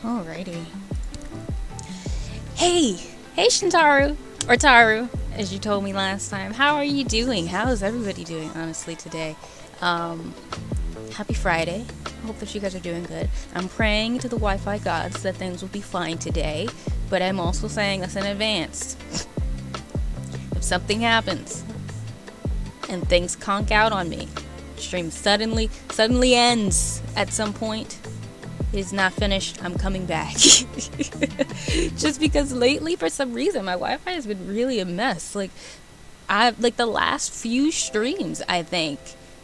Alrighty. Hey Shintaru, or Taru, as you told me last time. How are you doing? How is everybody doing, honestly, today? Happy Friday. I hope that you guys are doing good. I'm praying to the Wi-Fi gods that things will be fine today, but I'm also saying this in advance. If something happens and things conk out on me, stream suddenly ends at some point, It is not finished. I'm coming back. Just because lately, for some reason, my Wi-Fi has been really a mess. Like the last few streams, I think,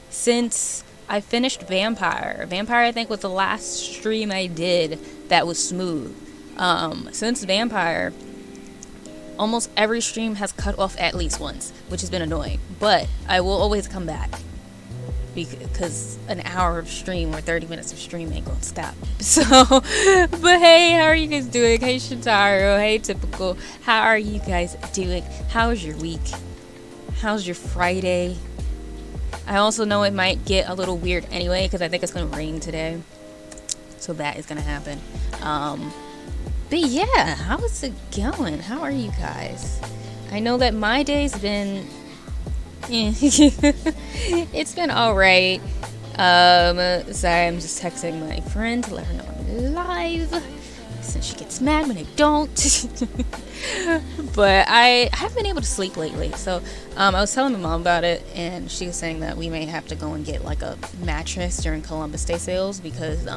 since I finished Vampire. Vampire, I think, was the last stream I did that was smooth. Since Vampire, almost every stream has cut off at least once, which has been annoying. But I will always come back, because an hour of stream or 30 minutes of stream ain't gonna stop. So, but hey, how are you guys doing? Hey, Shintaro. Hey, Typical. How are you guys doing? How's your week? How's your Friday? I also know it might get a little weird anyway, because I think it's gonna rain today. So that is gonna happen. But yeah, how is it going? How are you guys? I know that my day's been it's been alright. Sorry, I'm just texting my friend to let her know I'm live, since she gets mad when I don't. But I haven't been able to sleep lately, so I was telling my mom about it, and she was saying that we may have to go and get like a mattress during Columbus Day sales, because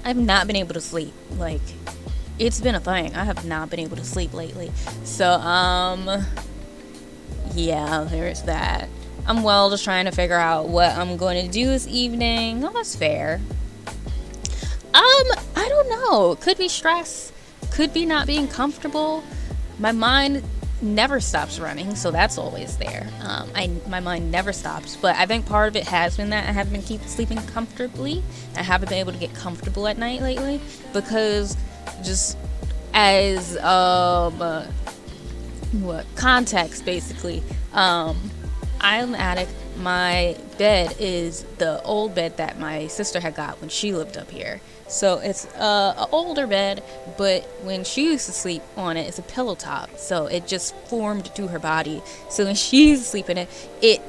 I've not been able to sleep. Like, it's been a thing. I have not been able to sleep lately. So yeah, there's that. I'm just trying to figure out what I'm going to do this evening. Oh, that's fair. I don't know. Could be stress. Could be not being comfortable. My mind never stops running, so that's always there. My mind never stops, but I think part of it has been that I haven't been sleeping comfortably. I haven't been able to get comfortable at night lately, because just as context, basically, I'm an addict. My bed is the old bed that my sister had got when she lived up here. So it's an older bed, but when she used to sleep on it, it's a pillow top. So it just formed to her body. So when she used to sleep in it, it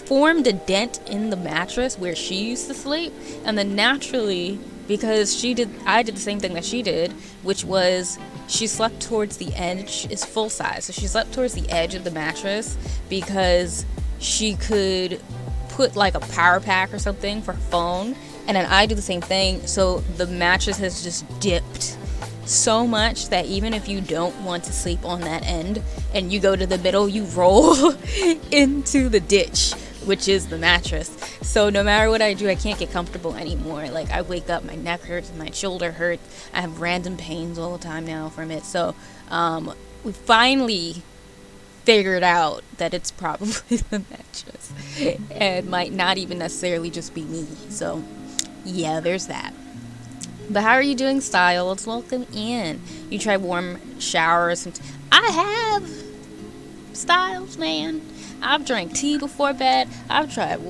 formed a dent in the mattress where she used to sleep. And then naturally, because I did the same thing that she did, which was she slept towards the edge. It's full size, so she slept towards the edge of the mattress because she could put like a power pack or something for her phone. And then I do the same thing, so the mattress has just dipped so much that even if you don't want to sleep on that end and you go to the middle, you roll into the ditch, which is the mattress. So no matter what I do, I can't get comfortable anymore. Like, I wake up, my neck hurts, my shoulder hurts. I have random pains all the time now from it. So we finally figured out that it's probably the mattress. And might not even necessarily just be me. So yeah, there's that. But how are you doing, Styles? Welcome in. You try warm showers. I have, Styles, man. I've drank tea before bed. I've tried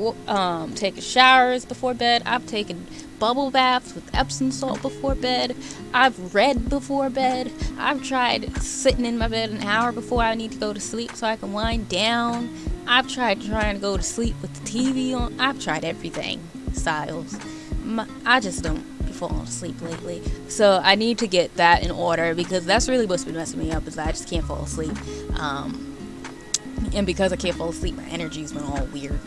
taking showers before bed. I've taken bubble baths with Epsom salt before bed. I've read before bed. I've tried sitting in my bed an hour before I need to go to sleep so I can wind down. I've tried trying to go to sleep with the TV on. I've tried everything, Styles. I just don't be falling asleep lately. So I need to get that in order, because that's really what's been messing me up, is that I just can't fall asleep. And because I can't fall asleep, my energy's been all weird.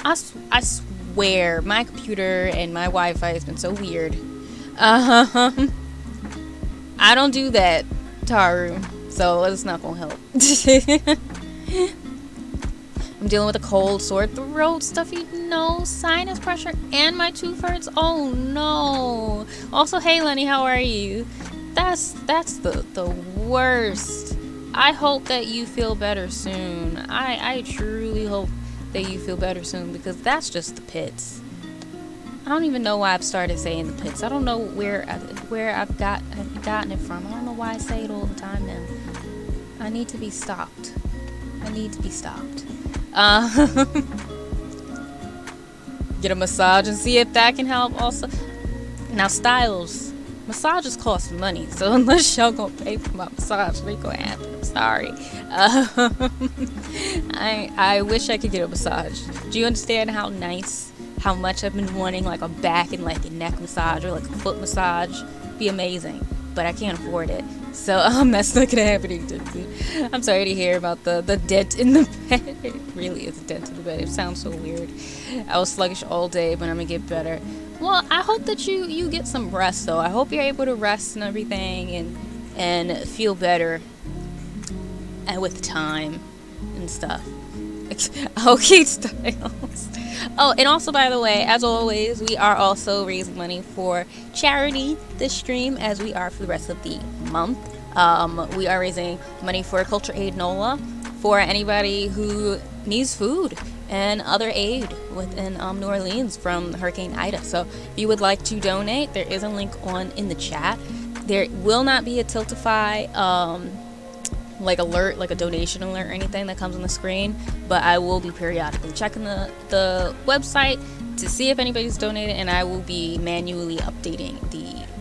I swear, my computer and my Wi-Fi has been so weird. I don't do that, Taru, so it's not gonna help. I'm dealing with a cold, sore throat, stuffy nose, sinus pressure, and my tooth hurts. Oh no. Also, hey Lenny, how are you? That's the worst. I hope that you feel better soon. I truly hope that you feel better soon, because that's just the pits. I don't even know why I've started saying the pits. I don't know where I've gotten it from. I don't know why I say it all the time now. I need to be stopped. Get a massage and see if that can help also. Now, Styles, massages cost money, so unless y'all gonna pay for my massage, it ain't gonna happen. I'm sorry. I wish I could get a massage. Do you understand how much I've been wanting like a back and like a neck massage or like a foot massage? Be amazing, but I can't afford it. So that's not gonna happen anytime soon. I'm sorry to hear about the dent in the bed. It really is a dent in the bed. It sounds so weird. I was sluggish all day, but I'm gonna get better. Well, I hope that you get some rest though. I hope you're able to rest and everything and feel better and with time and stuff. Okay, Styles. Oh, and also, by the way, as always, we are also raising money for charity this stream, as we are for the rest of the month. We are raising money for Culture Aid NOLA for anybody who needs food and other aid within New Orleans from Hurricane Ida. So if you would like to donate, there is a link in the chat. There will not be a Tiltify like alert, like a donation alert or anything that comes on the screen, but I will be periodically checking the website to see if anybody's donated, and I will be manually updating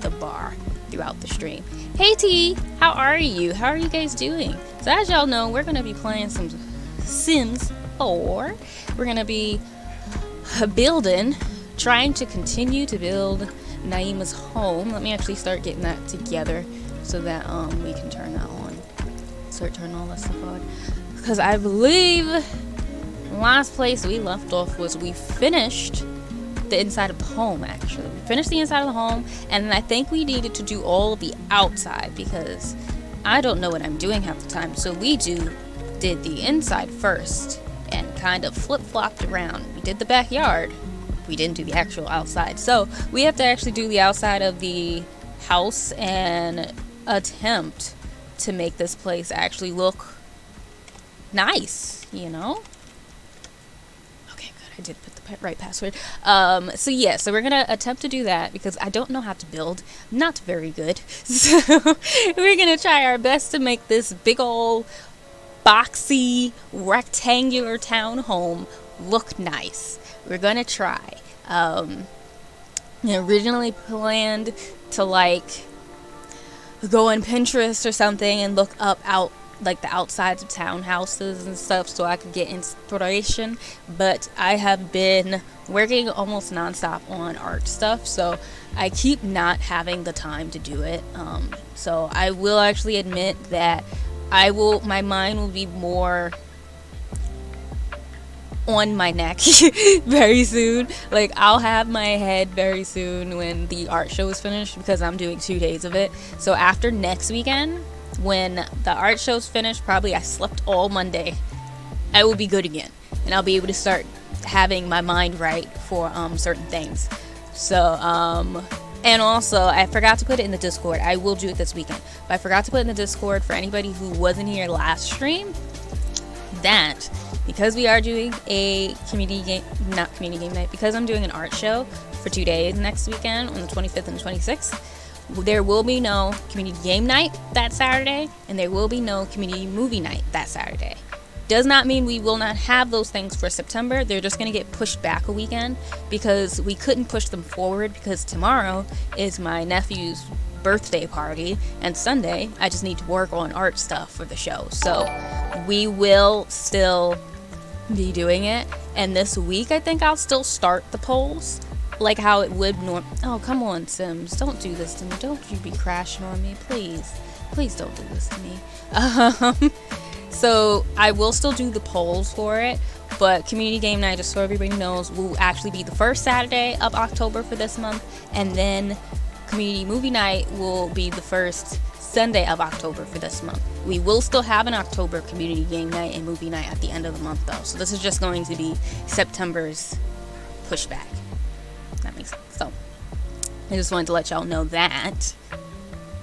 the bar throughout the stream. Hey T, how are you? How are you guys doing? So as y'all know, we're gonna be playing some Sims 4. We're gonna be trying to continue to build Naima's home. Let me actually start getting that together so that we can turn that on. Start turning all that stuff on, because I believe last place we left off was we finished the inside of the home. Actually, we finished the inside of the home, and I think we needed to do all of the outside because I don't know what I'm doing half the time. So we did the inside first and kind of flip-flopped around. We did the backyard, we didn't do the actual outside, so we have to actually do the outside of the house and attempt to make this place actually look nice, you know? Okay, good. I did put the right password. So yeah, so we're gonna attempt to do that because I don't know how to build. Not very good. So we're gonna try our best to make this big old boxy rectangular townhome look nice. We're gonna try. Originally planned to like go on Pinterest or something and look up like the outsides of townhouses and stuff so I could get inspiration, but I have been working almost nonstop on art stuff, so I keep not having the time to do it. So I will actually admit that my mind will be more on my neck very soon. Like, I'll have my head very soon when the art show is finished, because I'm doing 2 days of it. So after next weekend, when the art show's finished, probably I slept all Monday, I will be good again, and I'll be able to start having my mind right for certain things. So and also, I forgot to put it in the Discord. I will do it this weekend, but I forgot to put it in the Discord for anybody who wasn't here last stream, that because we are doing a community game night, because I'm doing an art show for 2 days next weekend on the 25th and 26th, there will be no community game night that Saturday, and there will be no community movie night that Saturday. Does not mean we will not have those things for September. They're just going to get pushed back a weekend because we couldn't push them forward, because tomorrow is my nephew's birthday party, and Sunday I just need to work on art stuff for the show. So we will still be doing it, and this week I think I'll still start the polls like how it would oh, come on, Sims, don't do this to me. Don't you be crashing on me, please don't do this to me. So I will still do the polls for it, but community game night, just so everybody knows, will actually be the first Saturday of October for this month, and then community movie night will be the first Sunday of October for this month. We will still have an October community game night and movie night at the end of the month, though, so this is just going to be September's pushback. That makes sense. So I just wanted to let y'all know that.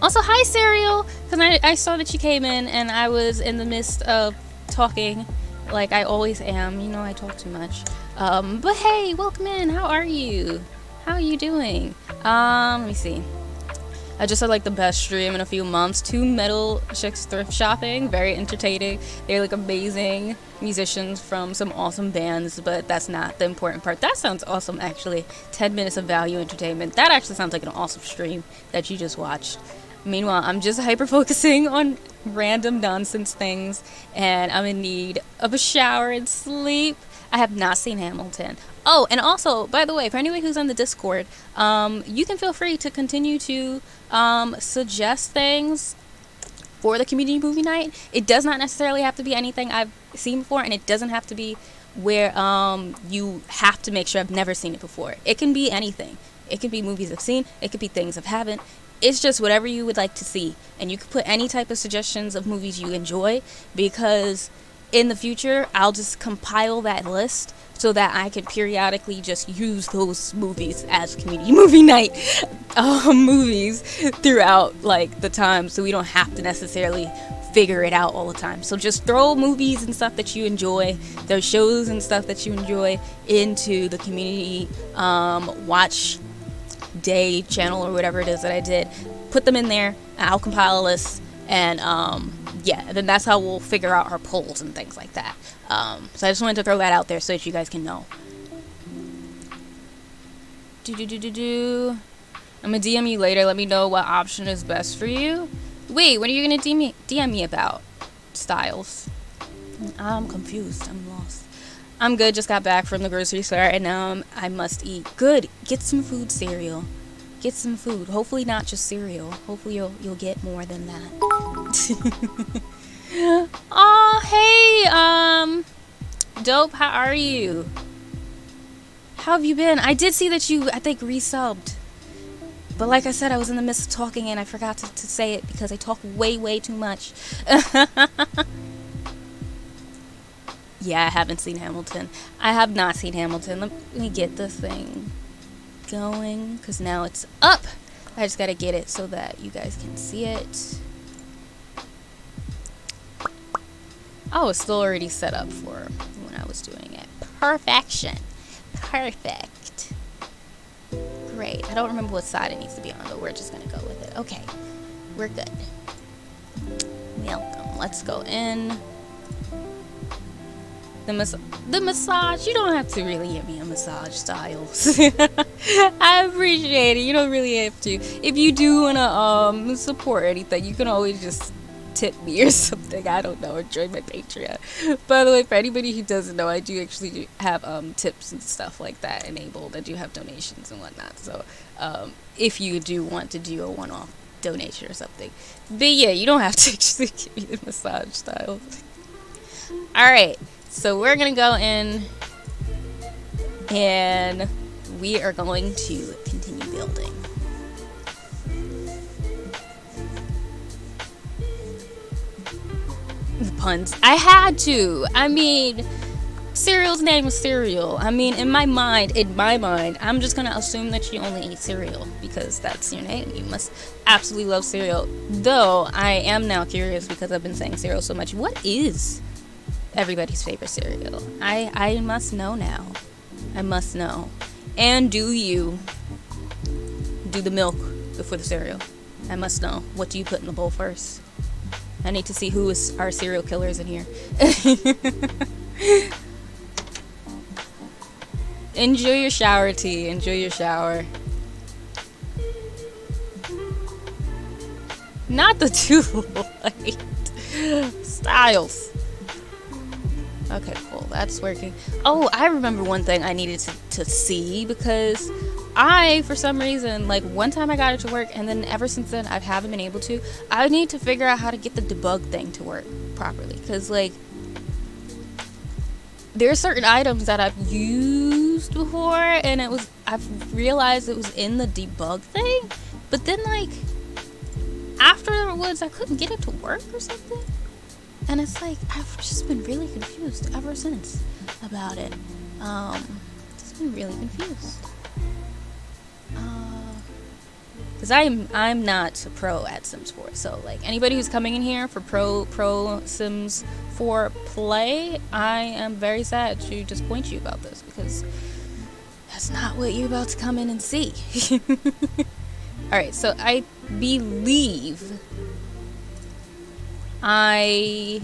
Also, hi Serial, because I saw that you came in and I was in the midst of talking like I always am. You know, I talk too much. But hey, welcome in. How are you? How are you doing? Let me see. I just had like the best stream in a few months. 2 metal chicks thrift shopping, very entertaining. They're like amazing musicians from some awesome bands, but that's not the important part. That sounds awesome, actually. 10 minutes of value entertainment. That actually sounds like an awesome stream that you just watched. Meanwhile, I'm just hyper focusing on random nonsense things, and I'm in need of a shower and sleep. I have not seen Hamilton. Oh, and also, by the way, for anybody who's on the Discord, you can feel free to continue to suggest things for the community movie night. It does not necessarily have to be anything I've seen before, and it doesn't have to be where you have to make sure I've never seen it before. It can be anything. It could be movies I've seen. It could be things I haven't. It's just whatever you would like to see. And you can put any type of suggestions of movies you enjoy, because in the future, I'll just compile that list so that I can periodically just use those movies as community movie night movies throughout like the time, so we don't have to necessarily figure it out all the time. So just throw movies and stuff that you enjoy, those shows and stuff that you enjoy, into the community watch day channel or whatever it is that I did. Put them in there, and I'll compile a list, and yeah, then that's how we'll figure out our polls and things like that. So I just wanted to throw that out there so that you guys can know. I'm gonna DM you later. Let me know what option is best for you. Wait, what are you gonna DM me about? Styles. I'm confused. I'm lost. I'm good. Just got back from the grocery store, and now I must eat. Good. Get some food, cereal. Get some food. Hopefully not just cereal. Hopefully you'll get more than that. Oh, hey, Dope, how are you? How have you been? I did see that you, I think, resubbed. But like I said, I was in the midst of talking and I forgot to say it because I talk way too much. Yeah, I haven't seen Hamilton. I have not seen Hamilton. Let me get this thing going, because now it's up. I just gotta get it so that you guys can see it. Oh, it's still already set up for when I was doing it. Perfection. Perfect. Great. I don't remember what side it needs to be on, but we're just gonna go with it. Okay. We're good. Welcome. Let's go in. The massage, you don't have to really give me a massage, Styles. I appreciate it. You don't really have to. If you do want to support anything, you can always just tip me or something. I don't know, or join my Patreon. By the way, for anybody who doesn't know, I do actually have tips and stuff like that enabled. I do have donations and whatnot. So if you do want to do a one-off donation or something. But yeah, you don't have to actually give me the massage, Styles. Alright. So we're going to go in, and we are going to continue building. The puns. I had to. I mean, cereal's name was cereal. I mean, in my mind, I'm just going to assume that you only eat cereal because that's your name. You must absolutely love cereal. Though, I am now curious because I've been saying cereal so much. What is everybody's favorite cereal? I must know now. I must know. And do you do the milk before the cereal? I must know. What do you put in the bowl first? I need to see who is our serial killers in here. Enjoy your shower, T. Enjoy your shower. Not the too light. Styles. Okay, cool. That's working. Oh, I remember one thing I needed to see, because I, for some reason, like, one time I got it to work, and then ever since then, I haven't been able to. I need to figure out how to get the debug thing to work properly, because, like, there are certain items that I've used before, and I've realized it was in the debug thing, but then, like, afterwards, I couldn't get it to work or something. And it's like, I've just been really confused ever since about it. Just been really confused. Because I'm not a pro at Sims 4. So, like, anybody who's coming in here for pro Sims 4 play, I am very sad to disappoint you about this, because that's not what you're about to come in and see. Alright, so I believe I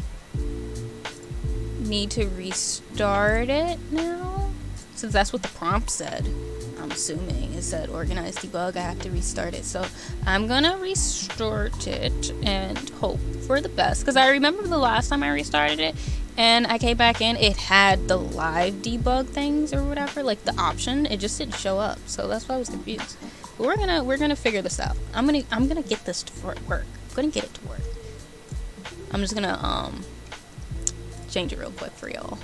need to restart it now, since that's what the prompt said. I'm assuming it said organize debug. I have to restart it, so I'm gonna restart it and hope for the best, because I remember the last time I restarted it and I came back in, it had the live debug things or whatever, like the option, it just didn't show up, so that's why I was confused. But we're gonna figure this out. I'm gonna get this to work. I'm gonna get it to work. I'm just gonna change it real quick for y'all.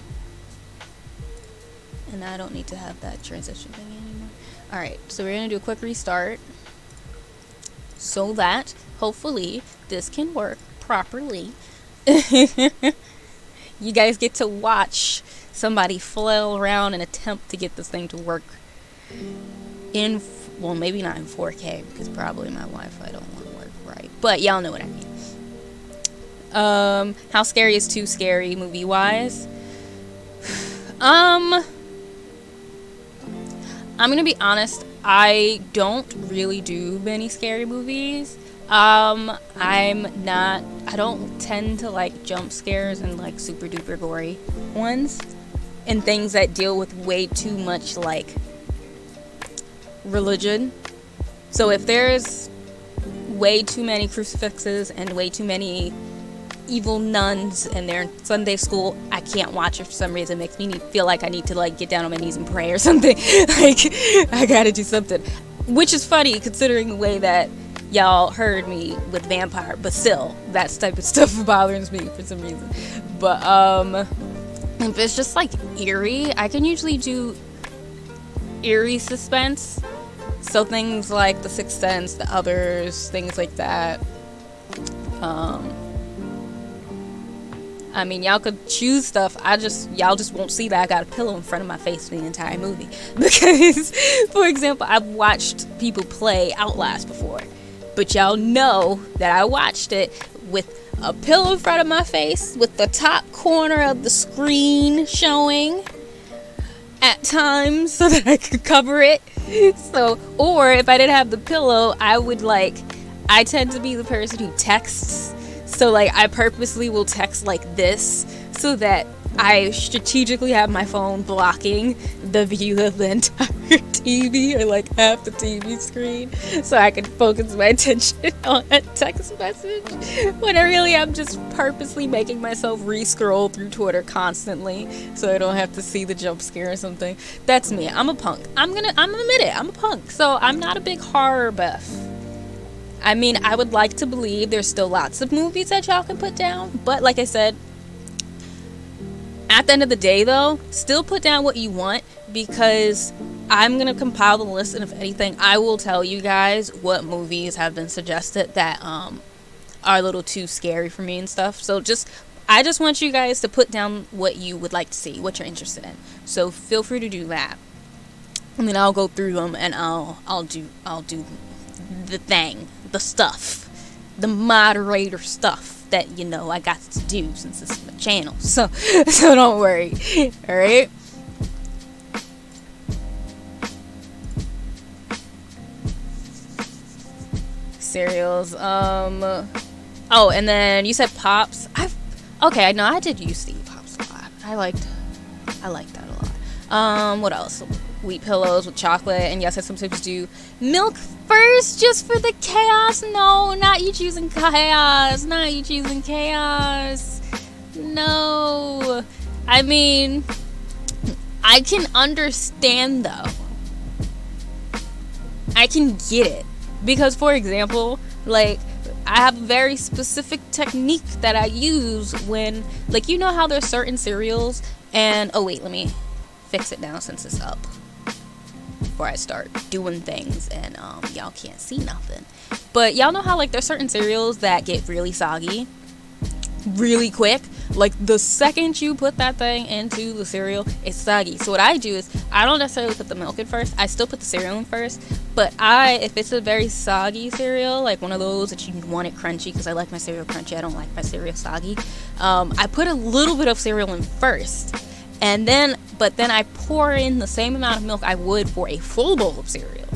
And I don't need to have that transition thing anymore. Alright, so we're gonna do a quick restart so that hopefully this can work properly. You guys get to watch somebody flail around and attempt to get this thing to work in, well, maybe not in 4K, because probably my Wi-Fi don't want to work right, but y'all know what I mean. How scary is too scary movie wise? I'm gonna be honest, I don't really do many scary movies. I don't tend to like jump scares and like super duper gory ones and things that deal with way too much like religion. So if there's way too many crucifixes and way too many evil nuns and they're in Sunday school, I can't watch it for some reason. It makes me feel like I need to like get down on my knees and pray or something. Like I gotta do something, which is funny considering the way that y'all heard me with vampire, but still that type of stuff bothers me for some reason. But if it's just like eerie, I can usually do eerie suspense, so things like The Sixth Sense, The Others, things like that. I mean, y'all could choose stuff. Y'all just won't see that I got a pillow in front of my face for the entire movie. Because, for example, I've watched people play Outlast before. But y'all know that I watched it with a pillow in front of my face, with the top corner of the screen showing at times so that I could cover it. So, or if I didn't have the pillow, I tend to be the person who texts. So like I purposely will text like this so that I strategically have my phone blocking the view of the entire TV or like half the TV screen so I can focus my attention on a text message when I'm just purposely making myself re-scroll through Twitter constantly so I don't have to see the jump scare or something. That's me. I'm a punk. I'm gonna admit it. I'm a punk. So I'm not a big horror buff. I mean, I would like to believe there's still lots of movies that y'all can put down, but like I said, at the end of the day though, still put down what you want, because I'm gonna compile the list, and if anything, I will tell you guys what movies have been suggested that are a little too scary for me and stuff. So I just want you guys to put down what you would like to see, what you're interested in. So feel free to do that, and then I'll go through them and I'll do the thing, the stuff, the moderator stuff that I got to do since this is my channel. So don't worry. All right. Cereals. Oh, and then you said Pops. Okay. No, I did used to eat Pops a lot. I liked that a lot. What else? Wheat pillows with chocolate, and yes, I sometimes do milk first just for the chaos. No, not you choosing chaos. Not you choosing chaos. No. I mean, I can understand though. I can get it. Because, for example, like, I have a very specific technique that I use when, like, you know how there's certain cereals and, oh wait, let me fix it now since it's up before I start doing things and y'all can't see nothing. But y'all know how like there's certain cereals that get really soggy really quick. Like the second you put that thing into the cereal, it's soggy. So what I do is I don't necessarily put the milk in first. I still put the cereal in first. But if it's a very soggy cereal, like one of those that you want it crunchy, because I like my cereal crunchy, I don't like my cereal soggy, I put a little bit of cereal in first. But then I pour in the same amount of milk I would for a full bowl of cereal,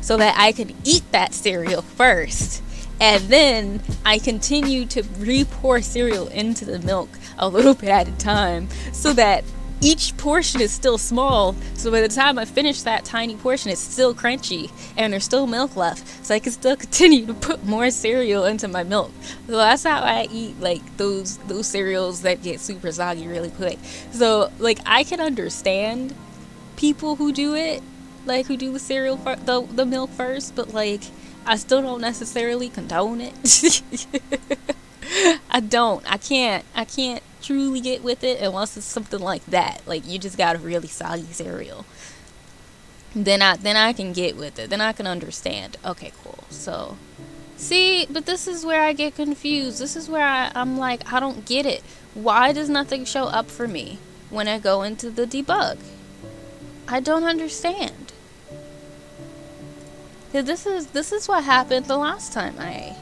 so that I could eat that cereal first. And then I continue to re-pour cereal into the milk a little bit at a time, so that each portion is still small. So by the time I finish that tiny portion, it's still crunchy and there's still milk left. So I can still continue to put more cereal into my milk. So that's how I eat like those cereals that get super soggy really quick. So like I can understand people who do it, like who do the cereal the milk first, but like I still don't necessarily condone it. I can't truly get with it unless it's something like that. Like you just got a really soggy cereal. Then I can get with it. Then I can understand. Okay, cool. So, see, but this is where I get confused. This is where I'm like, I don't get it. Why does nothing show up for me when I go into the debug? I don't understand. This is what happened the last time I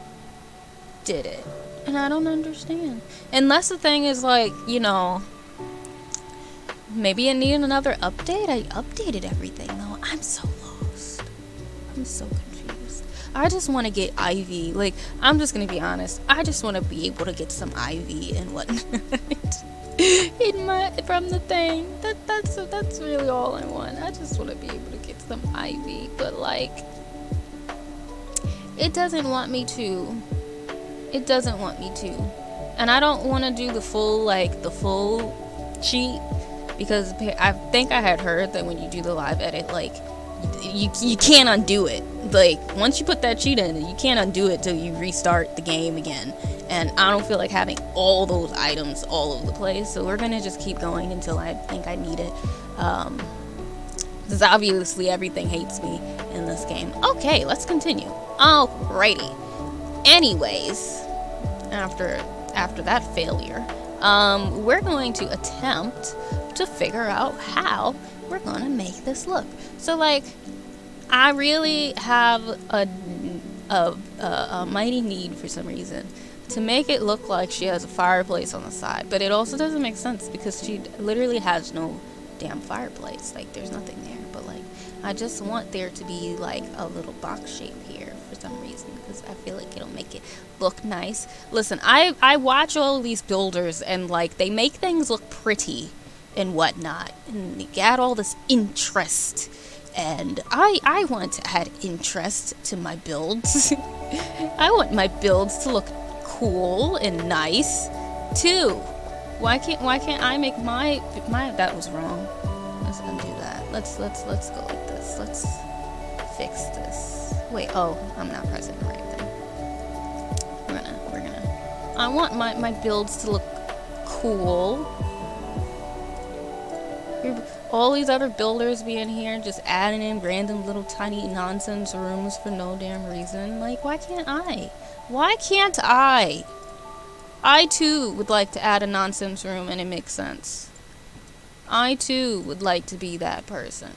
did it, and I don't understand. Unless the thing is like, maybe it needed another update. I updated everything though. I'm so lost. I'm so confused. I just want to get Ivy. Like, I'm just gonna be honest. I just want to be able to get some Ivy and whatnot from the thing. That's really all I want. I just want to be able to get some Ivy, but like, it doesn't want me to. It doesn't want me to, and I don't want to do the full cheat. Because I think I had heard that when you do the live edit, like, you can't undo it. Like, once you put that cheat in, you can't undo it till you restart the game again. And I don't feel like having all those items all over the place. So we're going to just keep going until I think I need it. Because obviously everything hates me in this game. Okay, let's continue. Alrighty. Anyways, after that failure, we're going to attempt to figure out how we're gonna make this look. So, like, I really have a mighty need for some reason to make it look like she has a fireplace on the side, but it also doesn't make sense because she literally has no damn fireplace. Like, there's nothing there. But like, I just want there to be like a little box shape here for some reason, because I feel like it'll make it look nice. Listen, I watch all of these builders and like, they make things look pretty and whatnot, and they got all this interest, and I want to add interest to my builds. I want my builds to look cool and nice too. Why can't I make my that was wrong. Let's undo that. Let's go like this. Let's fix this. Wait, oh, I'm not pressing the right thing. We're gonna I want my builds to look cool. All these other builders being here, just adding in random little tiny nonsense rooms for no damn reason. Like, why can't I? Why can't I? I too would like to add a nonsense room and it makes sense. I too would like to be that person.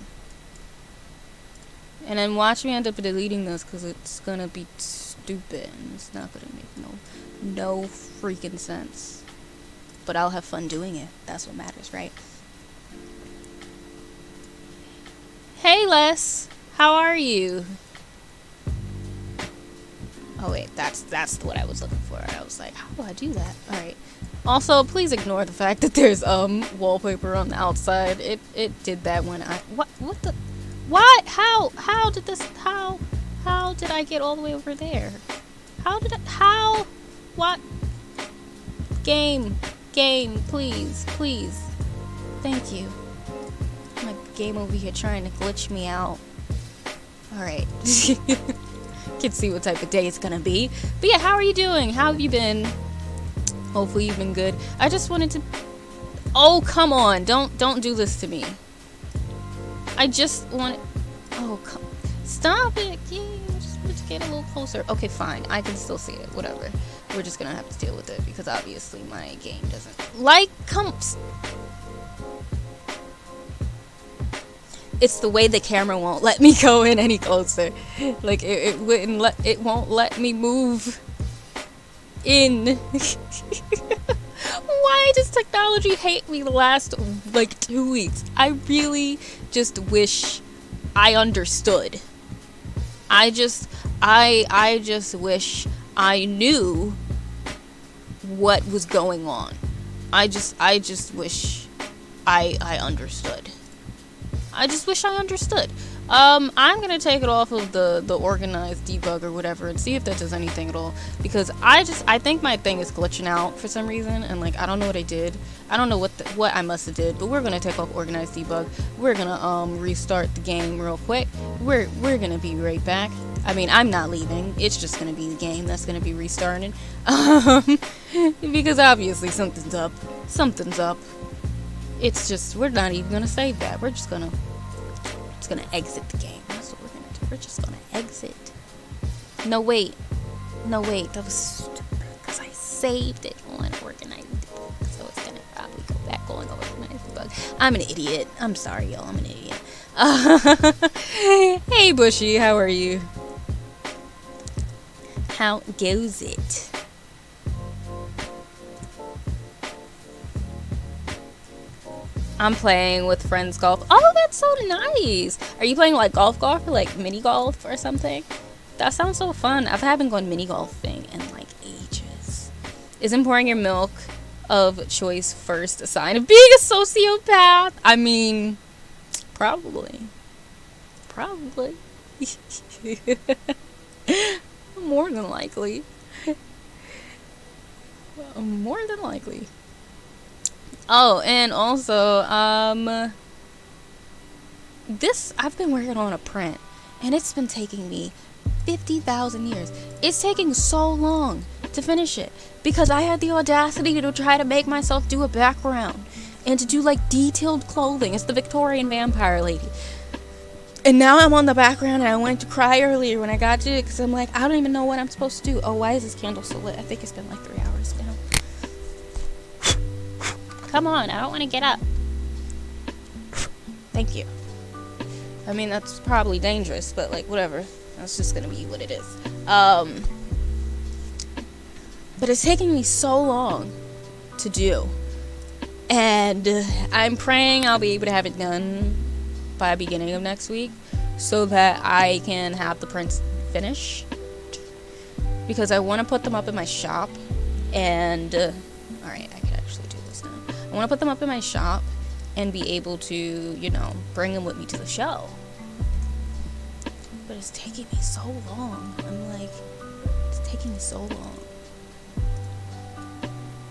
And then watch me end up deleting this because it's gonna be stupid and it's not gonna make no freaking sense. But I'll have fun doing it. That's what matters, right? Hey Les, how are you? Oh wait, that's what I was looking for. I was like, how do I do that? Alright. Also, please ignore the fact that there's wallpaper on the outside. It did that when I what the what? How did I get all the way over there? What? Game, please. Thank you. My game over here trying to glitch me out. Alright. Can see what type of day it's gonna be. But yeah, how are you doing? How have you been? Hopefully you've been good. I just wanted to... Oh, come on. Don't do this to me. I just want... Oh, come... Stop it. Yeah, just get a little closer. Okay, fine. I can still see it. Whatever. We're just gonna have to deal with it because obviously my game doesn't... Like, come... It's the way the camera won't let me go in any closer. Like, it won't let me move in. Why does technology hate me the last, like, 2 weeks? I really just wish I understood. I just wish I knew what was going on. I just wish I understood. I just wish I understood. I'm gonna take it off of the organized debug or whatever and see if that does anything at all, because I think my thing is glitching out for some reason, and like, I don't know what I did. I don't know what I must have did, but we're gonna take off organized debug. We're gonna restart the game real quick. We're gonna be right back. I mean, I'm not leaving. It's just gonna be the game that's gonna be restarted. Because obviously something's up. Something's up. It's just, we're not even gonna save that. We're just gonna exit the game. That's what we're gonna do. We're just gonna exit. No, wait. That was stupid. Because I saved it on organized debug. So it's gonna probably go back on organized debug. I'm an idiot. I'm sorry, y'all. I'm an idiot. Hey, Bushy. How are you? How goes it? I'm playing with friends golf. Oh, that's so nice. Are you playing like golf or like mini golf or something? That sounds so fun. I haven't gone mini golfing in like ages. Isn't pouring your milk of choice first a sign of being a sociopath? I mean, probably. More than likely. More than likely. Oh, and also, I've been working on a print, and it's been taking me 50,000 years. It's taking so long to finish it, because I had the audacity to try to make myself do a background, and to do, like, detailed clothing. It's the Victorian vampire lady. And now I'm on the background, and I wanted to cry earlier when I got to it, because I'm like, I don't even know what I'm supposed to do. Oh, why is this candle so lit? I think it's been, like, 3 hours now. Come on, I don't want to get up. Thank you. I mean, that's probably dangerous, but like, whatever. That's just gonna be what it is. But it's taking me so long to do. And I'm praying I'll be able to have it done by the beginning of next week, so that I can have the prints finished. Because I want to put them up in my shop. And, alright, I can actually do this now. I want to put them up in my shop and be able to, you know, bring them with me to the show. But it's taking me so long. I'm like, it's taking me so long.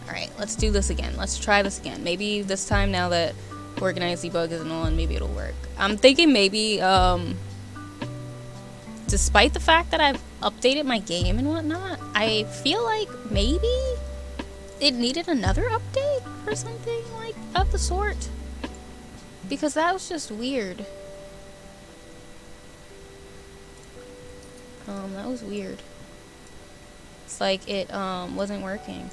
Alright, let's do this again. Let's try this again. Maybe this time, now that Organized Debug isn't on, maybe it'll work. I'm thinking maybe, despite the fact that I've updated my game and whatnot, I feel like maybe it needed another update or something like of the sort. Because that was just weird. That was weird. It's like it, wasn't working.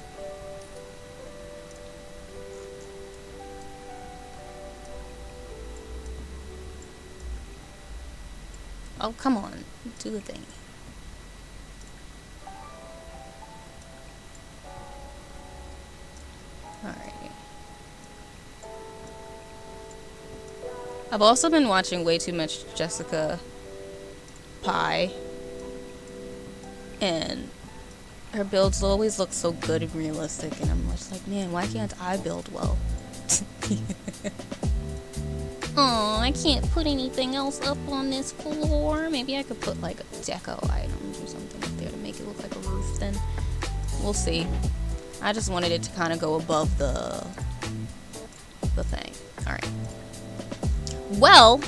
Oh, come on. Do the thing. Alright. I've also been watching way too much Jessica Pie. And her builds always look so good and realistic. And I'm just like, man, why can't I build well? Oh, I can't put anything else up on this floor. Maybe I could put like a deco items or something up there to make it look like a roof then. We'll see. I just wanted it to kind of go above the thing. Alright. Well,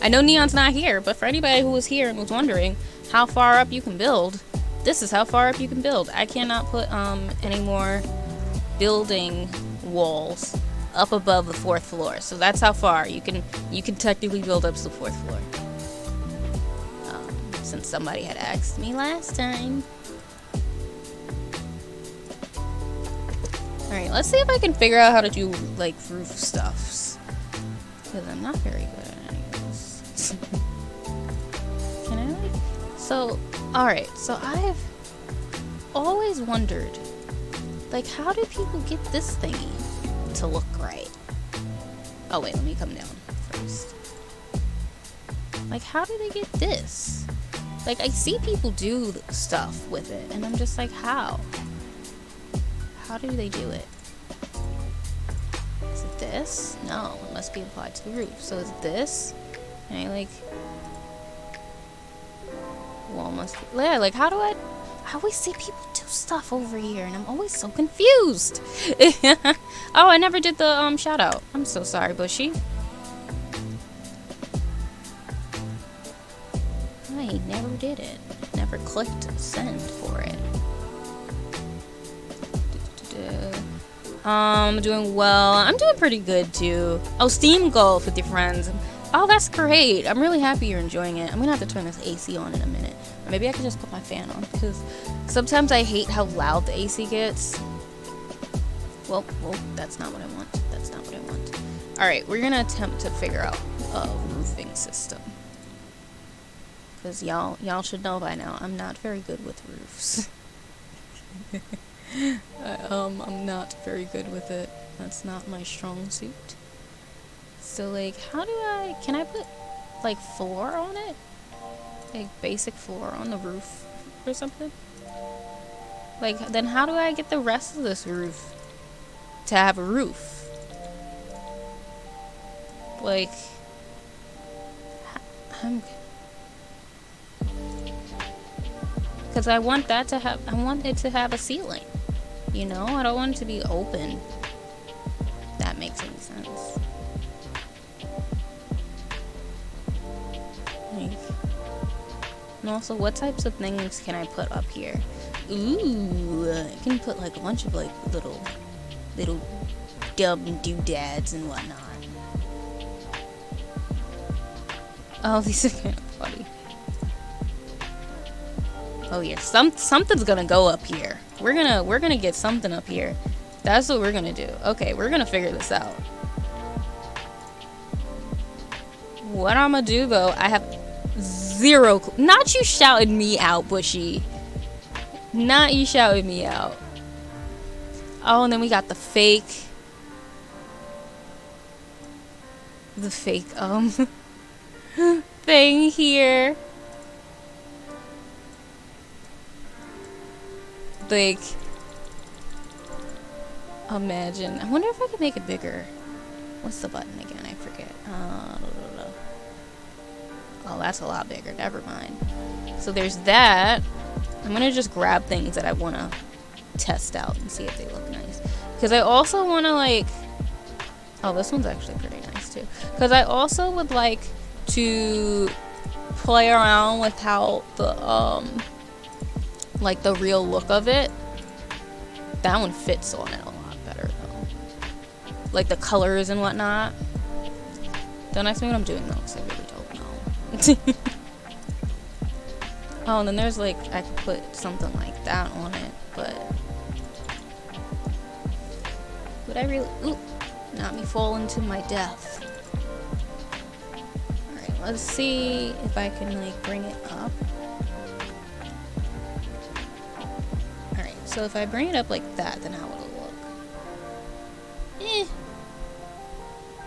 I know Neon's not here, but for anybody who was here and was wondering how far up you can build, this is how far up you can build. I cannot put any more building walls up above the 4th floor. So that's how far you can technically build up to the 4th floor. Since somebody had asked me last time. Alright, let's see if I can figure out how to do like roof stuffs. Because I'm not very good at any of this. Can I like... So, alright, so I've always wondered, like, how do people get this thingy to look right? Oh wait, let me come down first. Like, how do they get this? Like, I see people do stuff with it, and I'm just like, how? How do they do it? Is it this? No, it must be applied to the roof. So is this? And I like... Wall must be... Yeah, like, how do I always see people do stuff over here, and I'm always so confused. Oh, I never did the shout out. I'm so sorry, Bushy. I never did it. Never clicked send for it. I'm doing well. I'm doing pretty good too. Oh, Steam Golf with your friends. Oh, that's great. I'm really happy you're enjoying it. I'm gonna have to turn this AC on in a minute. Or maybe I can just put my fan on, because sometimes I hate how loud the AC gets. Well, that's not what I want. That's not what I want. Alright, we're gonna attempt to figure out a roofing system. Because y'all should know by now, I'm not very good with roofs. I'm not very good with it. That's not my strong suit. So, like, can I put, like, floor on it? Like, basic floor on the roof or something? Like, then how do I get the rest of this roof to have a roof? Like, because I want it to have a ceiling. You know, I don't want it to be open. If that makes any sense. Like, and also, what types of things can I put up here? Ooh, I can put like a bunch of like little dumb doodads and whatnot. Oh, these are kind of funny. Oh yeah, something's gonna go up here. We're gonna get something up here. That's what we're gonna do. Okay, we're gonna figure this out. What I'm gonna do though, I have zero not you shouting me out, Bushy. Not you shouting me out. Oh, and then we got the fake thing here. Like, imagine. I wonder if I could make it bigger. What's the button again? I forget. Oh, that's a lot bigger. Never mind. So there's that. I'm gonna just grab things that I wanna test out and see if they look nice. Because I also wanna like. Oh, this one's actually pretty nice too. Because I also would like to play around with how the like the real look of it. That one fits on it a lot better though. Like the colors and whatnot. Don't ask me what I'm doing though, because I really don't know. Oh, and then there's like, I could put something like that on it, but would I really, ooh, not me falling to my death. Alright, let's see if I can like bring it up. So if I bring it up like that, then how would it look?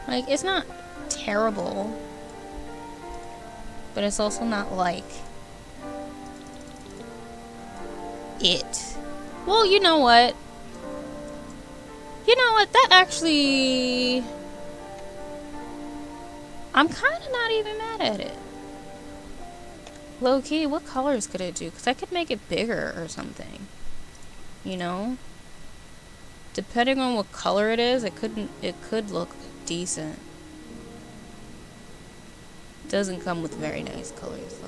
Like, it's not terrible. But it's also not like it. Well, you know what? That actually, I'm kind of not even mad at it. Low key, what colors could I do? Because I could make it bigger or something. You know, depending on what color it is, it could look decent. It doesn't come with very nice colors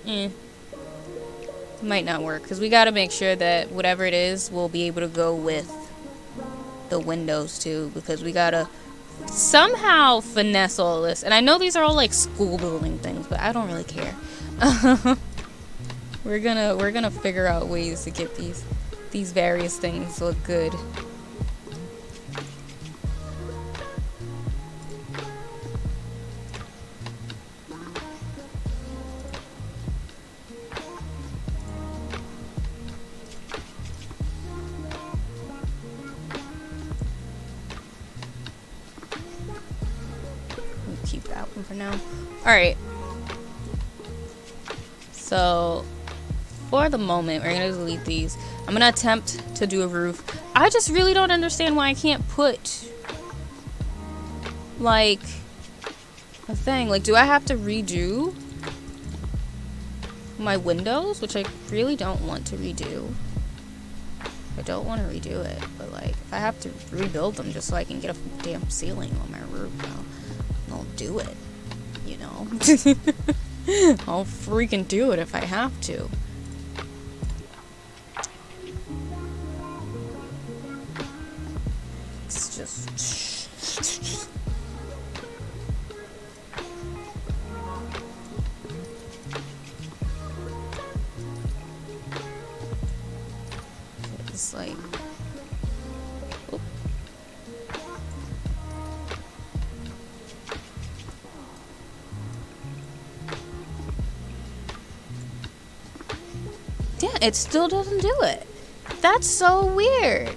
though. Might not work because we got to make sure that whatever it is will be able to go with the windows too, because we gotta somehow finesse all this. And I know these are all like school building things, but I don't really care. We're gonna figure out ways to get these various things look good. We'll keep that one for now. All right. So for the moment, we're gonna delete these. I'm gonna attempt to do a roof. I just really don't understand why I can't put like a thing. Like, do I have to redo my windows? Which I really don't want to redo. I don't want to redo it, but like, if I have to rebuild them just so I can get a damn ceiling on my roof, I'll do it. You know? I'll freaking do it if I have to. Yeah, it still doesn't do it. That's so weird.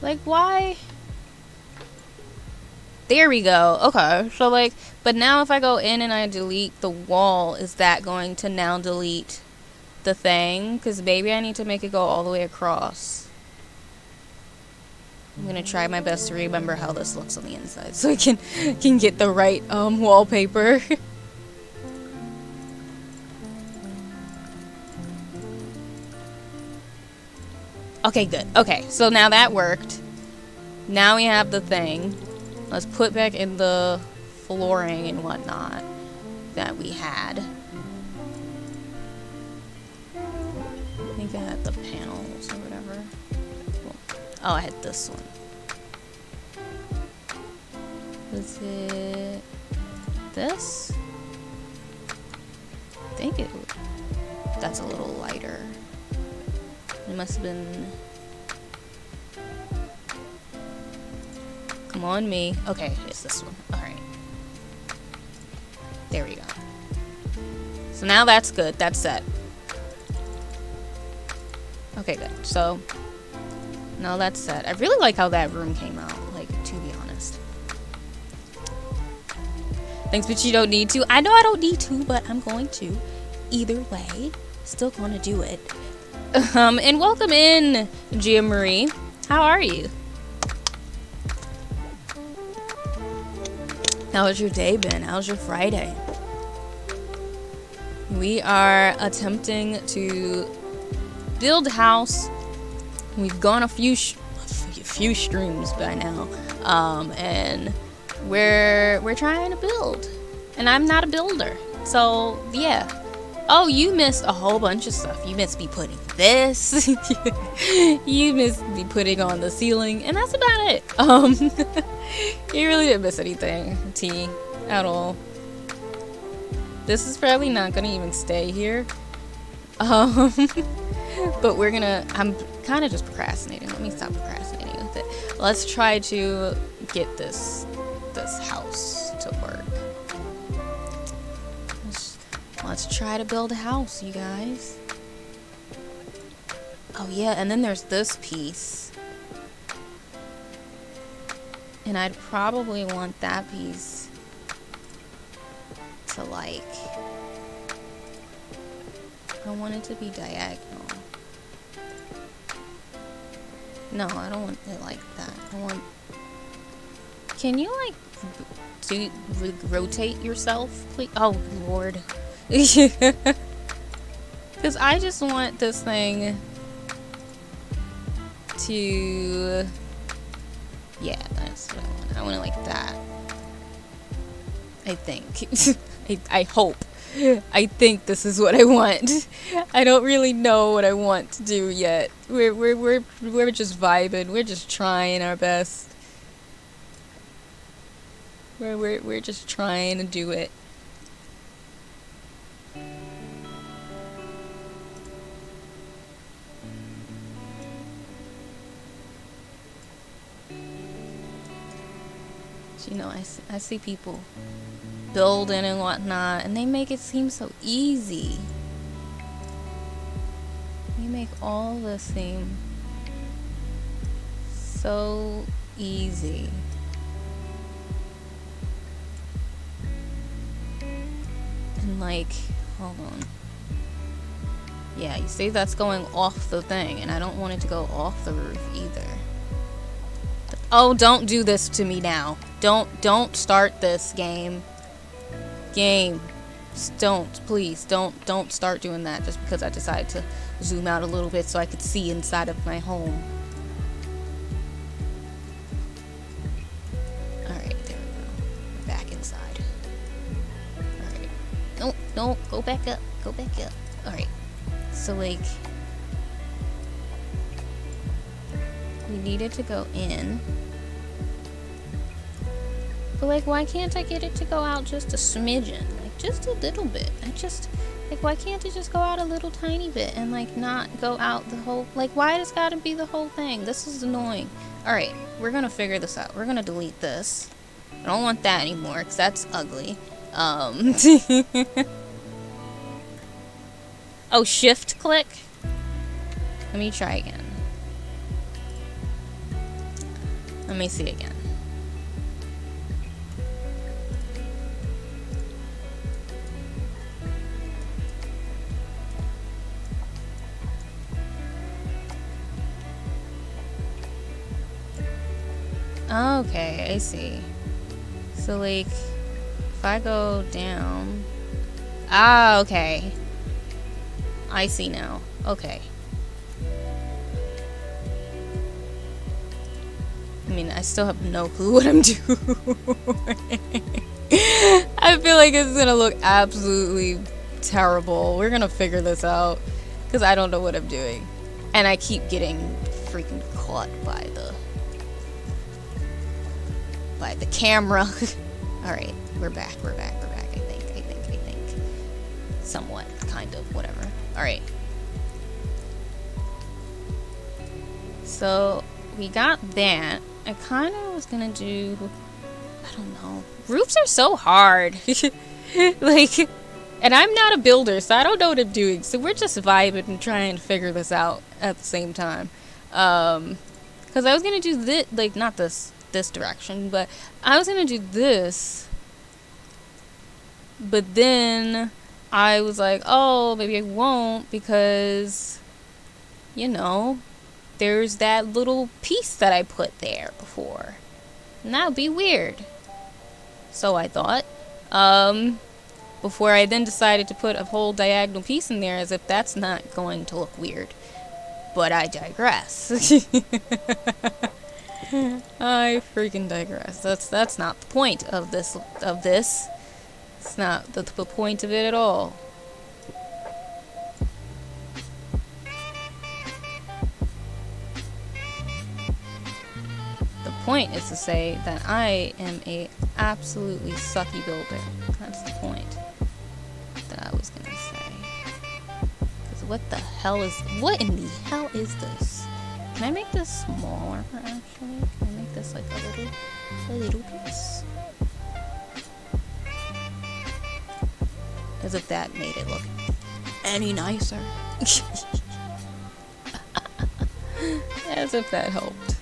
Like, why? There we go. Okay, so like, but now if I go in and I delete the wall, is that going to now delete the thing? Because maybe I need to make it go all the way across. I'm gonna try my best to remember how this looks on the inside so I can get the right wallpaper. Okay, good. Okay, so now that worked. Now we have the thing. Let's put back in the flooring and whatnot that we had. I think I had the panels or whatever. Oh, I had this one. Was it this? I think it. That's a little lighter. It must have been. Come on, me. Okay, it's this one. Alright. There we go. So now that's good. That's set. Okay, good. So, now that's set. I really like how that room came out, like, to be honest. Thanks, but you don't need to. I know I don't need to, but I'm going to. Either way, still gonna do it. And welcome in, Gia Marie. How are you? How has your day been? How's your Friday? We are attempting to build a house. We've gone a few streams by now, and we're trying to build. And I'm not a builder, so yeah. Oh, you missed a whole bunch of stuff. You missed me putting this. You missed me putting on the ceiling, and that's about it. You really didn't miss anything, T, at all. This is probably not gonna even stay here. But we're gonna. I'm kind of just procrastinating. Let me stop procrastinating with it. Let's try to get this house to work. Let's try to build a house, you guys. Oh yeah, and then there's this piece. And I'd probably want that piece to like... I want it to be diagonal. No, I don't want it like that. I want... Can you like rotate yourself, please? Oh, Lord. Because I just want this thing to... Yeah, that's what I want. I want it like that. I think. I hope. I think this is what I want. I don't really know what I want to do yet. We're just vibing. We're just trying our best. We're just trying to do it. You know, I see people building and whatnot, and they make it seem so easy. They make all this seem so easy. And like, hold on. Yeah, you see that's going off the thing, and I don't want it to go off the roof either. Oh, don't do this to me now. Don't start this game. Please, don't start doing that just because I decided to zoom out a little bit so I could see inside of my home. Alright, there we go. We're back inside. Alright. No, go back up. Go back up. Alright. So, like, we needed to go in. But, like, why can't I get it to go out just a smidgen? Like, just a little bit. Like, why can't it just go out a little tiny bit and, like, not go out the whole... Like, why does it gotta be the whole thing? This is annoying. Alright, we're gonna figure this out. We're gonna delete this. I don't want that anymore, because that's ugly. Oh, shift click? Let me try again. Let me see again. Okay, I see. So like, if I go down... Ah, okay. I see now. Okay. I mean, I still have no clue what I'm doing. I feel like it's gonna look absolutely terrible. We're gonna figure this out, because I don't know what I'm doing. And I keep getting freaking caught by the camera. Alright, we're back. I think. Somewhat, kind of, whatever. Alright. So, we got that. I kind of was gonna do... I don't know. Roofs are so hard. Like, and I'm not a builder, so I don't know what I'm doing. So we're just vibing and trying to figure this out at the same time. Because I was gonna do this, like, not this direction, but I was gonna do this. But then I was like, oh, maybe I won't, because, you know, there's that little piece that I put there before. And that would be weird. So I thought. Before I then decided to put a whole diagonal piece in there, as if that's not going to look weird. But I digress. I freaking digress. That's not the point of this. It's not the point of it at all. The point is to say that I am a absolutely sucky builder. That's the point that I was gonna say. Because what in the hell is this? Can I make this smaller, actually? Can I make this like a little piece? As if that made it look any nicer. As if that helped.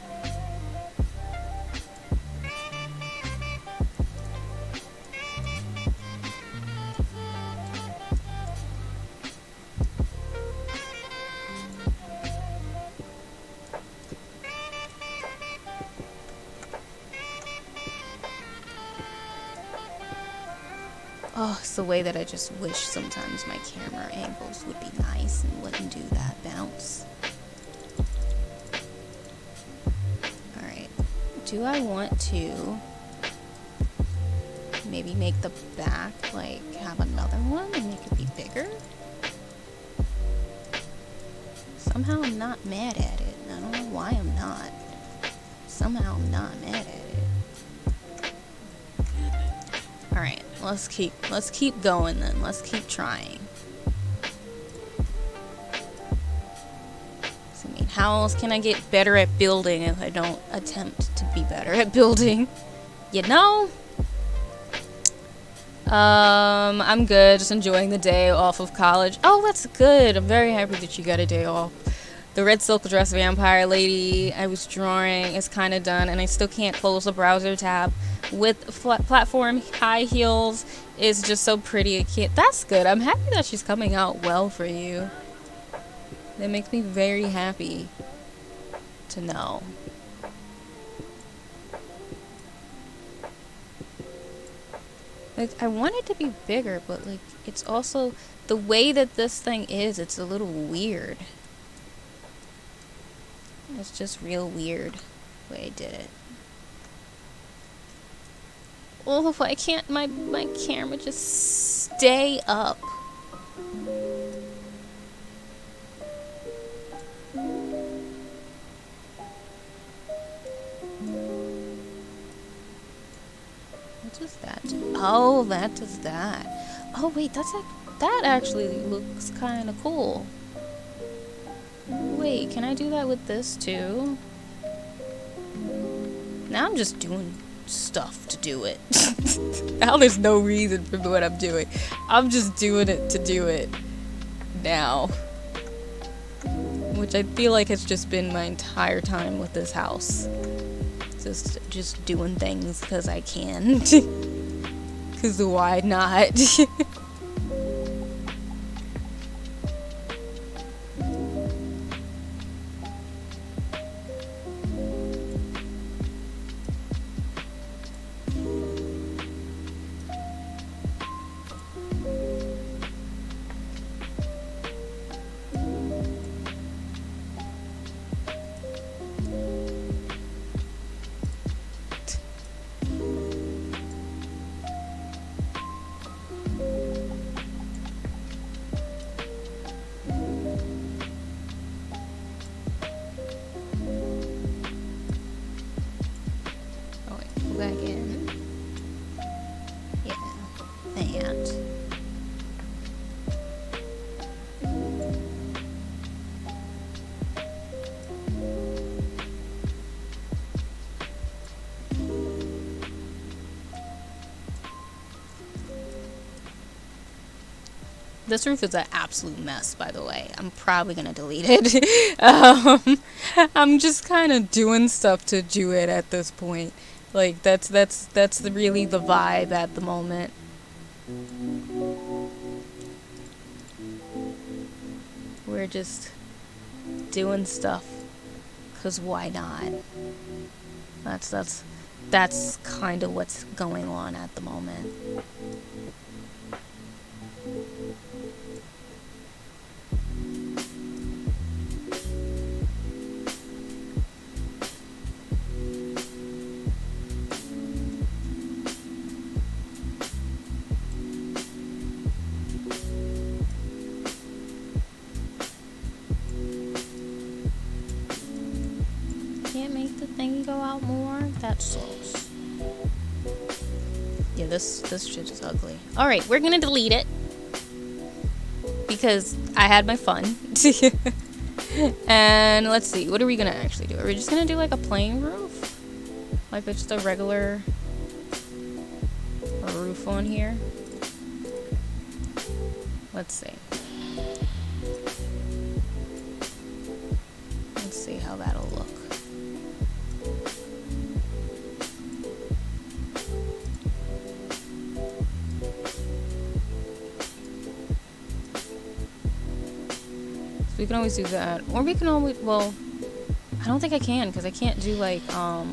Oh, it's the way that I just wish sometimes my camera angles would be nice and wouldn't do that bounce. Alright. Do I want to maybe make the back, like, have another one and make it be bigger? Somehow I'm not mad at it. I don't know why I'm not. Somehow I'm not mad at it. Alright, let's keep going then. Let's keep trying. So, I mean, how else can I get better at building if I don't attempt to be better at building? You know? I'm good, just enjoying the day off of college. Oh, that's good. I'm very happy that you got a day off. The red silk dress vampire lady I was drawing is kind of done, and I still can't close the browser tab. With platform high heels is just so pretty. I can't. That's good. I'm happy that she's coming out well for you. That makes me very happy to know. Like, I want it to be bigger, but like, it's also the way that this thing is, it's a little weird. It's just real weird the way I did it. Oh, why can't my camera just stay up? What does that do? Oh, that does that. Oh wait, that actually looks kind of cool. Wait, can I do that with this too? Now I'm just doing stuff to do it. Now there's no reason for what I'm doing. I'm just doing it to do it. now. Which I feel like has just been my entire time with this house. Just doing things because I can. Because why not? Back in. Yeah, that. This roof is an absolute mess, by the way. I'm probably gonna delete it. I'm just kind of doing stuff to do it at this point. Like that's really the vibe at the moment. We're just doing stuff, 'cause why not? That's kind of what's going on at the moment. Can't make the thing go out more? That sucks. Yeah, this shit is ugly. Alright, we're gonna delete it. Because I had my fun. And let's see, what are we gonna actually do? Are we just gonna do like a plain roof? Like just a regular roof on here? Let's see. Let's see how that'll look. We can always do that, or we can always, well, I don't think I can, because I can't do like, I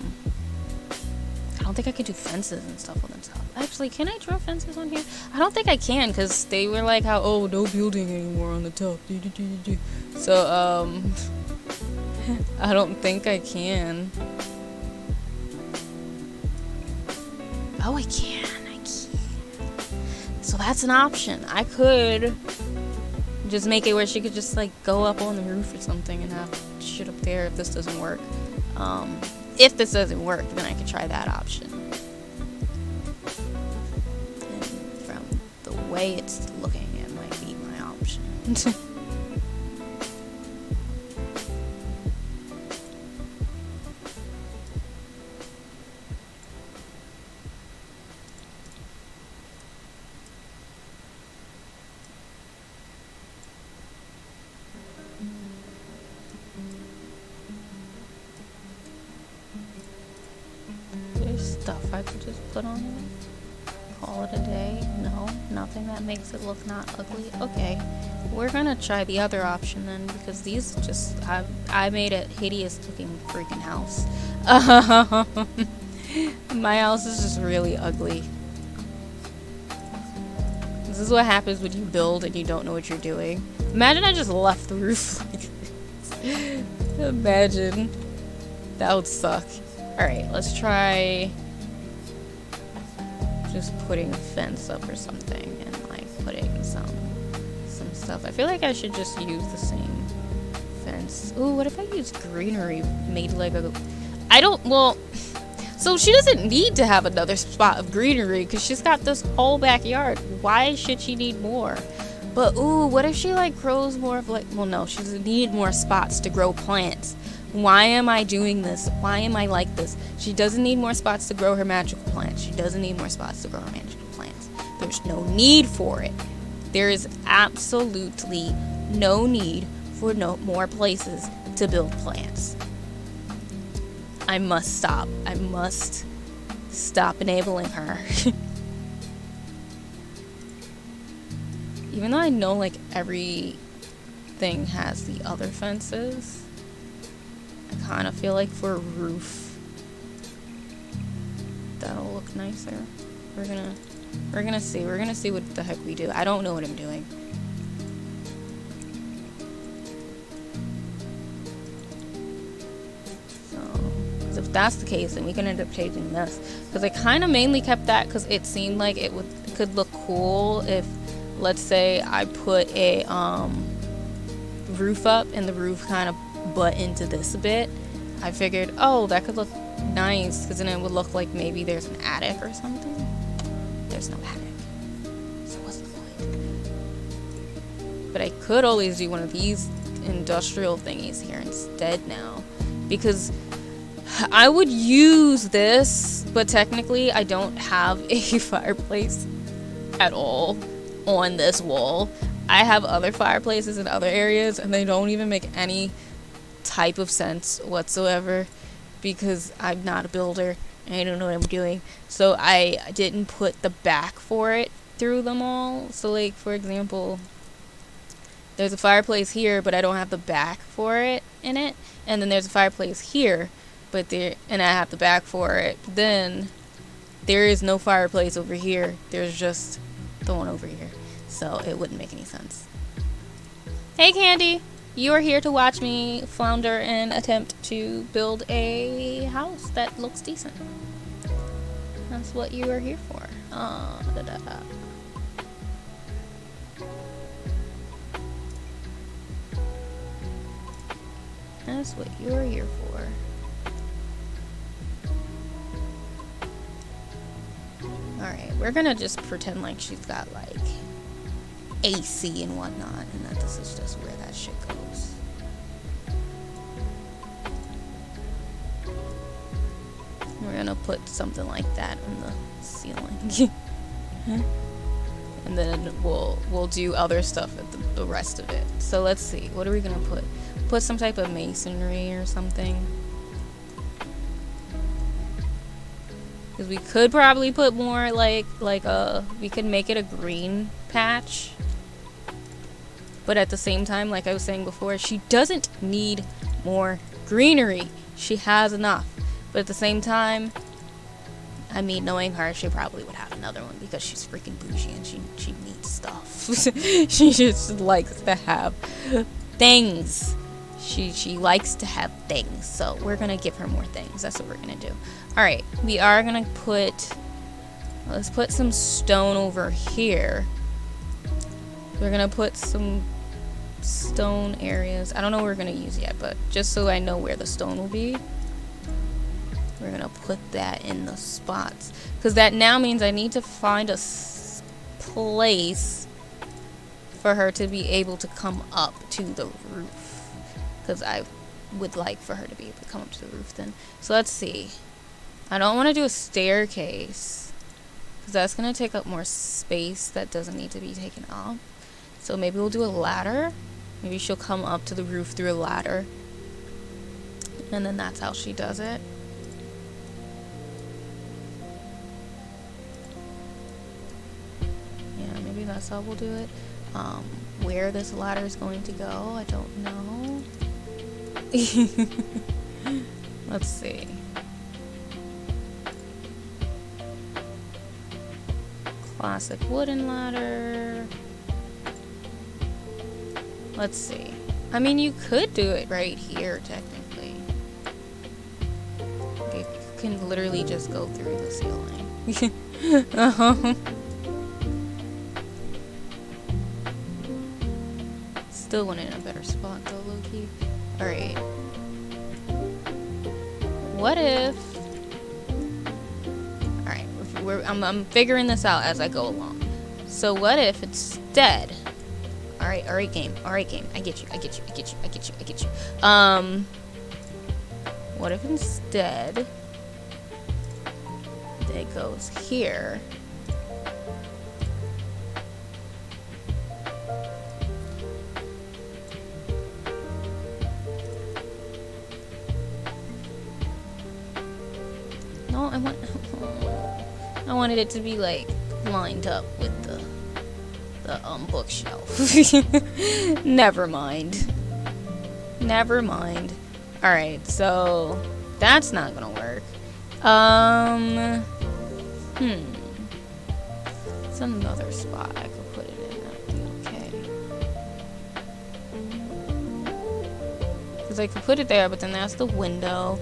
don't think I can do fences and stuff on the top. Actually, can I draw fences on here? I don't think I can, because they were like, how, oh, no building anymore on the top. So, I don't think I can. Oh, I can. So that's an option. I could just make it where she could just like go up on the roof or something and have shit up there if this doesn't work. If this doesn't work, then I could try that option. And from the way it's looking, it might be my option. Stuff I could just put on it. Call it a day. No, nothing that makes it look not ugly. Okay, we're gonna try the other option then, because these just, I made a hideous looking freaking house. My house is just really ugly. This is what happens when you build and you don't know what you're doing. Imagine I just left the roof like this. Imagine. That would suck. Alright, let's try just putting a fence up or something and like putting some stuff. I feel like I should just use the same fence. Ooh, what if I use greenery made like a... well, so she doesn't need to have another spot of greenery because she's got this whole backyard. Why should she need more? But ooh, what if she like grows more of like... Well, no, she doesn't need more spots to grow plants. Why am I doing this? Why am I like this? She doesn't need more spots to grow her magical plants. She doesn't need more spots to grow her magical plants. There's no need for it. There is absolutely no need for no more places to build plants. I must stop. I must stop enabling her. Even though I know like everything has the other fences, I kind of feel like for a roof that'll look nicer. We're gonna see what the heck we do. I don't know what I'm doing. So, if that's the case, then we can end up changing this. Because I kind of mainly kept that because it seemed like it could look cool if, let's say, I put a roof up and the roof kind of butt into this a bit. I figured, oh, that could look nice because then it would look like maybe there's an attic or something. There's no attic, so what's the point? But I could always do one of these industrial thingies here instead now, because I would use this, but technically I don't have a fireplace at all on this wall. I have other fireplaces in other areas and they don't even make any type of sense whatsoever because I'm not a builder and I don't know what I'm doing. So I didn't put the back for it through them all. So like, for example, there's a fireplace here, but I don't have the back for it in it. And then there's a fireplace here, and I have the back for it. But then there is no fireplace over here. There's just the one over here. So it wouldn't make any sense. Hey Candy, you are here to watch me flounder and attempt to build a house that looks decent. That's what you are here for. That's what you're here for. Alright, we're gonna just pretend like she's got like AC and whatnot, and that this is just where that shit goes. We're gonna put something like that in the ceiling. And then we'll do other stuff at the rest of it. So let's see, what are we gonna put? Put some type of masonry or something. Because we could probably put more we could make it a green patch. But at the same time, like I was saying before, she doesn't need more greenery. She has enough. But at the same time, I mean, knowing her, she probably would have another one because she's freaking bougie and she needs stuff. She just likes to have things. She likes to have things. So we're going to give her more things. That's what we're going to do. Alright, we are going to let's put some stone over here. We're going to put some stone areas. I don't know what we're going to use yet, but just so I know where the stone will be, we're going to put that in the spots. Because that now means I need to find a place for her to be able to come up to the roof. Because I would like for her to be able to come up to the roof then. So let's see. I don't want to do a staircase because that's going to take up more space that doesn't need to be taken up. So maybe we'll do a ladder. Maybe she'll come up to the roof through a ladder. And then that's how she does it. Yeah, maybe that's how we'll do it. Where this ladder is going to go, I don't know. Let's see. Classic wooden ladder. Let's see. I mean, you could do it right here, technically. Okay, you can literally just go through the ceiling. Still want it in a better spot, though, low-key. Alright. What if... I'm figuring this out as I go along. So what if instead... Alright game. I get you. What if instead... it goes here... wanted it to be like lined up with the bookshelf. Never mind. Never mind. Alright, so that's not gonna work. It's another spot I could put it in. That'd be okay. Because I could put it there, but then that's the window.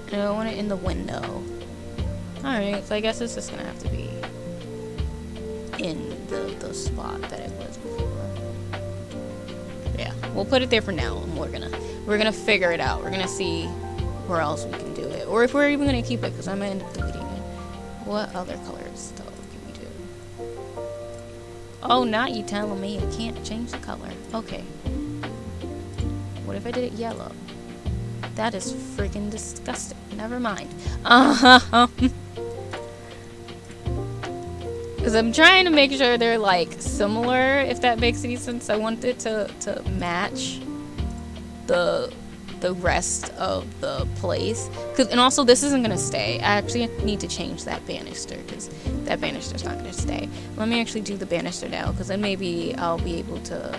And I don't want it in the window. Alright, so I guess it's just gonna have to be in the spot that it was before. Yeah, we'll put it there for now, and we're gonna figure it out. We're gonna see where else we can do it, or if we're even gonna keep it, because I might end up deleting it. What other colors though can we do? Oh, not you telling me I can't change the color. Okay. What if I did it yellow? That is freaking disgusting. Never mind. Because I'm trying to make sure they're like similar, if that makes any sense. I want it to match the rest of the place. And also this isn't gonna stay. I actually need to change that banister because that banister's not gonna stay. Let me actually do the banister now, because then maybe I'll be able to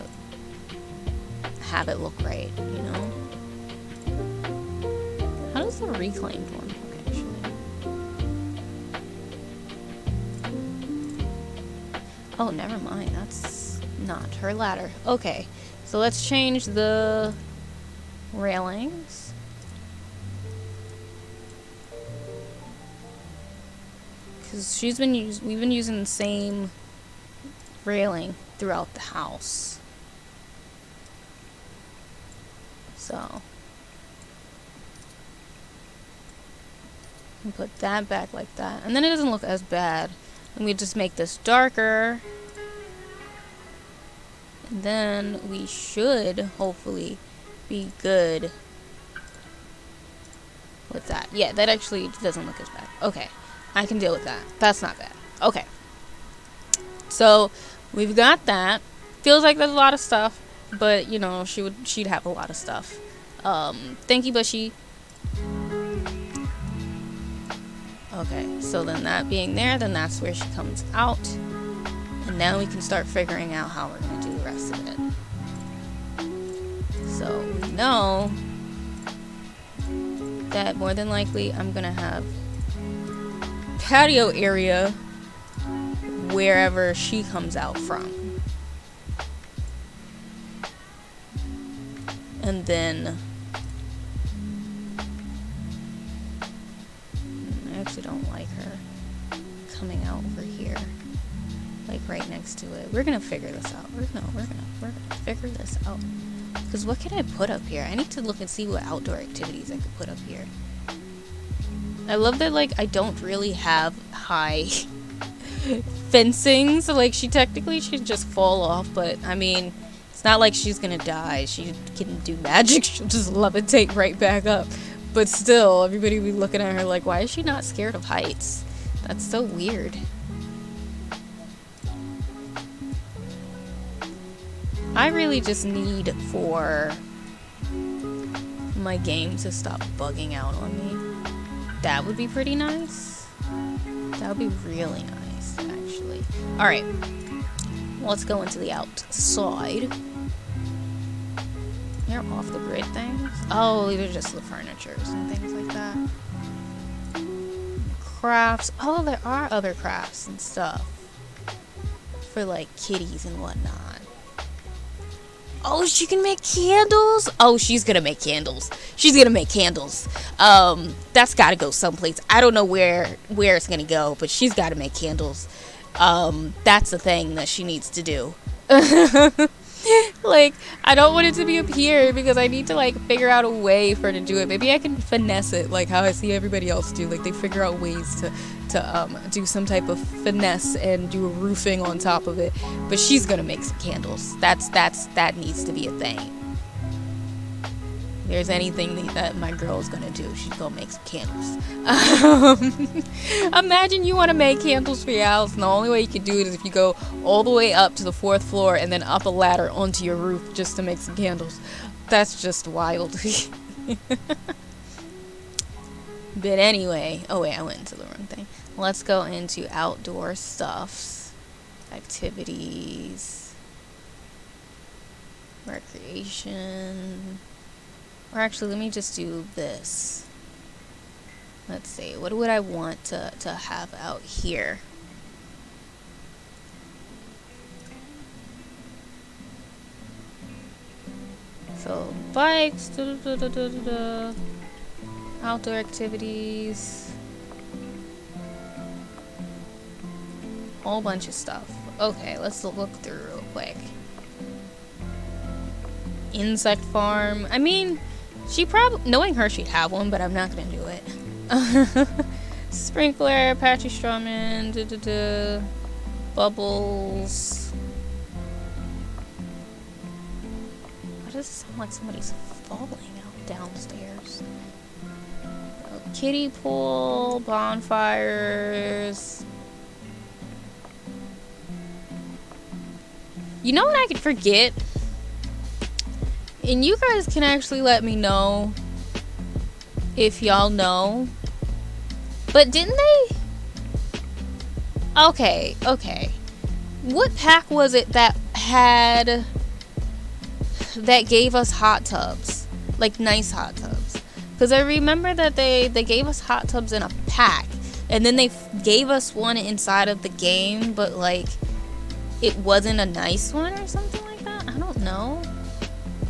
have it look right, you know? How does the reclaimed one look actually? Oh, never mind. That's not her ladder. Okay, so let's change the railings. Because we've been using the same railing throughout the house. So and put that back like that, and then it doesn't look as bad. And we just make this darker, and then we should hopefully be good with that. Yeah, that actually doesn't look as bad. Okay, I can deal with that. That's not bad. Okay, so we've got that. Feels like there's a lot of stuff, but you know, she'd have a lot of stuff. Thank you, Bushy. Okay, so then that being there, then that's where she comes out. And now we can start figuring out how we're going to do the rest of it. So we know that more than likely I'm going to have patio area wherever she comes out from. And then I actually don't like her coming out over here, like right next to it. We're gonna figure this out. We're gonna figure this out. Because what can I put up here? I need to look and see what outdoor activities I could put up here. I love that, like, I don't really have high fencing, so like she technically should just fall off, but I mean, it's not like she's gonna die. She can do magic. She'll just levitate right back up. But still, everybody will be looking at her like, why is she not scared of heights? That's so weird. I really just need for my game to stop bugging out on me. That would be pretty nice. That would be really nice, actually. Alright. Let's go into the outside. They're off the grid things. Oh, these are just the furnitures and things like that. Crafts. Oh, there are other crafts and stuff for like kitties and whatnot. Oh, she can make candles. Oh, she's gonna make candles. She's gonna make candles. That's gotta go someplace. I don't know where it's gonna go, but she's gotta make candles. That's the thing that she needs to do. Like, I don't want it to be up here because I need to like figure out a way for her to do it. Maybe I can finesse it like how I see everybody else do. Like they figure out ways to do some type of finesse and do a roofing on top of it. But she's gonna make some candles. That needs to be a thing. If there's anything that my girl's gonna do, she's gonna make some candles. Imagine you want to make candles for your house, and the only way you can do it is if you go all the way up to the 4th floor and then up a ladder onto your roof just to make some candles. That's just wild. But anyway, oh wait, I went into the wrong thing. let's go into outdoor stuffs, activities, recreation. Or actually, let me just do this. Let's see, what would I want to have out here? So, bikes, outdoor activities, whole bunch of stuff. Okay, let's look through real quick. Insect farm. I mean, she probably, knowing her, she'd have one, but I'm not gonna do it. Sprinkler, patchy strawman, bubbles. Why does it sound like somebody's falling out downstairs? Kiddie pool, bonfires. You know what I could forget? And you guys can actually let me know if y'all know. But didn't they? Okay. What pack was it that gave us hot tubs? Like nice hot tubs. Because I remember that they gave us hot tubs in a pack. And then they gave us one inside of the game, but like it wasn't a nice one or something like that. I don't know.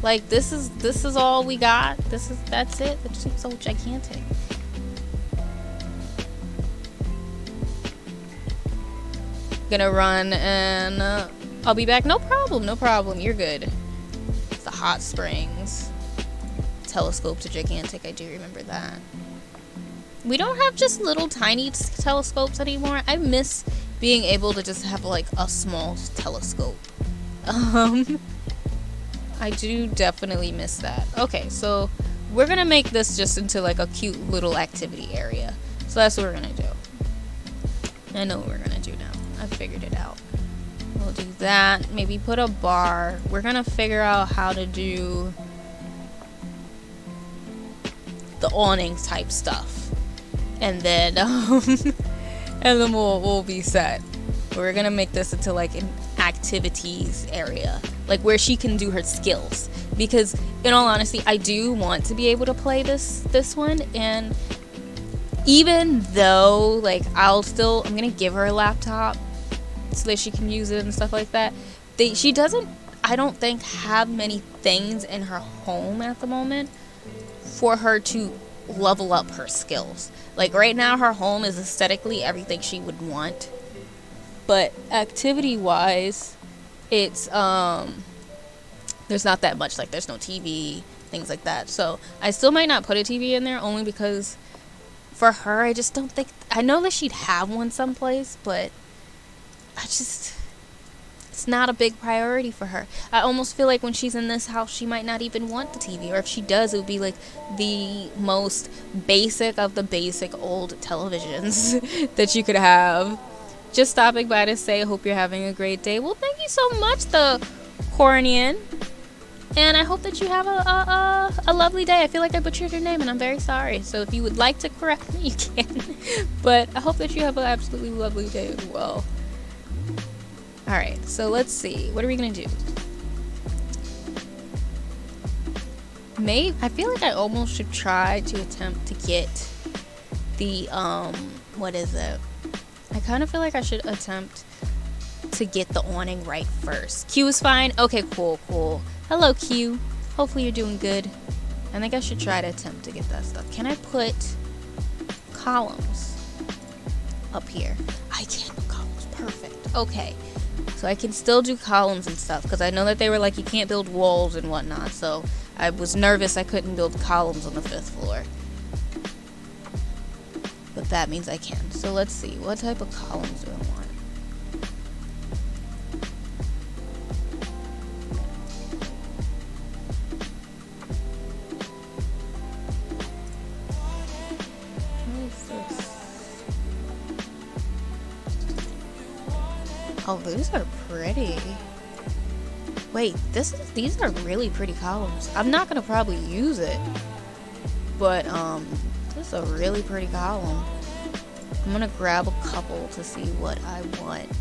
Like this is all we got. That's it. It seems so gigantic. Gonna run and I'll be back. No problem. You're good. It's the hot springs. Telescopes are gigantic. I do remember that. We don't have just little tiny telescopes anymore. I miss being able to just have like a small telescope. I do definitely miss that. Okay, so we're gonna make this just into like a cute little activity area. So that's what we're gonna do. I know what we're gonna do now. I figured it out. We'll do that. Maybe put a bar. We're gonna figure out how to do the awnings type stuff, and then we'll be set. We're gonna make this into like an activities area, like where she can do her skills, because in all honesty I do want to be able to play this one. And even though like I'm gonna give her a laptop so that she can use it and stuff like that, she doesn't, I don't think, have many things in her home at the moment for her to level up her skills. Like right now her home is aesthetically everything she would want, but activity wise it's there's not that much. Like there's no TV, things like that. So I still might not put a TV in there, only because for her I just don't think, I know that she'd have one someplace, but it's not a big priority for her. I almost feel like when she's in this house she might not even want the TV, or if she does it would be like the most basic of the basic old televisions that you could have. Just stopping by to say I hope you're having a great day. Well, thank you so much, the Cornian, and I hope that you have a lovely day. I feel like I butchered your name and I'm very sorry, so if you would like to correct me you can. But I hope that you have an absolutely lovely day as well. Alright, so let's see. What are we gonna do? I feel like I almost should try to attempt to get the, what is it? I kind of feel like I should attempt to get the awning right first. Q is fine? Okay, cool. Hello, Q. Hopefully you're doing good. I think I should try to attempt to get that stuff. Can I put columns up here? I can put columns. Perfect. Okay. So I can still do columns and stuff, because I know that they were like, you can't build walls and whatnot, so I was nervous I couldn't build columns on the 5th floor. But that means I can. So let's see, what type of columns do I want? Oh, these are pretty. Wait, these are really pretty columns. I'm not gonna probably use it, but this is a really pretty column. I'm gonna grab a couple to see what I want.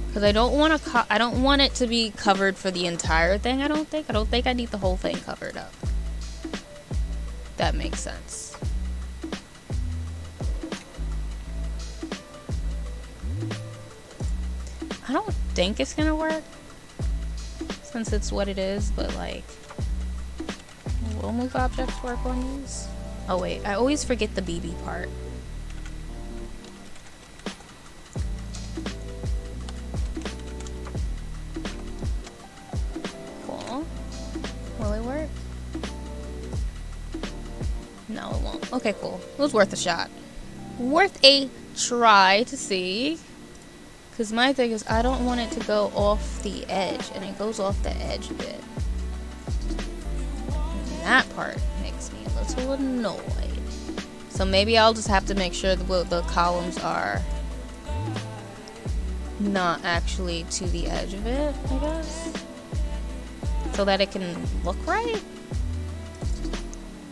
Because I don't want to. I don't want it to be covered for the entire thing. I don't think I need the whole thing covered up. That makes sense. I don't think it's gonna work since it's what it is, but like, will move objects work on these? Oh wait, I always forget the BB part. Will it work? No, it won't. Okay, cool. It was worth a shot. Worth a try to see. Because my thing is, I don't want it to go off the edge. And it goes off the edge a bit. And that part makes me a little annoyed. So maybe I'll just have to make sure the columns are not actually to the edge of it, I guess. So that it can look right?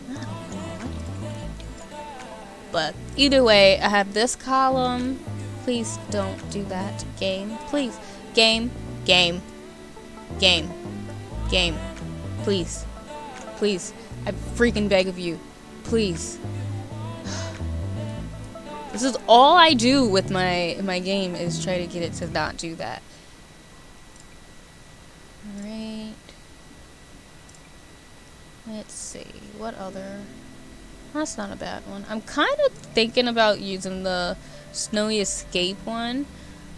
I don't know. But either way, I have this column. Please don't do that. Game. Please. Game. Game. Game. Game. Please. Please. I freaking beg of you. Please. This is all I do with my game is try to get it to not do that. Alright. Let's see, what other... That's not a bad one. I'm kind of thinking about using the Snowy Escape one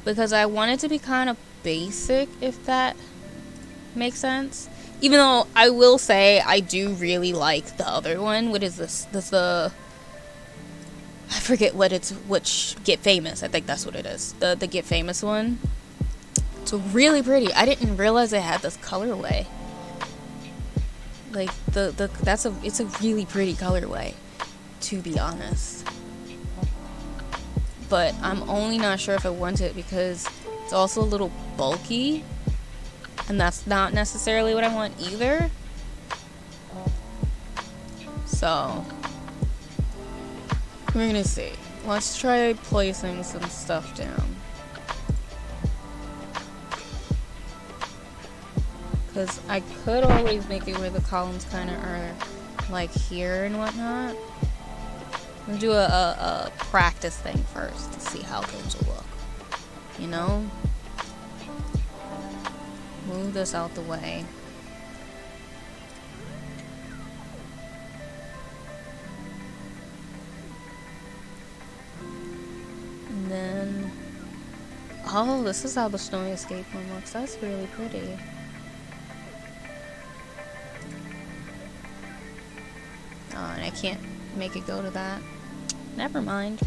because I want it to be kind of basic, if that makes sense. Even though I will say I do really like the other one. What is this? This the... I forget what it's... Which... Get Famous. I think that's what it is. The Get Famous one. It's really pretty. I didn't realize it had this colorway. Like it's a really pretty colorway, to be honest. But I'm only not sure if I want it because it's also a little bulky, and that's not necessarily what I want either. So we're gonna see. Let's try placing some stuff down. Because I could always make it where the columns kind of are like here and whatnot. I'm gonna do a practice thing first to see how things will look. You know? Move this out the way. And then... Oh, this is how the Snowy Escape one looks. That's really pretty. Oh, and I can't make it go to that. Never mind.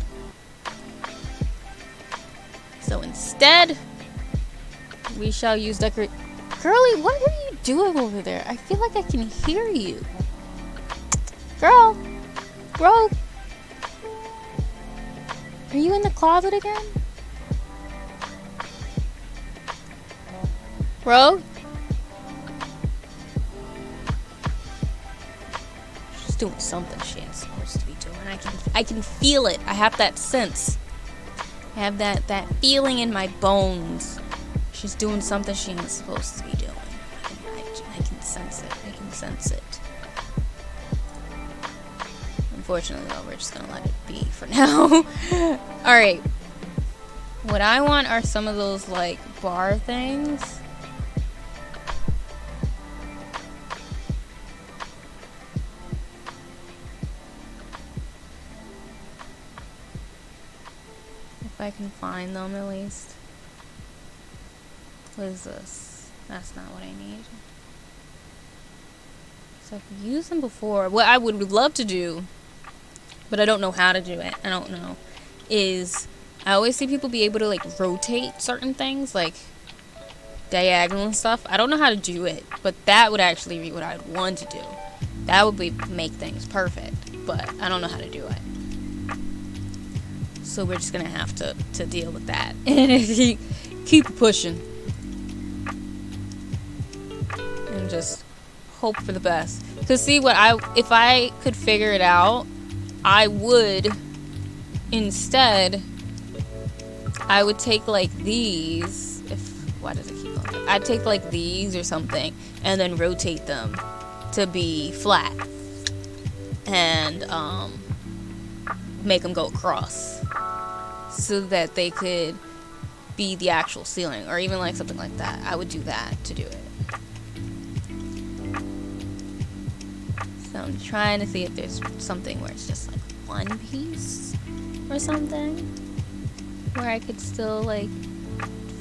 So instead, we shall use decorate. Girlie, what are you doing over there? I feel like I can hear you. Girl! Bro! Are you in the closet again? Bro? Doing something she ain't supposed to be doing. I can feel it. I have that sense. I have that feeling in my bones. She's doing something she ain't supposed to be doing. I can sense it. I can sense it. Unfortunately, though, we're just gonna let it be for now. Alright. What I want are some of those, like, bar things. If I can find them, at least. What is this? That's not what I need. So I've used them before. What I would love to do, but I don't know how to do it. I don't know. Is I always see people be able to like rotate certain things, like diagonal and stuff. I don't know how to do it, but that would actually be what I'd want to do. That would make things perfect, but I don't know how to do it. So we're just gonna have to deal with that and keep pushing and just hope for the best. Cause see, if I could figure it out, I would instead, I would take like these. Why does it keep going? I'd take like these or something and then rotate them to be flat and make them go across so that they could be the actual ceiling, or even like something like that. I would do that to do it. So I'm trying to see if there's something where it's just like one piece or something where I could still like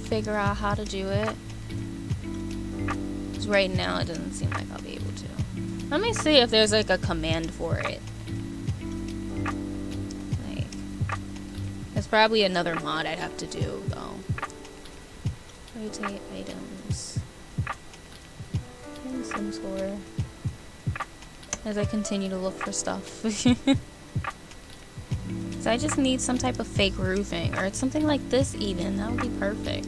figure out how to do it. Because right now it doesn't seem like I'll be able to. Let me see if there's like a command for it. Like, there's probably another mod I'd have to do though. Rotate items. Maybe some sort. As I continue to look for stuff. So I just need some type of fake roofing, or it's something like this even. That would be perfect.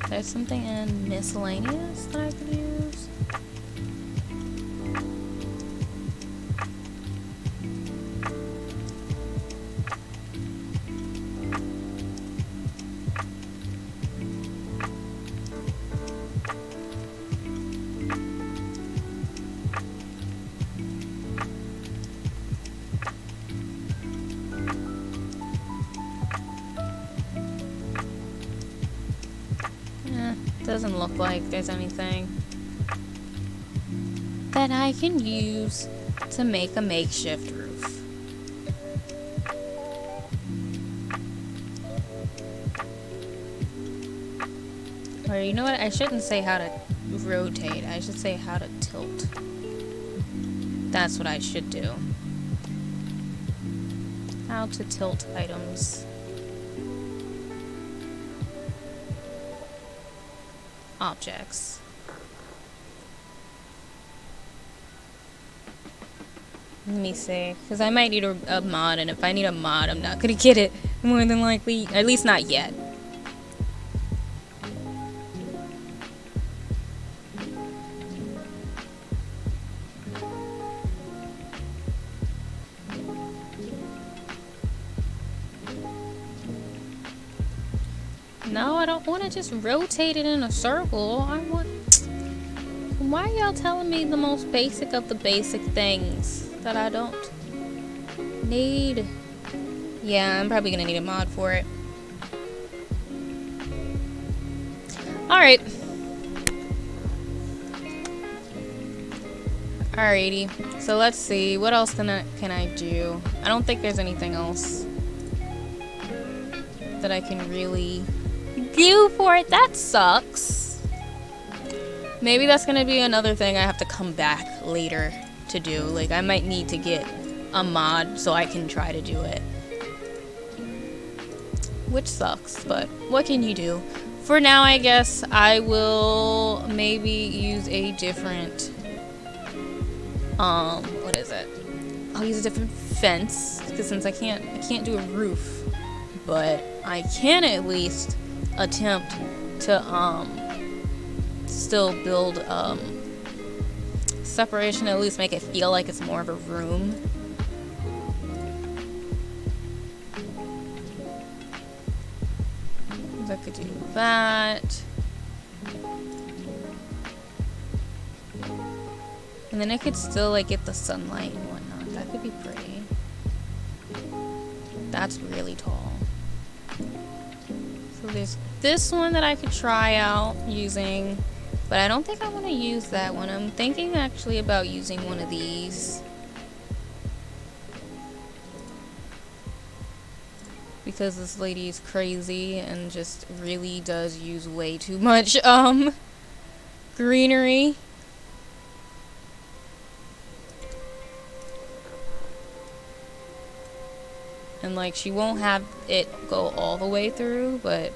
There's something in miscellaneous that I could use. Doesn't look like there's anything that I can use to make a makeshift roof. Or you know what? I shouldn't say how to rotate. I should say how to tilt. That's what I should do. How to tilt items. Objects. Let me see, because I might need a mod, and if I need a mod, I'm not gonna get it more than likely, at least not yet. No, I don't want to just rotate it in a circle. I want... Why are y'all telling me the most basic of the basic things that I don't need? Yeah, I'm probably gonna need a mod for it. Alright. Alrighty. So let's see. What else can I do? I don't think there's anything else that I can really do for it. That sucks. Maybe that's gonna be another thing I have to come back later to do. Like, I might need to get a mod so I can try to do it. Which sucks, but what can you do? For now, I guess I will maybe use a different what is it? I'll use a different fence, because since I can't do a roof, but I can at least attempt to still build separation, at least make it feel like it's more of a room. I could do that. And then I could still like get the sunlight and whatnot. That could be pretty. That's really tall. So there's this one that I could try out using, but I don't think I want to use that one. I'm thinking actually about using one of these, because this lady is crazy and just really does use way too much greenery. And like, she won't have it go all the way through, but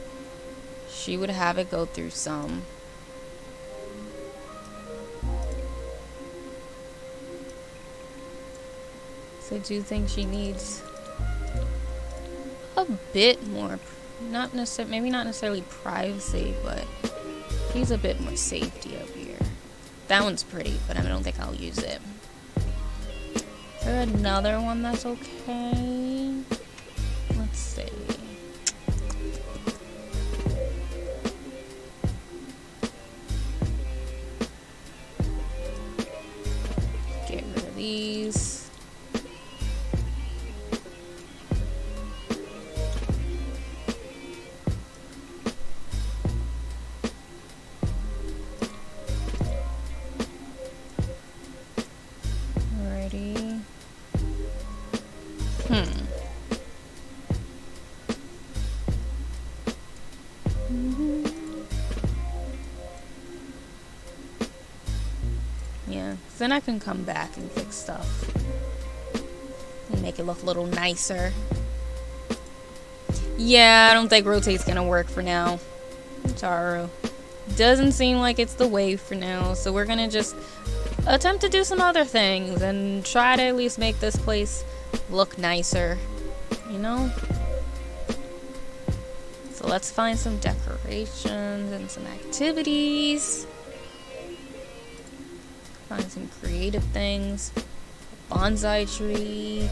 she would have it go through some. So I do think she needs a bit more, not necessarily, maybe not necessarily privacy, but she's a bit more safety up here. That one's pretty, but I don't think I'll use it. Is there another one that's okay? Yeah, then I can come back and fix stuff and make it look a little nicer. Yeah, I don't think rotate's gonna work for now, Taru. Doesn't seem like it's the way for now, so we're gonna just attempt to do some other things and try to at least make this place look nicer, you know? So let's find some decorations and some activities. Find some creative things. A bonsai tree.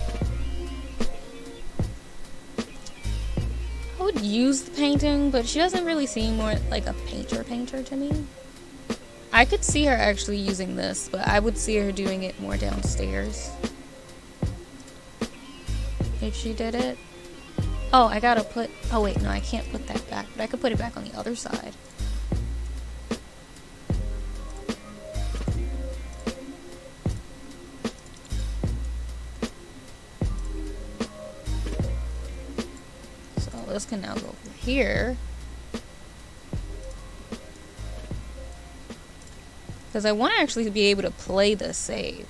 I would use the painting, but she doesn't really seem more like a painter to me. I could see her actually using this, but I would see her doing it more downstairs if she did it. Oh, I gotta put... Oh wait, no, I can't put that back, but I could put it back on the other side. This can now go over here, because I want to actually be able to play this save.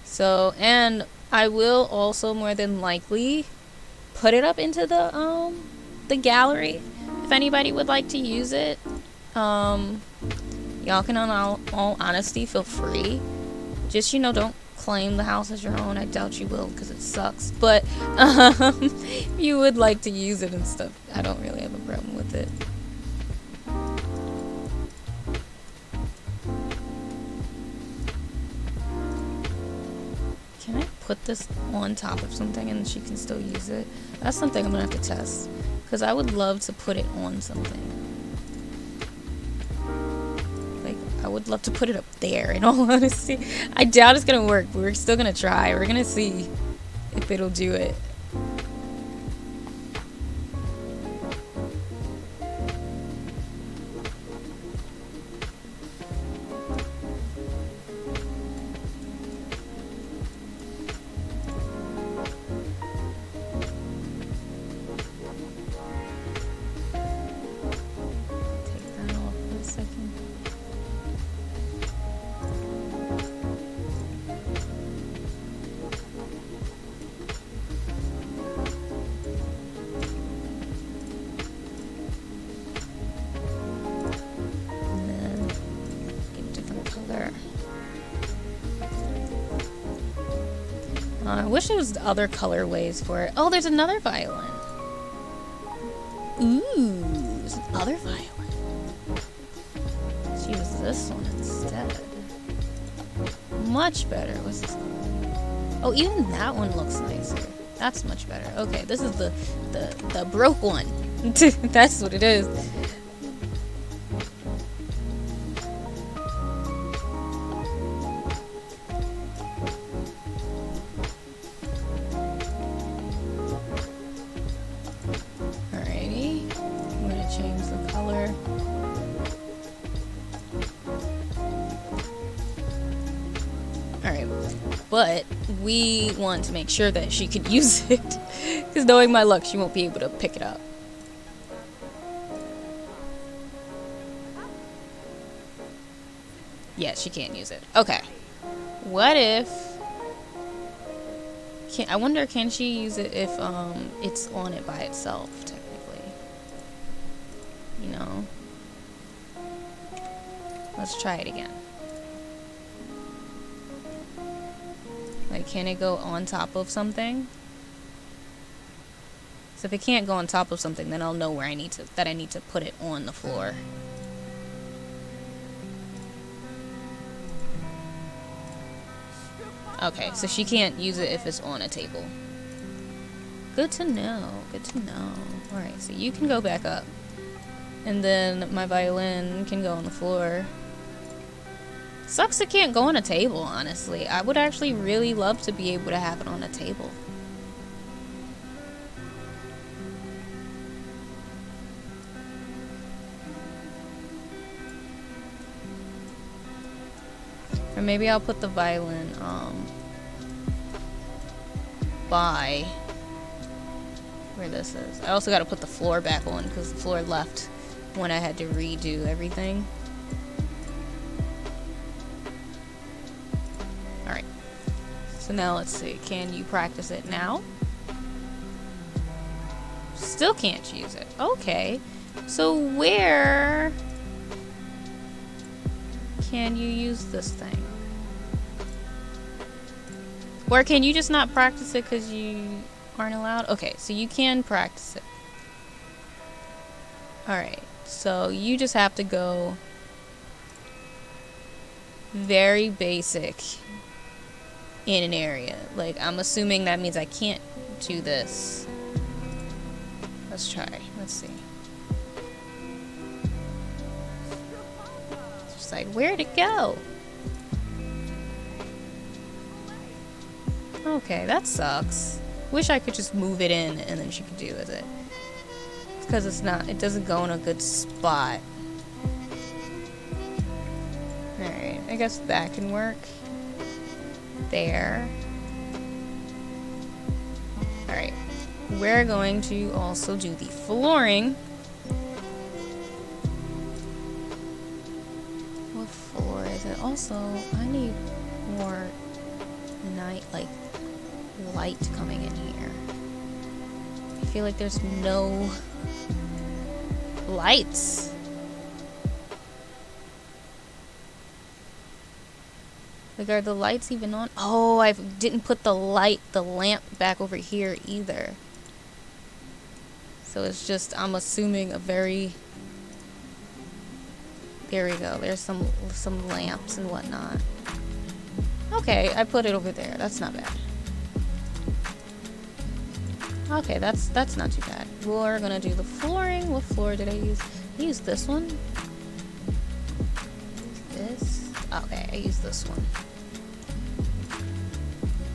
So, and I will also more than likely put it up into the gallery if anybody would like to use it. Y'all can, in all honesty, feel free. Just, you know, don't claim the house as your own. I doubt you will, because it sucks, but if you would like to use it and stuff, I don't really have a problem with it. Can I put this on top of something and she can still use it? That's something I'm gonna have to test, because I would love to put it on something. I would love to put it up there, in all honesty. I doubt it's gonna work, but we're still gonna try. We're gonna see if it'll do it. Take that off for a second. I wish there was other colorways for it. Oh, there's another violin. Ooh, there's another violin. Let's use this one instead. Much better. What's this one? Oh, even that one looks nicer. That's much better. Okay, this is the broke one. That's what it is. But we want to make sure that she could use it, because knowing my luck, she won't be able to pick it up. Yeah, she can't use it. Okay. What if... I wonder, can she use it if it's on it by itself, technically? You know? Let's try it again. Like, can it go on top of something? So if it can't go on top of something, then I'll know where I need to put it on the floor. Okay, so she can't use it if it's on a table. Good to know. Good to know. Alright, so you can go back up. And then my violin can go on the floor. Sucks it can't go on a table, honestly. I would actually really love to be able to have it on a table. Or maybe I'll put the violin by where this is. I also got to put the floor back on because the floor left when I had to redo everything. Alright. So now let's see. Can you practice it now? Still can't use it. Okay. So where can you use this thing? Or can you just not practice it because you aren't allowed? Okay, so you can practice it. Alright, so you just have to go very basic in an area. Like, I'm assuming that means I can't do this. Let's try. Let's see. It's just like, where'd it go? Okay, that sucks. Wish I could just move it in and then she could do with it. It's because it doesn't go in a good spot. Alright, I guess that can work. There. Alright. We're going to also do the flooring. What floor is it? Also, I need more light coming in here. I feel like there's no lights. Like, are the lights even on? Oh, I didn't put the lamp back over here either. So it's just, I'm assuming a very... There we go. There's some lamps and whatnot. Okay, I put it over there. That's not bad. Okay, that's not too bad. We're gonna do the flooring. What floor did I use? I used this one. This. Okay, I used this one.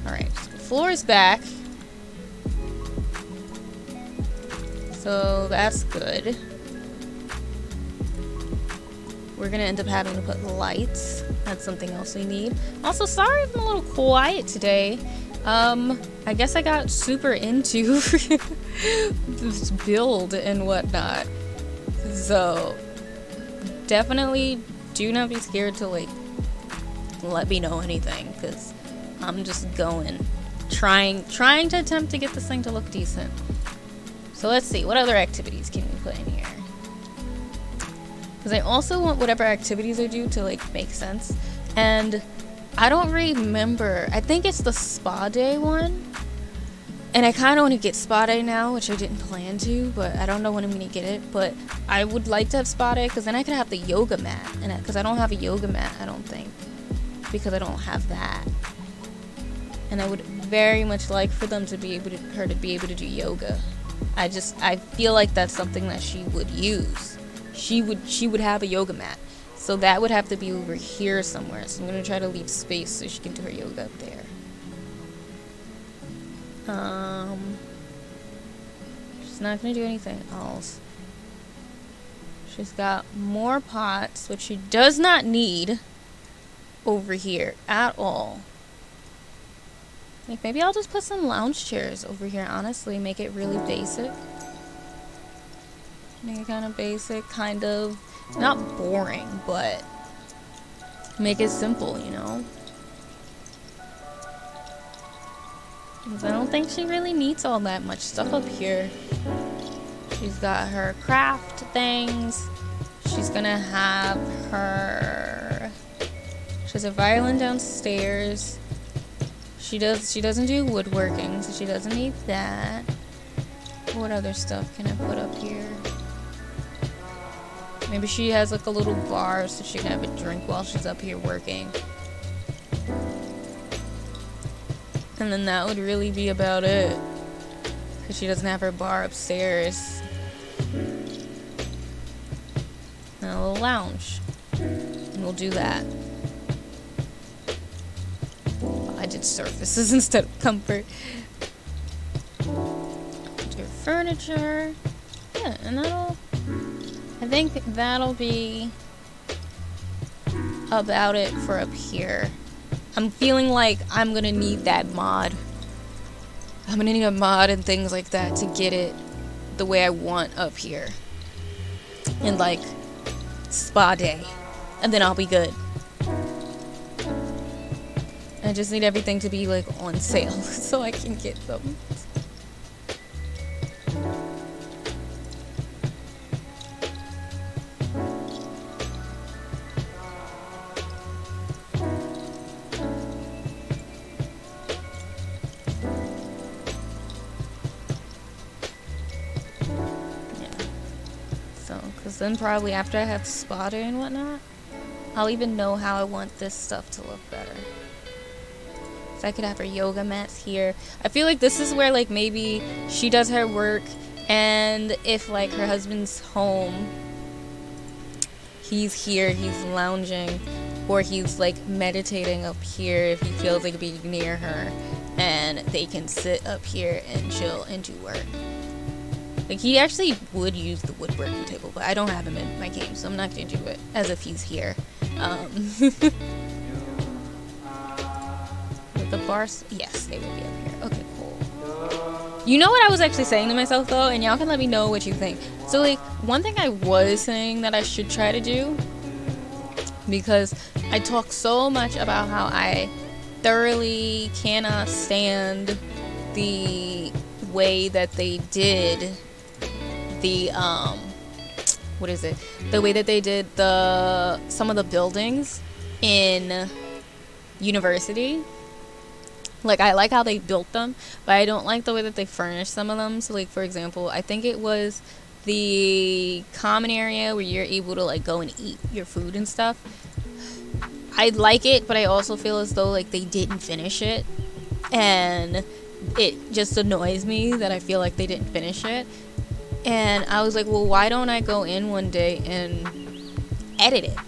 Alright, so the floor is back. So that's good. We're gonna end up having to put lights. That's something else we need. Also, sorry if I'm a little quiet today. I guess I got super into this build and whatnot. So, definitely do not be scared to, like, let me know anything, because I'm just going. Trying to attempt to get this thing to look decent. So let's see, what other activities can we put in here? Because I also want whatever activities I do to, like, make sense. And I don't remember. I think it's the spa day one. And I kind of want to get spa day now, which I didn't plan to, but I don't know when I'm going to get it. But I would like to have spa day, because then I could have the yoga mat. And because I don't have a yoga mat, I don't think. Because I don't have that. And I would very much like for them to be able to, her to be able to do yoga. I feel like that's something that she would use. She would have a yoga mat. So that would have to be over here somewhere. So I'm going to try to leave space so she can do her yoga up there. She's not going to do anything else. She's got more pots, which she does not need over here at all. Like, maybe I'll just put some lounge chairs over here, honestly. Make it really basic. Make it kind of basic, kind of... Not boring, but... Make it simple, you know? Because I don't think she really needs all that much stuff up here. She's got her craft things. She's gonna have her... She has a violin downstairs. She doesn't do woodworking, so she doesn't need that. What other stuff can I put up here? Maybe she has like a little bar so she can have a drink while she's up here working. And then that would really be about it. Because she doesn't have her bar upstairs. And a little lounge. And we'll do that. I did surfaces instead of comfort. Do furniture. Yeah, and I think that'll be about it for up here. I'm feeling like I'm gonna need that mod. I'm gonna need a mod and things like that to get it the way I want up here. and like spa day, and then I'll be good. I just need everything to be like on sale so I can get them. Because then probably after I have spa day and whatnot, I'll even know how I want this stuff to look better. So I could have her yoga mats here. I feel like this is where like maybe she does her work, and if like her husband's home, he's here, he's lounging, or he's like meditating up here if he feels like being near her, and they can sit up here and chill and do work. Like, he actually would use the woodworking table, but I don't have him in my game, so I'm not going to do it as if he's here. With the bars, yes, they would be up here. Okay, cool. You know what I was actually saying to myself, though? And y'all can let me know what you think. So, like, one thing I was saying that I should try to do, because I talk so much about how I thoroughly cannot stand the way that they did the the way that they did some of the buildings in university. Like, I like how they built them, but I don't like the way that they furnished some of them. So, like, for example, I think it was the common area where you're able to like go and eat your food and stuff. I like it, but I also feel as though like they didn't finish it, and it just annoys me that I feel like they didn't finish it. And I was like, well, why don't I go in one day and edit it?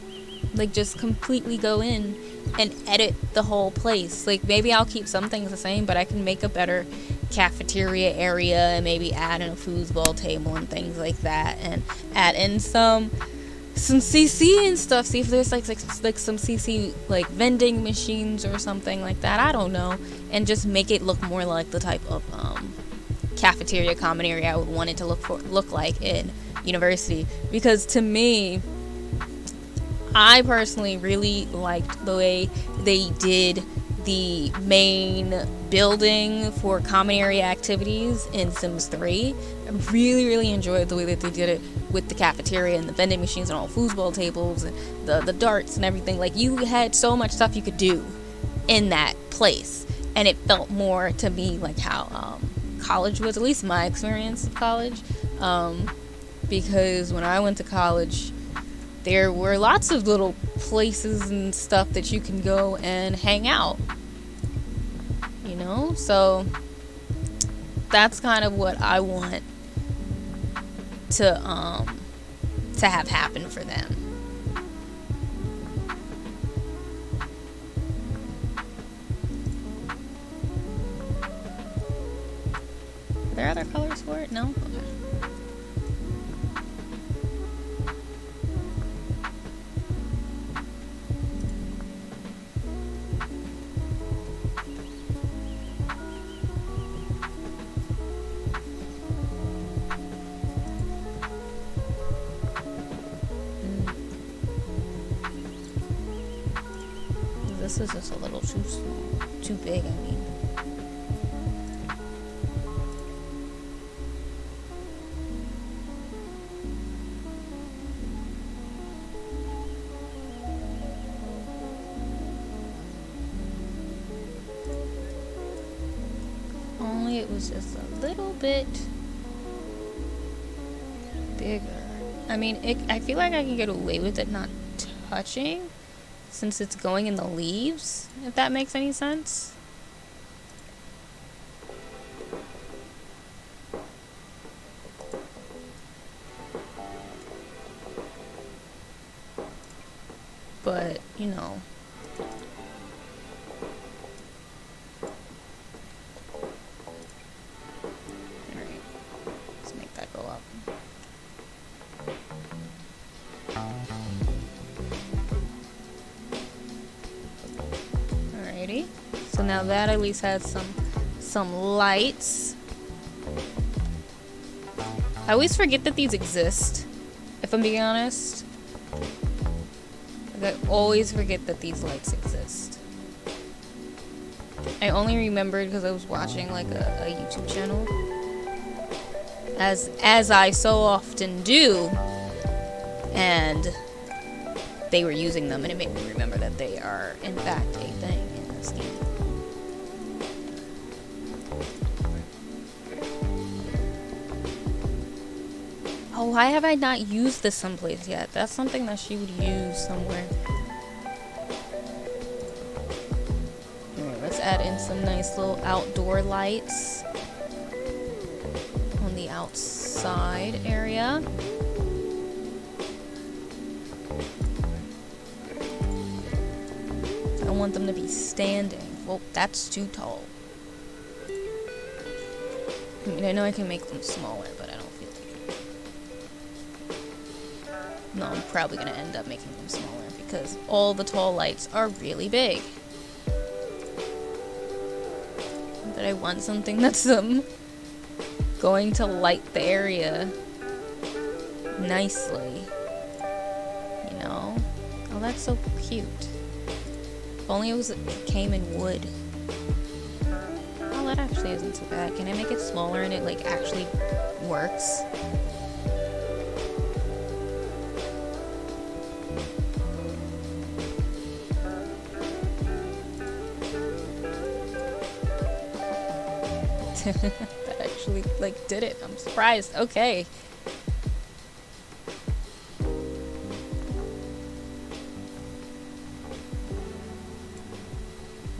Like, just completely go in and edit the whole place. Like, maybe I'll keep some things the same, but I can make a better cafeteria area and maybe add in a foosball table and things like that, and add in some CC and stuff. See if there's like some CC like vending machines or something like that. I don't know, and just make it look more like the type of cafeteria common area I would want it to look like in university. Because to me, I personally really liked the way they did the main building for common area activities in Sims 3. I really enjoyed the way that they did it with the cafeteria and the vending machines and all foosball tables and the darts and everything. Like, you had so much stuff you could do in that place, and it felt more to me like how college was, at least my experience of college, because when I went to college, there were lots of little places and stuff that you can go and hang out, you know? So that's kind of what I want to have happen for them. Are there other colors for it? No? Okay. This is just a little too small, too big, I mean. Only it was just a little bit bigger. I mean, I feel like I can get away with it not touching, since it's going in the leaves, if that makes any sense. But, you know. Alright. Let's make that go up. Alrighty. So now that at least has some lights. I always forget that these exist. If I'm being honest, like, I always forget that these lights exist. I only remembered because I was watching like a YouTube channel, as I so often do, and they were using them, and it made me remember that they are in fact a thing in this game. Oh, why have I not used this someplace yet? That's something that she would use somewhere. Alright, let's add in some nice little outdoor lights on the outside area. I don't want them to be standing. Well, that's too tall. I mean, I know I can make them smaller, but I don't feel like it. No, I'm probably gonna end up making them smaller because all the tall lights are really big. But I want something that's going to light the area nicely. You know? Oh, that's so cute. If only it came in wood. Oh, that actually isn't so bad. Can I make it smaller and it like actually works? That actually like did it. I'm surprised. Okay.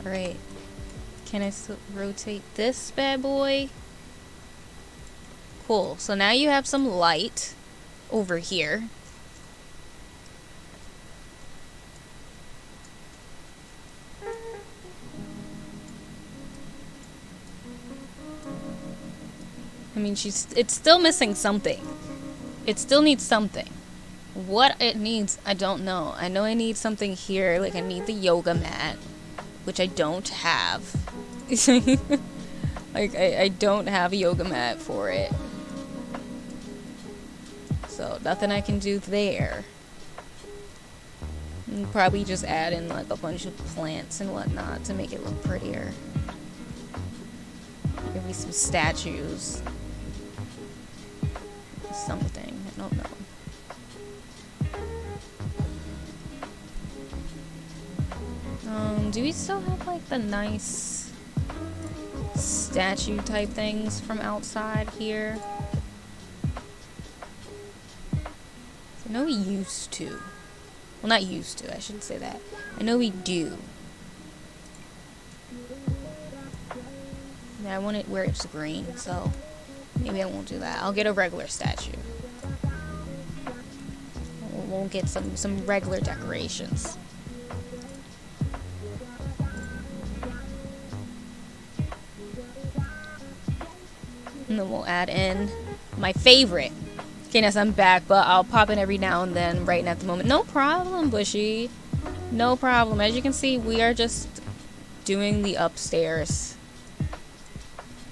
Alright. Can I rotate this bad boy? Cool. So now you have some light over here. I mean, it's still missing something. It still needs something. What it needs, I don't know. I know I need something here. Like, I need the yoga mat, which I don't have. Like, I don't have a yoga mat for it. So, nothing I can do there. And probably just add in, like, a bunch of plants and whatnot to make it look prettier. Maybe some statues. Something. I don't know. Do we still have, like, the nice statue type things from outside here? I know we used to. Well, not used to. I shouldn't say that. I know we do. Yeah, I want it where it's green, so maybe I won't do that. I'll get a regular statue. We'll get some regular decorations. And then we'll add in my favorite. Okay, yes, I'm back, but I'll pop in every now and then, right at the moment. No problem, Bushy. No problem. As you can see, we are just doing the upstairs.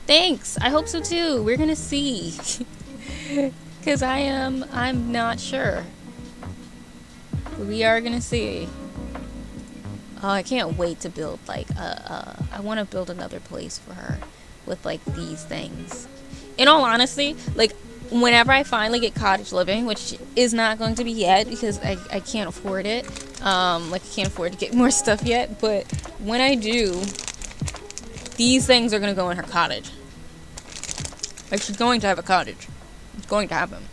Thanks. I hope so too. We're gonna see. Because I'm not sure. We are gonna see. Oh, I can't wait to build, like, I want to build another place for her with, like, these things. In all honesty, like, whenever I finally get cottage living, which is not going to be yet because I can't afford it. Like, I can't afford to get more stuff yet. But when I do, these things are going to go in her cottage. Like, she's going to have a cottage. It's going to happen.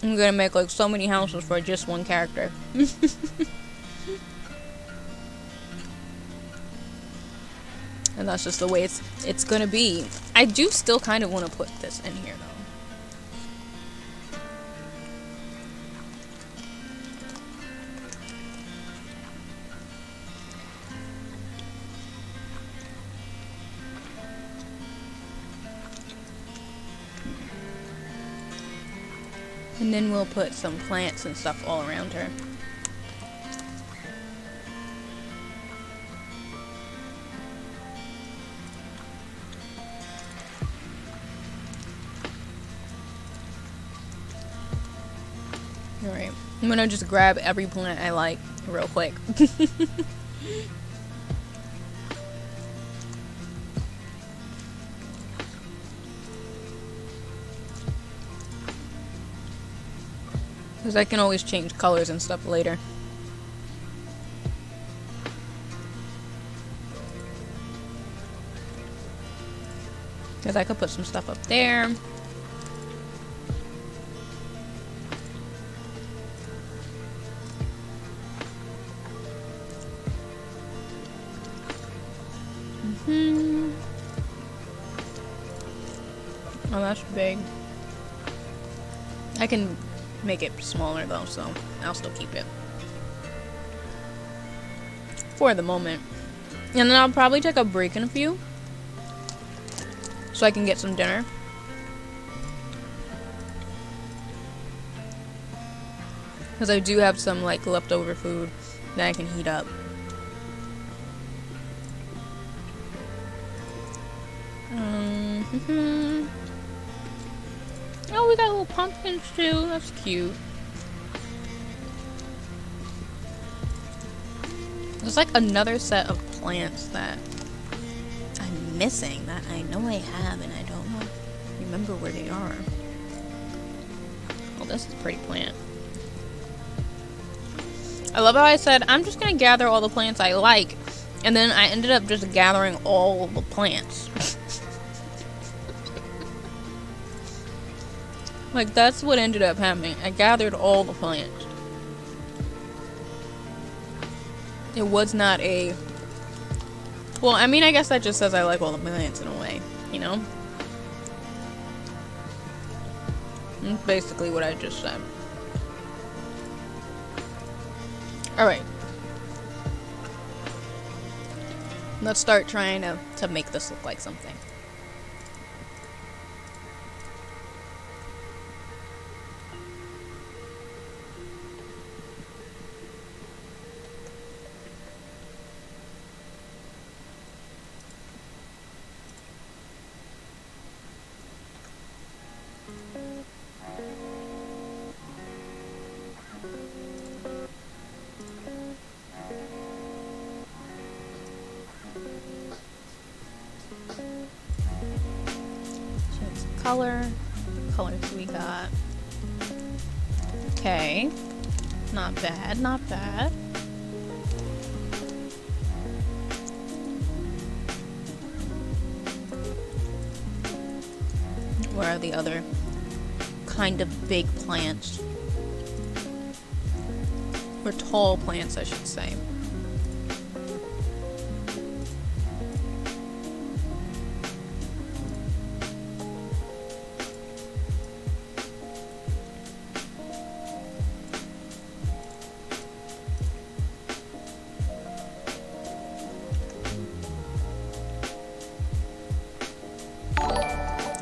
I'm going to make, like, so many houses for just one character. And that's just the way it's gonna be. I do still kind of want to put this in here, though. And then we'll put some plants and stuff all around her. Alright, I'm gonna just grab every plant I like real quick. Because I can always change colors and stuff later. Because I could put some stuff up there. Oh, that's big. I can make it smaller though, so I'll still keep it for the moment. And then I'll probably take a break in a few so I can get some dinner. Because I do have some like leftover food that I can heat up. Oh, we got little pumpkins too. That's cute. There's like another set of plants that I'm missing that I know I have and I don't know, remember where they are. Oh, this is a pretty plant. I love how I said I'm just gonna gather all the plants I like, and then I ended up just gathering all the plants. Like, that's what ended up happening. I gathered all the plants. It was not a... Well, I mean, I guess that just says I like all the plants in a way, you know? That's basically what I just said. Alright. Let's start trying to make this look like something. Colors we got. Okay. Not bad, not bad. Where are the other kind of big plants? Or tall plants, I should say.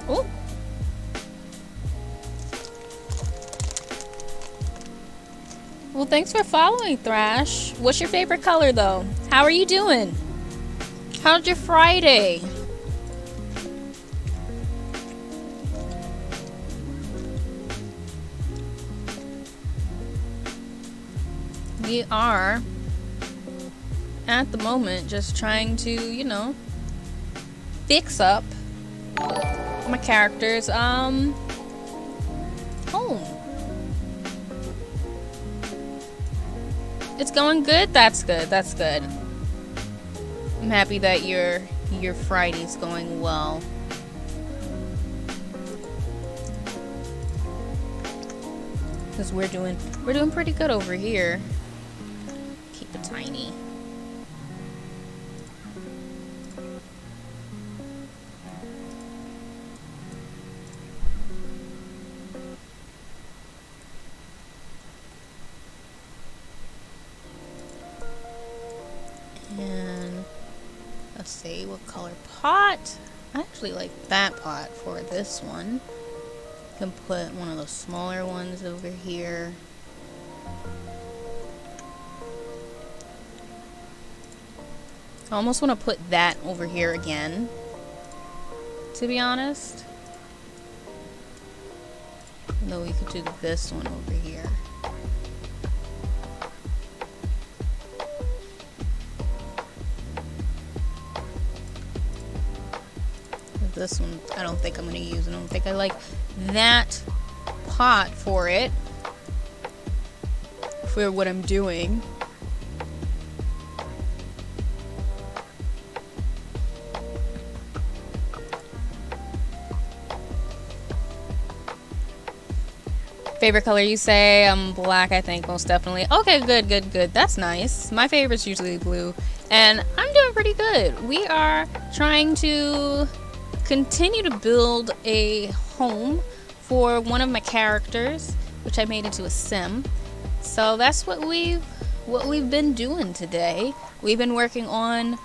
Oh. Well, thanks for following, Thrash. What's your favorite color, though? How are you doing? How's your Friday? We are, at the moment, just trying to, you know, fix up my character's, home. It's going good? That's good, that's good. I'm happy that your Friday's going well. Because we're doing pretty good over here. Keep it tiny. And let's see, what color pot? I actually like that pot for this one. Can put one of those smaller ones over here. I almost want to put that over here again, to be honest. Though we could do this one over here. This one, I don't think I'm gonna use. I don't think I like that pot for it, for what I'm doing. Favorite color, you say? Black, I think, most definitely. Okay, good, good, good. That's nice. My favorite's usually blue, and I'm doing pretty good. We are trying to continue to build a home for one of my characters, which I made into a sim. So that's what we've been doing today. We've been working on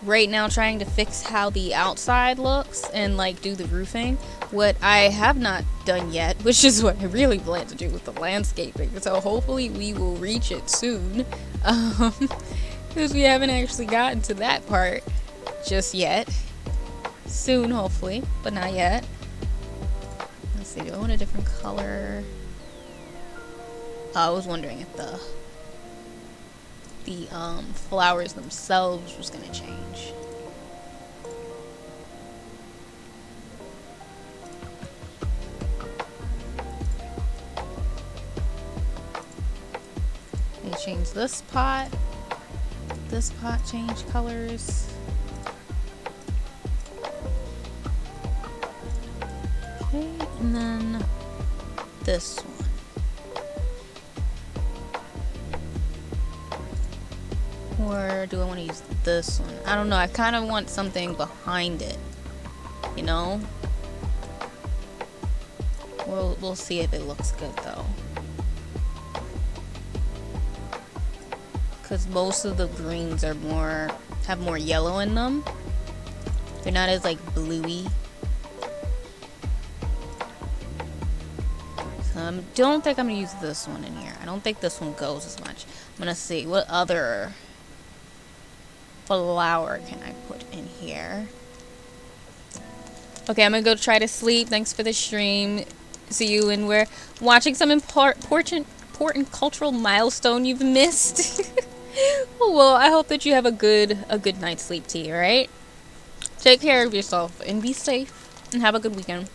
right now trying to fix how the outside looks and like do the roofing. What I have not done yet, which is what I really plan to do with the landscaping. So hopefully we will reach it soon, because we haven't actually gotten to that part just yet. Soon, hopefully, but not yet. Let's see, do I want a different color? I was wondering if the flowers themselves was gonna change. They change this pot change colors. Okay, and then this one. Or do I want to use this one? I don't know. I kind of want something behind it, you know? We'll see if it looks good though. Because most of the greens are have more yellow in them. They're not as like bluey. So I don't think I'm gonna use this one in here. I don't think this one goes as much. I'm gonna see what other flower can I put in here. Okay, I'm gonna go try to sleep. Thanks for the stream. See you when we're watching some important cultural milestone you've missed. Well, I hope that you have a good night's sleep tea, alright? Take care of yourself and be safe and have a good weekend.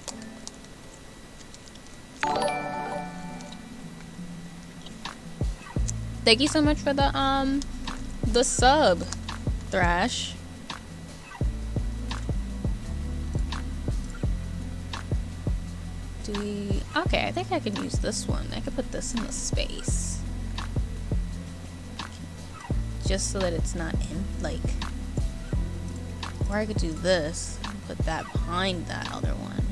Thank you so much for the sub, Thrash. Okay, I think I can use this one. I could put this in the space. Just so that it's not in, like... Or I could do this and put that behind that other one.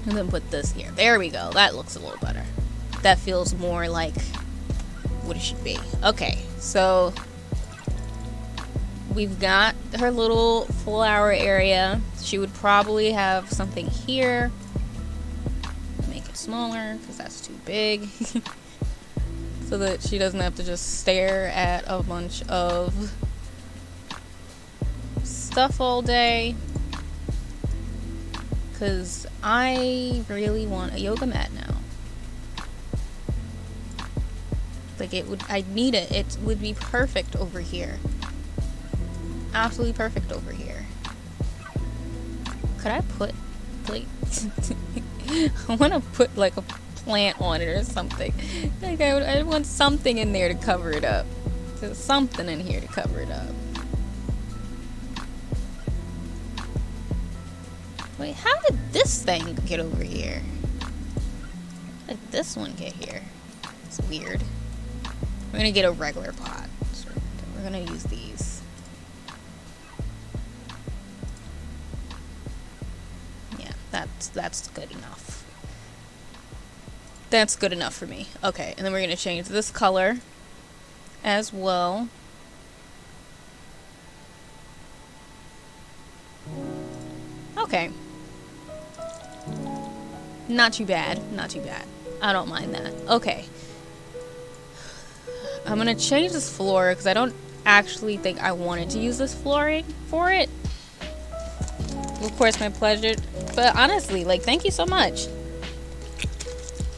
And then put this here. There we go. That looks a little better. That feels more like what it should be. Okay, so... We've got her little flower area. She would probably have something here. Make it smaller, because that's too big. So that she doesn't have to just stare at a bunch of stuff all day. Because I really want a yoga mat now. Like I need it. It would be perfect over here. Absolutely perfect over here. Could I put, like, I want to put, like, a plant on it or something. Like, I want something in there to cover it up. There's something in here to cover it up. Wait, how did this thing get over here? How did this one get here? It's weird. We're gonna get a regular pot. So we're gonna use these. That's good enough. That's good enough for me. Okay, and then we're gonna change this color as well. Okay. Not too bad. Not too bad. I don't mind that. Okay. I'm gonna change this floor because I don't actually think I wanted to use this flooring for it. Of course, my pleasure. But honestly, like, thank you so much.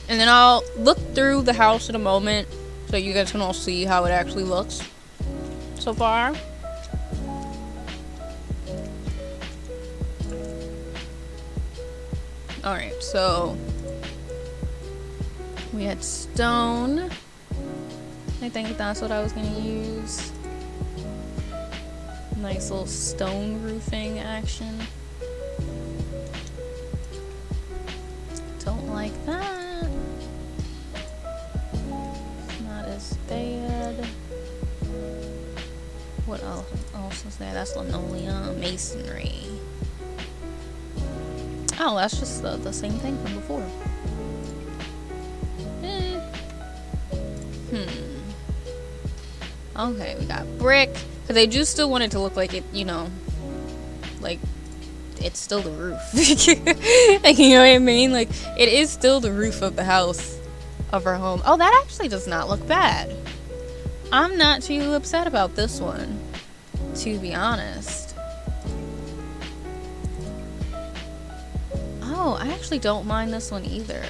And then I'll look through the house in a moment so you guys can all see how it actually looks so far. Alright, so we had stone. I think that's what I was gonna use. Nice little stone roofing action. Don't like that. Not as bad. What else is there? That's linoleum, masonry. Oh, that's just the same thing from before. Okay, we got brick. Because I do still want it to look like it, you know, like, it's still the roof. Like, you know what I mean? Like, it is still the roof of the house, of our home. Oh, that actually does not look bad. I'm not too upset about this one, to be honest. Oh, I actually don't mind this one either.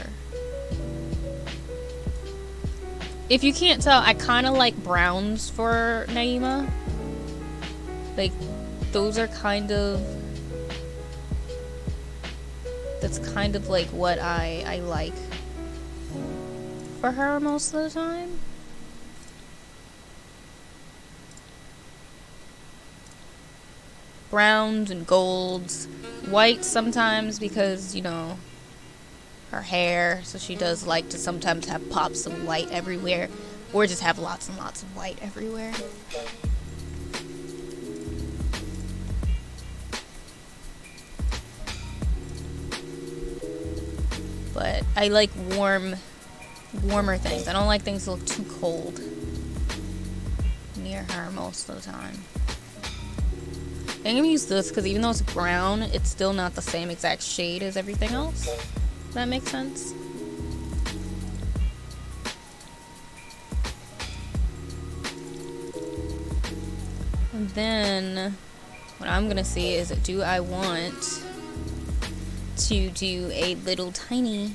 If you can't tell, I kind of like browns for Naima. Like, those are kind of... That's kind of like what I like for her most of the time. Browns and golds. White sometimes because, you know, her hair. So she does like to sometimes have pops of white everywhere. Or just have lots and lots of white everywhere. But I like warmer things. I don't like things that look too cold near her most of the time. I'm gonna use this because even though it's brown, it's still not the same exact shade as everything else. Does that make sense? And then what I'm gonna see is, do I want to do a little tiny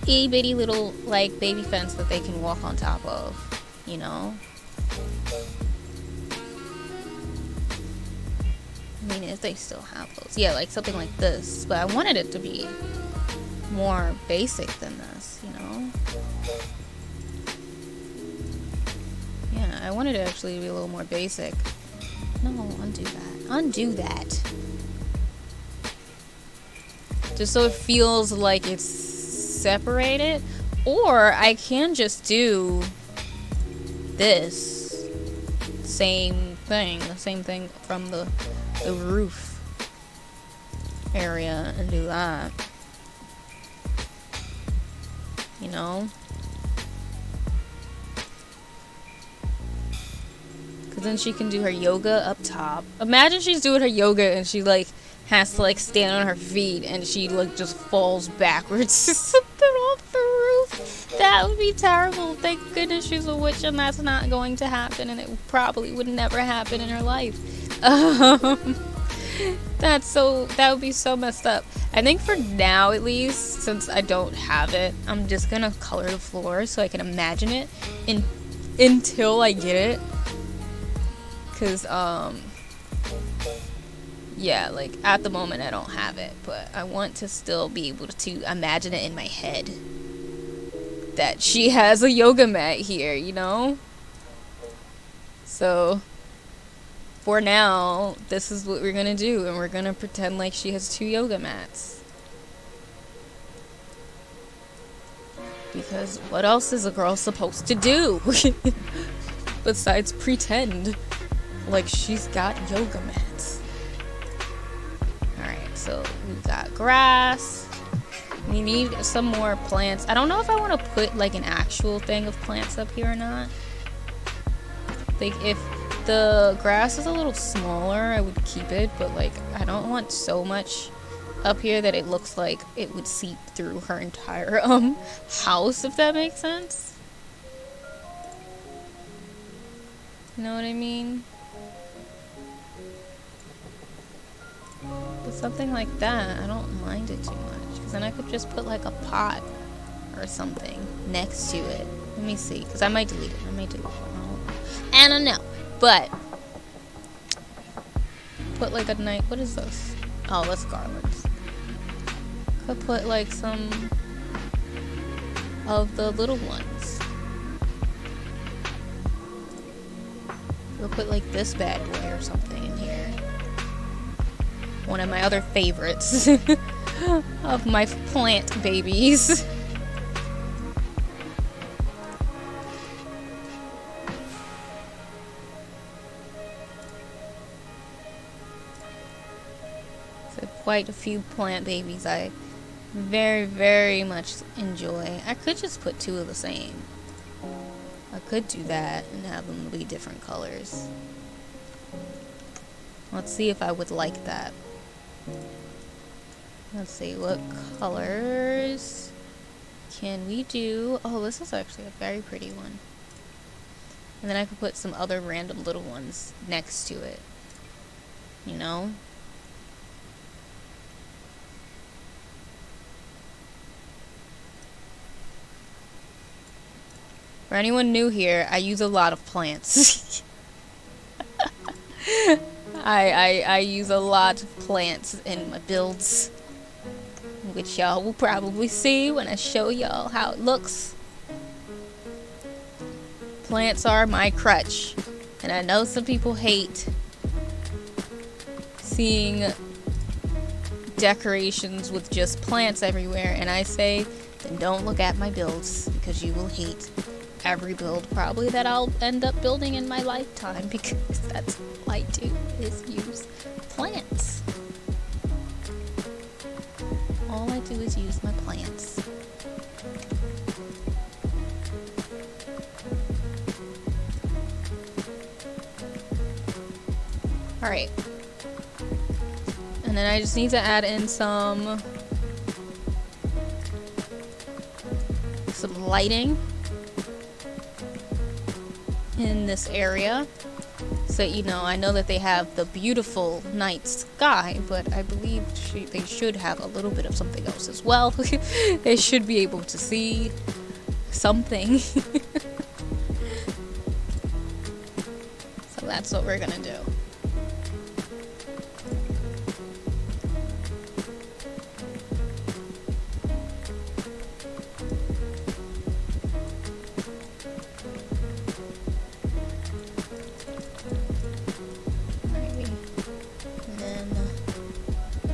itty bitty little like baby fence that they can walk on top of, you know? I mean, if they still have those. Yeah, like something like this. But I wanted it to be more basic than this, you know? Yeah, I wanted it actually to be a little more basic. No, undo that. Undo that. Just so it feels like it's separated. Or I can just do this same thing. The same thing from the roof area and do that. You know? Because then she can do her yoga up top. Imagine she's doing her yoga and she like has to like stand on her feet and she like just falls backwards something off the roof. That would be terrible. Thank goodness she's a witch and that's not going to happen, and it probably would never happen in her life. That would be so messed up. I think for now, at least, since I don't have it, I'm just gonna color the floor so I can imagine it until I get it. Cause yeah, like at the moment I don't have it, but I want to still be able to imagine it in my head that she has a yoga mat here, you know? So for now, this is what we're gonna do, and we're gonna pretend like she has 2 yoga mats. Because what else is a girl supposed to do besides pretend like she's got yoga mats? Alright, so we've got grass. We need some more plants. I don't know if I want to put like an actual thing of plants up here or not. Like if the grass is a little smaller, I would keep it, but like I don't want so much up here that it looks like it would seep through her entire house, if that makes sense. You know what I mean? But something like that, I don't mind it too much, because then I could just put like a pot or something next to it. Let me see, because I might delete it. I don't know. But put like a night. What is this? Oh, that's garlands. Could put like some of the little ones. We'll put like this bad boy or something in here. One of my other favorites of my plant babies. So quite a few plant babies I very, very much enjoy. I could just put two of the same. I could do that and have them be different colors. Let's see if I would like that. Let's see, what colors can we do? Oh, this is actually a very pretty one. And then I could put some other random little ones next to it. You know? For anyone new here, I use a lot of plants. I use a lot of plants in my builds, which y'all will probably see when I show y'all how it looks. Plants are my crutch, and I know some people hate seeing decorations with just plants everywhere, and I say, then don't look at my builds, because you will hate every build probably that I'll end up building in my lifetime, because that's all I do is use plants. All I do is use my plants. Alright. And then I just need to add in some lighting in this area. So, you know, I know that they have the beautiful night sky, but I believe they should have a little bit of something else as well. They should be able to see something. So that's what we're gonna do.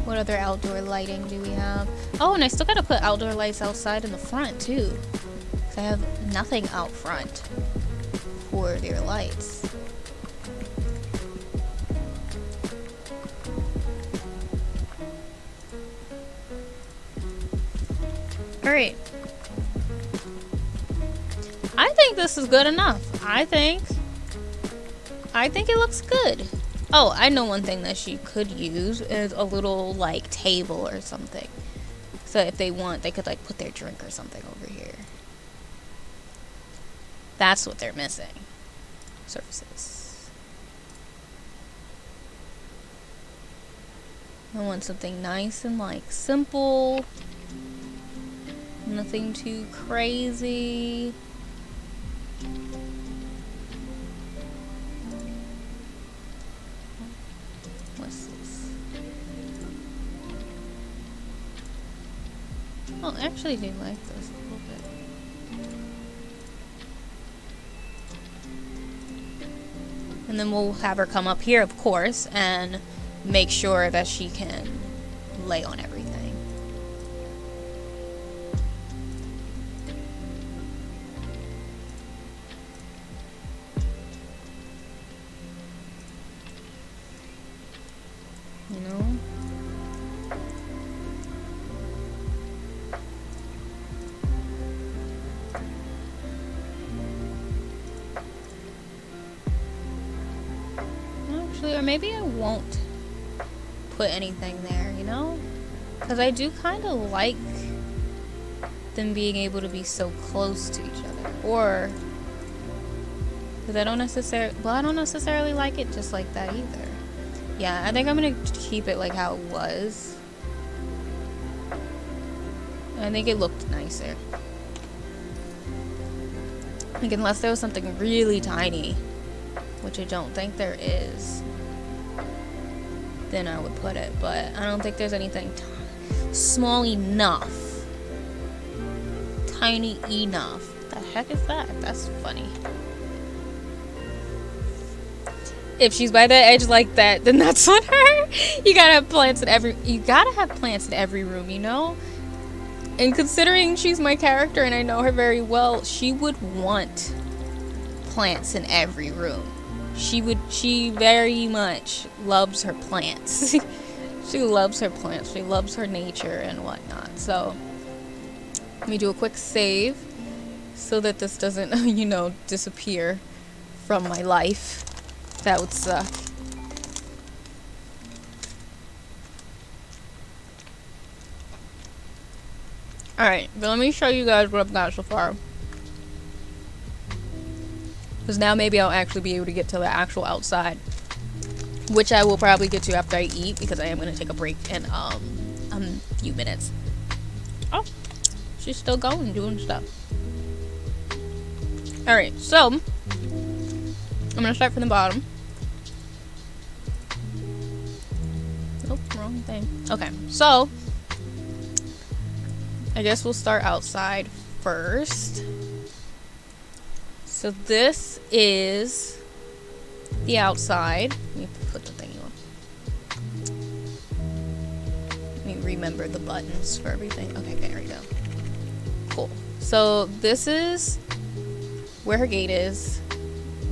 What other outdoor lighting do we have? Oh, and I still gotta put outdoor lights outside in the front too. 'Cause I have nothing out front for their lights. Alright. I think this is good enough. I think it looks good. Oh, I know one thing that she could use is a little, like, table or something. So if they want, they could, like, put their drink or something over here. That's what they're missing. Surfaces. I want something nice and, like, simple. Nothing too crazy. What's this? Oh, I actually do like this a little bit. And then we'll have her come up here, of course, and make sure that she can lay on everything. You know? Actually, or maybe I won't put anything there, you know? Because I do kind of like them being able to be so close to each other. Or, because I don't necessarily like it just like that either. Yeah, I think I'm going to keep it like how it was. I think it looked nicer. Like, unless there was something really tiny, which I don't think there is, then I would put it. But I don't think there's anything small enough. Tiny enough. The heck is that? That's funny. If she's by the edge like that, then that's on her. You gotta have plants in every room, you know? And considering she's my character and I know her very well, she would want plants in every room. She very much loves her plants. She loves her plants. She loves her nature and whatnot. So, let me do a quick save so that this doesn't, you know, disappear from my life. That would suck. Alright, but let me show you guys what I've got so far. Because now maybe I'll actually be able to get to the actual outside. Which I will probably get to after I eat, because I am going to take a break in a few minutes. Oh, she's still going, doing stuff. Alright, so I'm going to start from the bottom. Nope, wrong thing. Okay, so I guess we'll start outside first. So this is the outside. Let me put the thing on. Let me remember the buttons for everything. Okay, there we go. Cool. So this is where her gate is,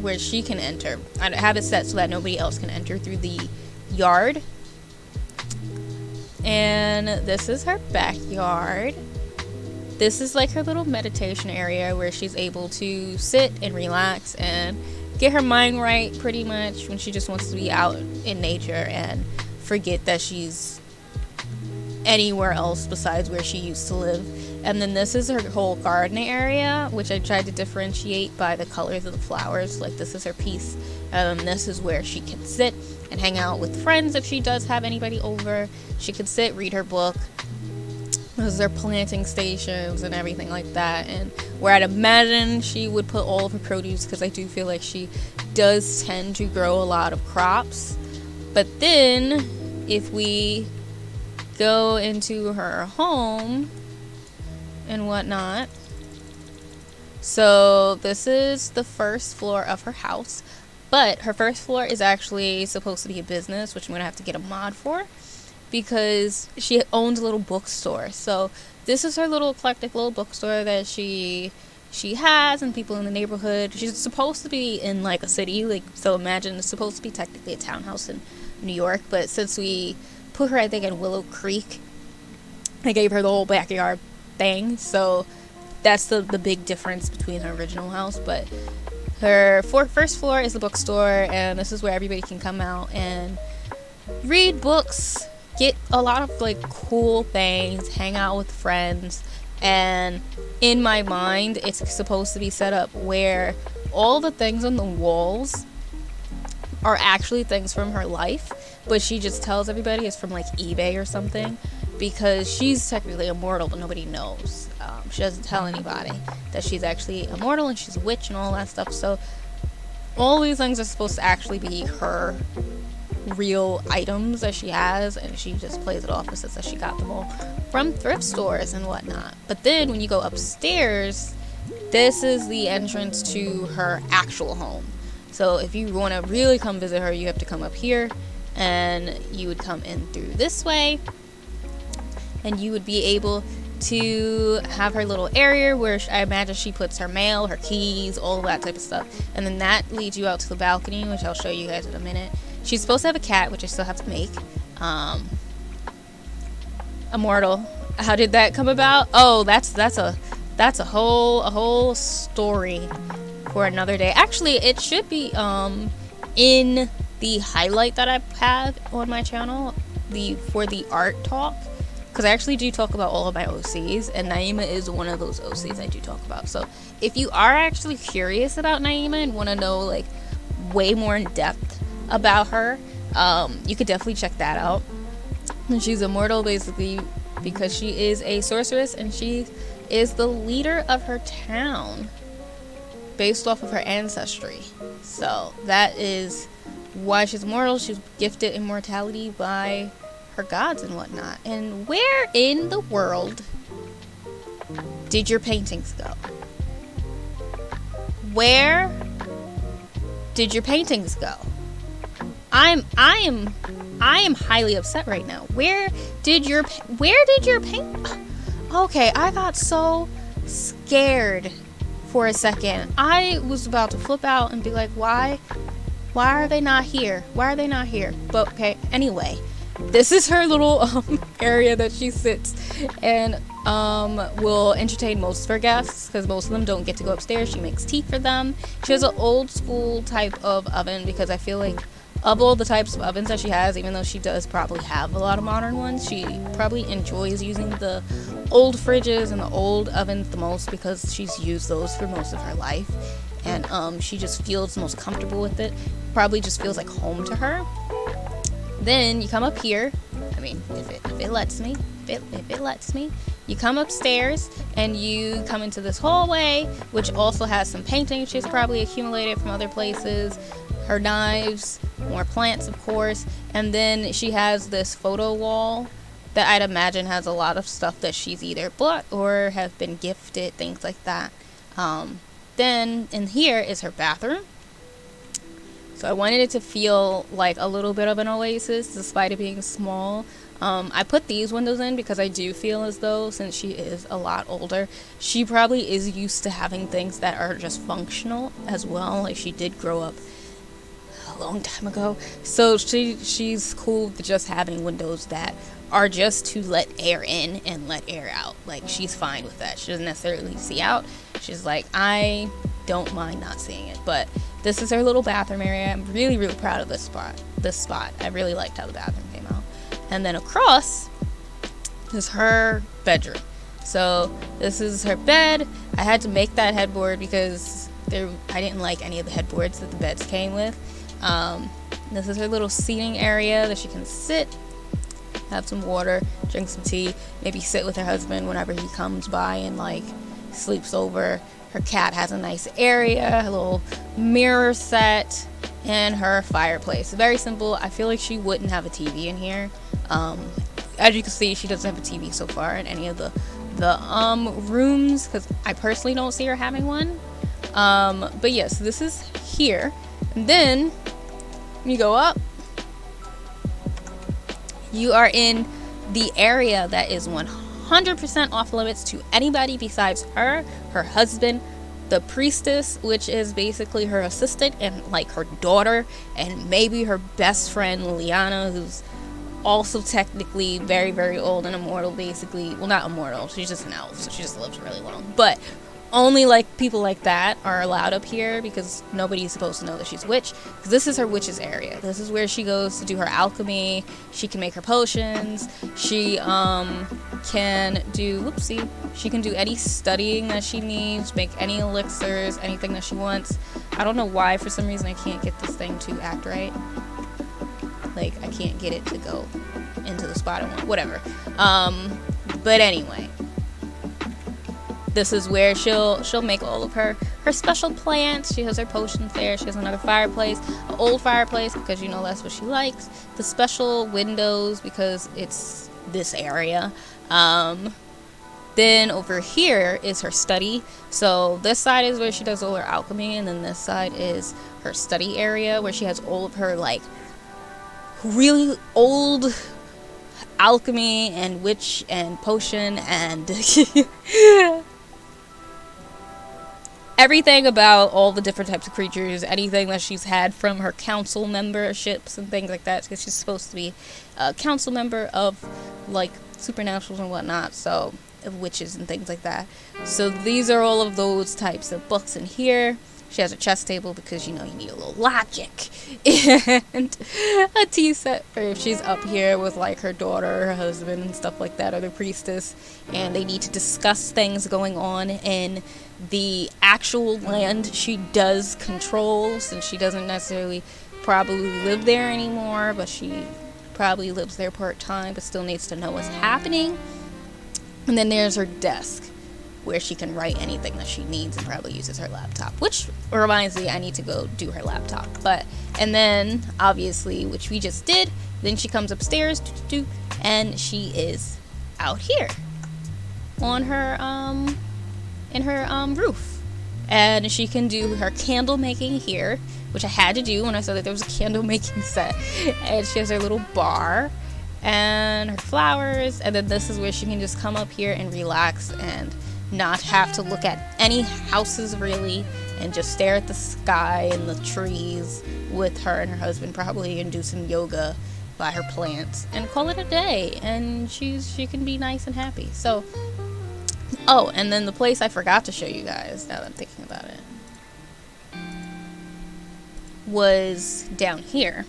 where she can enter. I have it set so that nobody else can enter through the yard. And this is her backyard. This is like her little meditation area where she's able to sit and relax and get her mind right, pretty much, when she just wants to be out in nature and forget that she's anywhere else besides where she used to live. And then this is her whole gardening area, which I tried to differentiate by the colors of the flowers. Like, this is her piece. This is where she can sit and hang out with friends if she does have anybody over. She can sit, read her book. This is her planting stations and everything like that. And where I'd imagine she would put all of her produce, because I do feel like she does tend to grow a lot of crops. But then, if we go into her home and whatnot, so this is the first floor of her house, but her first floor is actually supposed to be a business, which I'm gonna have to get a mod for, because she owns a little bookstore. So this is her little eclectic little bookstore that she has, and people in the neighborhood. She's supposed to be in like a city, like, so imagine it's supposed to be technically a townhouse in New York, but since we put her, I think, in Willow Creek, I gave her the whole backyard thing. So that's the big difference between her original house. But her first floor is the bookstore, and this is where everybody can come out and read books, get a lot of like cool things, hang out with friends. And in my mind, it's supposed to be set up where all the things on the walls are actually things from her life, but she just tells everybody it's from like eBay or something, because she's technically immortal, but nobody knows. She doesn't tell anybody that she's actually immortal and she's a witch and all that stuff. So all these things are supposed to actually be her real items that she has, and she just plays it off as if she got them all from thrift stores and whatnot. But then when you go upstairs, this is the entrance to her actual home. So if you want to really come visit her, you have to come up here, and you would come in through this way, and you would be able to have her little area where I imagine she puts her mail, her keys, all of that type of stuff. And then that leads you out to the balcony, which I'll show you guys in a minute. She's supposed to have a cat, which I still have to make. Immortal. How did that come about? Oh, that's a whole story for another day. Actually, it should be in the highlight that I have on my channel, for the art talk, because I actually do talk about all of my OCs, and Naima is one of those OCs I do talk about. So if you are actually curious about Naima and want to know like way more in depth about her, you could definitely check that out. And she's immortal basically because she is a sorceress, and she is the leader of her town. based off of her ancestry. So that is why she's immortal. She's gifted immortality by her gods and whatnot. And where in the world did your paintings go? Where did your paintings go? I am highly upset right now. Where did your paint? Okay, I got so scared for a second. I was about to flip out and be like, why are they not here? Why are they not here? But okay, anyway, this is her little area that she sits and will entertain most of her guests, because most of them don't get to go upstairs. She makes tea for them. She has an old school type of oven, because I feel like of all the types of ovens that she has, even though she does probably have a lot of modern ones, she probably enjoys using the old fridges and the old ovens the most, because she's used those for most of her life, and she just feels most comfortable with it. Probably just feels like home to her. Then you come up here. I mean, if it lets me, if it lets me, you come upstairs and you come into this hallway, which also has some paintings she's probably accumulated from other places, her knives, more plants, of course, and then she has this photo wall that I'd imagine has a lot of stuff that she's either bought or have been gifted, things like that. Then in here is her bathroom. So I wanted it to feel like a little bit of an oasis, despite it being small. I put these windows in because I do feel as though, since she is a lot older, she probably is used to having things that are just functional as well. Like, she did grow up a long time ago, so she's cool with just having windows that are just to let air in and let air out. Like, she's fine with that. She doesn't necessarily see out. She's like, I don't mind not seeing it. But this is her little bathroom area. I'm really, really proud of this spot. I really liked how the bathroom came out. And then across is her bedroom. So this is her bed. I had to make that headboard because I didn't like any of the headboards that the beds came with. This is her little seating area that she can sit, have some water, drink some tea, maybe sit with her husband whenever he comes by and like sleeps over. Her cat has a nice area, a little mirror set, and her fireplace. Very simple. I feel like she wouldn't have a TV in here. As you can see, she doesn't have a TV so far in any of the rooms, because I personally don't see her having one. But yes, this is here. And then you go up, you are in the area that is 100% off limits to anybody besides her husband, the priestess, which is basically her assistant, and like her daughter, and maybe her best friend Liliana, who's also technically very, very old and immortal, basically. Well, not immortal, she's just an elf, so she just lives really long. But only like people like that are allowed up here, because nobody's supposed to know that she's a witch. Because this is her witch's area. This is where she goes to do her alchemy. She can make her potions. She can do she can do any studying that she needs, make any elixirs, anything that she wants. I don't know why, for some reason I can't get this thing to act right. Like, I can't get it to go into the spot I want. Whatever. But anyway, this is where she'll make all of her special plants. She has her potions there. She has another fireplace, an old fireplace, because you know that's what she likes. The special windows, because it's this area. Then over here is her study. So this side is where she does all her alchemy, and then this side is her study area, where she has all of her like really old alchemy and witch and potion and everything about all the different types of creatures, anything that she's had from her council memberships and things like that, because she's supposed to be a council member of like supernaturals and whatnot, so of witches and things like that. So these are all of those types of books in here. She has a chess table because, you know, you need a little logic. And a tea set for if she's up here with, like, her daughter, her husband, and stuff like that, or the priestess, and they need to discuss things going on in the actual land she does control, since she doesn't necessarily probably live there anymore, but she probably lives there part-time, but still needs to know what's happening. And then there's her desk. where she can write anything that she needs and probably uses her laptop, which reminds me I need to go do her laptop. And then obviously, which we just did, then she comes upstairs and she is out here on her in her roof, and she can do her candle making here, which I had to do when I saw that there was a candle making set. And she has her little bar and her flowers, and then this is where she can just come up here and relax and not have to look at any houses really, and just stare at the sky and the trees with her and her husband probably, and do some yoga by her plants and call it a day, and she can be nice and happy. So and then the place I forgot to show you guys, now that I'm thinking about it, was down here.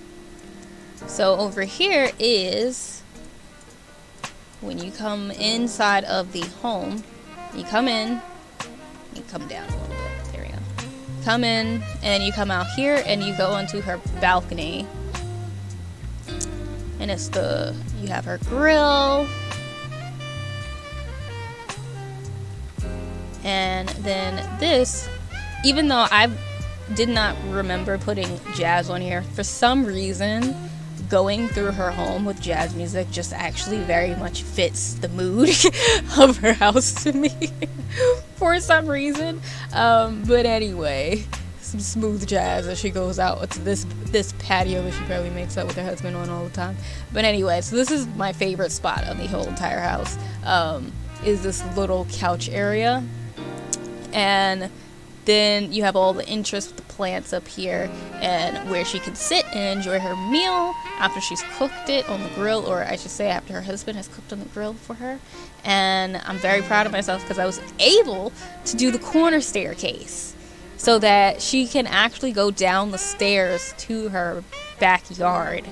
So over here is when you come inside of the home, you come in, you come down a little bit, there we go. Come in and you come out here and you go onto her balcony, and it's you have her grill, and then this, even though I did not remember putting jazz on here, for some reason going through her home with jazz music just actually very much fits the mood of her house to me for some reason. But anyway, some smooth jazz as she goes out to this patio that she probably makes up with her husband on all the time. But anyway, so this is my favorite spot of the whole entire house, is this little couch area. And then you have all the interest with the plants up here, and where she can sit and enjoy her meal after she's cooked it on the grill, or I should say after her husband has cooked on the grill for her. And I'm very proud of myself because I was able to do the corner staircase so that she can actually go down the stairs to her backyard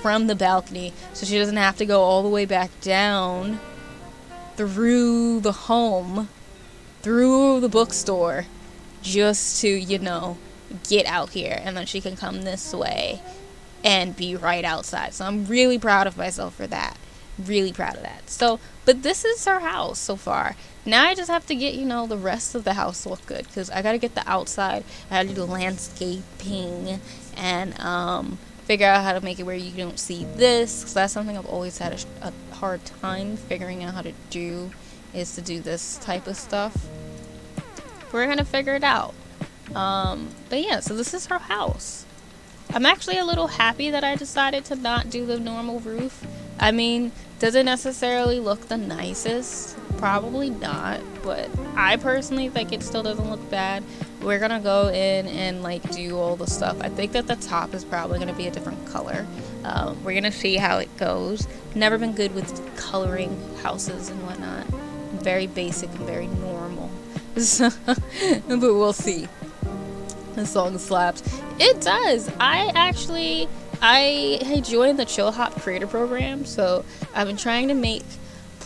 from the balcony, so she doesn't have to go all the way back down through the home, through the bookstore, just to, get out here, and then she can come this way and be right outside. So I'm really proud of myself for that. Really proud of that. So, but this is her house so far. Now I just have to get, the rest of the house to look good, because I got to get the outside, I got to do the landscaping, and figure out how to make it where you don't see this, because that's something I've always had a hard time figuring out how to do, is to do this type of stuff. We're gonna figure it out. But yeah, so this is her house. I'm actually a little happy that I decided to not do the normal roof. I mean, does it necessarily look the nicest? Probably not, but I personally think it still doesn't look bad. We're gonna go in and do all the stuff. I think that the top is probably gonna be a different color. We're gonna see how it goes. Never been good with coloring houses and whatnot. Very basic and very normal. But we'll see. The song slaps. It does. I joined the Chill Hop Creator Program, so I've been trying to make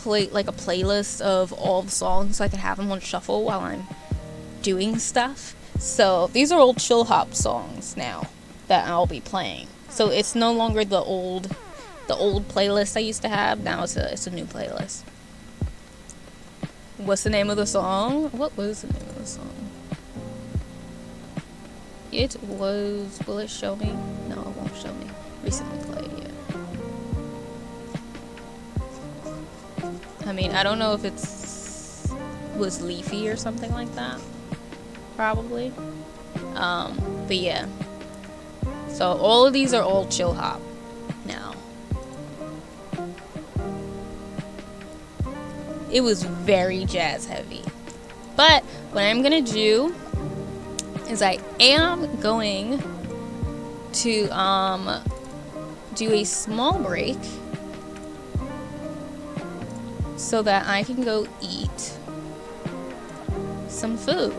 a playlist of all the songs so I can have them on shuffle while I'm doing stuff. So these are all Chill Hop songs now that I'll be playing. So it's no longer the old playlist I used to have. Now it's a new playlist. What's the name of the song? What was the name of the song? It was... Will it show me? No, it won't show me. Recently played, yeah. I mean, I don't know if was Leafy or something like that. Probably. But yeah. So all of these are all chill hop now. It was very jazz heavy. But what I'm gonna do is I am going to do a small break so that I can go eat some food.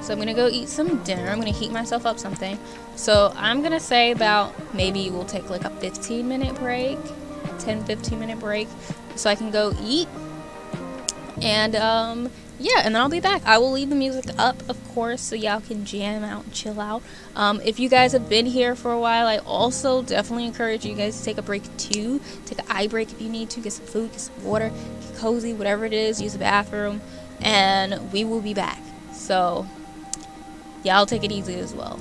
So I'm gonna go eat some dinner. I'm gonna heat myself up something. So I'm gonna say about maybe we'll take like a 15-minute break, 10-15 minute break, so I can go eat. And yeah, and then I'll be back. I will leave the music up, of course, so y'all can jam out and chill out. If you guys have been here for a while, I also definitely encourage you guys to take a break too. Take an eye break if you need to. Get some food, get some water, get cozy, whatever it is. Use the bathroom. and we will be back. So y'all take it easy as well.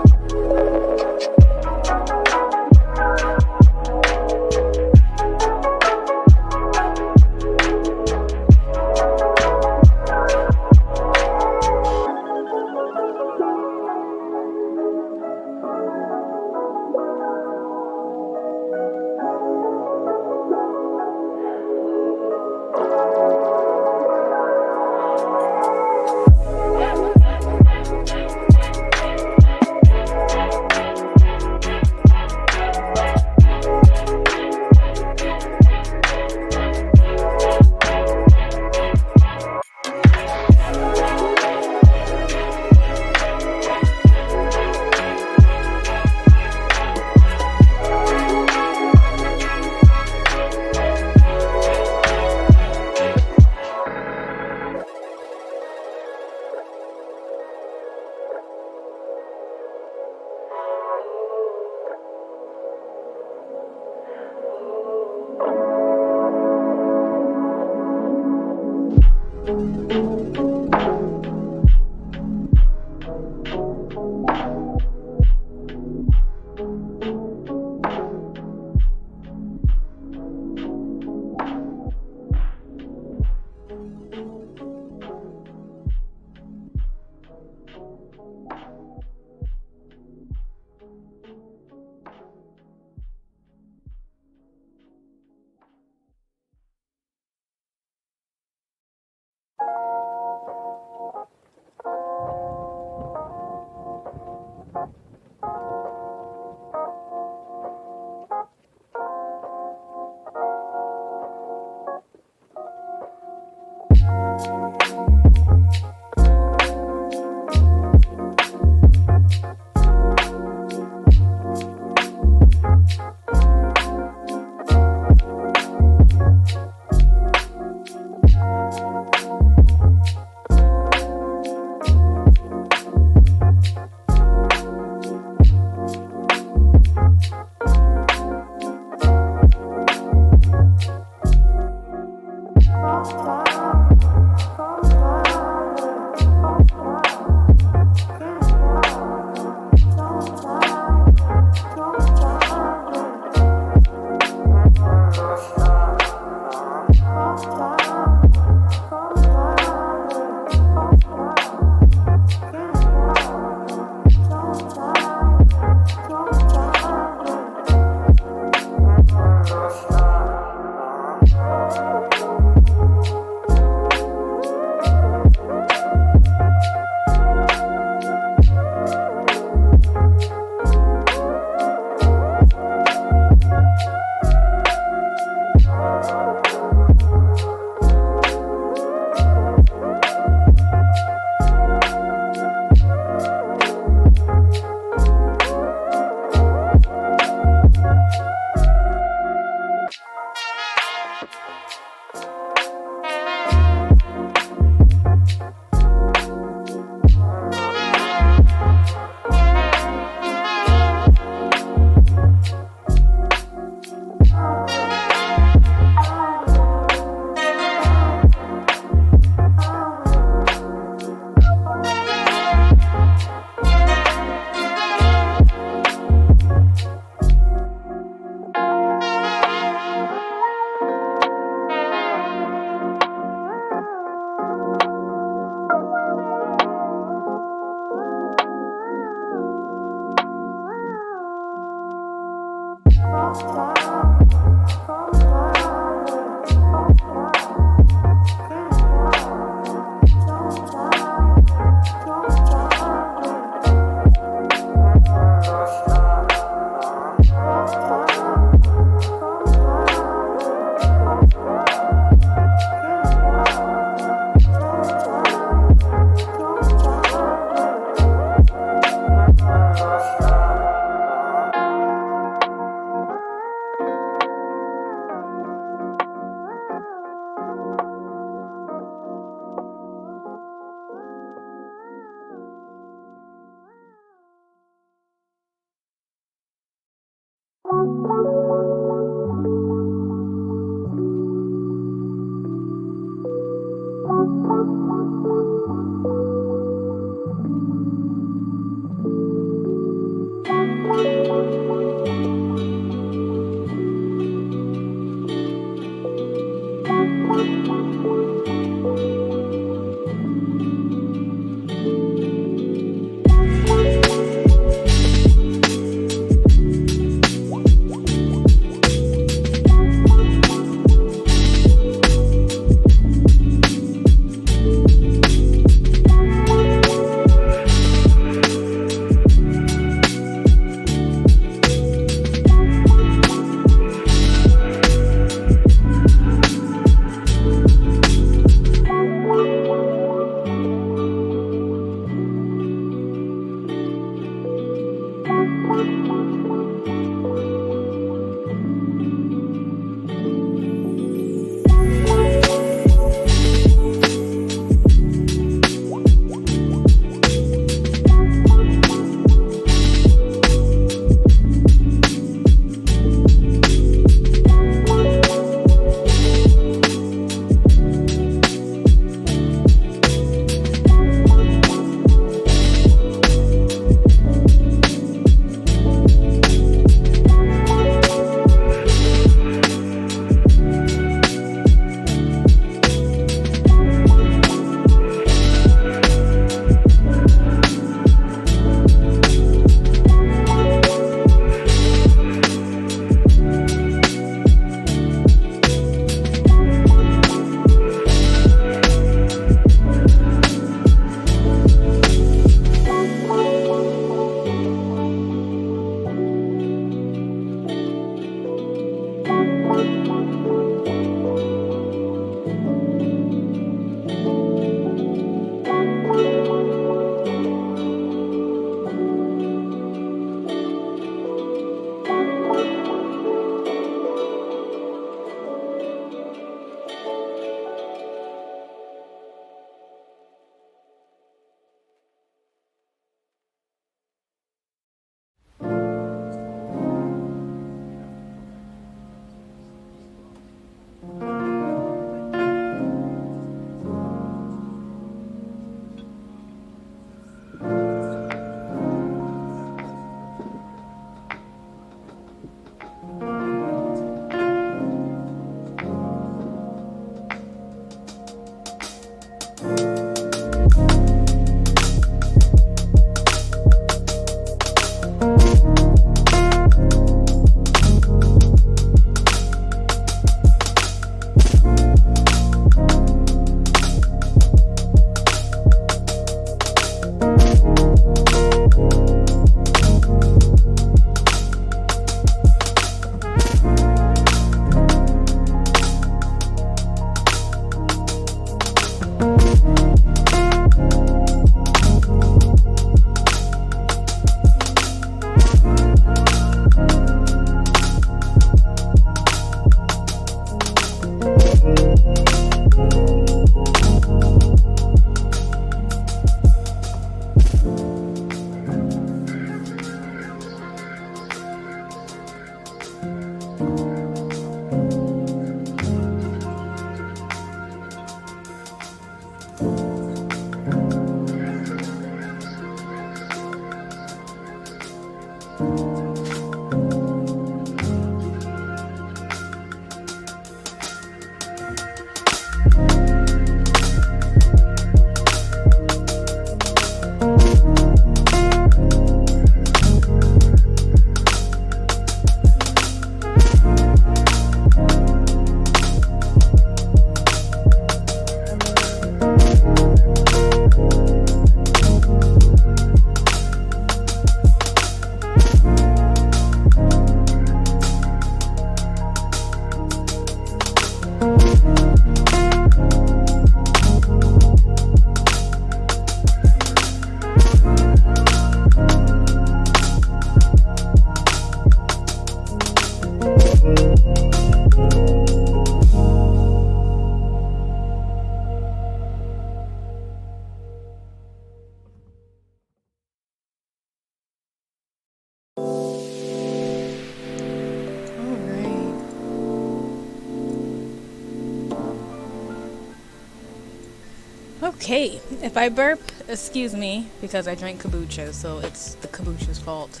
Okay, if I burp, excuse me, because I drank kombucha, so it's the kombucha's fault.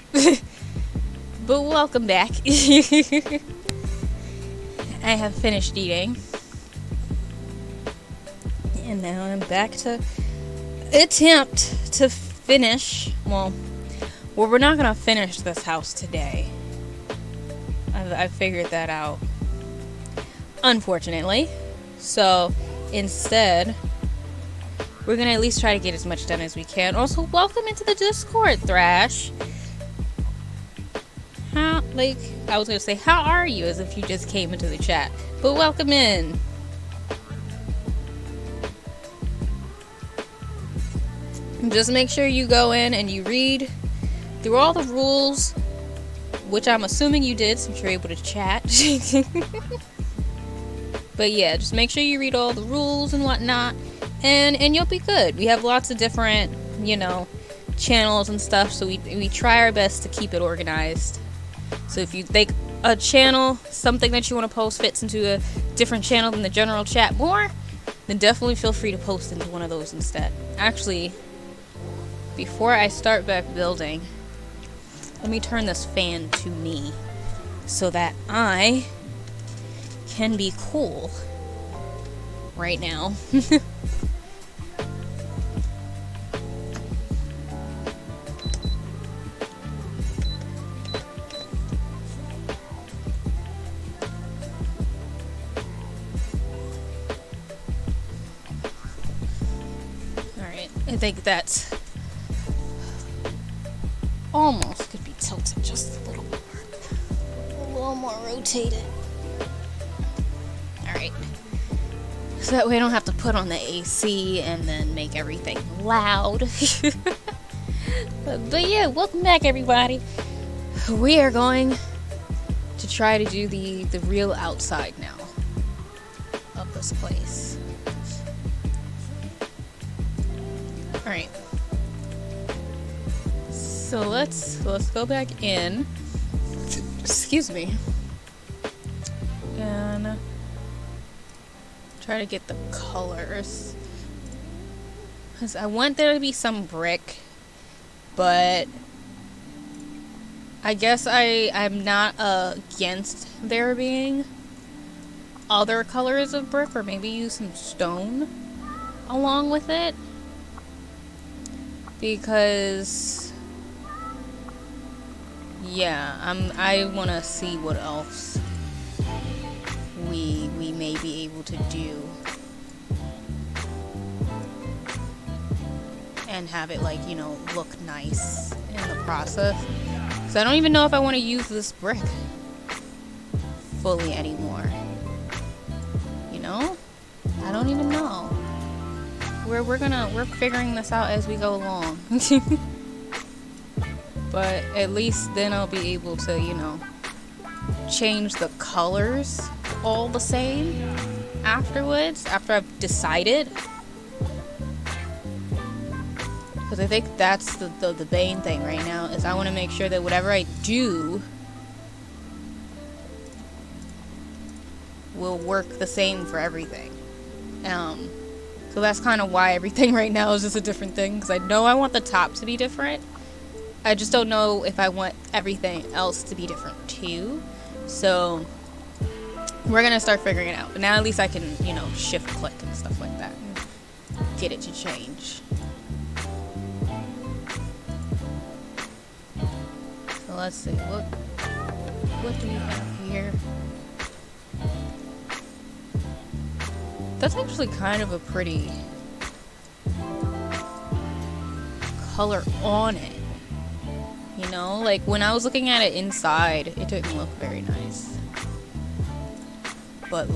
But welcome back. I have finished eating. And now I'm back to attempt to finish. Well, we're not going to finish this house today. I figured that out. Unfortunately. So, instead, we're going to at least try to get as much done as we can. Also, welcome into the Discord, Thrash. I was going to say, how are you? As if you just came into the chat. But welcome in. Just make sure you go in and you read through all the rules, which I'm assuming you did since you're able to chat. But yeah, just make sure you read all the rules and whatnot, and you'll be good. We have lots of different, channels and stuff, so we try our best to keep it organized. So if you think a channel, something that you want to post fits into a different channel than the general chat more, then definitely feel free to post into one of those instead. Actually, before I start back building, let me turn this fan to me so that I can be cool right now. Alright, I think that's almost could be tilted just a little more rotated. Alright. So that way I don't have to put on the AC and then make everything loud. But yeah, welcome back everybody. We are going to try to do the real outside now of this place. Alright. So let's go back in. Excuse me. And try to get the colors. Because I want there to be some brick, but I guess I'm not against there being other colors of brick, or maybe use some stone along with it. Because yeah, I want to see what else we may be able to do and have it look nice in the process. So I don't even know if I want to use this brick fully anymore. I don't even know. We're figuring this out as we go along. But at least then I'll be able to, change the colors all the same afterwards, after I've decided. Because I think that's the main thing right now, is I want to make sure that whatever I do will work the same for everything. So that's kind of why everything right now is just a different thing, because I know I want the top to be different. I just don't know if I want everything else to be different too. So we're gonna start figuring it out. But now at least I can, shift click and stuff like that and get it to change. So let's see, what do we have here? That's actually kind of a pretty color on it. Like when I was looking at it inside, it didn't look very nice. But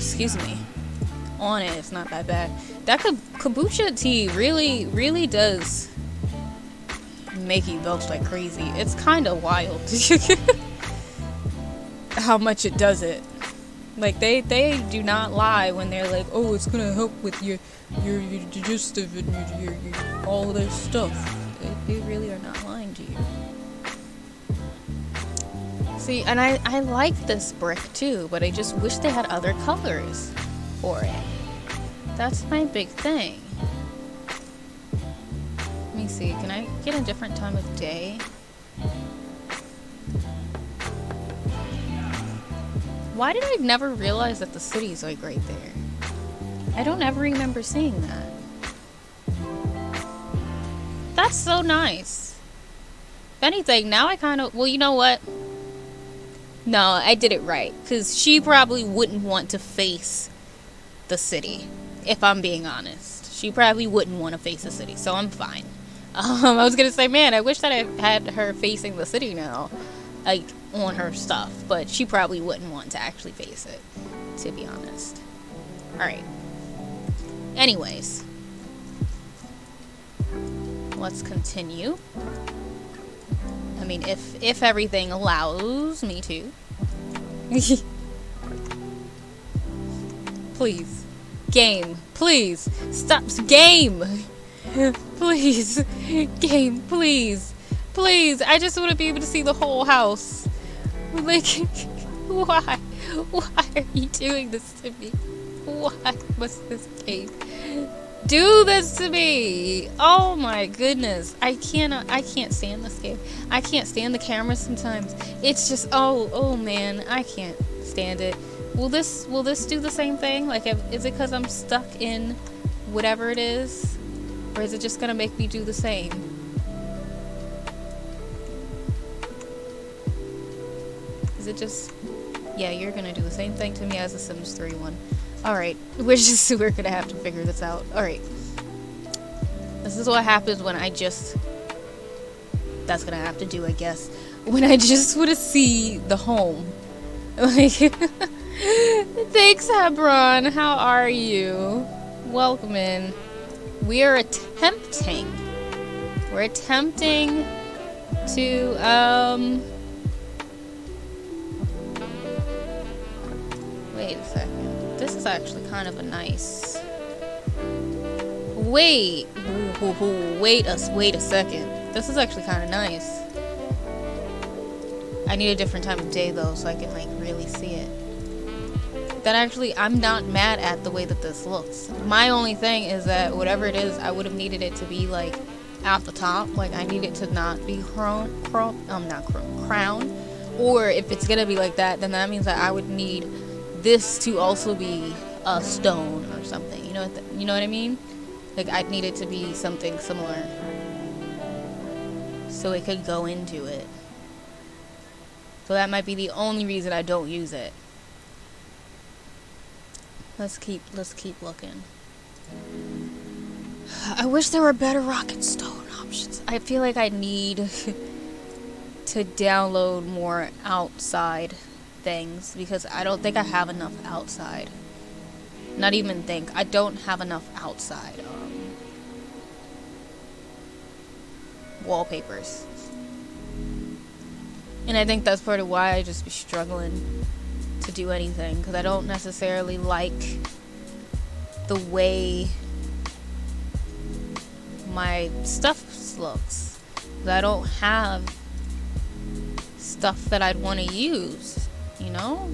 excuse me, on it. It's not that bad. That kombucha tea really does make you belch like crazy. It's kind of wild how much it does it. Like, they do not lie when they're like, oh, it's gonna help with your digestive and your all this stuff. They really are not lying to you. See, and I like this brick too, but I just wish they had other colors for it. That's my big thing. Let me see, can I get a different time of day? Why did I never realize that the city's like right there? I don't ever remember seeing that. That's so nice. If anything, now I kind of, well, you know what? No, I did it right. Because she probably wouldn't want to face the city, if I'm being honest. She probably wouldn't want to face the city, so I'm fine. I was going to say, man, I wish that I had her facing the city now. Like, on her stuff. But she probably wouldn't want to actually face it, to be honest. Alright. Anyways. Let's continue. I mean, if everything allows me to. Please. Game. Please. Stop. Game. Please. Game. Please. Please. I just want to be able to see the whole house. Like, why? Why are you doing this to me? Why must this game do this to me? Oh my goodness. I can't stand this game. I can't stand the camera sometimes. It's just, oh man, I can't stand it. Will this do the same thing? Like, is it because I'm stuck in whatever it is? Or is it just gonna make me do the same? Is it just, yeah, you're gonna do the same thing to me as the Sims 3 one. Alright, we're gonna have to figure this out. Alright. This is what happens when that's gonna have to do, I guess. When I just want to see the home. Like, thanks, Hebron. How are you? Welcome in. We're attempting to, wait a second. This is actually kind of a nice... Wait a second. This is actually kind of nice. I need a different time of day though, so I can like really see it. That actually, I'm not mad at the way that this looks. My only thing is that whatever it is, I would have needed it to be like at the top. Like, I need it to not be crown. Or if it's gonna be like that, then that means that I would need this to also be a stone or something. You know what I mean? Like, I'd need it to be something similar so it could go into it. So that might be the only reason I don't use it. Let's keep looking. I wish there were better rock and stone options. I feel like I need to download more outside things because I don't think I have enough outside. Not even think. I don't have enough outside wallpapers. And I think that's part of why I just be struggling to do anything, because I don't necessarily like the way my stuff looks. I don't have stuff that I'd want to use, you know?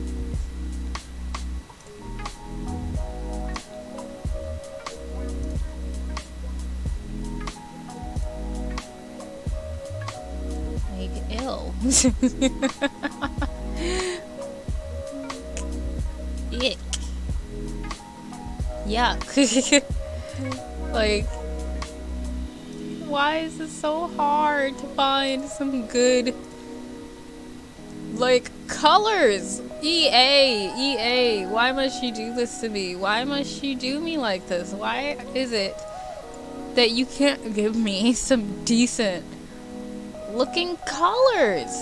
Like, ill. Ick. Yuck. Like, why is it so hard to find some good, like, colors? EA, why must you do this to me? Why must you do me like this? Why is it that you can't give me some decent looking colors?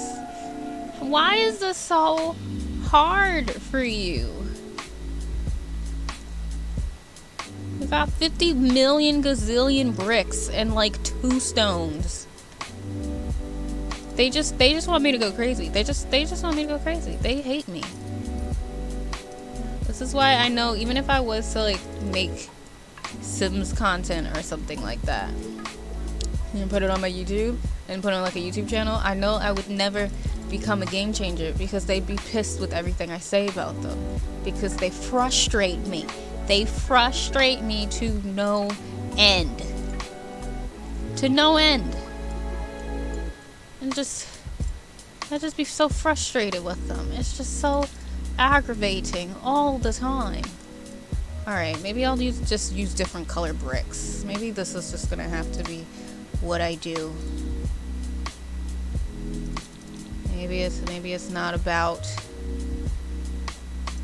Why is this so hard for you? got 50 million gazillion bricks and like 2 stones. They just want me to go crazy. They just want me to go crazy. They hate me. This is why I know, even if I was to like make Sims content or something like that and put it on my YouTube and put on like a YouTube channel, I know I would never become a game changer because they'd be pissed with everything I say about them, because they frustrate me. They frustrate me to no end. To no end. And I just be so frustrated with them. It's just so aggravating all the time. Alright, maybe I'll just use different color bricks. Maybe this is just gonna have to be what I do. Maybe it's not about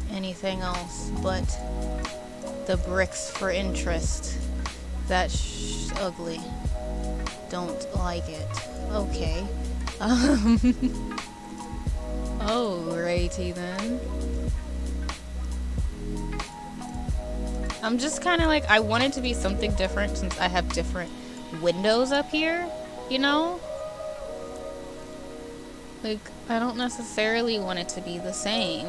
anything else but the bricks for interest. That's ugly. Don't like it. Okay. Alrighty then. I'm just kind of like, I want it to be something different since I have different windows up here, you know? Like, I don't necessarily want it to be the same.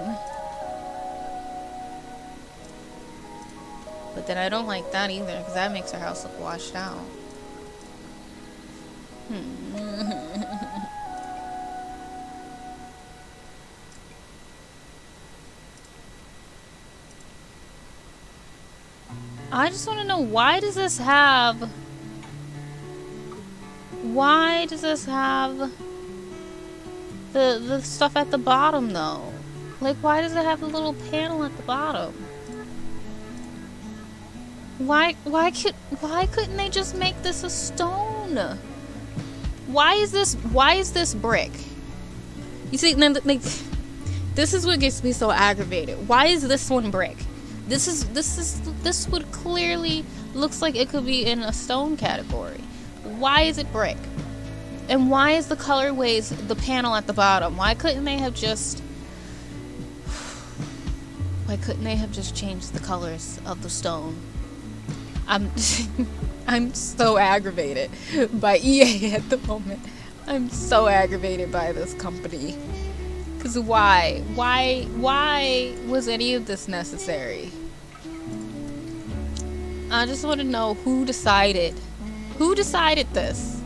But then I don't like that either, because that makes our house look washed out. I just want to know, why does this have the stuff at the bottom though? Like, why does it have the little panel at the bottom? Why couldn't they just make this a stone? Why is this brick? You see, like, this is what gets me so aggravated. Why is this one brick? This would clearly looks like it could be in a stone category. Why is it brick? And why is the colorways the panel at the bottom? Why couldn't they have just changed the colors of the stone? I'm so aggravated by EA at the moment. I'm so aggravated by this company. Cause why was any of this necessary? I just want to know who decided this?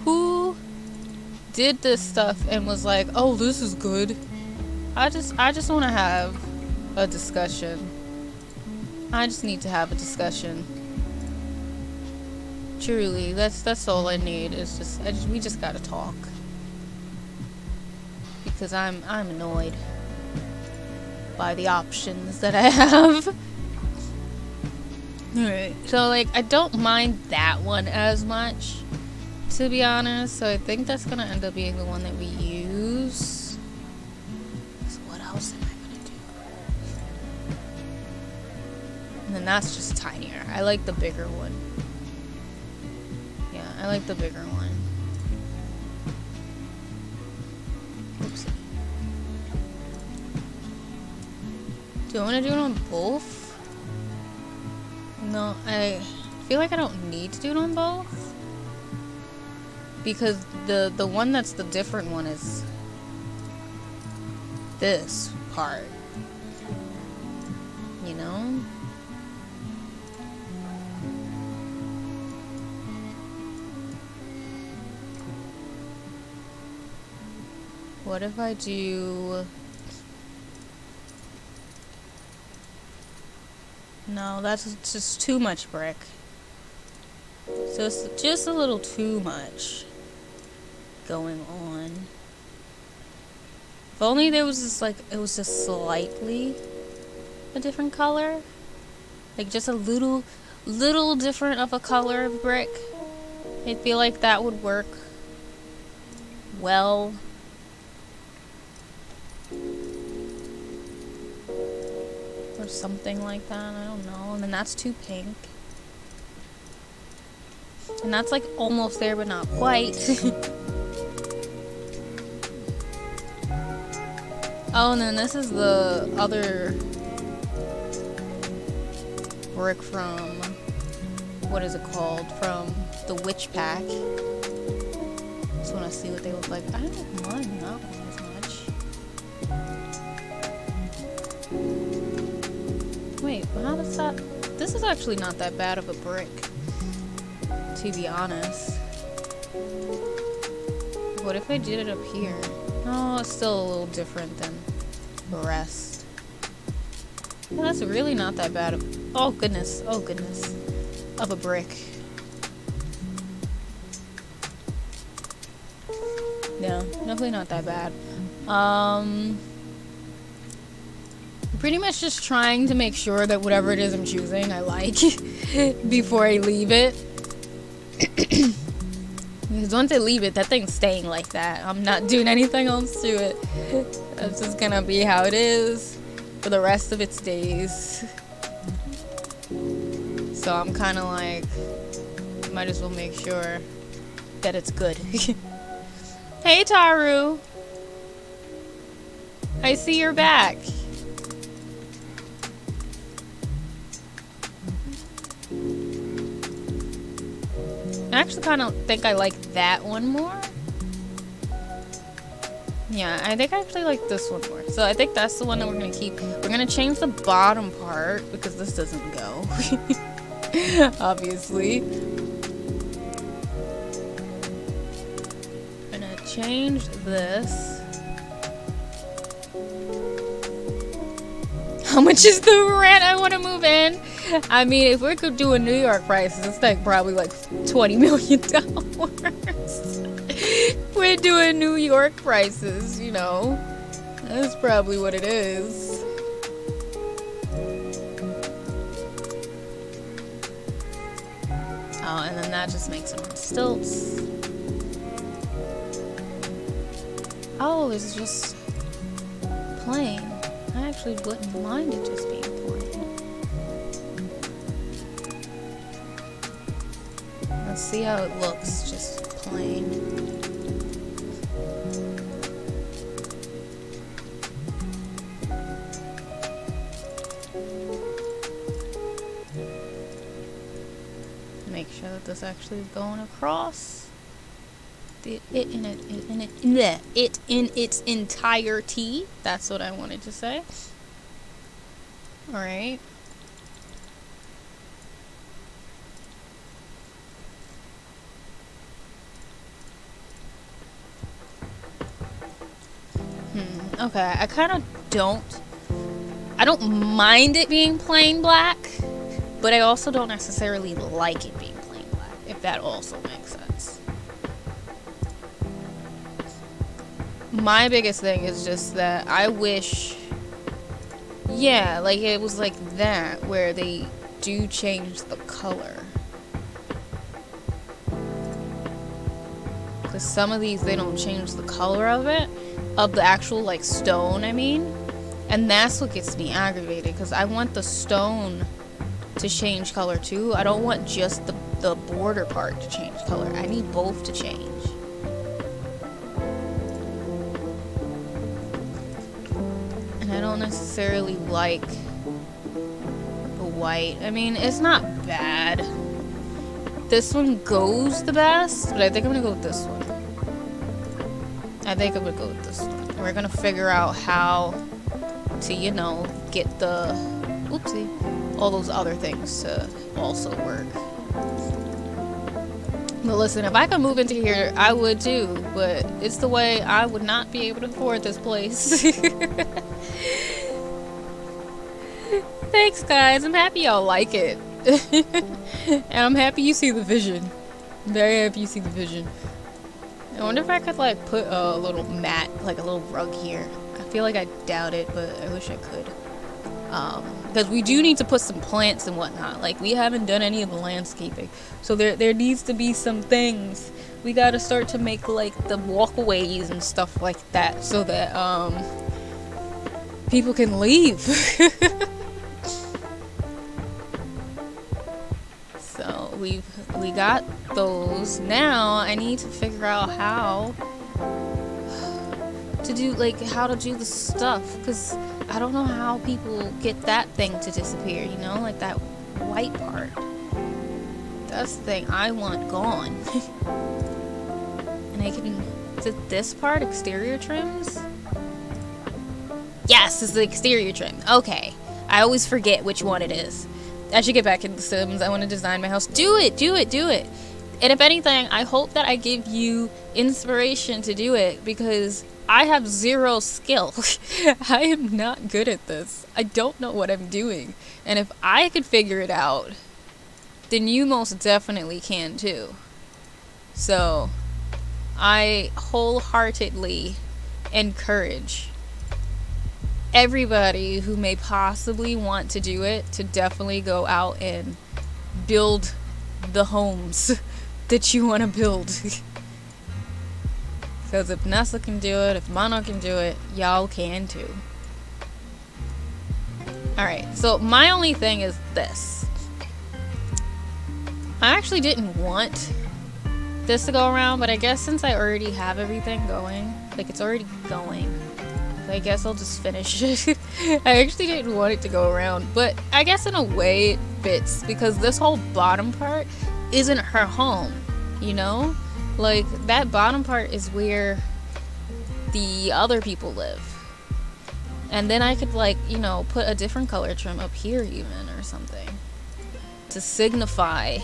Who did this stuff and was like, oh, this is good? I just want to have a discussion. I just need to have a discussion. Truly, that's all I need. Is we just gotta talk. Because I'm annoyed by the options that I have. Alright, so like, I don't mind that one as much, to be honest. So I think that's gonna end up being the one that we use. So what else am I gonna do? And then that's just tinier. I like the bigger one. Yeah, I like the bigger one. Oops. Do I want to do it on both? No, I feel like I don't need to do it on both. Because the one that's the different one is this part. You know? What if I do... No, that's just too much brick. So it's just a little too much going on. If only there was just like, it was just slightly a different color. Like just a little different of a color of brick. I feel like that would work well. Or something like that, I don't know. And then that's too pink. And that's like almost there, but not quite. Oh, and then this is the other brick from, what is it called? From the Witch Pack. Just want to see what they look like. I don't mind that one as much. Wait, how does that... This is actually not that bad of a brick, to be honest. What if I did it up here? Oh, it's still a little different than the rest. Well, that's really not that bad of... Oh goodness, of a brick. No, definitely not that bad. Pretty much just trying to make sure that whatever it is I'm choosing I like before I leave it. Because once I leave it, that thing's staying like that. I'm not doing anything else to it. That's just gonna be how it is for the rest of its days. So I'm kind of like, might as well make sure that it's good. Hey Taru! I see you're back. I actually kind of think I like that one more. Yeah, I think I actually like this one more. So I think that's the one that we're going to keep. We're going to change the bottom part because this doesn't go. Obviously. I'm going to change this. How much is the rent I want to move in? I mean, if we could do a New York prices, it's like probably like $20 million. We're doing New York prices, you know. That's probably what it is. Oh, and then that just makes it on stilts. Oh, it's just plain. I actually wouldn't mind it just being plain. Let's see how it looks, just plain. Make sure that this actually is going across. It in its entirety. That's what I wanted to say. All right. Okay, I kind of I don't mind it being plain black, but I also don't necessarily like it being plain black, if that also makes sense. My biggest thing is just that I wish, yeah, like it was like that, where they do change the color. Because some of these, they don't change the color of it. Of the actual like stone, I mean, and that's what gets me aggravated because I want the stone to change color too. I don't want just the border part to change color. I need both to change. And I don't necessarily like the white. I mean, it's not bad. This one goes the best, but I think I'm gonna go with this one. I think I'm gonna go with this one. We're gonna figure out how to, you know, get the, oopsie, all those other things to also work. But listen, if I could move into here, I would too, but it's the way I would not be able to afford this place. Thanks guys, I'm happy y'all like it. And I'm happy you see the vision. Very happy you see the vision. I wonder if I could like put a little mat, like a little rug here. I feel like I doubt it, but I wish I could. Because we do need to put some plants and whatnot. Like we haven't done any of the landscaping, so there needs to be some things. We gotta start to make like the walkways and stuff like that, so that people can leave. So we got those. Now I need to figure out how to do the stuff, because I don't know how people get that thing to disappear, you know, like that white part. That's the thing I want gone. And I can... Is it this part? Exterior trims? Yes, it's the exterior trim. Okay. I always forget which one it is. I should get back into The Sims. I want to design my house. Do it! Do it! Do it! And if anything, I hope that I give you inspiration to do it, because I have zero skill. I am not good at this. I don't know what I'm doing. And if I could figure it out, then you most definitely can too. So, I wholeheartedly encourage everybody who may possibly want to do it to definitely go out and build the homes that you want to build. Because if Nessa can do it, if Mono can do it, y'all can too. Alright, so my only thing is this. I actually didn't want this to go around, but I guess since I already have everything going, like it's already going, so I guess I'll just finish it. I actually didn't want it to go around, but I guess in a way it fits, because this whole bottom part isn't her home, you know? Like, that bottom part is where the other people live. And then I could, like, you know, put a different color trim up here even, or something, to signify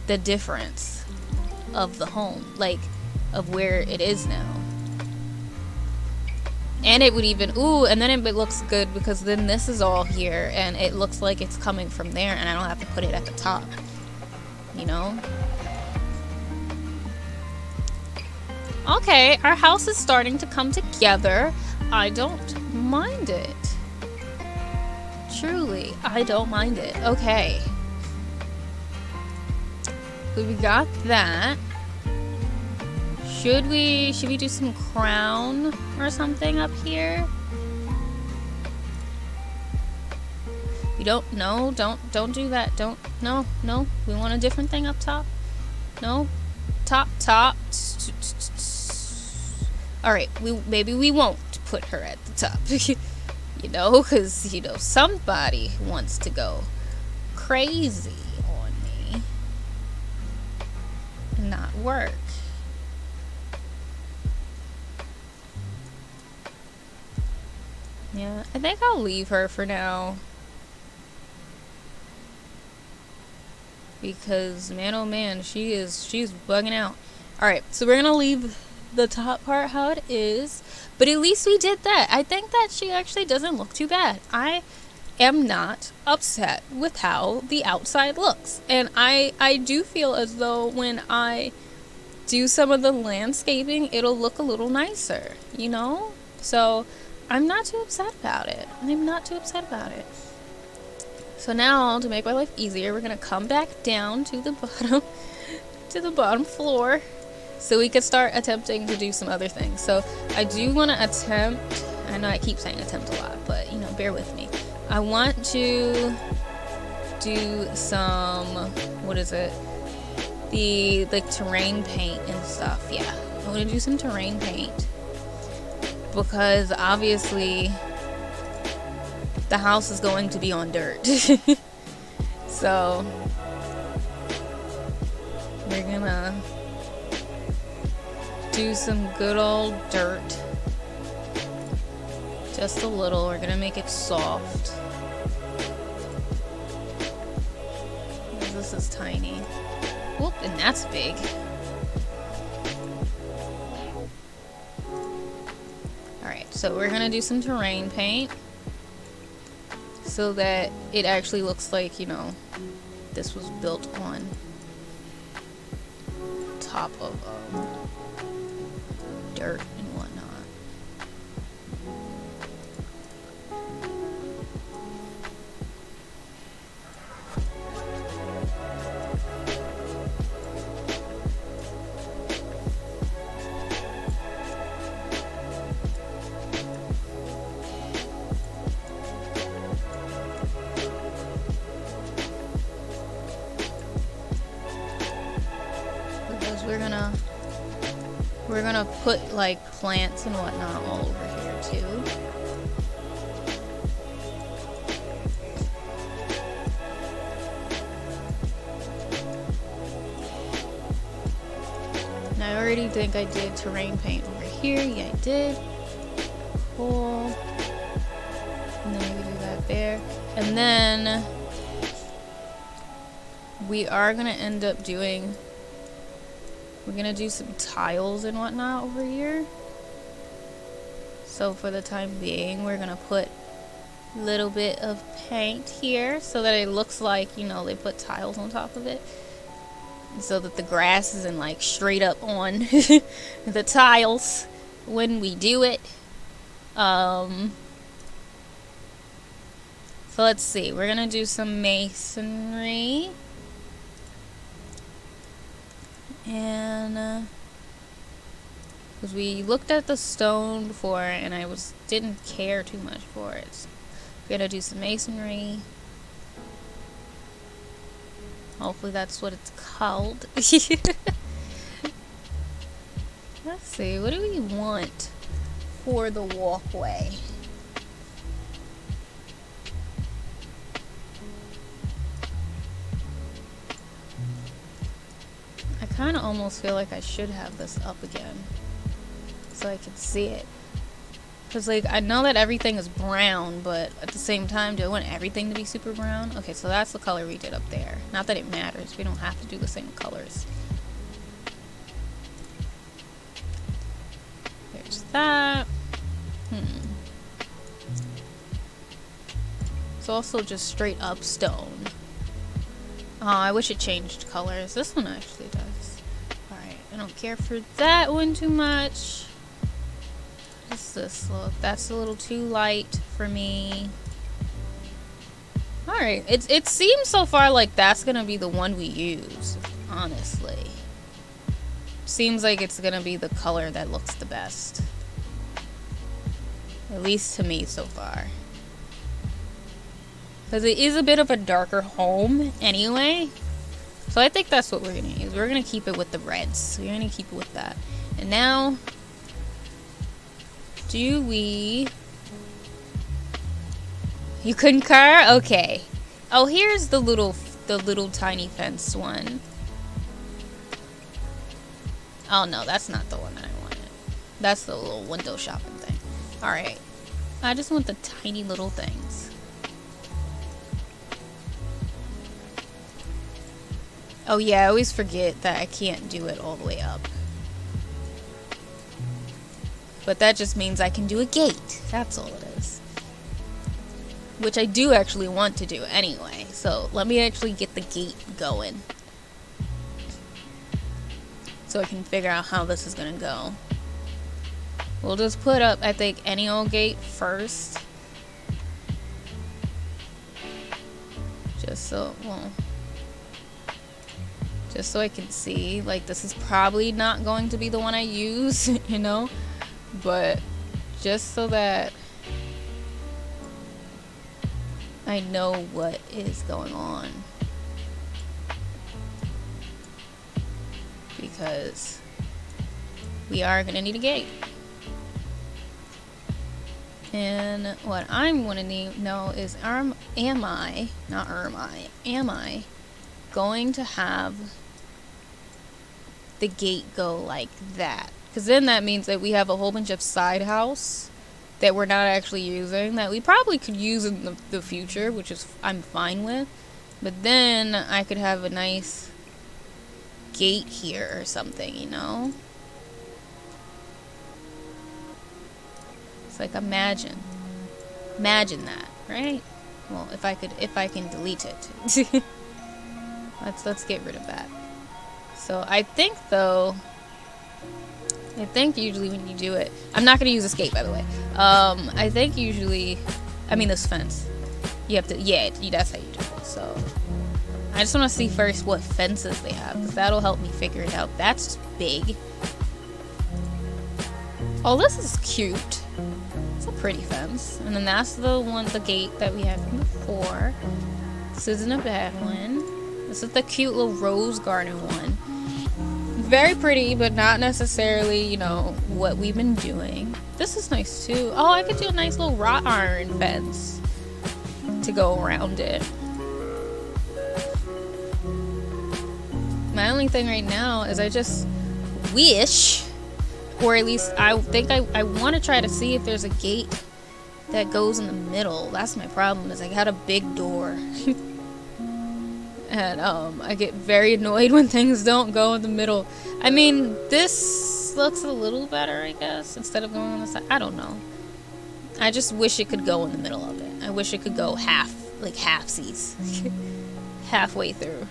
the difference of the home, like, of where it is now. And it would even, ooh, and then it looks good, because then this is all here, and it looks like it's coming from there, and I don't have to put it at the top, you know? Okay, our house is starting to come together. I don't mind it. Truly, I don't mind it. Okay. So we got that. Should we do some crown or something up here? We don't, no, don't do that. No, we want a different thing up top. No, top. All right, maybe we won't put her at the top. You know, because, you know, somebody wants to go crazy on me and not work. Yeah, I think I'll leave her for now. Because, man, oh man, she's bugging out. Alright, so we're gonna leave the top part how it is. But at least we did that. I think that she actually doesn't look too bad. I am not upset with how the outside looks. And I do feel as though when I do some of the landscaping, it'll look a little nicer, you know? So, I'm not too upset about it. I'm not too upset about it. So now, to make my life easier, we're gonna come back down to the bottom floor, so we could start attempting to do some other things. So I do want to attempt, I know I keep saying attempt a lot, but, you know, bear with me. I want to do some, what is it? The, like, terrain paint and stuff. Yeah, I want to do some terrain paint, because obviously the house is going to be on dirt. So we're gonna do some good old dirt. Just a little. We're gonna make it soft. This is tiny. Whoop, and that's big. Alright, so we're gonna do some terrain paint, so that it actually looks like, you know, this was built on top of dirt and whatnot. We're gonna put like plants and whatnot all over here too. already think I did terrain paint over here. Yeah, I did. Cool. And then we can do that there. And then we are gonna end up doing, we're gonna do some tiles and whatnot over here. So for the time being, we're gonna put a little bit of paint here so that it looks like, you know, they put tiles on top of it. So that the grass isn't like straight up on the tiles when we do it. So let's see, we're gonna do some masonry. And because we looked at the stone before and I didn't care too much for it. So we're gonna do some masonry. Hopefully that's what it's called. Let's see, what do we want for the walkway? I kind of almost feel like I should have this up again so I can see it. Because, like, I know that everything is brown, but at the same time, do I want everything to be super brown? Okay, so that's the color we did up there. Not that it matters. We don't have to do the same colors. There's that. It's also just straight up stone. Oh, I wish it changed colors. This one actually does. Alright, I don't care for that one too much. What's this look? That's a little too light for me. Alright, it seems so far like that's gonna be the one we use, honestly. Seems like it's gonna be the color that looks the best. At least to me so far. Because it is a bit of a darker home anyway. So I think that's what we're gonna use. We're gonna keep it with the reds. So we're gonna keep it with that. And now, do we... You concur? Okay. Oh, here's the little tiny fence one. Oh no, that's not the one that I wanted. That's the little window shopping thing. Alright. I just want the tiny little things. Oh yeah, I always forget that I can't do it all the way up. But that just means I can do a gate. That's all it is. Which I do actually want to do anyway. So let me actually get the gate going. So I can figure out how this is gonna go. We'll just put up, I think, any old gate first. Just so, well... Just so I can see, like, this is probably not going to be the one I use, you know? But just so that I know what is going on. Because we are going to need a gate. And what I'm going to know is, am I going to have the gate go like that? Because then that means that we have a whole bunch of side house that we're not actually using, that we probably could use in the future, which is I'm fine with. But then I could have a nice gate here or something, you know? It's like, imagine that, right? Well, if I can delete it. Let's get rid of that. So I think though, usually when you do it, I'm not gonna use this gate, by the way. I think usually, I mean this fence, you have to, yeah, that's how you do it. So I just want to see first what fences they have, because that'll help me figure it out. That's big. Oh, this is cute. It's a pretty fence. And then that's the gate that we had from before. This isn't a bad one. This is the cute little rose garden one. Very pretty, but not necessarily, you know, what we've been doing. This is nice too. Oh, I could do a nice little wrought iron fence to go around it. My only thing right now is we wish, or at least I think I want to try to see if there's a gate that goes in the middle. That's my problem, is I got a big door. And I get very annoyed when things don't go in the middle. I mean, this looks a little better, I guess, instead of going on the side. I don't know. I just wish it could go in the middle of it. I wish it could go halfsies. Halfway through.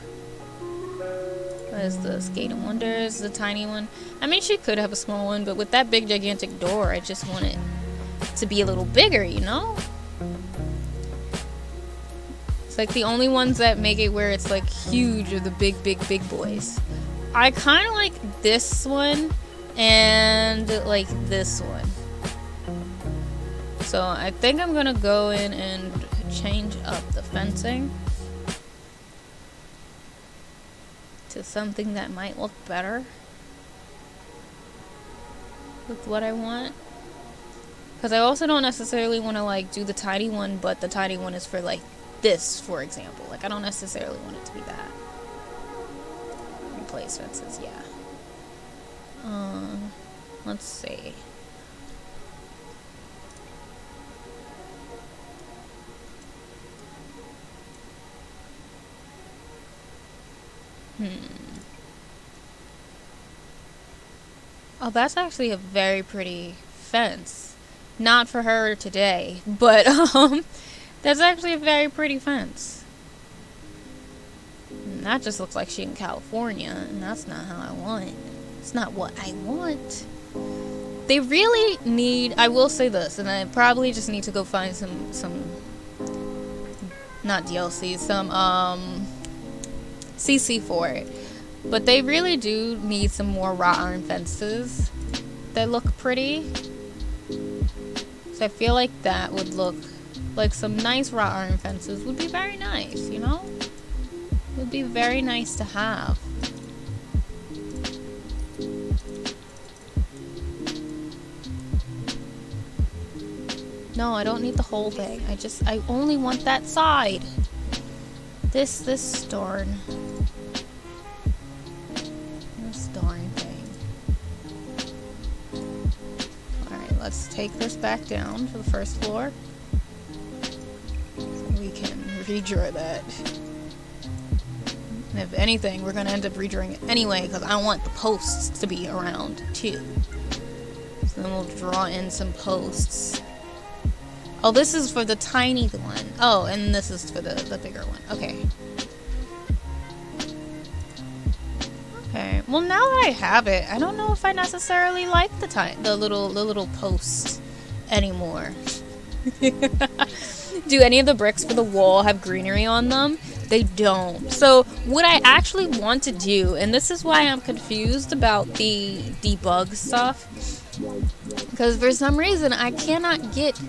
What is this? Gate of Wonders, the tiny one. I mean, she could have a small one, but with that big gigantic door, I just want it to be a little bigger, you know? It's like the only ones that make it where it's like huge are the big boys. I kind of like this one and like this one. So I think I'm gonna go in and change up the fencing to something that might look better with what I want. Because I also don't necessarily want to like do the tiny one, but the tiny one is for like this, for example. Like, I don't necessarily want it to be that. Replace fences, yeah. Let's see. Oh, that's actually a very pretty fence. Not for her today, but that's actually a very pretty fence. And that just looks like she's in California, and that's not how I want. It's not what I want. They really need, I will say this, and I probably just need to go find some not DLC, some CC for it. But they really do need some more wrought iron fences that look pretty. So I feel like that would look like some nice wrought iron fences would be very nice, you know? It would be very nice to have. No, I don't need the whole thing. I only want that side. This darn thing. Alright, let's take this back down to the first floor. So we can redraw that. And if anything, we're gonna end up redrawing it anyway, because I want the posts to be around too. So then we'll draw in some posts. Oh, this is for the tiny one. Oh, and this is for the bigger one. Okay. Okay. Well, now that I have it, I don't know if I necessarily like the little posts anymore. Do any of the bricks for the wall have greenery on them? They don't. So what I actually want to do, and this is why I'm confused about the debug stuff, because for some reason I cannot get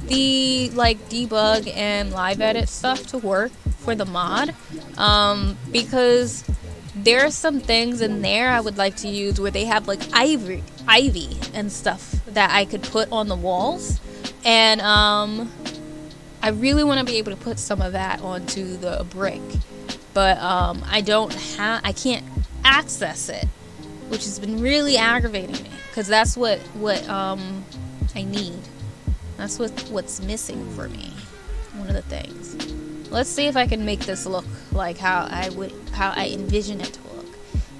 the like debug and live edit stuff to work for the mod, because there are some things in there I would like to use where they have like ivy and stuff that I could put on the walls, and I really want to be able to put some of that onto the brick, but I can't access it, which has been really aggravating me, because that's what I need. That's what's missing for me. One of the things. Let's see if I can make this look like how I envision it to look.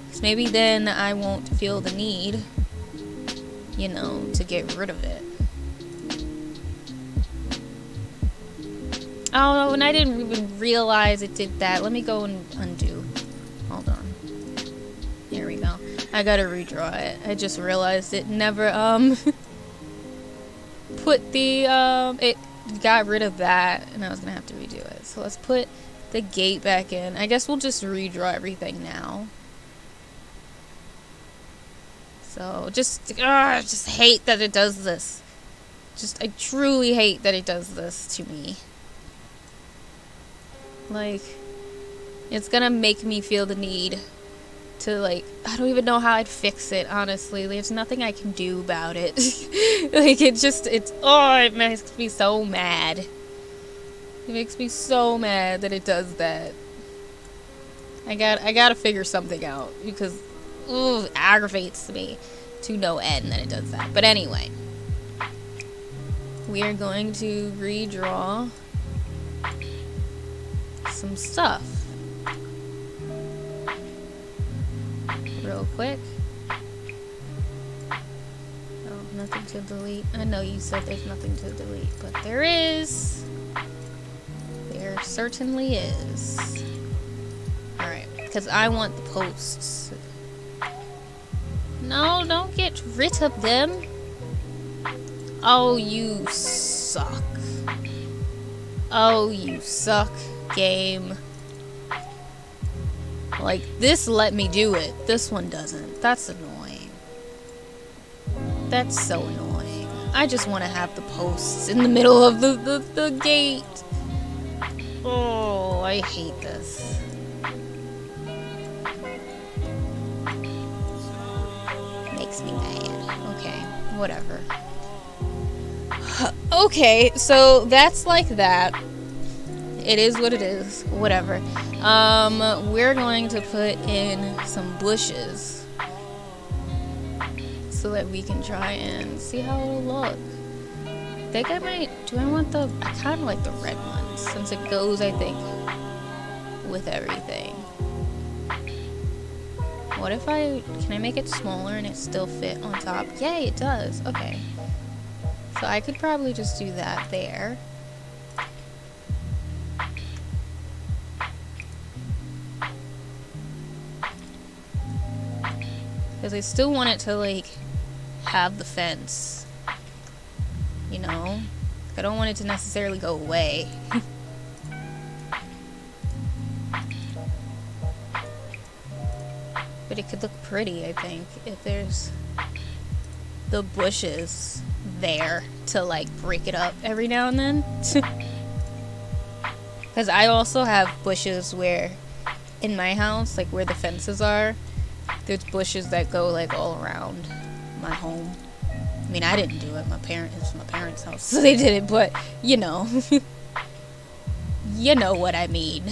Because maybe then I won't feel the need, you know, to get rid of it. Oh, and I didn't even realize it did that. Let me go and undo. Hold on. There we go. I gotta redraw it. I just realized it never, put the, it got rid of that, and I was gonna have to redo it. So let's put the gate back in. I guess we'll just redraw everything now. So, just hate that it does this. I truly hate that it does this to me. Like, it's gonna make me feel the need to, like, I don't even know how I'd fix it, honestly. There's nothing I can do about it. Like, it makes me so mad. It makes me so mad that it does that. I gotta figure something out, because ooh, aggravates me to no end that it does that. But anyway, we are going to redraw some stuff real quick. Oh, nothing to delete. I know you said there's nothing to delete, but there is. There certainly is. Alright, because I want the posts. No, don't get rid of them. Oh, you suck. Oh, you suck, game. Like, this let me do it. This one doesn't. That's annoying. That's so annoying. I just want to have the posts in the middle of the gate. Oh, I hate this. Makes me mad. Okay, whatever. Okay, so that's like that. It is what it is. Whatever. We're going to put in some bushes so that we can try and see how it'll look. I think I might. Do I want the? I kind of like the red ones since it goes, I think, with everything. What if can I make it smaller and it still fit on top? Yay, it does. Okay. So I could probably just do that there. Because I still want it to, like, have the fence. You know? I don't want it to necessarily go away. But it could look pretty, I think, if there's the bushes there to, like, break it up every now and then. Because I also have bushes where, in my house, like where the fences are, there's bushes that go, like, all around my home. I mean, I didn't do it. It's my parents' house, so they did it, but, you know. You know what I mean.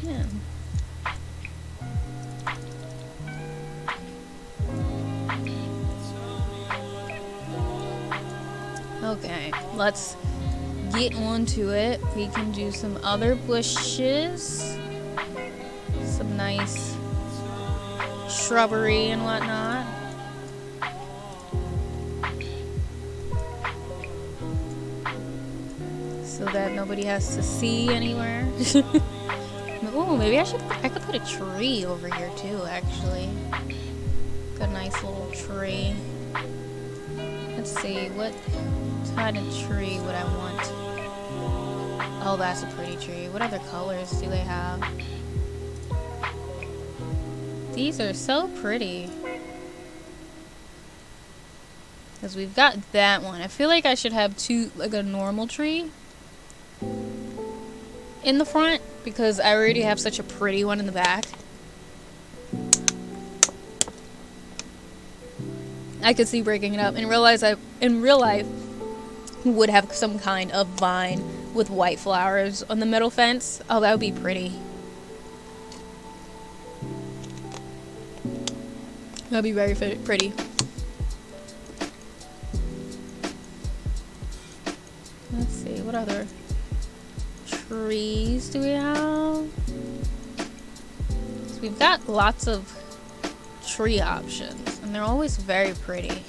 Yeah. Okay, let's get onto it. We can do some other bushes. Some nice shrubbery and whatnot. So that nobody has to see anywhere. Oh, maybe I could put a tree over here too, actually. Got a nice little tree. Let's see, what kind of tree would I want? Oh, that's a pretty tree. What other colors do they have? These are so pretty. Because we've got that one. I feel like I should have two, like a normal tree in the front, because I already have such a pretty one in the back. I could see breaking it up and realize I, in real life, would have some kind of vine with white flowers on the middle fence. Oh, that would be pretty. That'd be very pretty. Let's see, what other trees do we have? So we've got lots of tree options, and they're always very pretty.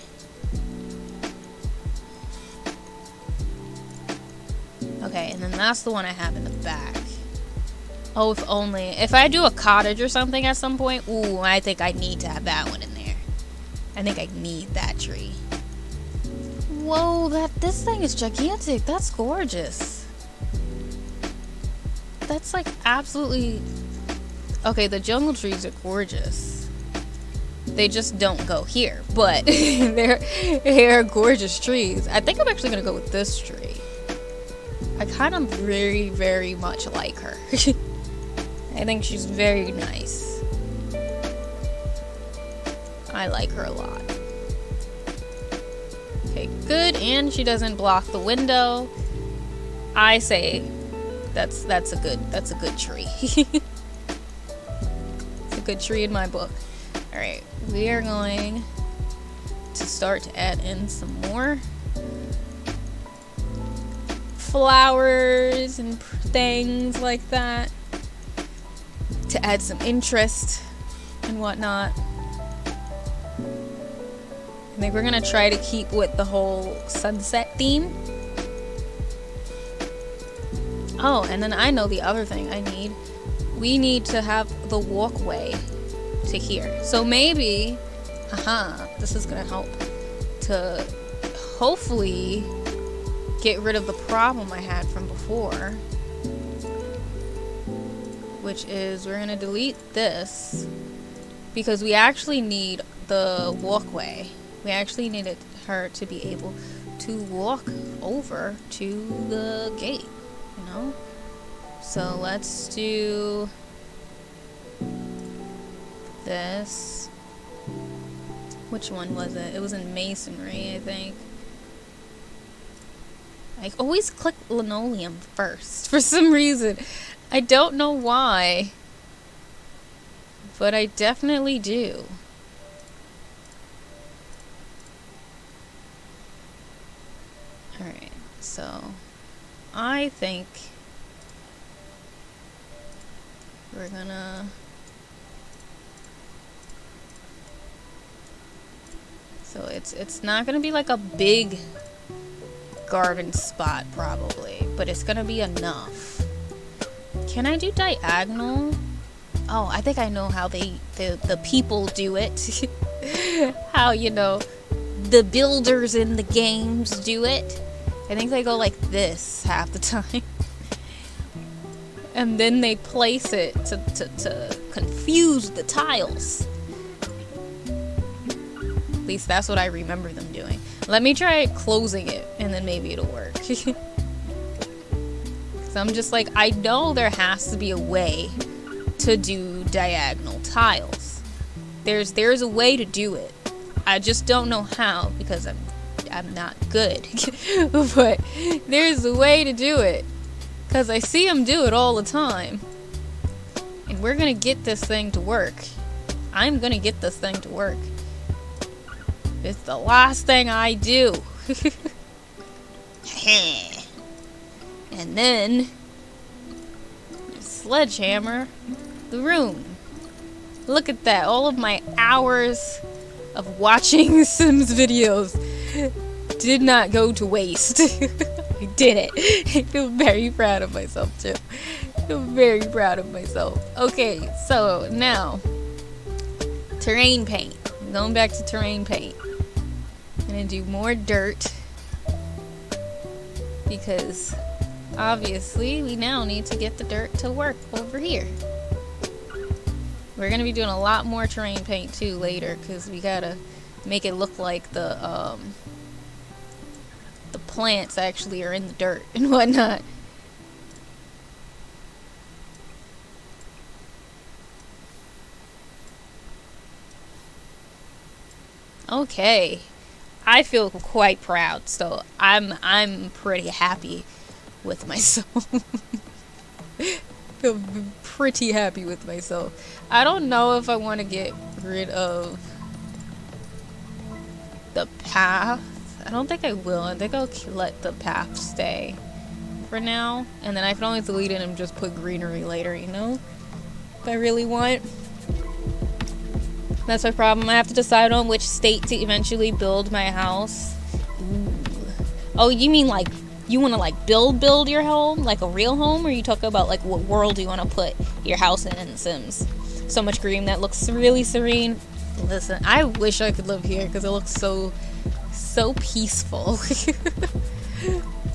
Okay, and then that's the one I have in the back. Oh, if only. If I do a cottage or something at some point, ooh, I think I need to have that one in there. I think I need that tree. Whoa, this thing is gigantic. That's gorgeous. That's like absolutely... Okay, the jungle trees are gorgeous. They just don't go here, but they're gorgeous trees. I think I'm actually gonna go with this tree. I kind of very, very much like her. I think she's very nice. I like her a lot. Okay, good, and she doesn't block the window. I say that's a good tree. It's a good tree in my book. All right, we are going to start to add in some more flowers and things like that to add some interest and whatnot. I think we're gonna try to keep with the whole sunset theme. Oh, and then I know the other thing I need. We need to have the walkway to here. So maybe, this is gonna help to hopefully get rid of the problem I had from before, which is we're gonna delete this because we actually need the walkway. We actually needed her to be able to walk over to the gate, you know? So let's do this. Which one was it? It was in masonry, I think. I always click linoleum first for some reason. I don't know why, but I definitely do. Alright, so I think we're gonna it's not gonna be like a big garden spot probably, but it's gonna be enough. Can I do diagonal? Oh, I think I know how the people do it. How, you know, the builders in the games do it. I think they go like this half the time. And then they place it to confuse the tiles. At least that's what I remember them doing. Let me try closing it, and then maybe it'll work. Because I'm just like, I know there has to be a way to do diagonal tiles. There's a way to do it. I just don't know how, because I'm not good. But there's a way to do it. Because I see them do it all the time. And we're going to get this thing to work. I'm going to get this thing to work. It's the last thing I do. And then sledgehammer the room. Look at that. All of my hours of watching Sims videos did not go to waste. I did it. I feel very proud of myself too. I feel very proud of myself. Okay, so now terrain paint. I'm going back to terrain paint. I'm gonna do more dirt because obviously we now need to get the dirt to work over here. We're gonna be doing a lot more terrain paint too later because we gotta make it look like the plants actually are in the dirt and whatnot. Okay, I feel quite proud, so I'm pretty happy with myself. Feel pretty happy with myself. I don't know if I want to get rid of the path. I don't think I will. I think I'll let the path stay for now, and then I can always delete it and just put greenery later, you know, if I really want. That's my problem. I have to decide on which state to eventually build my house. Ooh. Oh, you mean like you want to like build your home, like a real home, or you talk about like what world you want to put your house in Sims? So much green that looks really serene. Listen, I wish I could live here because it looks so peaceful.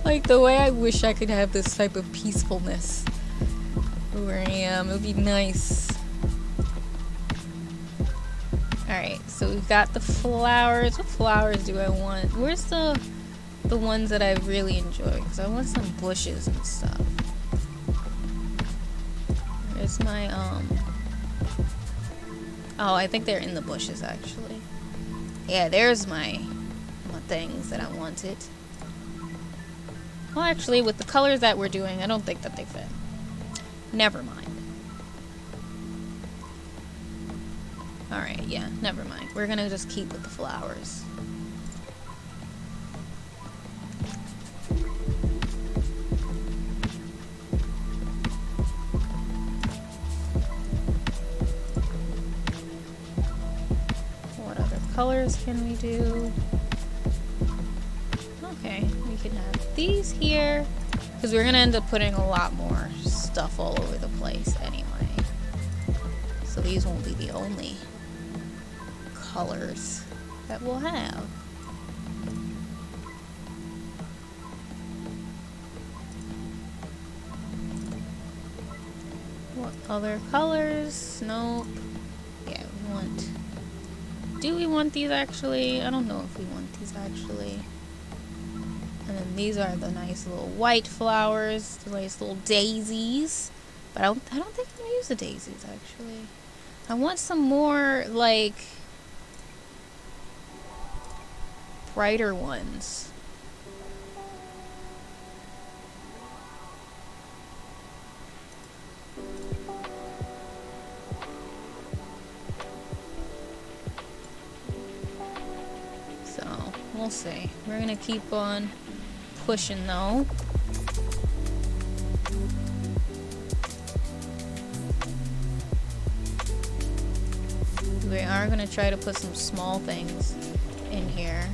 Like the way I wish I could have this type of peacefulness where I am. It would be nice. Alright, so we've got the flowers. What flowers do I want? Where's the ones that I really enjoy? Because I want some bushes and stuff. Where's my, oh, I think they're in the bushes, actually. Yeah, there's my things that I wanted. Well, actually, with the colors that we're doing, I don't think that they fit. Never mind. Alright, yeah, never mind. We're gonna just keep with the flowers. What other colors can we do? Okay, we can have these here. Because we're gonna end up putting a lot more stuff all over the place anyway. So these won't be the only colors that we'll have. What other colors? Nope. Yeah, we want... Do we want these actually? I don't know if we want these actually. And then these are the nice little white flowers, the nice little daisies. But I don't think I'm gonna use the daisies actually. I want some more like brighter ones. So we'll see. We're gonna keep on pushing though. We are gonna try to put some small things in here.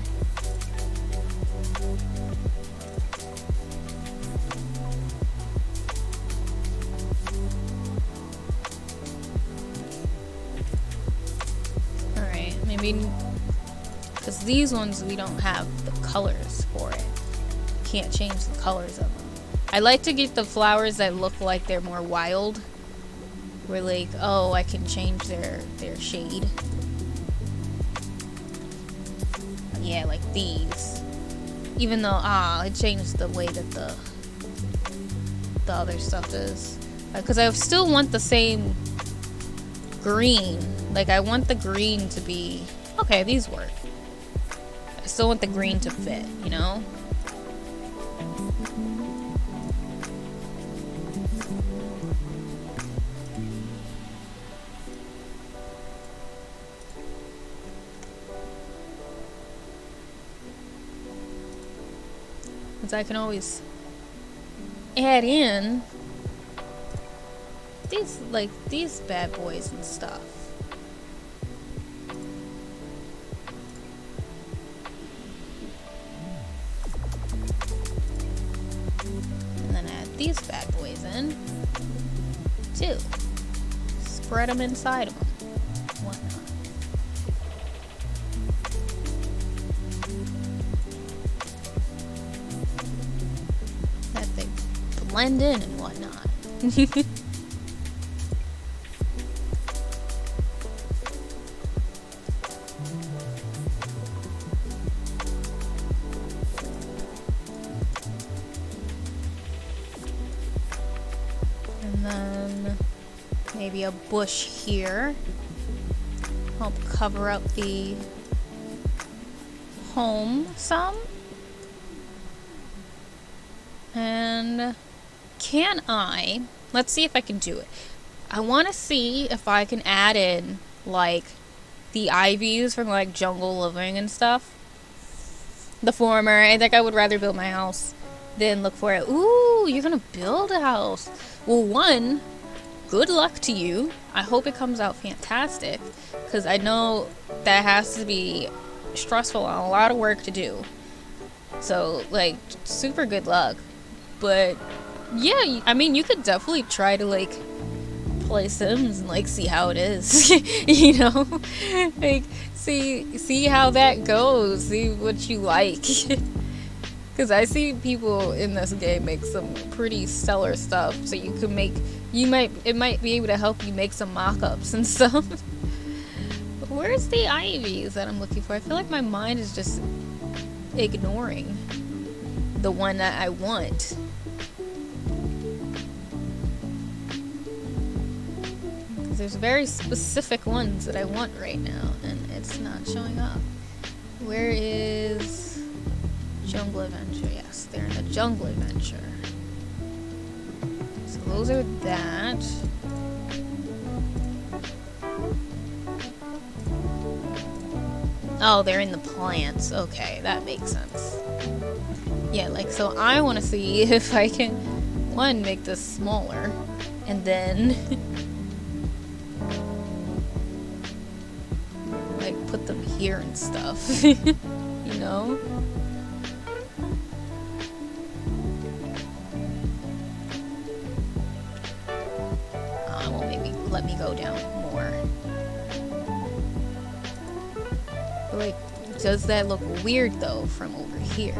Alright, maybe because these ones we don't have the colors for it. Can't change the colors of them. I like to get the flowers that look like they're more wild. Where like, oh, I can change their shade. Yeah, like these. Even though, it changed the way that the other stuff is. Because I still want the same green. Like, I want the green to be... Okay, these work. I still want the green to fit, you know? I can always add in these bad boys and stuff. And then add these bad boys in too. Spread them inside of them. Whatnot. Blend in and whatnot. And then maybe a bush here. Help cover up the home some. And let's see if I can do it. I want to see if I can add in like the ivies from like Jungle Living and stuff. The former. I think I would rather build my house than look for it. Ooh, you're gonna build a house. Well, one, good luck to you. I hope it comes out fantastic, because I know that has to be stressful and a lot of work to do. So like, super good luck. But yeah, I mean, you could definitely try to like play Sims and like see how it is. You know, like see how that goes, see what you like. Because I see people in this game make some pretty stellar stuff, so you could make, it might be able to help you make some mock-ups and stuff. Where's the ivies that I'm looking for? I feel like my mind is just ignoring the one that I want. Because there's very specific ones that I want right now, and it's not showing up. Where is Jungle Adventure? Yes, they're in the Jungle Adventure. So those are that. Oh, they're in the plants. Okay, that makes sense. Yeah, like, so I want to see if I can, one, make this smaller, and then, like, put them here and stuff, you know? Well, maybe let me go down more. But, like, does that look weird, though, from over here?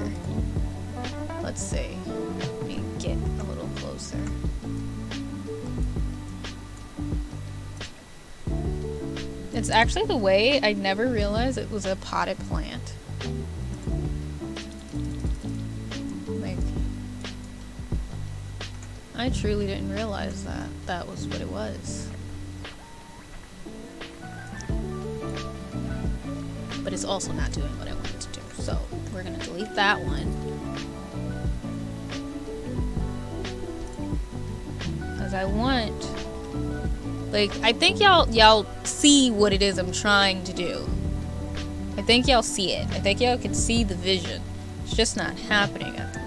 Let's see. Let me get a little closer. It's actually the way I never realized it was a potted plant. Like, I truly didn't realize that that was what it was. But it's also not doing what I wanted to do. So we're gonna delete that one. Because I want, like, I think y'all see what it is I'm trying to do. I think y'all see it. I think y'all can see the vision. It's just not happening at the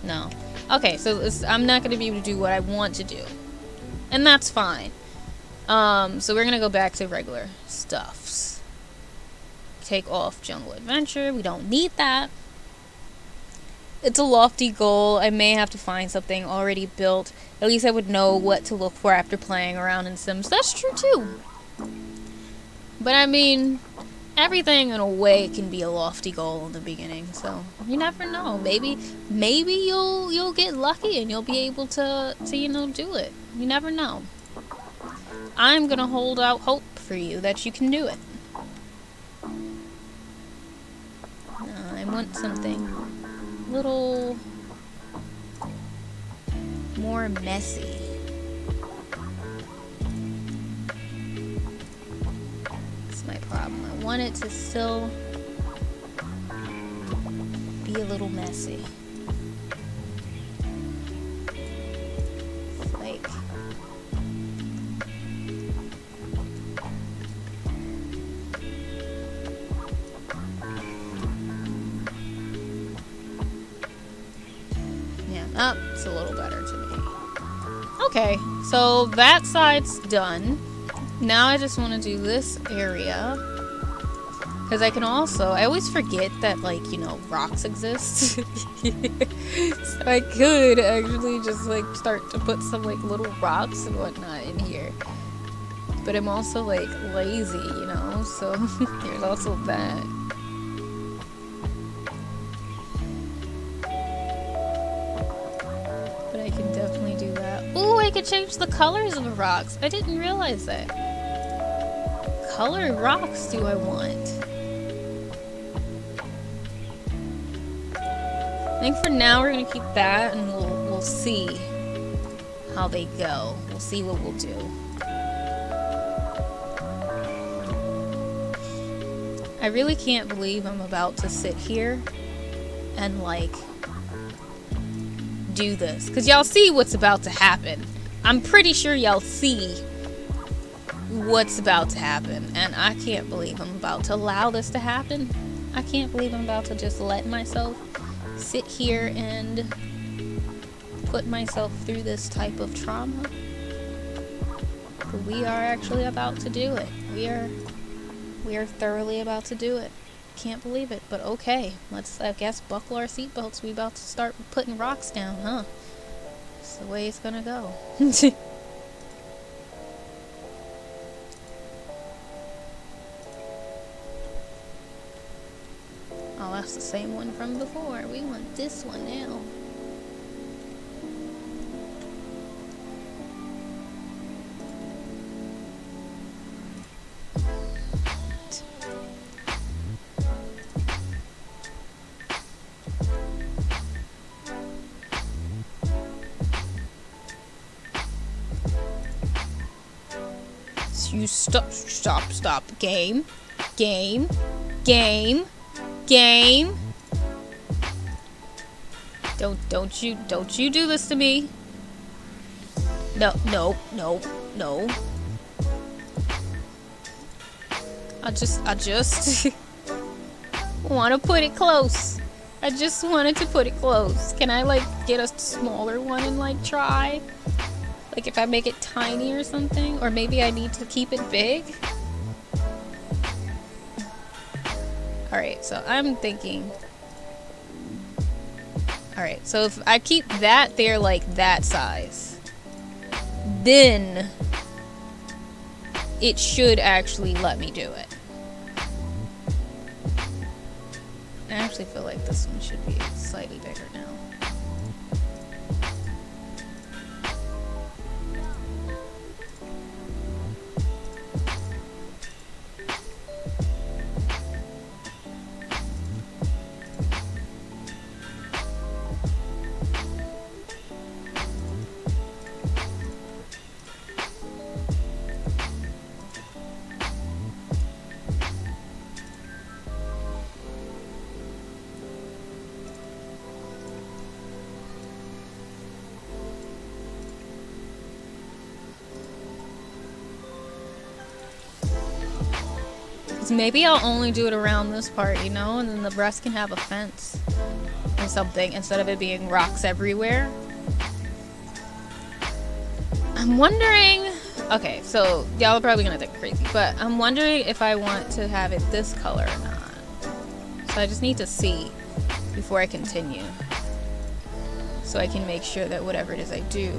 No. Okay, so I'm not gonna be able to do what I want to do. And that's fine. So we're gonna go back to regular stuffs. Take off Jungle Adventure. We don't need that. It's a lofty goal. I may have to find something already built. At least I would know what to look for after playing around in Sims. That's true too. But I mean, everything in a way can be a lofty goal in the beginning. So you never know. Maybe you'll get lucky and you'll be able to you know, do it. You never know. I'm gonna hold out hope for you that you can do it. I want something a little more messy. That's my problem. I want it to still be a little messy. Like, oh, it's a little better to me. Okay, so that side's done. Now I just want to do this area. Because I can also, I always forget that, like, you know, rocks exist. So I could actually just, like, start to put some, like, little rocks and whatnot in here. But I'm also, like, lazy, you know? So there's also that. I can definitely do that. Ooh, I could change the colors of the rocks. I didn't realize that. Color rocks do I want? I think for now we're gonna keep that, and we'll see how they go. We'll see what we'll do. I really can't believe I'm about to sit here and, like, do this, because y'all see what's about to happen. I'm pretty sure y'all see what's about to happen, and I can't believe I'm about to allow this to happen. I can't believe I'm about to just let myself sit here and put myself through this type of trauma. But we are actually about to do it. We are thoroughly about to do it. Can't believe it, but okay. Let's, I guess, buckle our seatbelts. We about to start putting rocks down, huh? It's the way it's gonna go. Oh, that's the same one from before. We want this one now. You stop. Game. Don't you do this to me. No. I just want to put it close. I just wanted to put it close. Can I like get a smaller one and like try? Like if I make it tiny or something? Or maybe I need to keep it big? Alright, so I'm thinking... Alright, so if I keep that there like that size, then it should actually let me do it. I actually feel like this one should be slightly bigger now. Maybe I'll only do it around this part, you know, and then the rest can have a fence or something instead of it being rocks everywhere. I'm wondering, okay, so y'all are probably gonna think I'm crazy, but I'm wondering if I want to have it this color or not. So I just need to see before I continue, so I can make sure that whatever it is I do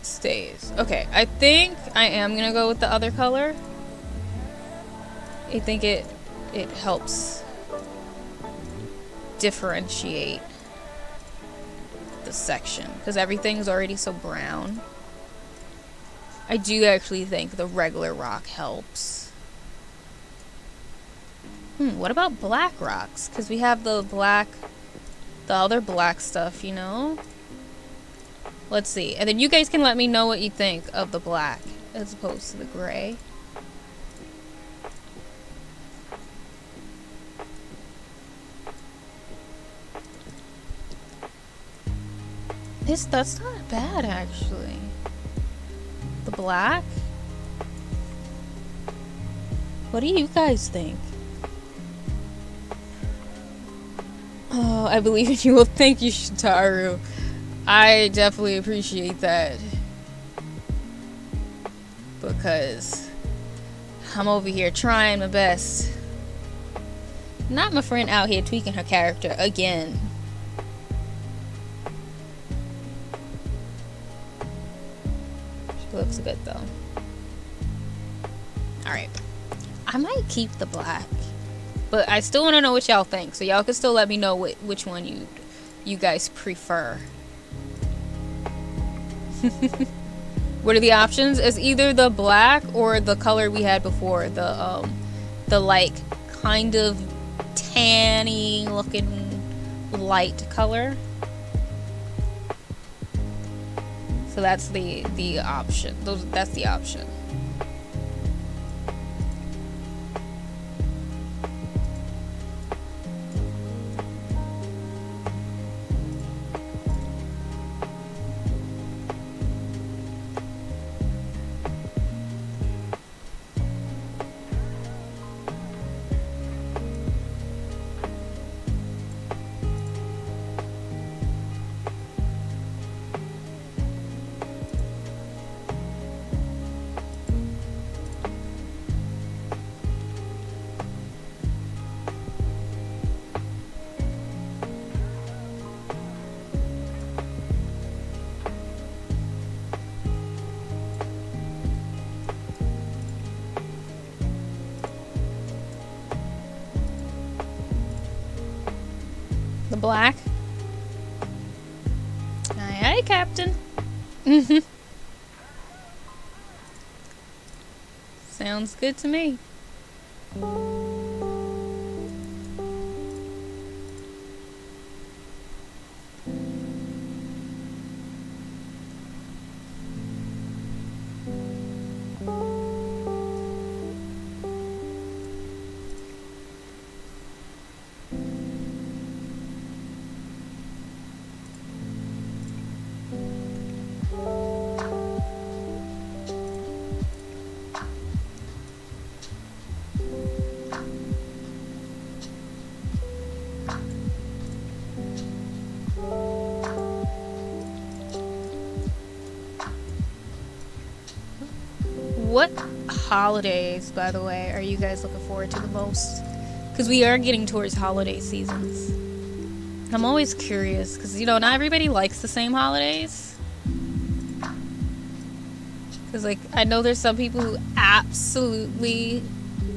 stays. Okay, I think I am gonna go with the other color. I think it helps differentiate the section because everything's already so brown. I do actually think the regular rock helps. What about black rocks? Because we have the other black stuff, you know? Let's see. And then you guys can let me know what you think of the black as opposed to the gray. That's not bad, actually. The black? What do you guys think? Oh, I believe in you. Well, thank you, Shitaru. I definitely appreciate that. Because I'm over here trying my best. Not my friend out here tweaking her character again. Looks good though. Alright. I might keep the black. But I still want to know what y'all think. So y'all can still let me know which one you guys prefer. What are the options? It's either the black or the color we had before. The like kind of tanny looking light color. So that's the option. That's the option. The black? Aye, aye, Captain. Sounds good to me. What holidays, by the way, are you guys looking forward to the most? Because we are getting towards holiday seasons. I'm always curious, because, you know, not everybody likes the same holidays. Because, like, I know there's some people who absolutely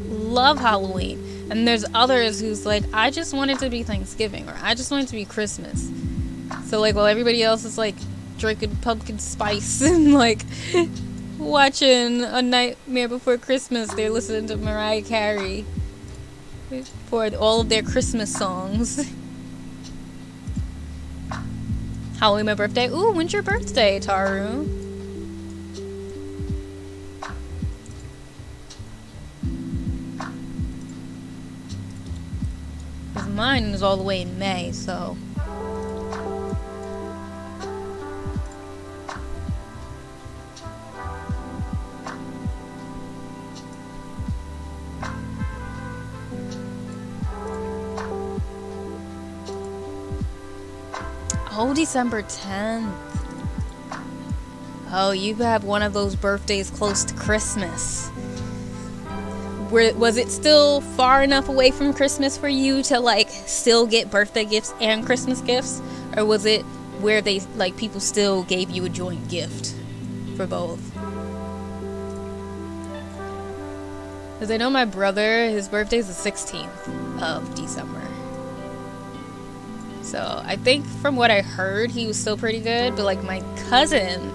love Halloween. And there's others who's like, I just want it to be Thanksgiving, or I just want it to be Christmas. So, like, while everybody else is, like, drinking pumpkin spice and, like, watching A Nightmare Before Christmas, they're listening to Mariah Carey for all of their Christmas songs. Halloween, my birthday. Ooh, when's your birthday, Taru? Because mine is all the way in May, so... Oh, December 10th. Oh, you have one of those birthdays close to Christmas. Was it still far enough away from Christmas for you to, like, still get birthday gifts and Christmas gifts? Or was it where they, like, people still gave you a joint gift for both? Because I know my brother, his birthday is the 16th of December. So I think from what I heard, he was still pretty good. But, like, my cousin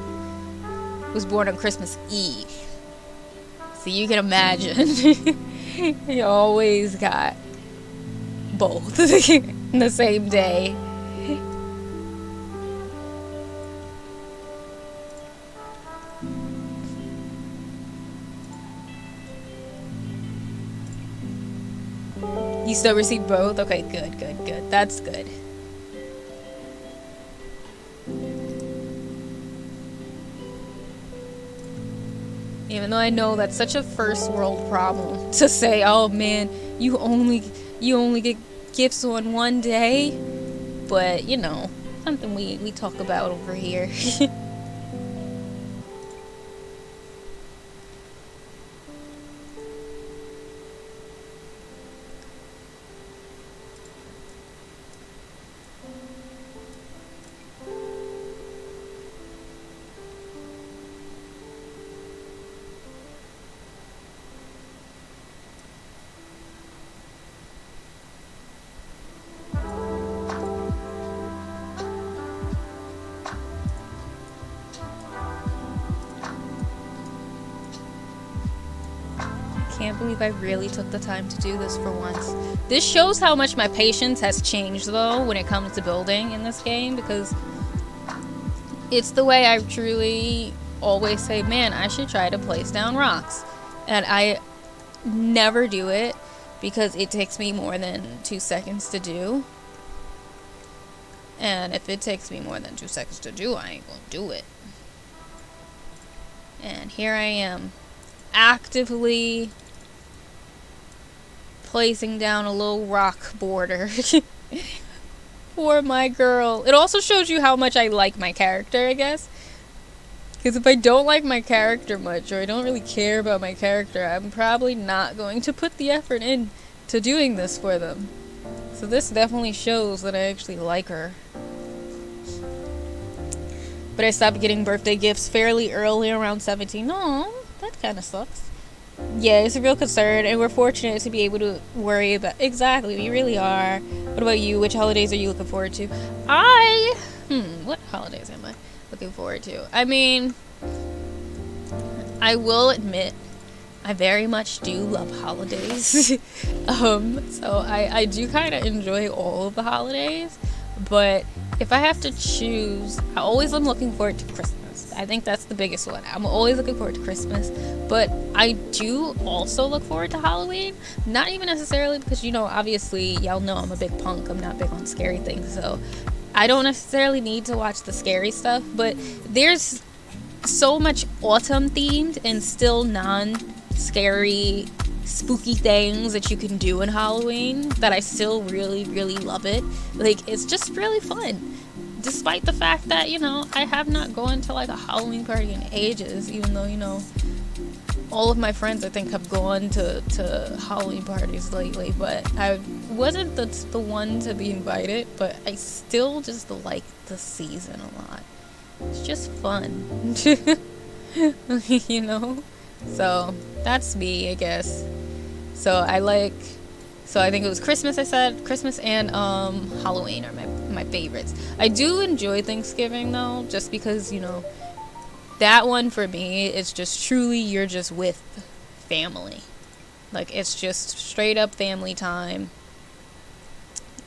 was born on Christmas Eve. So you can imagine. He always got both in the same day. You still receive both? Okay, good. That's good. Even though I know that's such a first world problem to say, oh man, you only get gifts on one day, but you know, something we talk about over here. Can't believe I really took the time to do this for once. This shows how much my patience has changed, though, when it comes to building in this game, because it's the way I truly always say, man, I should try to place down rocks. And I never do it because it takes me more than 2 seconds to do. And if it takes me more than 2 seconds to do, I ain't gonna do it. And here I am, actively placing down a little rock border for my girl. It also shows you how much I like my character, I guess. Because if I don't like my character much, or I don't really care about my character, I'm probably not going to put the effort in to doing this for them. So this definitely shows that I actually like her. But I stopped getting birthday gifts fairly early, around 17. Aw, that kind of sucks. Yeah, it's a real concern, and we're fortunate to be able to worry about... Exactly, we really are. What about you? Which holidays are you looking forward to? What holidays am I looking forward to? I mean, I will admit, I very much do love holidays. So I do kind of enjoy all of the holidays, but if I have to choose, I always am looking forward to Christmas. I think that's the biggest one. I'm always looking forward to Christmas, but I do also look forward to Halloween. Not even necessarily because, you know, obviously, y'all know I'm a big punk. I'm not big on scary things, so I don't necessarily need to watch the scary stuff, but there's so much autumn themed and still non-scary, spooky things that you can do in Halloween that I still really, really love it. Like, it's just really fun. Despite the fact that, you know, I have not gone to like a Halloween party in ages, even though, you know, all of my friends, I think, have gone to Halloween parties lately, but I wasn't the one to be invited, but I still just like the season a lot. It's just fun. You know? So, that's me, I guess. So, I think it was Christmas, I said. Christmas and Halloween are my favorites. I do enjoy Thanksgiving, though, just because, you know, that one for me is just truly you're just with family. Like, it's just straight up family time.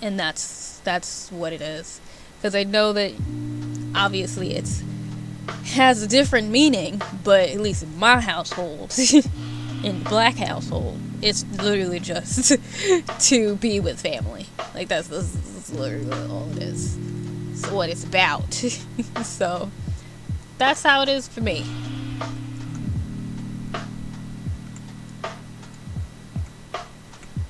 And that's what it is. Because I know that obviously has a different meaning, but at least in my household, in the black household, it's literally just to be with family. Like, that's literally all it is. It's what it's about. So, that's how it is for me.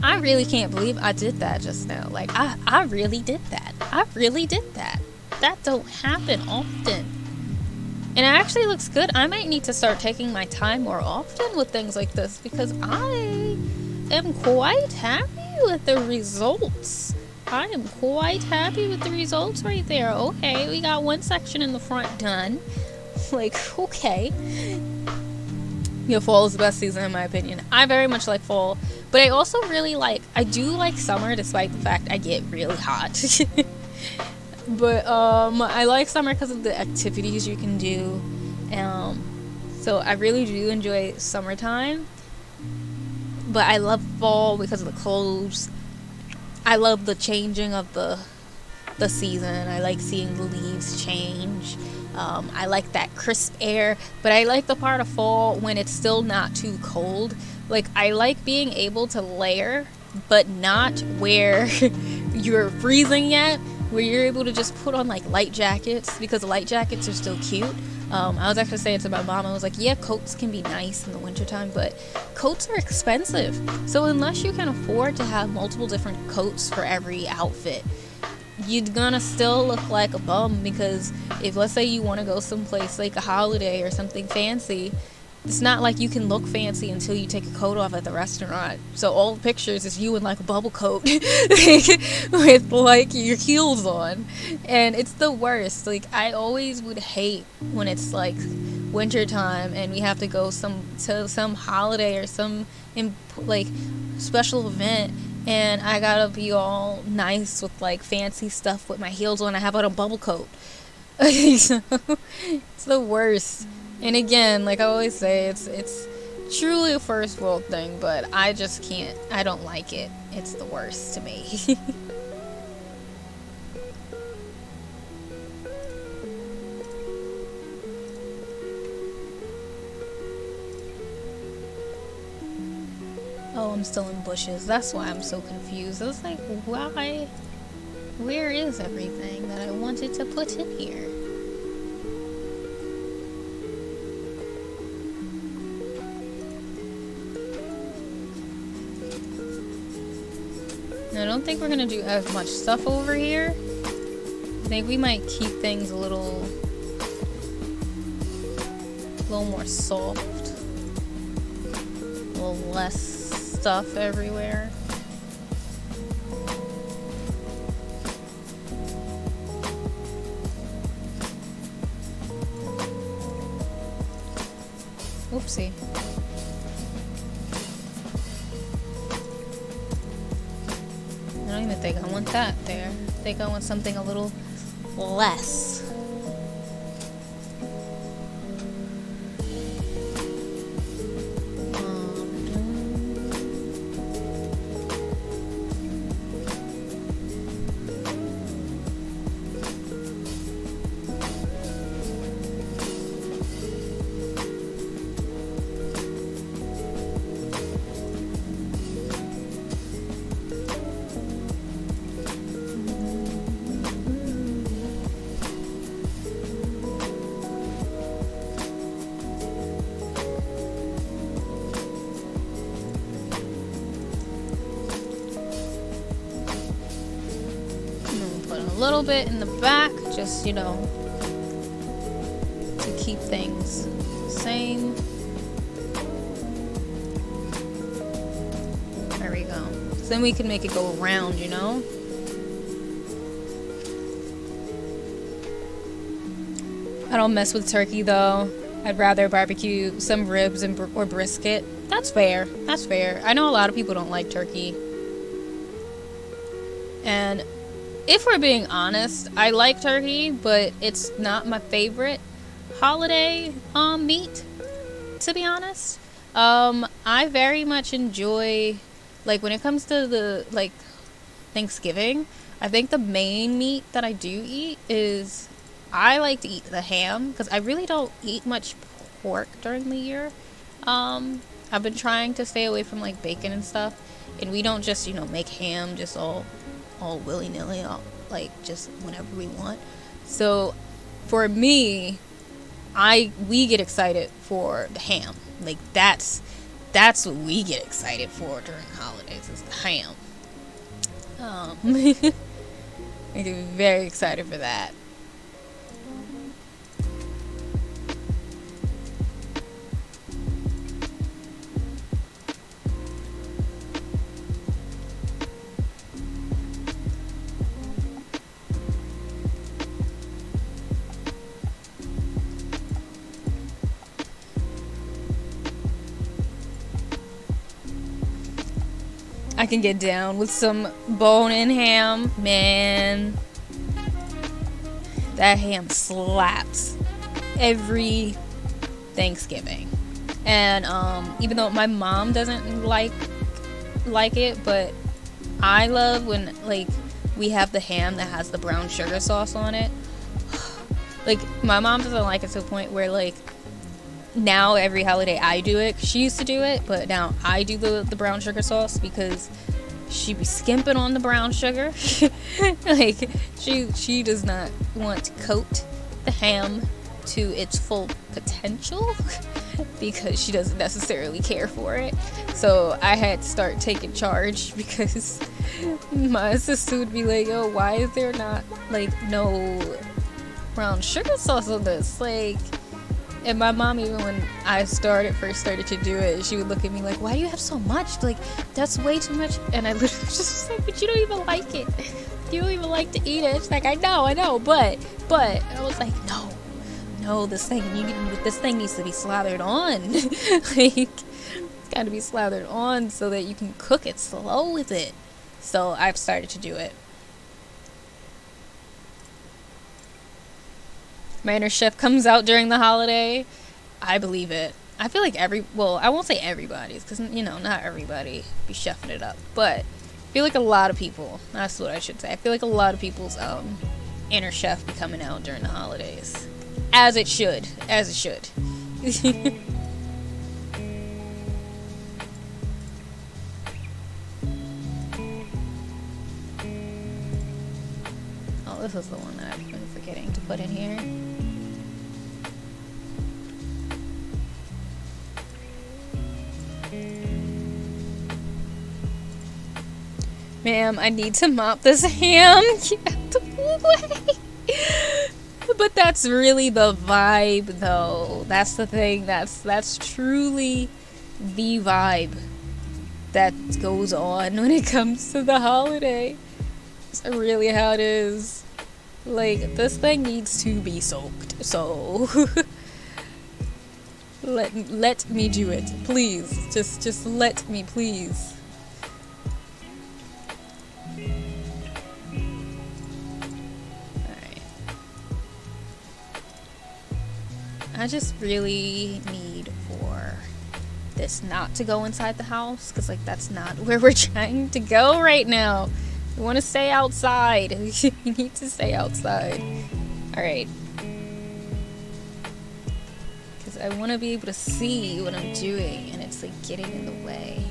I really can't believe I did that just now. Like, I really did that. I really did that. That don't happen often. And it actually looks good. I might need to start taking my time more often with things like this because I am quite happy with the results. I am quite happy with the results right there. Okay, we got one section in the front done. Like, okay. Yeah, fall is the best season in my opinion. I very much like fall, but I also I do like summer despite the fact I get really hot. But I like summer because of the activities you can do. So I really do enjoy summertime. But I love fall because of the clothes. I love the changing of the season. I like seeing the leaves change. I like that crisp air, but I like the part of fall when it's still not too cold. Like, I like being able to layer, but not where you're freezing yet, where you're able to just put on like light jackets, because light jackets are still cute. I was actually saying to my mom, I was like, yeah, coats can be nice in the wintertime, but coats are expensive. So unless you can afford to have multiple different coats for every outfit, you're gonna still look like a bum, because if, let's say, you want to go someplace like a holiday or something fancy, it's not like you can look fancy until you take a coat off at the restaurant. So all the pictures is you in like a bubble coat with like your heels on, and it's the worst. Like, I always would hate when it's like wintertime and we have to go to some holiday or some like special event, and I gotta be all nice with like fancy stuff with my heels on. I have on a bubble coat. It's the worst. And again, like I always say, it's truly a first world thing, but I just can't. I don't like it. It's the worst to me. Oh, I'm still in bushes. That's why I'm so confused. I was like, why? Where is everything that I wanted to put in here? I don't think we're gonna do as much stuff over here. I think we might keep things a little more soft, a little less stuff everywhere. Oopsie. I don't even think I want that there. I think I want something a little less. A little bit in the back, just, you know, to keep things the same. then we can make it go around, you know? I don't mess with turkey though. I'd rather barbecue some ribs or brisket. That's fair. That's fair. I know a lot of people don't like turkey. And if we're being honest, I like turkey, but it's not my favorite holiday meat, to be honest. I very much enjoy, like, when it comes to the, like, Thanksgiving, I think the main meat that I do eat is, I like to eat the ham, because I really don't eat much pork during the year. I've been trying to stay away from, like, bacon and stuff, and we don't just, you know, make ham just all willy-nilly, like, just whenever we want. So, for me, we get excited for the ham. Like, that's what we get excited for during holidays, is the ham. I get very excited for that. I can get down with some bone-in ham, man. That ham slaps every Thanksgiving. And even though my mom doesn't like it, but I love when, like, we have the ham that has the brown sugar sauce on it. Like, my mom doesn't like it to the point where, like, now every holiday I do it. She used to do it, but now I do the brown sugar sauce because she be skimping on the brown sugar. Like, she does not want to coat the ham to its full potential because she doesn't necessarily care for it. So I had to start taking charge because my sister would be like, "Oh, why is there not, like, no brown sugar sauce on this?" Like, and my mom, even when I first started to do it, she would look at me like, "Why do you have so much? Like, that's way too much." And I literally was just like, "But you don't even like it. You don't even like to eat it." She's like, I know, but I was like, no, this thing needs to be slathered on. Like, it's got to be slathered on so that you can cook it slow with it. So I've started to do it. My inner chef comes out during the holiday. I believe it. I feel like I won't say everybody's, because, you know, not everybody be chefing it up, but I feel like a lot of people, that's what I should say, I feel like a lot of people's inner chef be coming out during the holidays. As it should. Oh, this is the one that I've been forgetting to put in here. Ma'am, I need to mop this ham. Get out the way. But that's really the vibe, though. That's the thing. That's truly the vibe that goes on when it comes to the holiday. It's really how it is. Like, this thing needs to be soaked. So let me do it, please. Just let me, please. I just really need for this not to go inside the house, because, like, that's not where we're trying to go right now. We want to stay outside. We need to stay outside. Alright. Because I want to be able to see what I'm doing, and it's, like, getting in the way.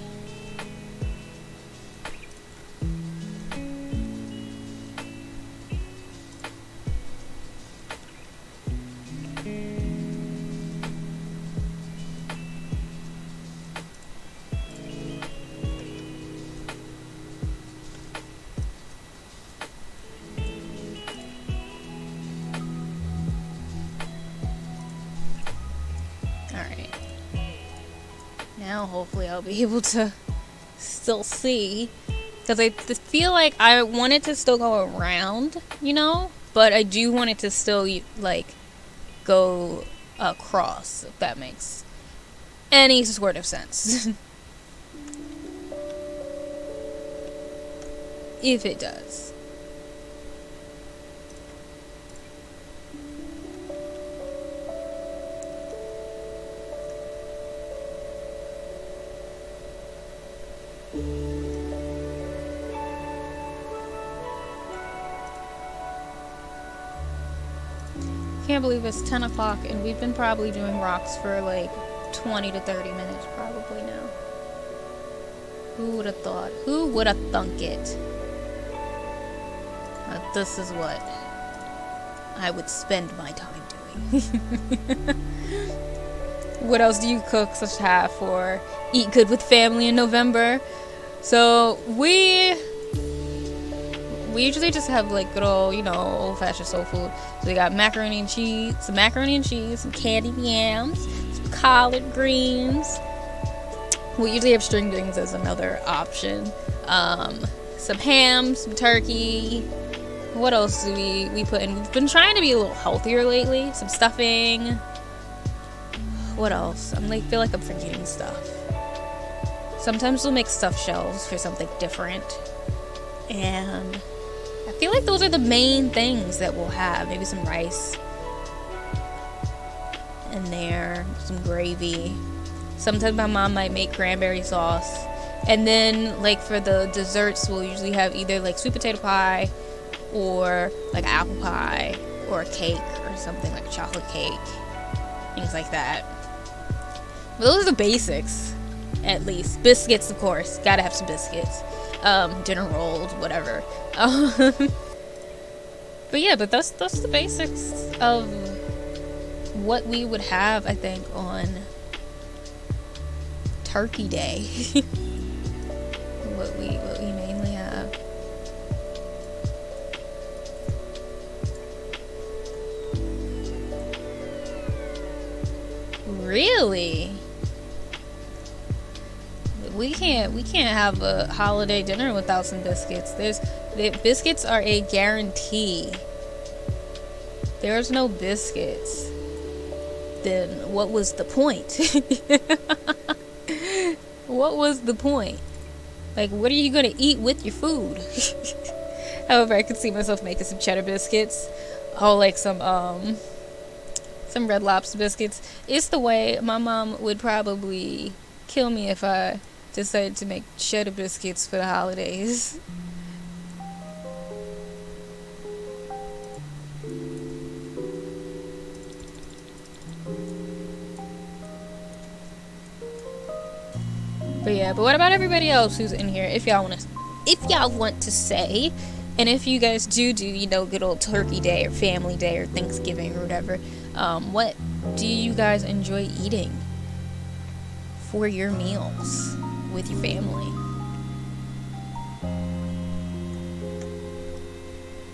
Now hopefully I'll be able to still see because I feel like I want it to still go around, you know, but I do want it to still like go across, if that makes any sort of sense. If it does. Can't believe it's 10 o'clock and we've been probably doing rocks for like 20 to 30 minutes probably now. Who would have thought? Who would have thunk it? This is what I would spend my time doing. What else do you cook / have for Eat Good with Family in November? So we usually just have like good old, you know, old-fashioned soul food. So we got macaroni and cheese, some candied yams, some collard greens. We usually have string beans as another option. Some ham, some turkey. What else do we put in? We've been trying to be a little healthier lately. Some stuffing. What else? Feel like I'm forgetting stuff. Sometimes we'll make stuffed shells for something different. And I feel like those are the main things that we'll have. Maybe some rice in there, some gravy. Sometimes my mom might make cranberry sauce. And then, like, for the desserts, we'll usually have either, like, sweet potato pie or, like, apple pie or a cake or something, like a chocolate cake. Things like that. But those are the basics, at least. Biscuits, of course. Gotta have some biscuits. Dinner rolls, whatever. But yeah, but that's the basics of what we would have, I think, on Turkey Day. what we mainly have. Really? We can't have a holiday dinner without some biscuits. Biscuits are a guarantee. There's no biscuits, then what was the point? What was the point? Like, what are you gonna eat with your food? However, I could see myself making some cheddar biscuits. Oh, like some Red Lobster biscuits. It's the way my mom would probably kill me if I decided to make cheddar biscuits for the holidays. But yeah, but what about everybody else who's in here? If y'all want to say, and if you guys do, you know, good old Turkey Day or Family Day or Thanksgiving or whatever, what do you guys enjoy eating for your meals with your family?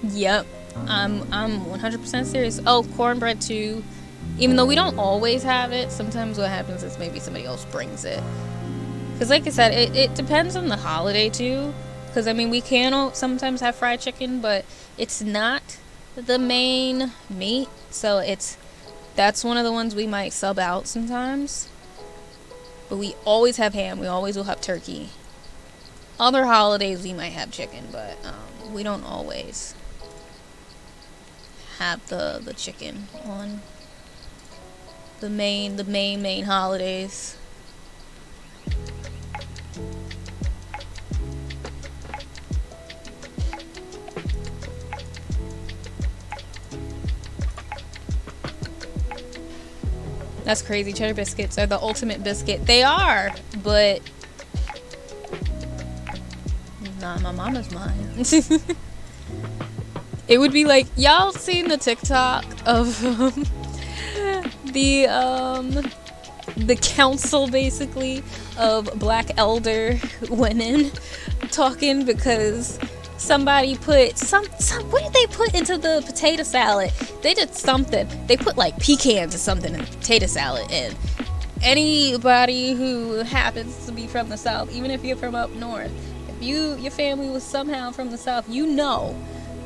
Yep, I'm 100% serious. Oh, cornbread too. Even though we don't always have it, sometimes what happens is maybe somebody else brings it. Because like I said, it depends on the holiday too. Because I mean, we can sometimes have fried chicken, but it's not the main meat. So that's one of the ones we might sub out sometimes. But we always have ham. We always will have turkey. Other holidays we might have chicken, but we don't always have the chicken on the main holidays. That's crazy. Cheddar biscuits are the ultimate biscuit. They are, but not my mama's mine. It would be like, y'all seen the TikTok of the council basically of black elder women talking because somebody put what did they put into the potato salad? They did something. They put like pecans or something in the potato salad, and anybody who happens to be from the South, even if you're from up north, if your family was somehow from the South, you know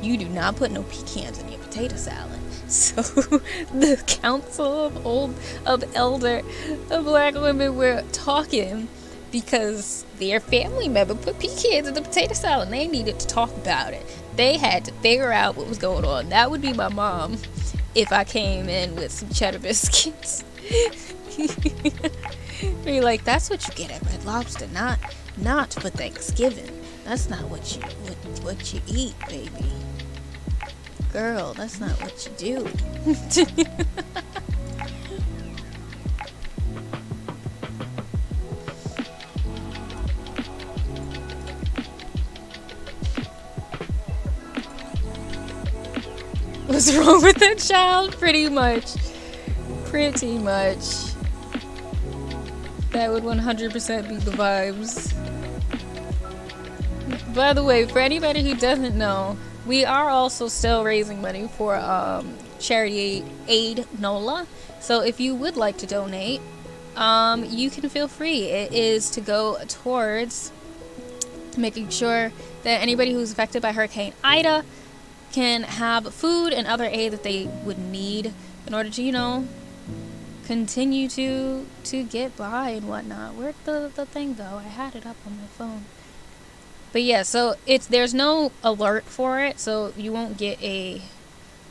you do not put no pecans in your potato salad. So the council of elder black women were talking because their family member put pecans in the potato salad and they needed to talk about it. They had to figure out what was going on. That would be my mom if I came in with some cheddar biscuits. Be like, that's what you get at Red Lobster, not for Thanksgiving. That's not what you eat, baby. Girl, that's not what you do. What's wrong with that child? Pretty much. That would 100% be the vibes. By the way, for anybody who doesn't know, we are also still raising money for charity aid NOLA. So if you would like to donate, you can feel free. It is to go towards making sure that anybody who's affected by Hurricane Ida can have food and other aid that they would need in order to, continue to get by and whatnot. Where'd the thing go? I had it up on my phone. But yeah, so there's no alert for it, so you won't get a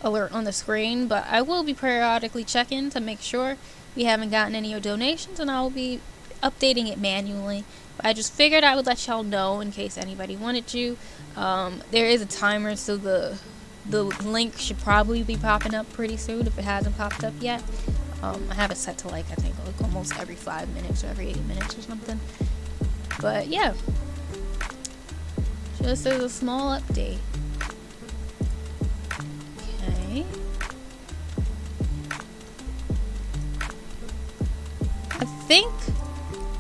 alert on the screen, but I will be periodically checking to make sure we haven't gotten any donations, and I will be updating it manually. But I just figured I would let y'all know in case anybody wanted to. There is a timer, so the link should probably be popping up pretty soon if it hasn't popped up yet. I have it set to I think almost every 5 minutes or every 8 minutes or something. But yeah, just as a small update. Okay. I think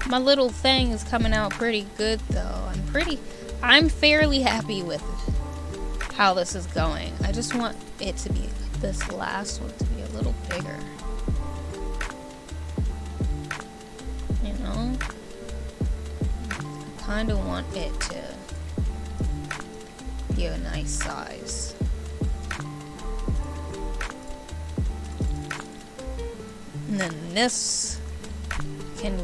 my little thing is coming out pretty good though. I'm fairly happy with how this is going. I just want it to be, this last one to be a little bigger. I kind of want it to be a nice size. And then this can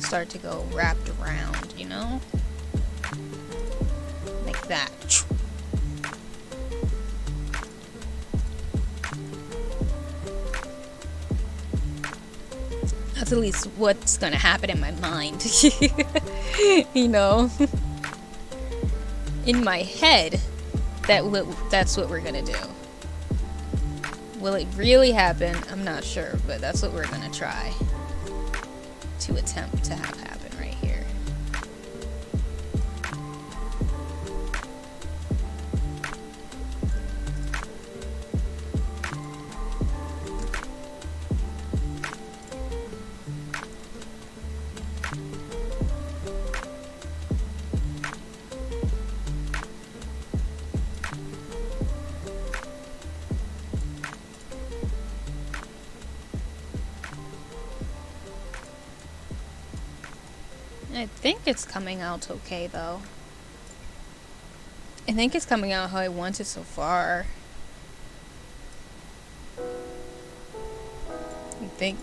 start to go wrapped around, like that. That's at least what's gonna happen in my mind. In my head, that's what we're gonna do. Will it really happen? I'm not sure, but that's what we're gonna try to attempt to have happen right here. I think it's coming out okay, though. I think it's coming out how I want it so far. I think.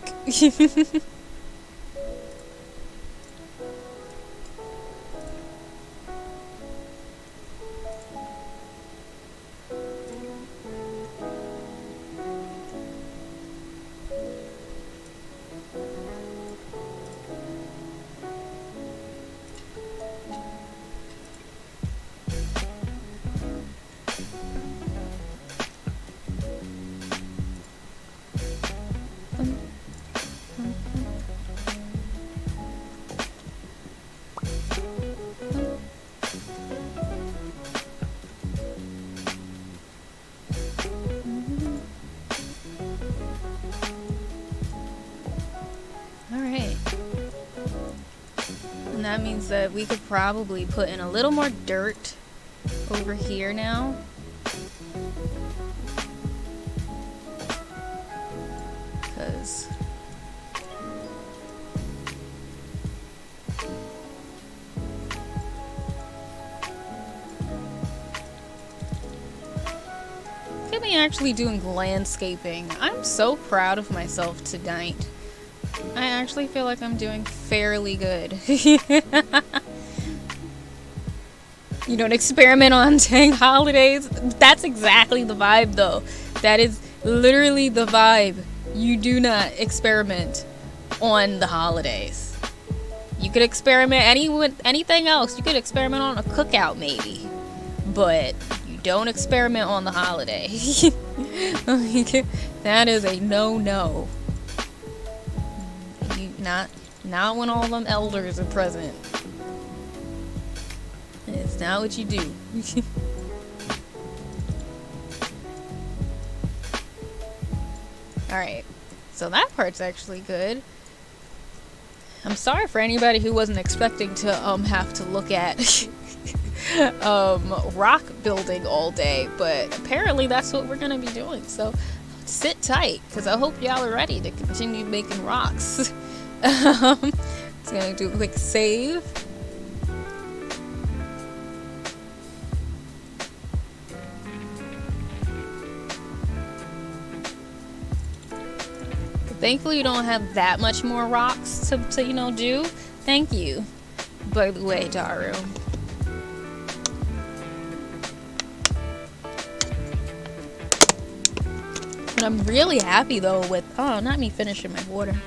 That means that we could probably put in a little more dirt over here now. Because actually doing landscaping. I'm so proud of myself tonight. I actually feel like I'm doing fairly good. You don't experiment on dang holidays. That's exactly the vibe, though. That is literally the vibe. You do not experiment on the holidays. You could experiment anything else. You could experiment on a cookout, maybe. But you don't experiment on the holiday. That is a no-no. Not when all them elders are present. It's not what you do. Alright, so that part's actually good. I'm sorry for anybody who wasn't expecting to have to look at rock building all day, but apparently that's what we're gonna be doing. So sit tight, because I hope y'all are ready to continue making rocks. It's gonna do a quick save. Thankfully, you don't have that much more rocks to do. Thank you, by the way, Daru. But I'm really happy, though, with... Oh, not me finishing my water.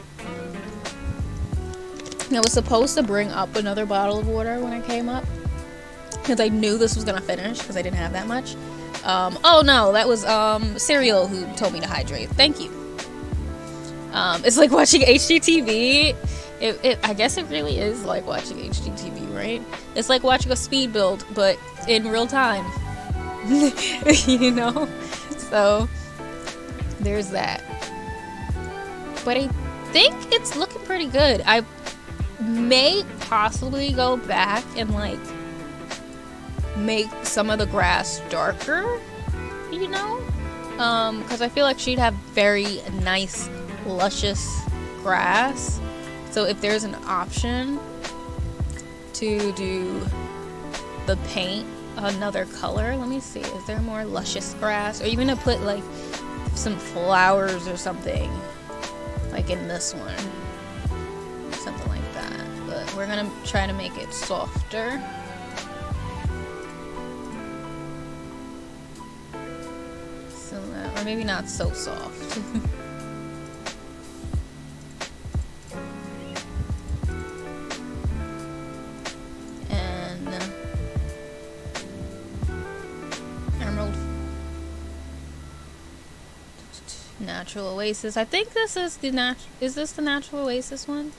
I was supposed to bring up another bottle of water when I came up, because I knew this was going to finish, because I didn't have that much. Oh, no, that was Cereal who told me to hydrate. Thank you. It's like watching HGTV. I guess it really is like watching HGTV, right? It's like watching a speed build, but in real time. You know? So, there's that. But I think it's looking pretty good. I may possibly go back and, like, make some of the grass darker, you know? Because I feel like she'd have very nice, luscious grass. So if there's an option to do the paint another color, let me see, is there more luscious grass, or even to put like some flowers or something like in this one, something like that. But we're gonna try to make it softer. So that, or maybe not so soft. Natural Oasis. I think this is the is this the Natural Oasis one?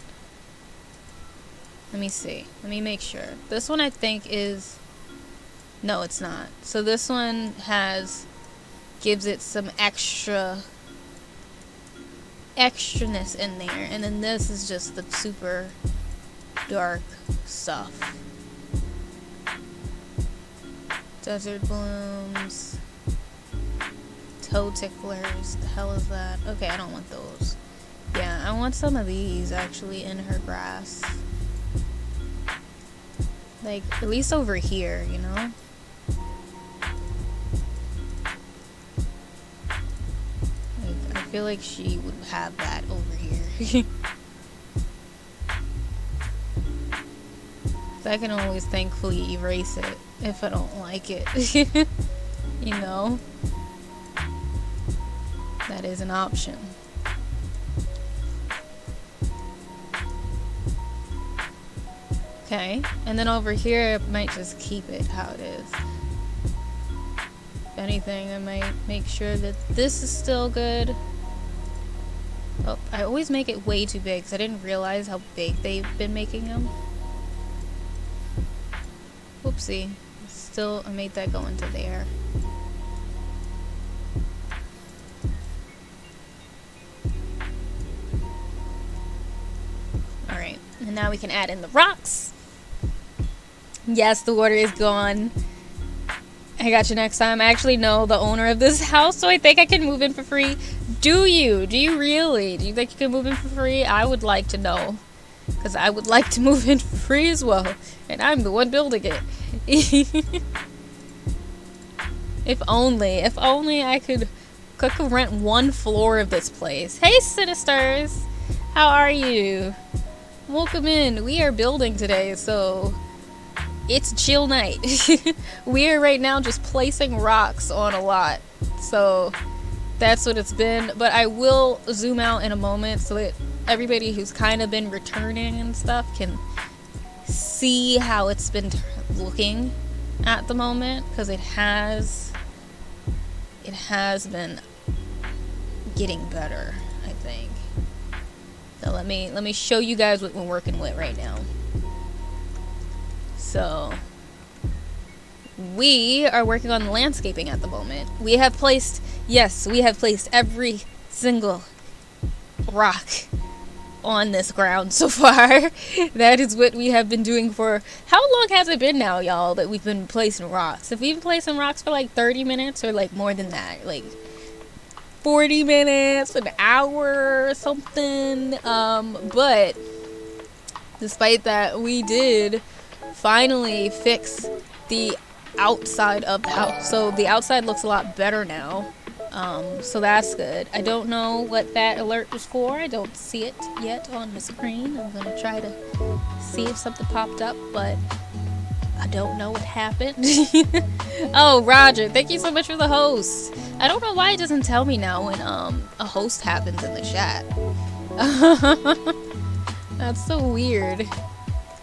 Let me see. Let me make sure. This one I think is... No, it's not. So this one gives it some extraness in there. And then this is just the super dark stuff. Desert blooms. Toe ticklers. The hell is that? Okay, I don't want those. Yeah, I want some of these actually in her grass. Like, at least over here, you know? Like, I feel like she would have that over here. So I can always thankfully erase it if I don't like it. You know? That is an option. Okay, and then over here I might just keep it how it is. If anything, I might make sure that this is still good. Oh, I always make it way too big because I didn't realize how big they've been making them. Whoopsie. Still, I made that go into there. Alright, and now we can add in the rocks. Yes, the water is gone. I got you next time. I actually know the owner of this house, so I think I can move in for free. Do you? Do you really? Do you think you can move in for free? I would like to know. Because I would like to move in for free as well. And I'm the one building it. If only I could could rent one floor of this place. Hey, Sinisters! How are you? Welcome in. We are building today, so it's a chill night. We are right now just placing rocks on a lot, so that's what it's been. But I will zoom out in a moment so that everybody who's kind of been returning and stuff can see how it's been looking at the moment, because it has been getting better, I think. So let me show you guys what we're working with right now. So we are working on landscaping at the moment. We have placed every single rock on this ground so far. That is what we have been doing for, how long has it been now, y'all, that we've been placing rocks? Have we been placing rocks for like 30 minutes or like more than that? Like 40 minutes, an hour or something. But despite that, we did finally fix the outside of the house. So the outside looks a lot better now. So that's good. I don't know what that alert was for. I don't see it yet on the screen. I'm gonna try to see if something popped up, but I don't know what happened. Oh, Roger, thank you so much for the host. I don't know why it doesn't tell me now when a host happens in the chat. That's so weird.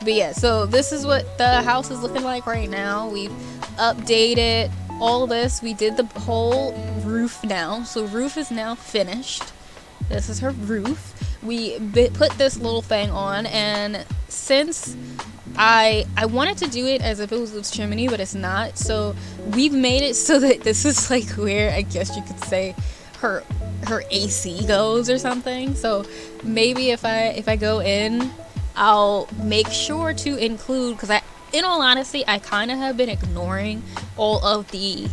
But yeah, so this is what the house is looking like right now. We've updated all this. We did the whole roof now, so roof is now finished. This is her roof. We put this little thing on, and since I wanted to do it as if it was a chimney, but it's not, so we've made it so that this is like where I guess you could say her AC goes or something. So maybe if I go in, I'll make sure to include, because in all honesty, I kind of have been ignoring all of the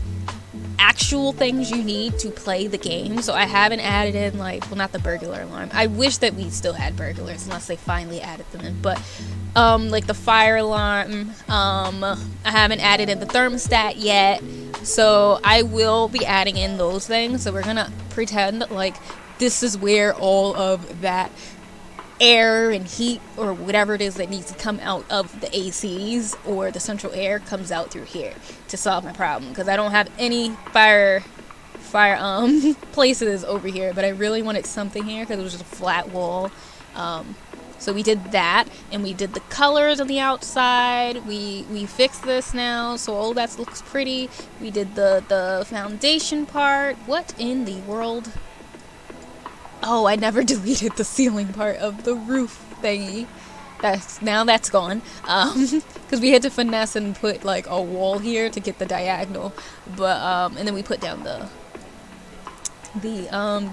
actual things you need to play the game. So I haven't added in, like, well, not the burglar alarm. I wish that we still had burglars unless they finally added them in. But like the fire alarm, I haven't added in the thermostat yet. So I will be adding in those things. So we're gonna pretend like this is where all of that air and heat or whatever it is that needs to come out of the ACs or the central air comes out through here to solve my problem, because I don't have any fire places over here, but I really wanted something here because it was just a flat wall. So we did that, and we did the colors on the outside. We fixed this now, so all that looks pretty. We did the foundation part. What in the world? Oh, I never deleted the ceiling part of the roof thingy. That's gone. Because we had to finesse and put like a wall here to get the diagonal. But and then we put down the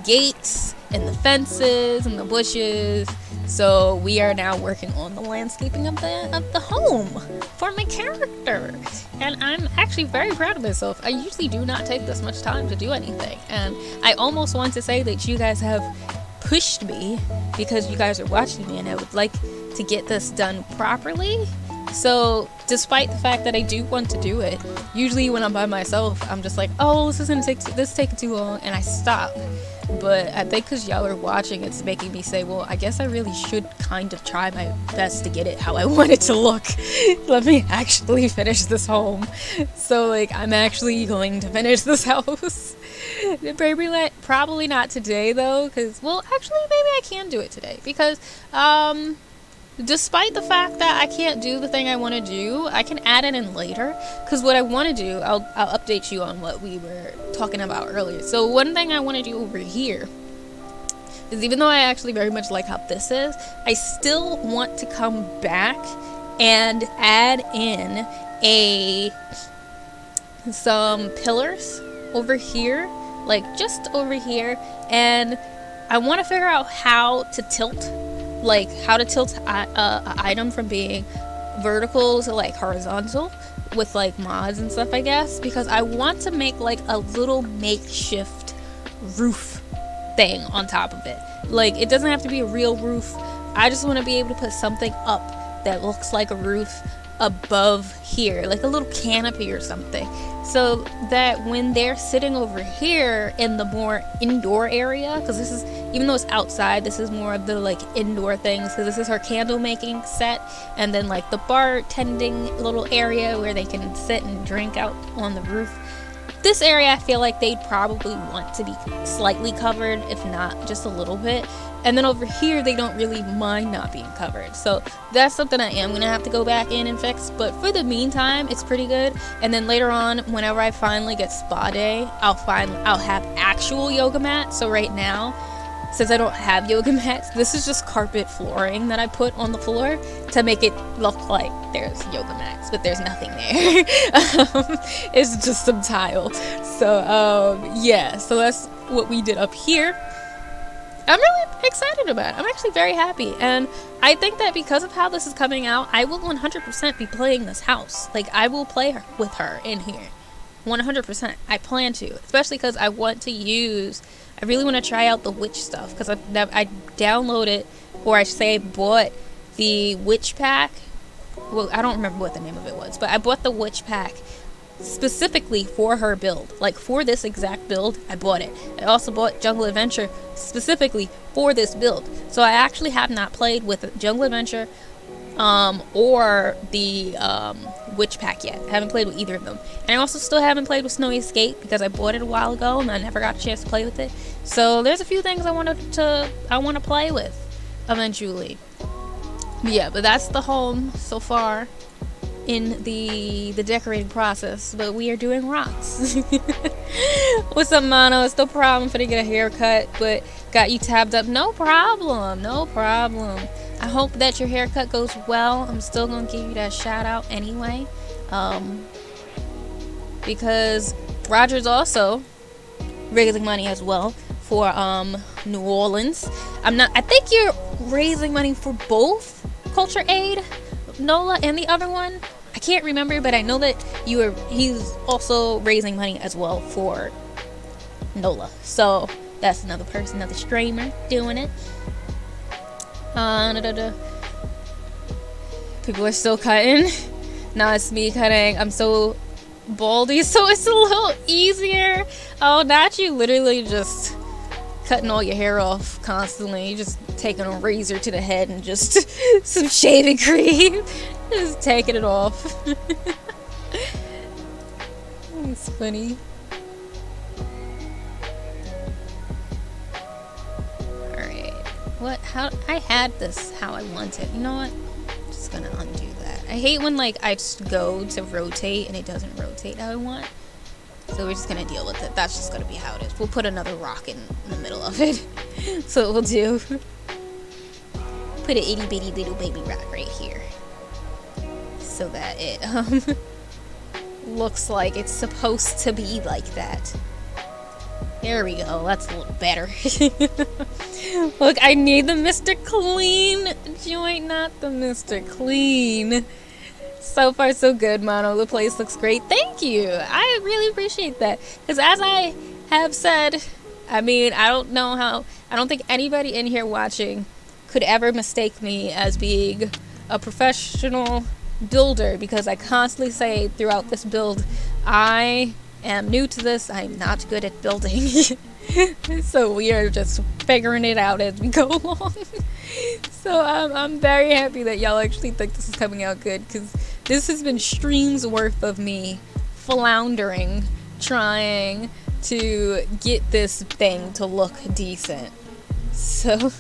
gates and the fences and the bushes. So we are now working on the landscaping of the home for my character, and I'm actually very proud of myself. I usually do not take this much time to do anything, and I almost want to say that you guys have pushed me because you guys are watching me, and I would like to get this done properly. So despite the fact that I do want to do it, usually when I'm by myself, I'm just like, oh, this is gonna take too long, and I stop. But I think because y'all are watching, it's making me say, well, I guess I really should kind of try my best to get it how I want it to look. Let me actually finish this home. So, like, I'm actually going to finish this house. Probably not today, though, because, well, actually, maybe I can do it today. Because, despite the fact that I can't do the thing I want to do, I can add it in later. Because what I want to do, I'll update you on what we were talking about earlier. So one thing I want to do over here is, even though I actually very much like how this is, I still want to come back and add in some pillars over here, like just over here, and I want to figure out how to tilt an item from being vertical to like horizontal with like mods and stuff, I guess, because I want to make like a little makeshift roof thing on top of it. Like, it doesn't have to be a real roof. I just want to be able to put something up that looks like a roof above here, like a little canopy or something, so that when they're sitting over here in the more indoor area, because this is, even though it's outside, this is more of the like indoor things, because this is her candle making set, and then like the bartending little area where they can sit and drink out on the roof. This area I feel like they'd probably want to be slightly covered, if not just a little bit. And then over here they don't really mind not being covered, so that's something I am gonna have to go back in and fix. But for the meantime, it's pretty good. And then later on, whenever I finally get spa day, I'll have actual yoga mats. So right now, since I don't have yoga mats, this is just carpet flooring that I put on the floor to make it look like there's yoga mats, but there's nothing there. It's just some tile. So yeah, so that's what we did up here. I'm really excited about it. I'm actually very happy, and I think that because of how this is coming out, I will 100% be playing this house. Like, I will play with her in here 100%. I plan to, especially because I want to use, I really want to try out the witch stuff, because I downloaded, or I should say bought the witch pack. Well, I don't remember what the name of it was, but I bought the witch pack specifically for her build, like for this exact build. I bought it. I also bought Jungle Adventure specifically for this build, so I actually have not played with Jungle Adventure or the witch pack yet. I haven't played with either of them, and I also still haven't played with Snowy Escape because I bought it a while ago and I never got a chance to play with it. So there's a few things I want to play with eventually. Yeah, but that's the home so far in the decorating process. But we are doing rocks. What's up, Mono? It's no problem for to get a haircut, but got you tabbed up. No problem, no problem. I hope that your haircut goes well. I'm still gonna give you that shout out anyway, because Roger's also raising money as well for New Orleans. I think you're raising money for both Culture Aid, NOLA, and the other one. I can't remember, but I know that he's also raising money as well for NOLA. So that's another person, another streamer doing it. People are still cutting. Now it's me cutting. I'm so baldy, so it's a little easier. Oh, not you literally just cutting all your hair off constantly. You just taking a razor to the head and just some shaving cream. Just taking it off. It's funny. Alright. How I had this how I wanted. You know what? I'm just gonna undo that. I hate when like I just go to rotate and it doesn't rotate how I want. So we're just gonna deal with it. That's just gonna be how it is. We'll put another rock in the middle of it. So we'll do. Put an itty bitty little baby rock right here, so that it looks like it's supposed to be like that. There we go. That's a little better. Look, I need the Mr. Clean joint, not the Mr. Clean. So far, so good, Mono. The place looks great. Thank you. I really appreciate that. Because as I have said, I mean, I don't think anybody in here watching could ever mistake me as being a professional builder, because I constantly say throughout this build, I am new to this. I'm not good at building. So we are just figuring it out as we go along. So I'm very happy that y'all actually think this is coming out good, because this has been streams worth of me floundering, trying to get this thing to look decent. So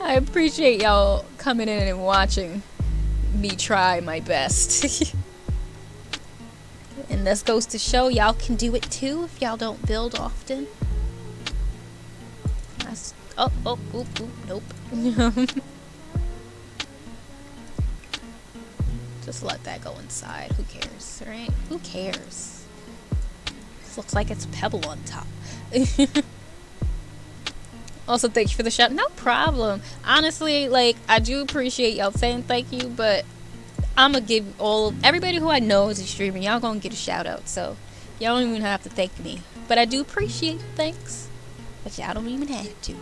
I appreciate y'all coming in and watching me try my best. And this goes to show y'all can do it too if y'all don't build often. Nope. Just let that go inside. Who cares, right? Who cares? This looks like it's pebble on top. Also, thank you for the shout. No problem. Honestly, like, I do appreciate y'all saying thank you, but I'm gonna give everybody who I know is a streamer, y'all gonna get a shout out, so y'all don't even have to thank me. But I do appreciate the thanks, but y'all don't even have to.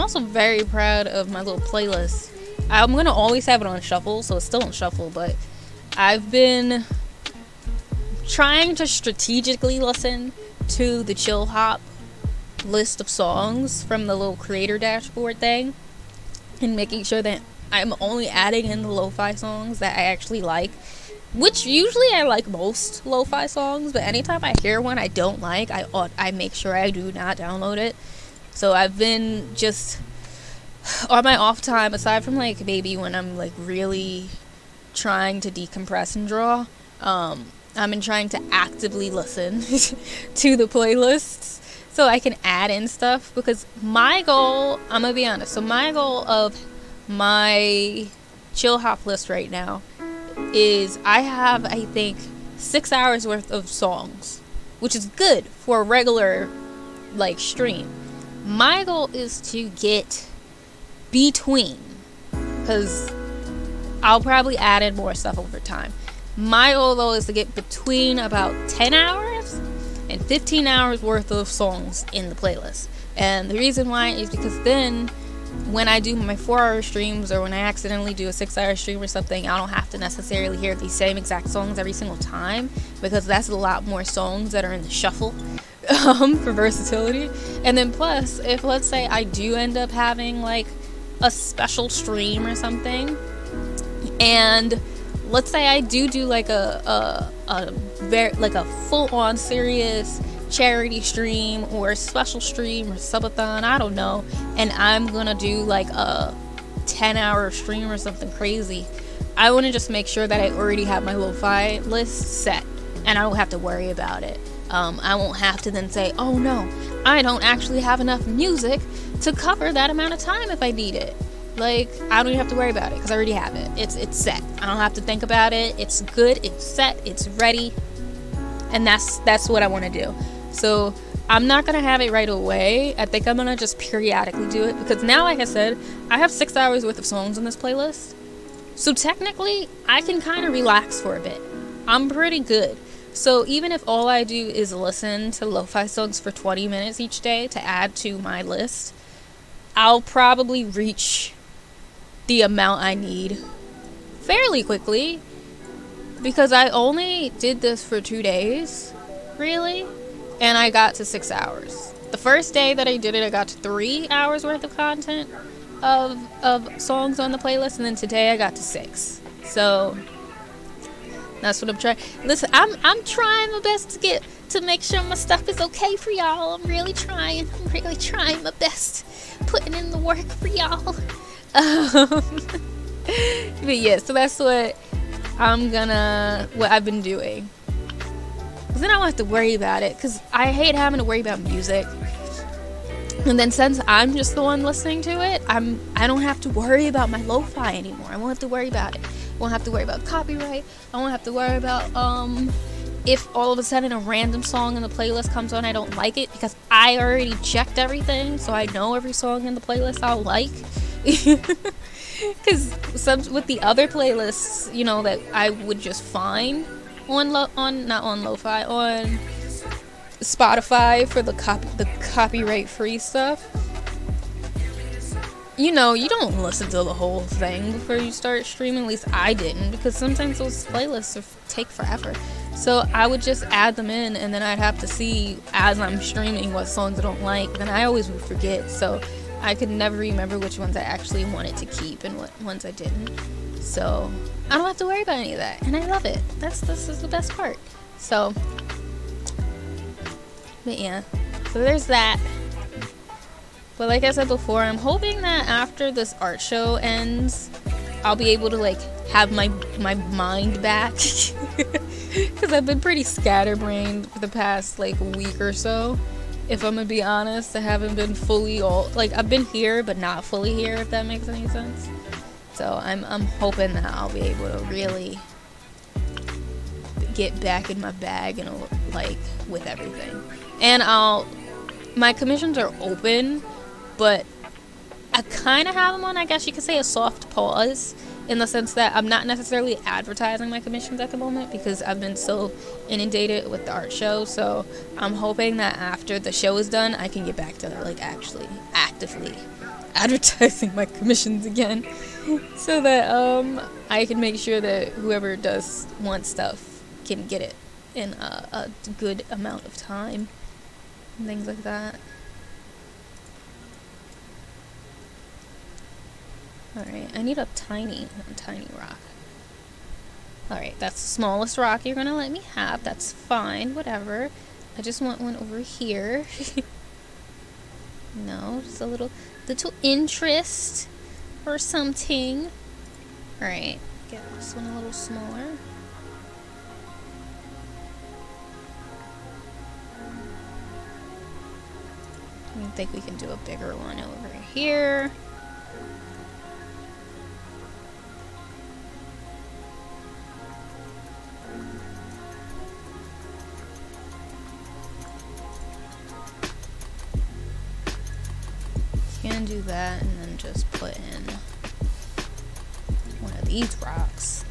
also very proud of my little playlist. I'm gonna always have it on shuffle, so it's still on shuffle, but I've been trying to strategically listen to the chill hop list of songs from the little creator dashboard thing, and making sure that I'm only adding in the lo-fi songs that I actually like, which usually I like most lo-fi songs, but anytime I hear one I don't like, I make sure I do not download it. So I've been just on my off time, aside from like maybe when I'm like really trying to decompress and draw, I've been trying to actively listen to the playlists so I can add in stuff, because my goal, I'm gonna be honest, so my goal of my chill hop list right now is I have, I think, 6 hours worth of songs, which is good for a regular like stream. My goal is to get between, because I'll probably add in more stuff over time. My goal though is to get between about 10 hours and 15 hours worth of songs in the playlist. And the reason why is because then when I do my 4-hour streams, or when I accidentally do a 6-hour stream or something, I don't have to necessarily hear the same exact songs every single time, because that's a lot more songs that are in the shuffle for versatility. And then plus, if let's say I do end up having like a special stream or something, and let's say I do like a very like a full-on serious charity stream or a special stream or subathon, I don't know, and I'm gonna do like a 10-hour stream or something crazy, I want to just make sure that I already have my lo-fi list set and I don't have to worry about it. I won't have to then say, oh no, I don't actually have enough music to cover that amount of time if I need it. Like, I don't even have to worry about it because I already have it. It's set. I don't have to think about it. It's good. It's set. It's ready. And that's what I want to do. So I'm not going to have it right away. I think I'm going to just periodically do it, because now, like I said, I have 6 hours worth of songs on this playlist. So technically, I can kind of relax for a bit. I'm pretty good. So even if all I do is listen to lo-fi songs for 20 minutes each day to add to my list, I'll probably reach the amount I need fairly quickly, because I only did this for 2 days, really, and I got to 6 hours. The first day that I did it, I got to 3 hours worth of content of songs on the playlist, and then today I got to 6. So that's what I'm trying. Listen, I'm trying my best to make sure my stuff is okay for y'all. I'm really trying my best, putting in the work for y'all. But yeah, so that's what I've been doing. Then I don't have to worry about it, because I hate having to worry about music. And then since I'm just the one listening to it, I don't have to worry about my lo-fi anymore. I won't have to worry about it. I won't have to worry about copyright. I won't have to worry about if all of a sudden a random song in the playlist comes on I don't like it, because I already checked everything, so I know every song in the playlist I'll like. Because with the other playlists, you know, that I would just find on Spotify for the copyright free stuff, you know, you don't listen to the whole thing before you start streaming. At least I didn't, because sometimes those playlists take forever. So I would just add them in, and then I'd have to see as I'm streaming what songs I don't like. Then I always would forget, so I could never remember which ones I actually wanted to keep and what ones I didn't. So I don't have to worry about any of that, and I love it. This is the best part. So, but yeah, so there's that. But like I said before, I'm hoping that after this art show ends, I'll be able to like have my mind back, because I've been pretty scatterbrained for the past like week or so. If I'm gonna be honest, I haven't been fully I've been here but not fully here, if that makes any sense. So I'm hoping that I'll be able to really get back in my bag and like with everything. And my commissions are open, but I kind of have them on, I guess you could say, a soft pause, in the sense that I'm not necessarily advertising my commissions at the moment, because I've been so inundated with the art show. So I'm hoping that after the show is done, I can get back to like actually actively advertising my commissions again, so that I can make sure that whoever does want stuff can get it in a good amount of time and things like that. Alright, I need a tiny rock. Alright, that's the smallest rock you're gonna let me have. That's fine, whatever. I just want one over here. No, just a little interest or something. Alright, get this one a little smaller. I think we can do a bigger one over here. Can do that and then just put in one of these rocks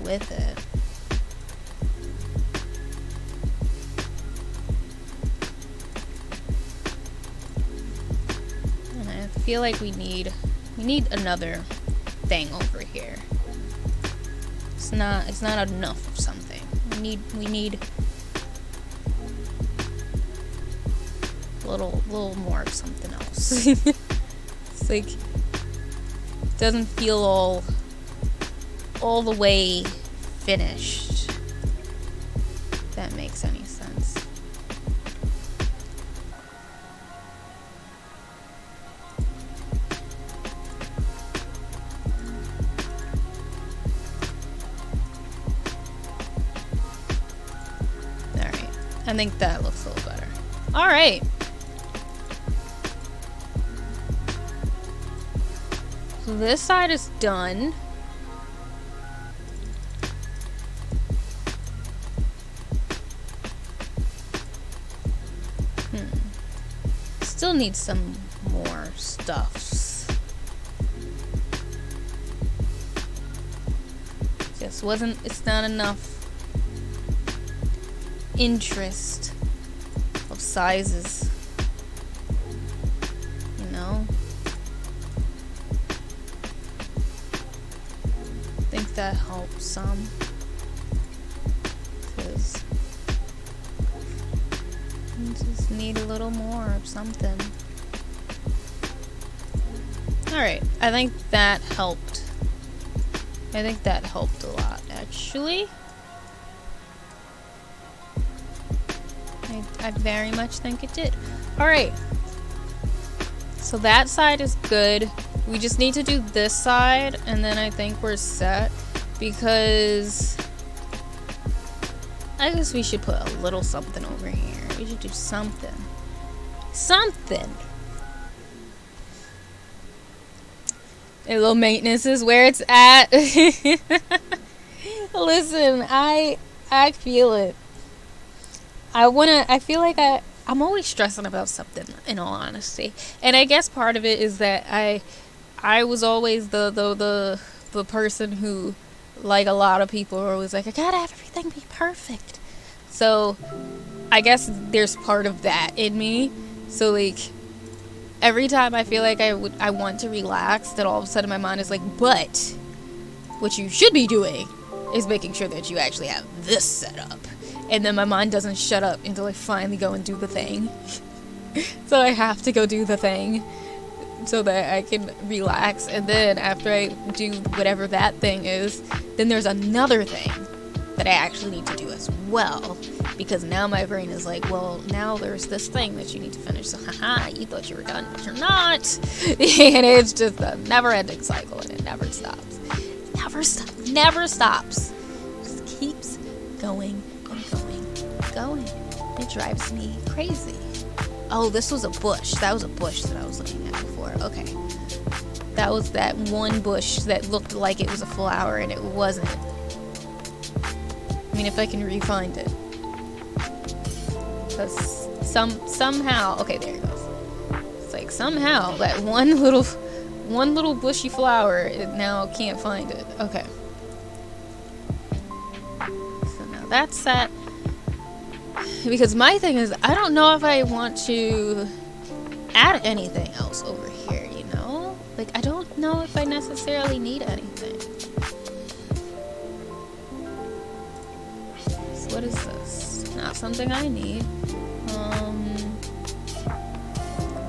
with it. And I feel like we need another thing over here. It's not enough of something. We need little more of something else. It's like doesn't feel all the way finished. If that makes any sense. Alright. I think that looks a little better. Alright. So this side is done. Still need some more stuffs. It's not enough interest of sizes. You know? I think that helps some. Because you just need a little more of something. Alright, I think that helped. I think that helped a lot, actually. I very much think it did. Alright. So that side is good. We just need to do this side, and then I think we're set. Because I guess we should put a little something over here. We should do something. Something! A little maintenance is where it's at. Listen, I feel it. I feel like I'm always stressing about something, in all honesty. And I guess part of it is that I was always the person who, like a lot of people, are always like, I gotta have everything be perfect. So I guess there's part of that in me. So like every time I feel like I want to relax, then all of a sudden my mind is like, but what you should be doing is making sure that you actually have this set up. And then my mind doesn't shut up until I finally go and do the thing. So I have to go do the thing so that I can relax. And then after I do whatever that thing is, then there's another thing that I actually need to do as well. Because now my brain is like, well, now there's this thing that you need to finish. So haha, you thought you were done, but you're not. And it's just a never-ending cycle, and it never stops. Never stops. Just keeps going and going and going. It drives me crazy. Oh, this was a bush. That was a bush that I was looking at before. Okay. That was that one bush that looked like it was a flower, and it wasn't. I mean, if I can re-find it. Because somehow... Okay, there it goes. It's like somehow that one little bushy flower, it now can't find it. Okay. So now that's that. Because my thing is, I don't know if I want to add anything else over here, you know? Like, I don't know if I necessarily need anything. So what is this? Not something I need.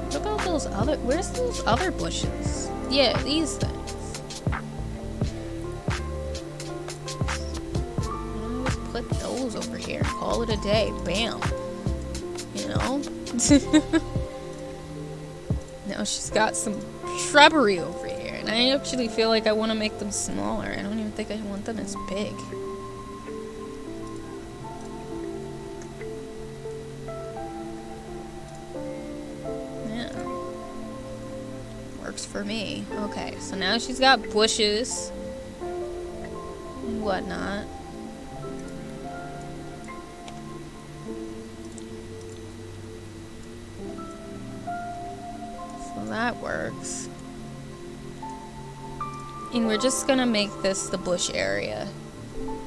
What about those other, where's those other bushes? Yeah, these things. Just put those over here and call it a day. Bam. You know? Now she's got some shrubbery over here, and I actually feel like I want to make them smaller. I don't even think I want them as big. Yeah. Works for me. Okay, so now she's got bushes and whatnot. That works. And we're just gonna make this the bush area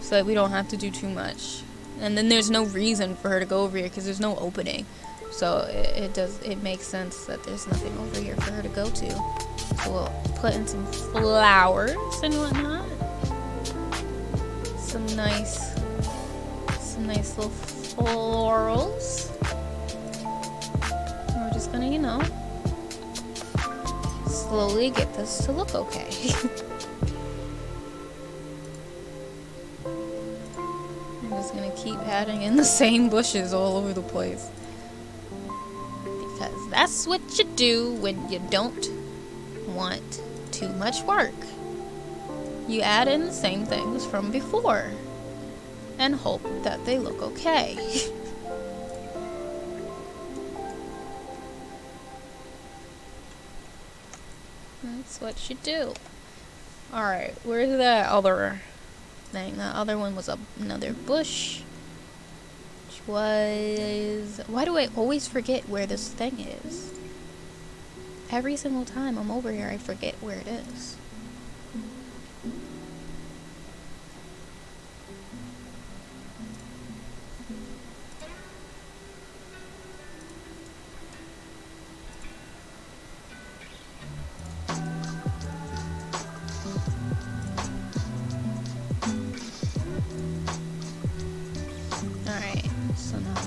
so that we don't have to do too much. And then there's no reason for her to go over here because there's no opening. So it makes sense that there's nothing over here for her to go to. So we'll put in some flowers and whatnot. Some nice little florals. And we're just gonna, you know, slowly get this to look okay. I'm just gonna keep adding in the same bushes all over the place. Because that's what you do when you don't want too much work. You add in the same things from before and hope that they look okay. That's what you do. Alright, where's that other thing? That other one was another bush. Which was... Why do I always forget where this thing is? Every single time I'm over here, I forget where it is.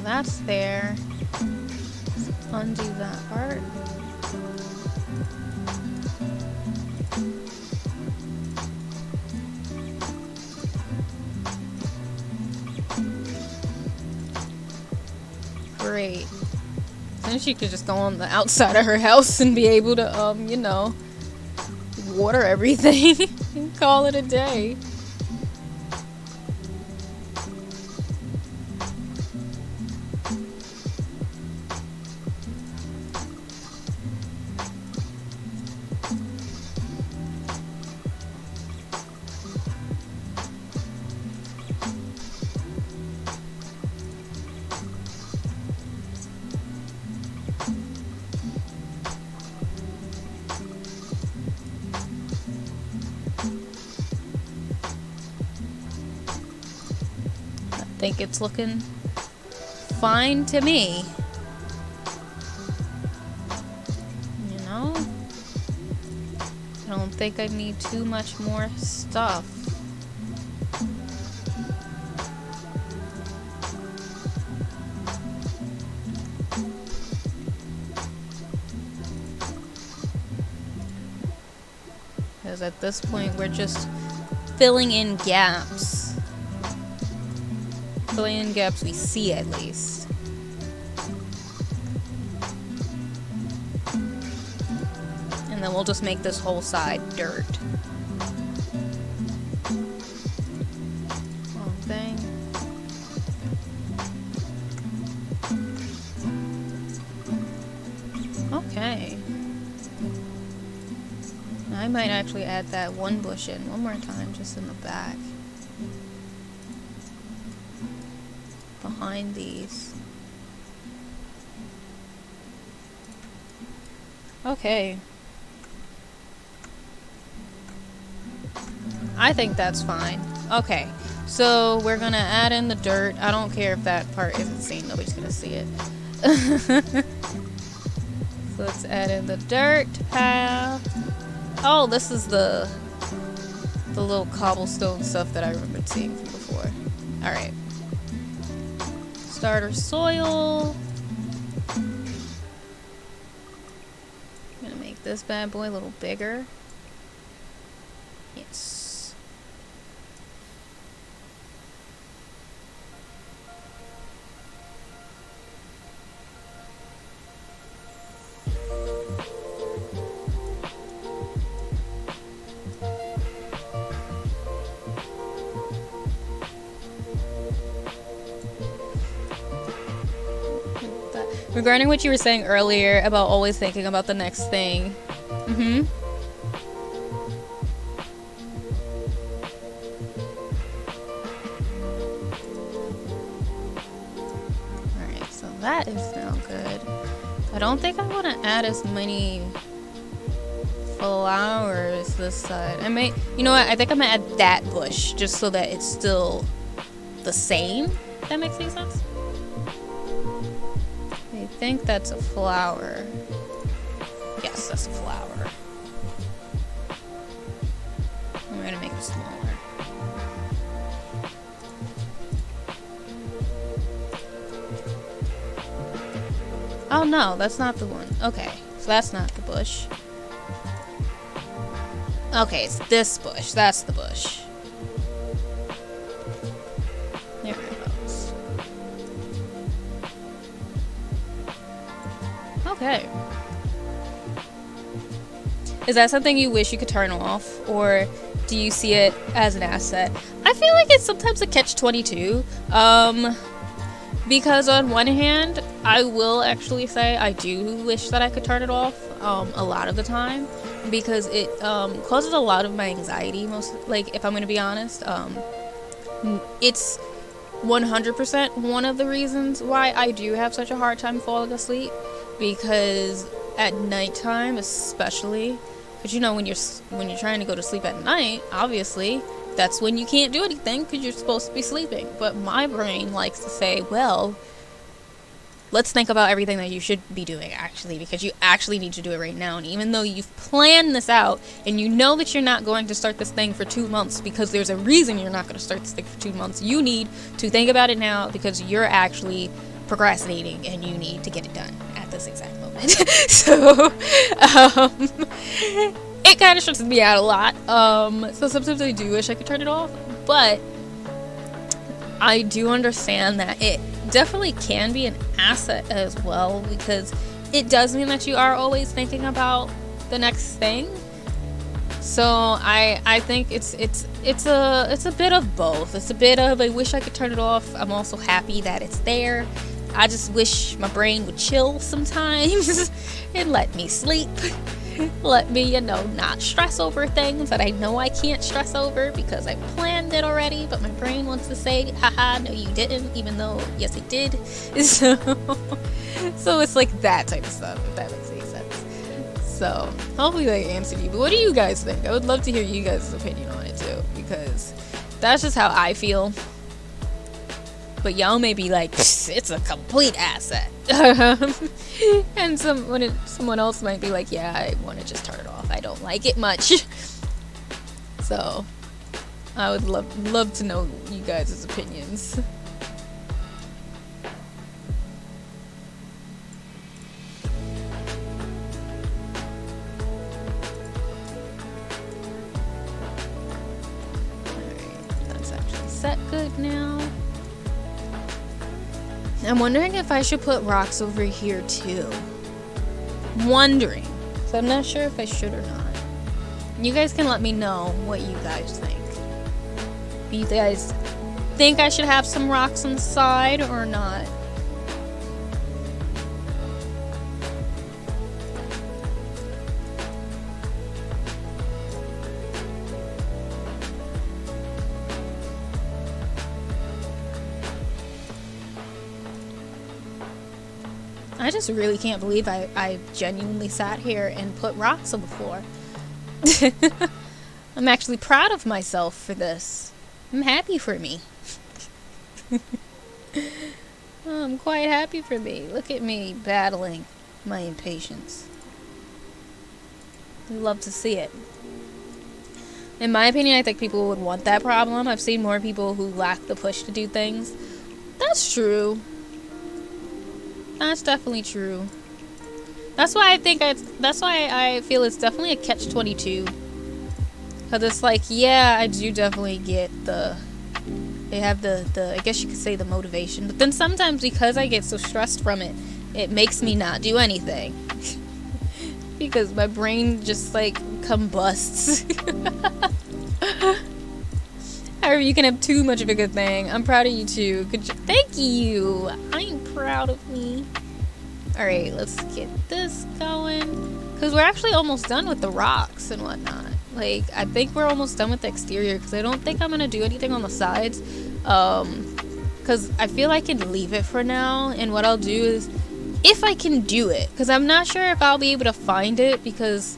That's there. Let's undo that part. Great. Then she could just go on the outside of her house and be able to, you know, water everything and call it a day. I think it's looking fine to me. You know? I don't think I need too much more stuff. Because at this point we're just filling in gaps. Filling in gaps we see, at least. And then we'll just make this whole side dirt. Wrong thing. Okay. I might actually add that one bush in one more time, just in the back. Behind these. Okay. I think that's fine. Okay. So we're gonna add in the dirt. I don't care if that part isn't seen. Nobody's gonna see it. So let's add in the dirt pile. Oh, this is the little cobblestone stuff that I remember seeing from before. Alright. Starter soil. I'm gonna make this bad boy a little bigger. Yes. Regarding what you were saying earlier about always thinking about the next thing. Alright, so that is now good. I don't think I want to add as many flowers this side. I may, you know what, I think I'm gonna add that bush just so that it's still the same. If that makes any sense? I think that's a flower. Yes, that's a flower. I'm gonna make it smaller. Oh no, that's not the one. Okay, so that's not the bush. Okay, it's this bush. That's the bush. There it goes. Okay. Is that something you wish you could turn off, or do you see it as an asset? I feel like it's sometimes a catch-22. Because on one hand, I will actually say I do wish that I could turn it off a lot of the time, because it causes a lot of my anxiety. Most, like, if I'm gonna be honest, it's 100% one of the reasons why I do have such a hard time falling asleep, because at nighttime especially, because you know when you're trying to go to sleep at night, obviously that's when you can't do anything because you're supposed to be sleeping. But my brain likes to say, well, let's think about everything that you should be doing actually, because you actually need to do it right now. And even though you've planned this out and you know that you're not going to start this thing for 2 months, because there's a reason you're not going to start this thing for 2 months, you need to think about it now because you're actually procrastinating and you need to get it done at this exact moment. So it kind of stresses me out a lot. So sometimes I do wish I could turn it off, but I do understand that it definitely can be an asset as well, because it does mean that you are always thinking about the next thing. So I think it's a bit of both. It's a bit of, I wish I could turn it off. I'm also happy that it's there. I just wish my brain would chill sometimes and let me sleep. Let me, you know, not stress over things that I know I can't stress over because I planned it already, but my brain wants to say, haha, no you didn't, even though, yes it did. So it's like that type of stuff, if that makes any sense. So, hopefully that answered you, but what do you guys think? I would love to hear you guys' opinion on it too, because that's just how I feel. But y'all may be like, it's a complete asset. And someone else might be like, yeah, I want to just turn it off. I don't like it much. So, I would love to know you guys' opinions. Alright, that's actually set good now. I'm wondering if I should put rocks over here too. Wondering. So I'm not sure if I should or not. You guys can let me know what you guys think. Do you guys think I should have some rocks on the side or not? I just really can't believe I genuinely sat here and put rocks on the floor. I'm actually proud of myself for this. I'm happy for me. I'm quite happy for me. Look at me battling my impatience. We love to see it. In my opinion, I think people would want that problem. I've seen more people who lack the push to do things. That's true. That's definitely true. That's why I feel it's definitely a catch-22. Because it's like, yeah, I do definitely get they have the I guess you could say the motivation. But then sometimes because I get so stressed from it, it makes me not do anything. Because my brain just like combusts. However, you can have too much of a good thing. I'm proud of you too. Thank you. I'm proud of me. Alright, let's get this going. Because we're actually almost done with the rocks and whatnot. Like, I think we're almost done with the exterior. Because I don't think I'm going to do anything on the sides. Because I feel I can leave it for now. And what I'll do is, if I can do it. Because I'm not sure if I'll be able to find it. Because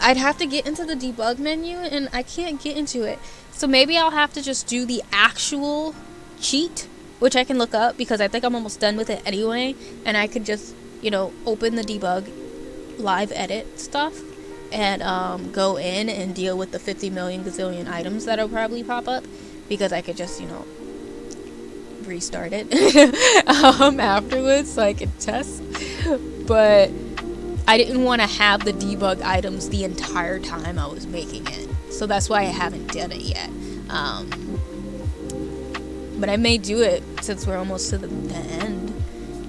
I'd have to get into the debug menu. And I can't get into it. So maybe I'll have to just do the actual cheat, which I can look up because I think I'm almost done with it anyway. And I could just, open the debug live edit stuff and go in and deal with the 50 million gazillion items that'll probably pop up because I could just, restart it afterwards so I could test. But I didn't want to have the debug items the entire time I was making it. So that's why I haven't done it yet. But I may do it since we're almost to the end.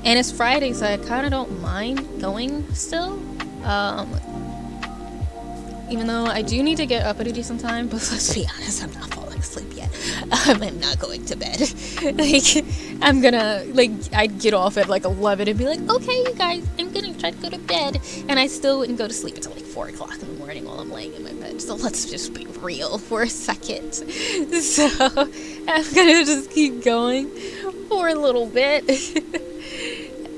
And it's Friday, so I kind of don't mind going still. Even though I do need to get up at a decent time. But let's be honest, I'm not falling asleep yet. I'm not going to bed. I'm gonna, I'd get off at 11 and be like, okay, you guys, I'm gonna try to go to bed. And I still wouldn't go to sleep until 4 o'clock in the morning while I'm laying in my bed. So let's just be real for a second. So I'm gonna just keep going for a little bit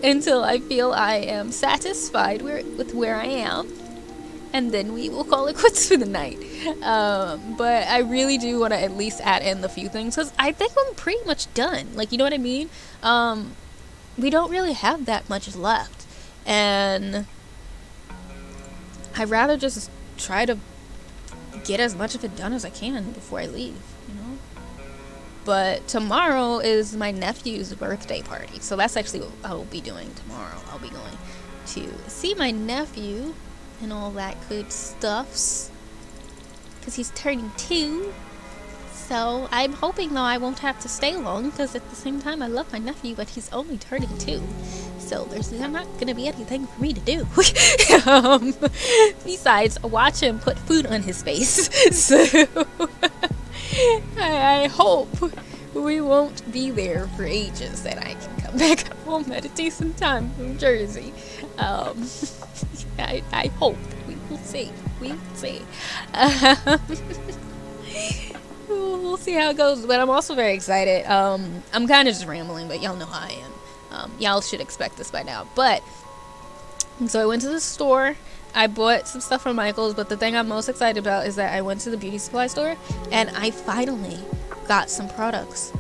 until I feel I am satisfied with where I am. And then we will call it quits for the night. But I really do want to at least add in the few things. Because I think I'm pretty much done. You know what I mean? We don't really have that much left. And I'd rather just try to get as much of it done as I can before I leave, But tomorrow is my nephew's birthday party. So that's actually what I will be doing tomorrow. I'll be going to see my nephew and all that good stuffs. Because he's turning 2. So I'm hoping, though, I won't have to stay long. Because at the same time, I love my nephew, but he's only turning 2. So there's not going to be anything for me to do. Besides, watch him put food on his face. So I hope we won't be there for ages. And I can come back home at a decent time from Jersey. I hope. We will see. We will see. We'll see how it goes. But I'm also very excited. I'm kind of just rambling, but y'all know how I am. Y'all should expect this by now. But, so I went to the store. I bought some stuff from Michael's. But the thing I'm most excited about is that I went to the beauty supply store. And I finally got some products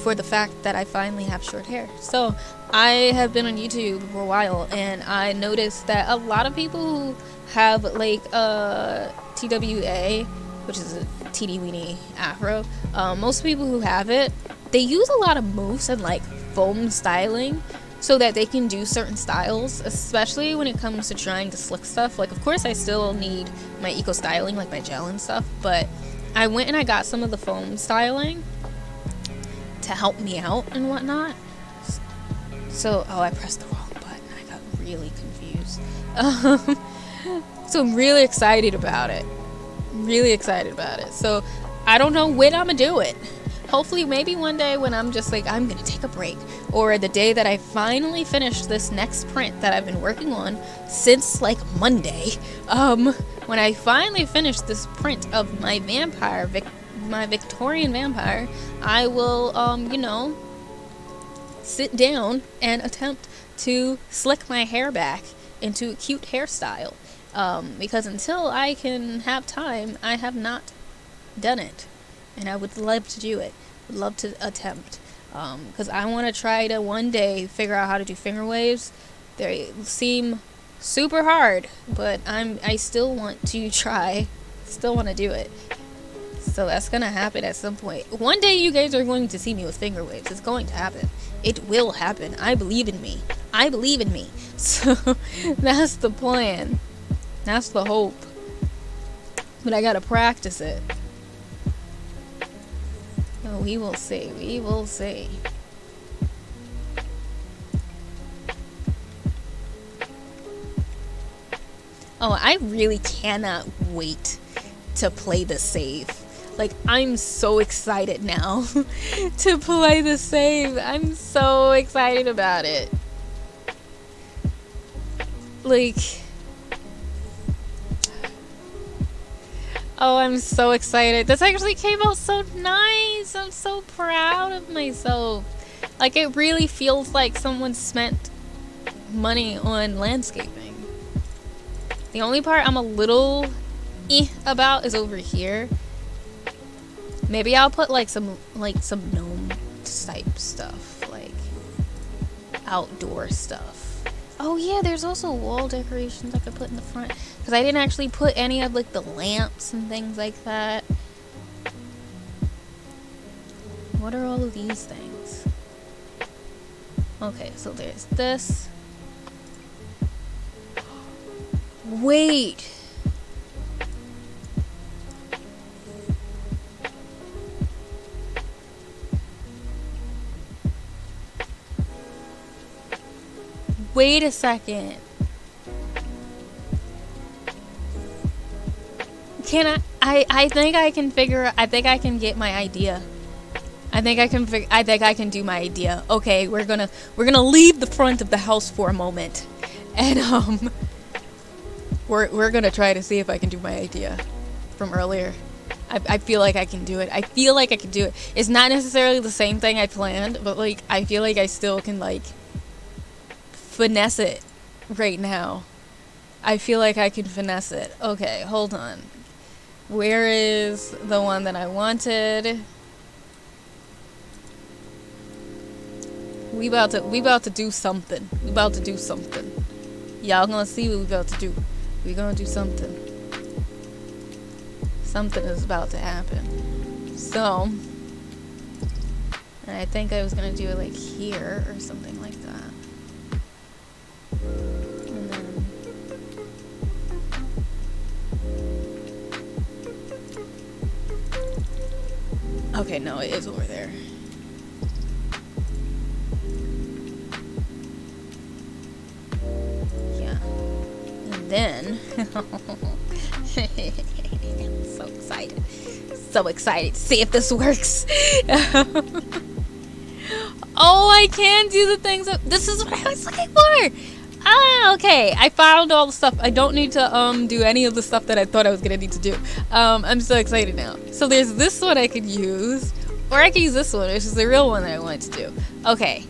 for the fact that I finally have short hair. So I have been on YouTube for a while, and I noticed that a lot of people who have TWA, which is a teeny weeny afro, most people who have it, they use a lot of mousse and foam styling so that they can do certain styles, especially when it comes to trying to slick stuff. Of course I still need my eco styling, my gel and stuff, but I went and I got some of the foam styling to help me out and whatnot. So, I pressed the wrong button. I got really confused. So I'm really excited about it. So I don't know when I'm gonna do it. Hopefully, maybe one day when I'm just I'm gonna take a break. Or the day that I finally finish this next print that I've been working on since Monday. When I finally finish this print of my vampire, my Victorian vampire, I will, sit down and attempt to slick my hair back into a cute hairstyle. Because until I can have time, I have not done it. And I would love to do it. Would love to attempt. Because I want to try to one day figure out how to do finger waves. They seem super hard, but I still want to try. Still want to do it. So that's gonna happen at some point. One day you guys are going to see me with finger waves. It's going to happen. It will happen. I believe in me. I believe in me. So that's the plan. That's the hope. But I gotta practice it. Oh, we will see. We will see. Oh, I really cannot wait to play the save. Like, I'm so excited now to play the save. I'm so excited about it. Like, oh, I'm so excited. This actually came out so nice. I'm so proud of myself. Like, it really feels like someone spent money on landscaping. The only part I'm a little about is over here. Maybe I'll put like some gnome type stuff, like outdoor stuff. Oh yeah, there's also wall decorations I could put in the front, because I didn't actually put any of like the lamps and things like that. What are all of these things? Okay, so there's this. Wait. Wait a second. Can I think I can figure, I think I can get my idea. I think I can do my idea. Okay, we're gonna leave the front of the house for a moment. And we're gonna try to see if I can do my idea from earlier. I feel like I can do it. I feel like I can do it. It's not necessarily the same thing I planned, but like I feel like I still can like finesse it right now. I feel like I can finesse it. Okay, hold on. Where is the one that I wanted? We about to do something. We about to do something. Y'all gonna see what we about to do. We gonna do something. Something is about to happen. So, and I think I was gonna do it like here or something like that. And then okay, no, it is over there. Yeah. And then I'm so excited. So excited to see if this works. Oh, I can do the things that, this is what I was looking for. Ah, okay. I found all the stuff. I don't need to do any of the stuff that I thought I was gonna need to do. I'm so excited now. So there's this one I could use, or I could use this one, which is the real one that I wanted to do. Okay.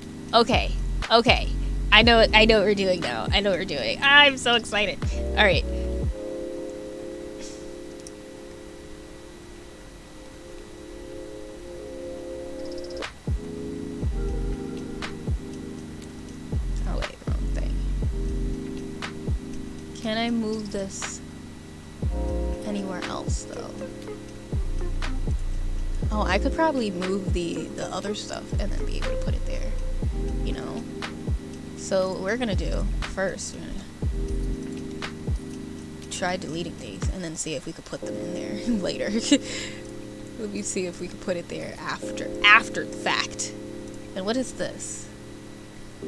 I know what we're doing now. I know what we're doing. I'm so excited. All right. Can I move this anywhere else though? Oh, I could probably move the other stuff and then be able to put it there, you know? So what we're gonna do first, we're gonna try deleting these and then see if we could put them in there later. Let me see if we could put it there after the fact. And what is this?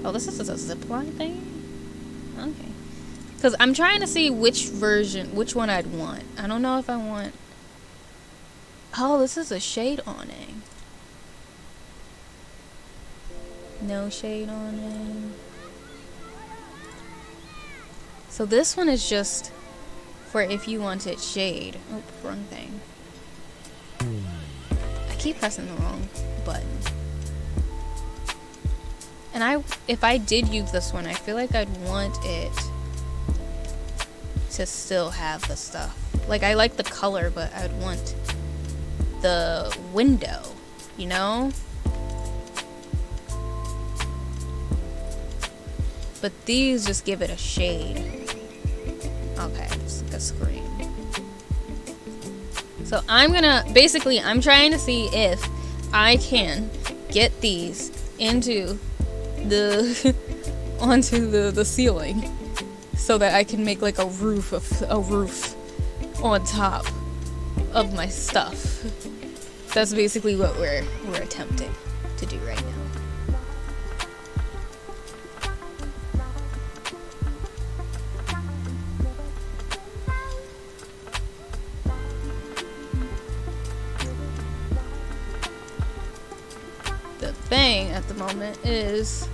Oh, this is a zipline thing? Okay. Because I'm trying to see which one I'd want. I don't know if I want... Oh, this is a shade awning. No shade awning. So this one is just for if you wanted shade. Oh, wrong thing. I keep pressing the wrong button. And if I did use this one, I feel like I'd want it to still have the stuff. Like, I like the color, but I'd want the window, you know? But these just give it a shade. Okay, it's like a screen. So I'm trying to see if I can get these into the onto the ceiling so that I can make like a roof on top of my stuff. That's basically what we're attempting to do right now. The thing at the moment is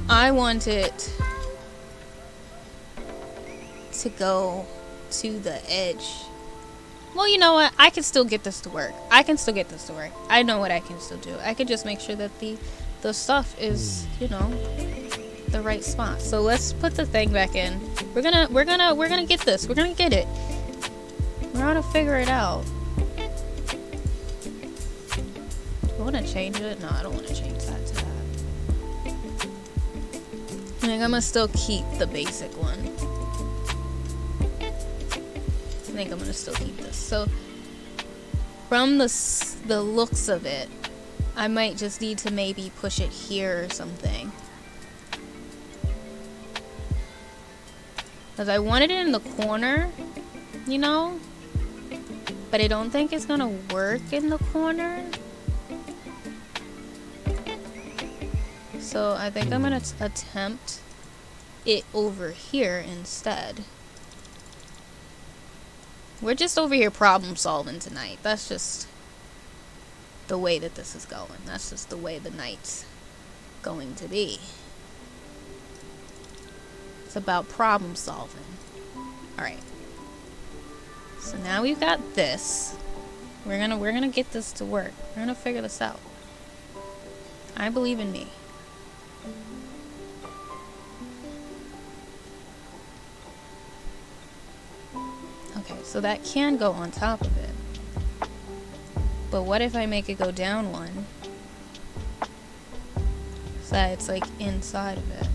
I want it to go to the edge. Well, you know what? I can still get this to work. I know what I can still do. I can just make sure that the stuff is, you know, the right spot. So let's put the thing back in. We're gonna get this. We're gonna get it. We're gonna figure it out. Do I want to change it? No, I don't want to change that to that. I think I'm gonna still keep the basic one. I think I'm gonna still keep this. So from the looks of it, I might just need to maybe push it here or something. Because I wanted it in the corner, you know? But I don't think it's gonna work in the corner. So I think I'm gonna attempt it over here instead. We're just over here problem solving tonight. That's just the way that this is going. That's just the way the night's going to be. It's about problem solving. Alright. So now we've got this. We're gonna get this to work. We're gonna figure this out. I believe in me. Okay, so that can go on top of it. But what if I make it go down one? So that it's like inside of it.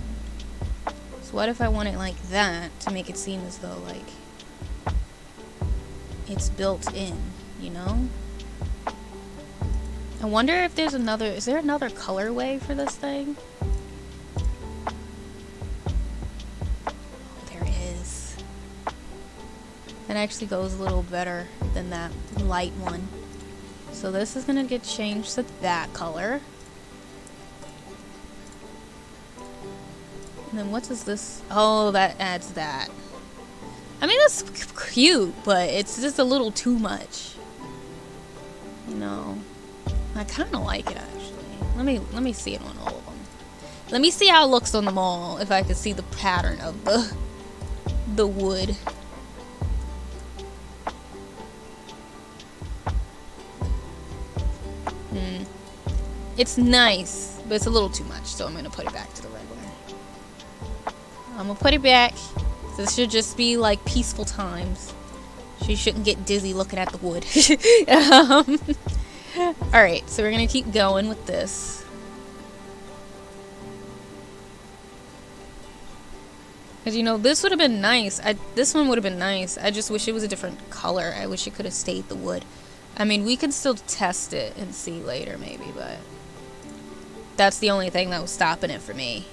So what if I want it like that to make it seem as though like it's built in, you know? I wonder if there's is there another colorway for this thing? It actually goes a little better than that light one. So this is gonna get changed to that color. And then what does this? Oh, that adds that. I mean, that's cute, but it's just a little too much. You know, I kind of like it actually. Let me see it on all of them. Let me see how it looks on them all. If I can see the pattern of the wood. It's nice, but it's a little too much, so I'm going to put it back to the regular. I'm going to put it back. This should just be like peaceful times. She shouldn't get dizzy looking at the wood. Alright, so we're going to keep going with this. Because, you know, this would have been nice. This one would have been nice. I just wish it was a different color. I wish it could have stayed the wood. I mean, we could still test it and see later, maybe, but that's the only thing that was stopping it for me.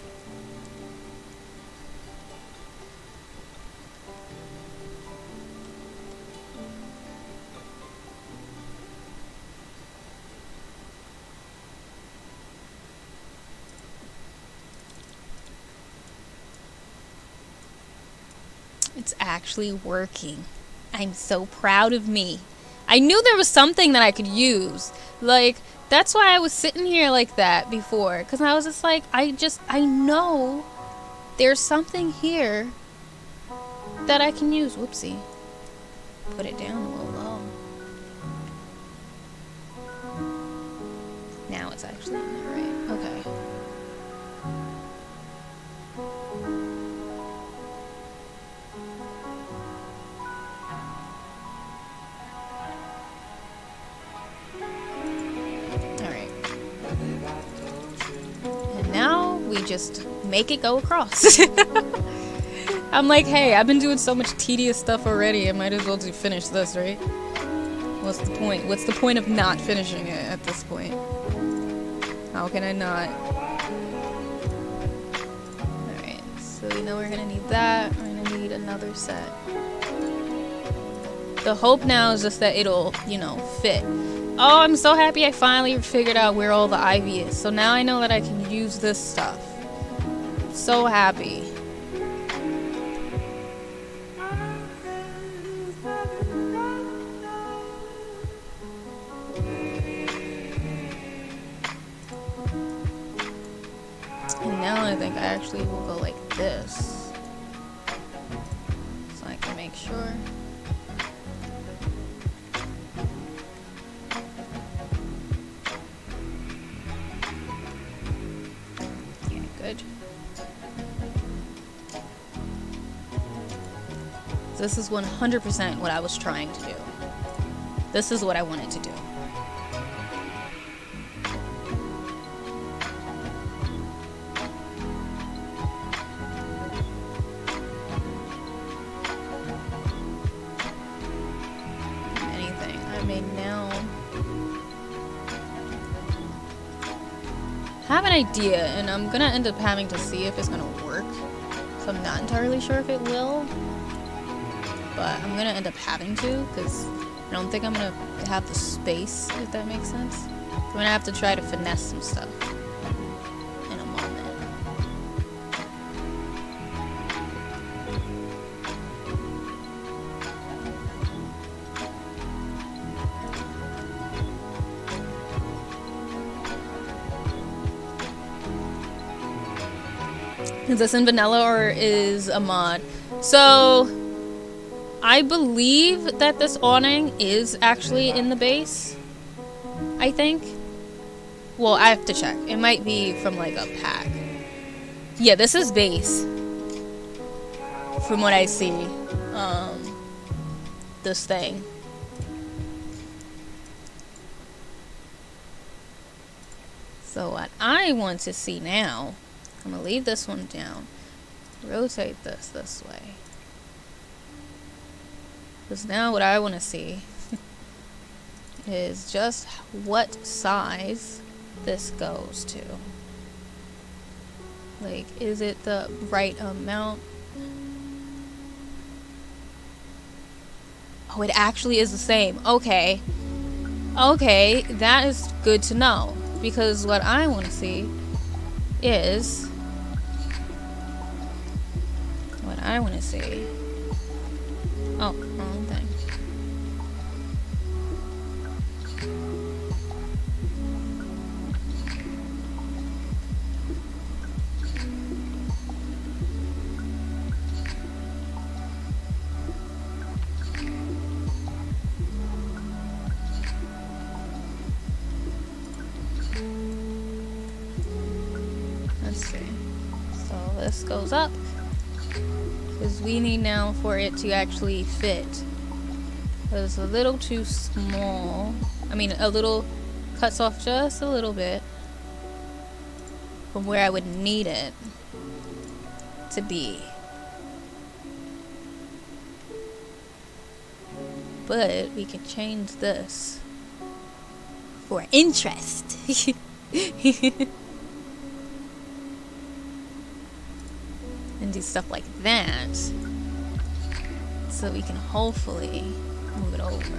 It's actually working. I'm so proud of me. I knew there was something that I could use. Like, that's why I was sitting here like that before. Because I was just like, I know there's something here that I can use. Whoopsie. Put it down a little low. Now it's actually in there, right? Okay. We just make it go across. I'm like, hey, I've been doing so much tedious stuff already. I might as well finish this, right? What's the point? What's the point of not finishing it at this point? How can I not? Alright, so we know we're gonna need that. We're gonna need another set. The hope now is just that it'll, you know, fit. Oh, I'm so happy I finally figured out where all the ivy is. So now I know that I can use this stuff. So happy. And now I think I actually will go like this. So I can make sure. This is 100% what I was trying to do. This is what I wanted to do. Anything. I may now have an idea, and I'm gonna end up having to see if it's gonna work. So I'm not entirely sure if it will. But I'm gonna end up having to, because I don't think I'm gonna have the space, if that makes sense. I'm gonna have to try to finesse some stuff in a moment. Is this in vanilla or is a mod? So I believe that this awning is actually in the base. I think. Well, I have to check. It might be from like a pack. Yeah, this is base. From what I see. This thing. So what I want to see now, I'm gonna leave this one down. Rotate this way. Because now what I want to see is just what size this goes to. Like, is it the right amount? Oh, it actually is the same. Okay. Okay, that is good to know. Because what I want to see is... What I want to see... Oh, wrong thing. Let's see. So this goes up. Because we need now for it to actually fit. It's a little too small. I mean, a little cuts off just a little bit from where I would need it to be. But we can change this for interest. And do stuff like that, so we can hopefully move it over.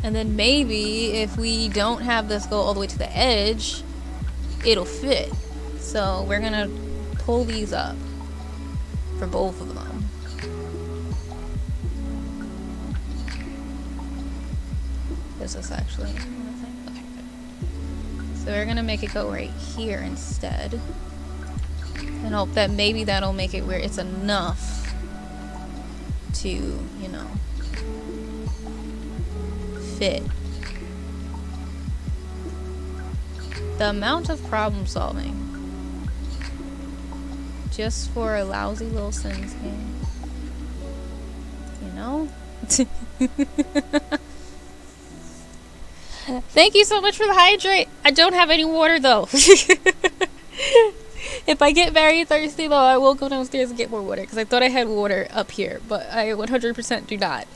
And then maybe if we don't have this go all the way to the edge, it'll fit. So we're gonna pull these up for both of them. Is this actually a thing? Okay, good. So we're gonna make it go right here instead. And hope that maybe that'll make it where it's enough to, you know, fit. The amount of problem solving just for a lousy little Sims game, you know? Thank you so much for the hydrate. I don't have any water though. If I get very thirsty, though, I will go downstairs and get more water, because I thought I had water up here, but I 100% do not.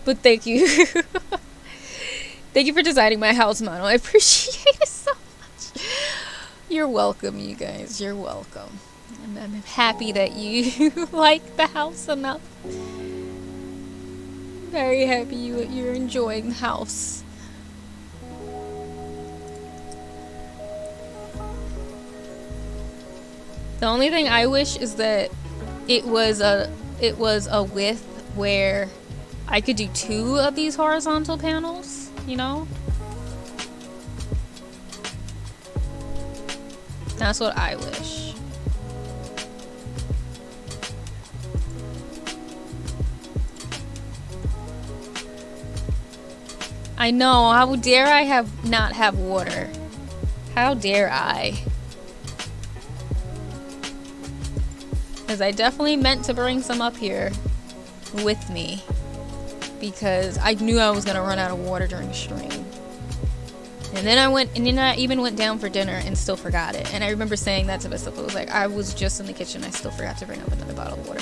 But thank you. Thank you for designing my house model. I appreciate it so much. You're welcome, you guys. You're welcome. I'm happy that you like the house enough. Very happy you're enjoying the house. The only thing I wish is that it was a width where I could do 2 of these horizontal panels, you know? That's what I wish. I know, how dare I not have water? How dare I? Because I definitely meant to bring some up here with me, because I knew I was gonna run out of water during stream. And then I even went down for dinner and still forgot it. And I remember saying that to myself. It was like, I was just in the kitchen, I still forgot to bring up another bottle of water.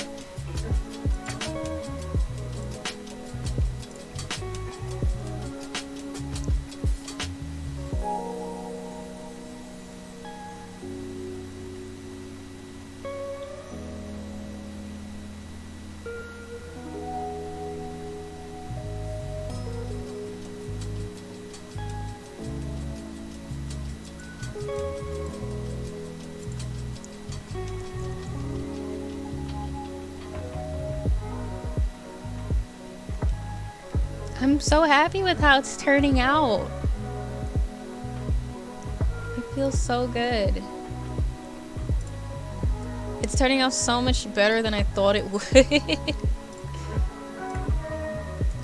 I'm so happy with how it's turning out. It feels so good. It's turning out so much better than I thought it would.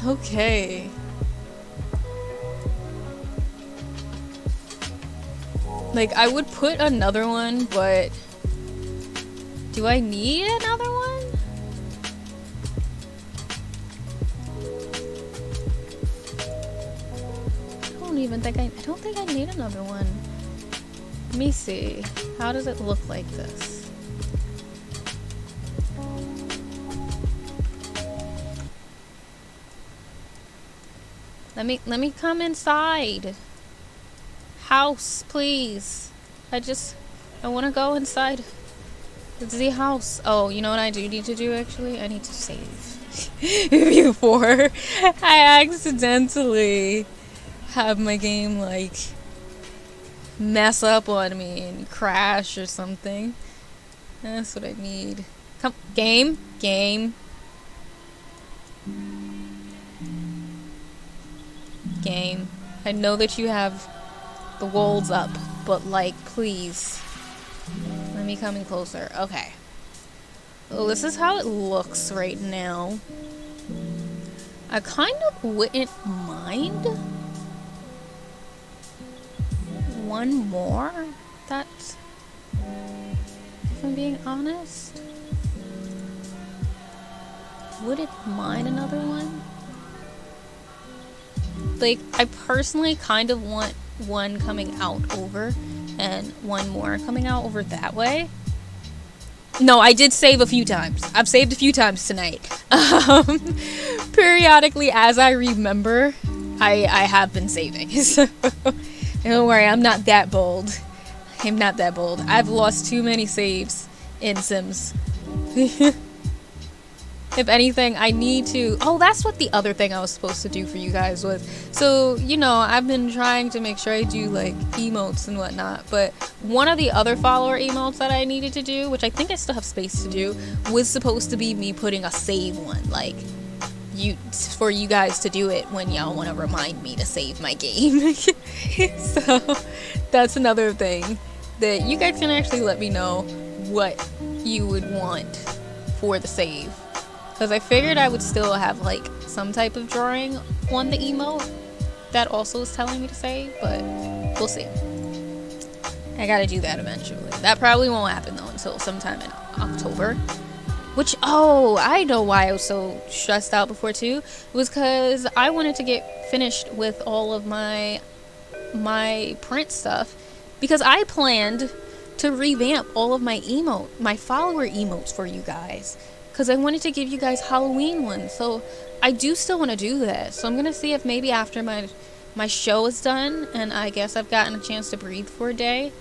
Okay. Like, I would put another one, but do I need another one? I don't think I need another one. Let me see. How does it look like this? Let me come inside. House, please. I want to go inside. It's the house. Oh, you know what I do need to do actually? I need to save before I accidentally have my game like mess up on me and crash or something. That's what I need. Come, game. I know that you have the walls up, but like, please let me come in closer. Okay. Well, this is how it looks right now. I kind of wouldn't mind one more. That's, if I'm being honest, wouldn't mind another one. Like, I personally kind of want one coming out over and one more coming out over that way. No, I did save a few times. I've saved a few times tonight. Periodically, as I remember, I have been saving. So, don't worry, I'm not that bold. I'm not that bold. I've lost too many saves in Sims. If anything, I need to... Oh, that's what the other thing I was supposed to do for you guys was. So, you know, I've been trying to make sure I do, like, emotes and whatnot. But one of the other follower emotes that I needed to do, which I think I still have space to do, was supposed to be me putting a save one. Like, for you guys to do it when y'all want to remind me to save my game. So, that's another thing that you guys can actually let me know what you would want for the save. Because I figured I would still have, like, some type of drawing on the emote that also is telling me to save, but we'll see. I gotta do that eventually. That probably won't happen, though, until sometime in October. Which, oh, I know why I was so stressed out before, too. It was because I wanted to get finished with all of my print stuff. Because I planned to revamp all of my follower emotes for you guys, because I wanted to give you guys Halloween ones. So I do still want to do that. So I'm gonna see if maybe after my show is done and I guess I've gotten a chance to breathe for a day,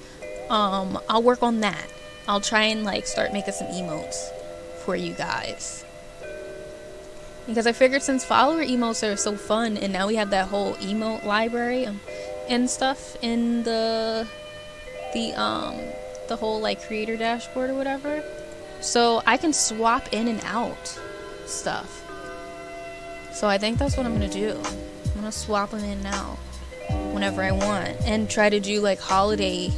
I'll work on that. I'll try and like start making some emotes for you guys, because I figured since follower emotes are so fun and now we have that whole emote library and stuff in the whole like creator dashboard or whatever, so I can swap in and out stuff. So I think that's what I'm gonna do. I'm gonna swap them in and out whenever I want and try to do like holiday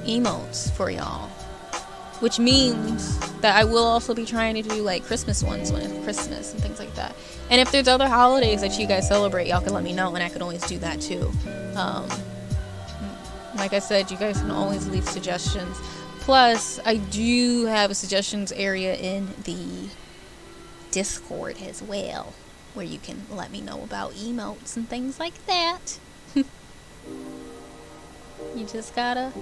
emotes for y'all, which means that I will also be trying to do like Christmas ones when it's Christmas and things like that. And if there's other holidays that you guys celebrate, y'all can let me know and I can always do that too. Like I said, you guys can always leave suggestions. Plus, I do have a suggestions area in the Discord as well, where you can let me know about emotes and things like that. You just gotta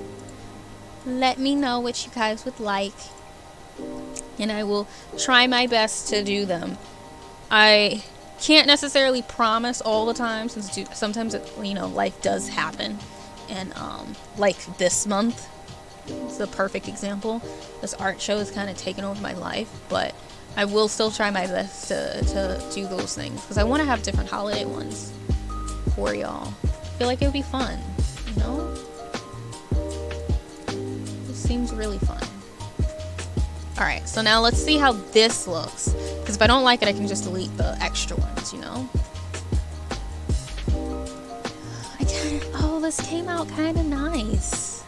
let me know what you guys would like, and I will try my best to do them. I can't necessarily promise all the time, since sometimes life does happen, and like this month is a perfect example. This art show has kind of taken over my life, but I will still try my best to do those things, because I want to have different holiday ones for y'all. I feel like it would be fun, you know? It seems really fun. Alright, so now let's see how this looks, because if I don't like it, I can just delete the extra ones, you know? Oh, this came out kind of nice.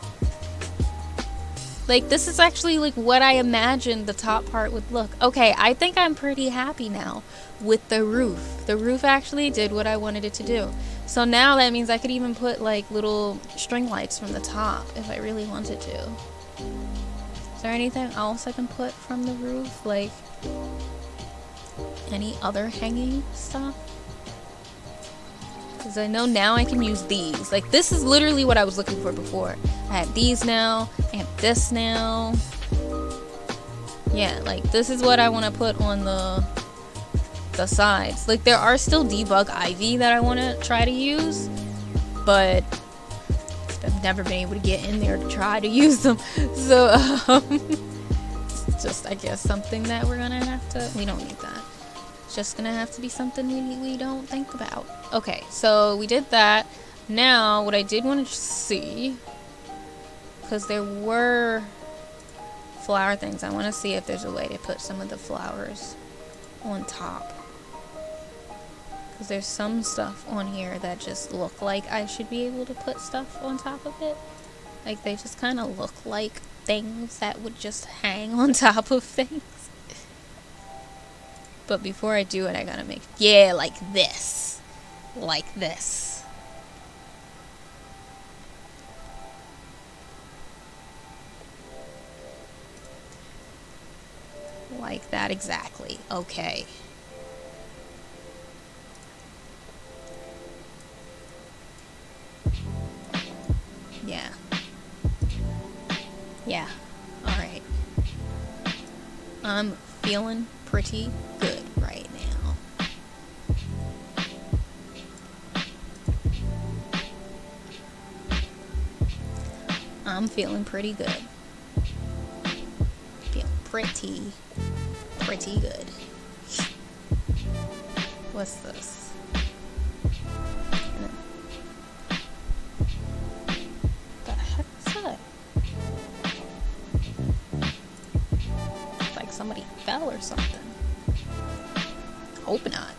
Like, this is actually like what I imagined the top part would look. Okay, I think I'm pretty happy now with the roof. The roof actually did what I wanted it to do. So now that means I could even put like little string lights from the top if I really wanted to. Is there anything else I can put from the roof? Like any other hanging stuff? Because I know now I can use these. Like, this is literally what I was looking for before. I have these now. I have this now. Yeah, like, this is what I want to put on the sides. Like, there are still debug ivy that I want to try to use, but I've never been able to get in there to try to use them. So, it's just, I guess, something that we're gonna have to... We don't need that. Just gonna have to be something we don't think about. Okay, so we did that. Now what I did want to see, because there were flower things, I want to see if there's a way to put some of the flowers on top, because there's some stuff on here that just look like I should be able to put stuff on top of it. Like, they just kind of look like things that would just hang on top of things. But before I do it, I gotta make... Yeah, like this. Like this. Like that exactly. Okay. Yeah. Yeah. Alright. I'm feeling pretty good right now. I'm feeling pretty good. Feeling pretty good. What's this? The heck is that? It's like somebody fell or something. Hope not.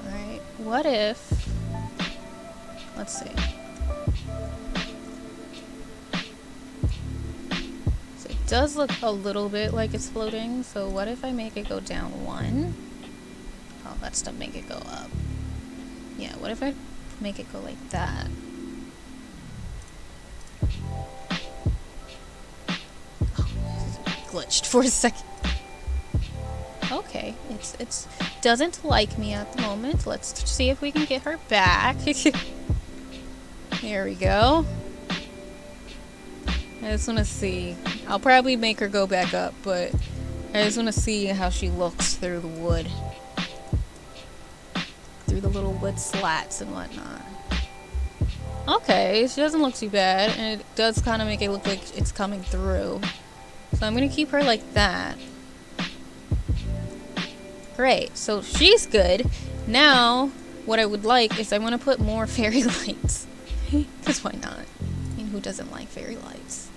Alright, what if... Let's see. does look a little bit like it's floating, so what if I make it go down 1? Oh, that's to make it go up. Yeah, what if I make it go like that? Oh, glitched for a second. Okay, it's doesn't like me at the moment. Let's see if we can get her back. There we go. I just want to see. I'll probably make her go back up, but I just want to see how she looks through the wood. Through the little wood slats and whatnot. Okay, she doesn't look too bad, and it does kind of make it look like it's coming through. So I'm going to keep her like that. Great, so she's good. Now, what I would like is I want to put more fairy lights. Because why not? I mean, who doesn't like fairy lights?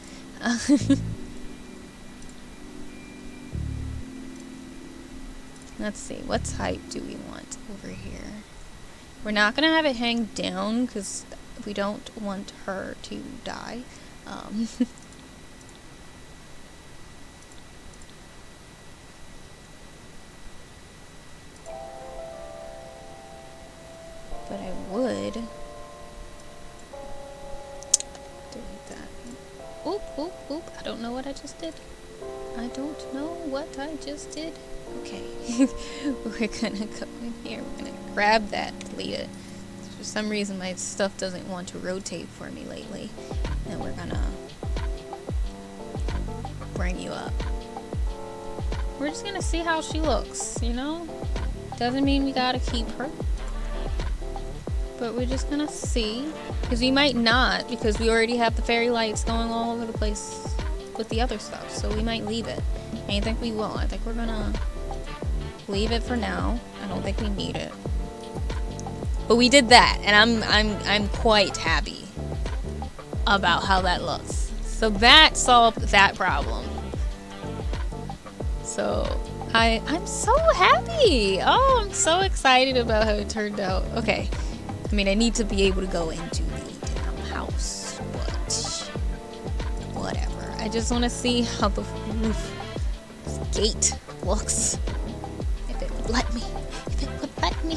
Let's see, what type do we want over here? We're not going to have it hang down because we don't want her to die. But I would delete that. Oop, oop, oop. I don't know what I just did. I don't know what I just did. Okay. We're gonna go in here. We're gonna grab that, delete it. For some reason my stuff doesn't want to rotate for me lately. And we're gonna bring you up. We're just gonna see how she looks, you know? Doesn't mean we gotta keep her. But we're just gonna see. Because we might not, because we already have the fairy lights going all over the place with the other stuff. So we might leave it. I think we will. I think we're gonna leave it for now. I don't think we need it. But we did that, and I'm quite happy about how that looks. So that solved that problem. So I'm so happy. Oh, I'm so excited about how it turned out. Okay. I mean, I need to be able to go into the house, but whatever. I just want to see how the roof gate looks. If it would let me. If it would let me.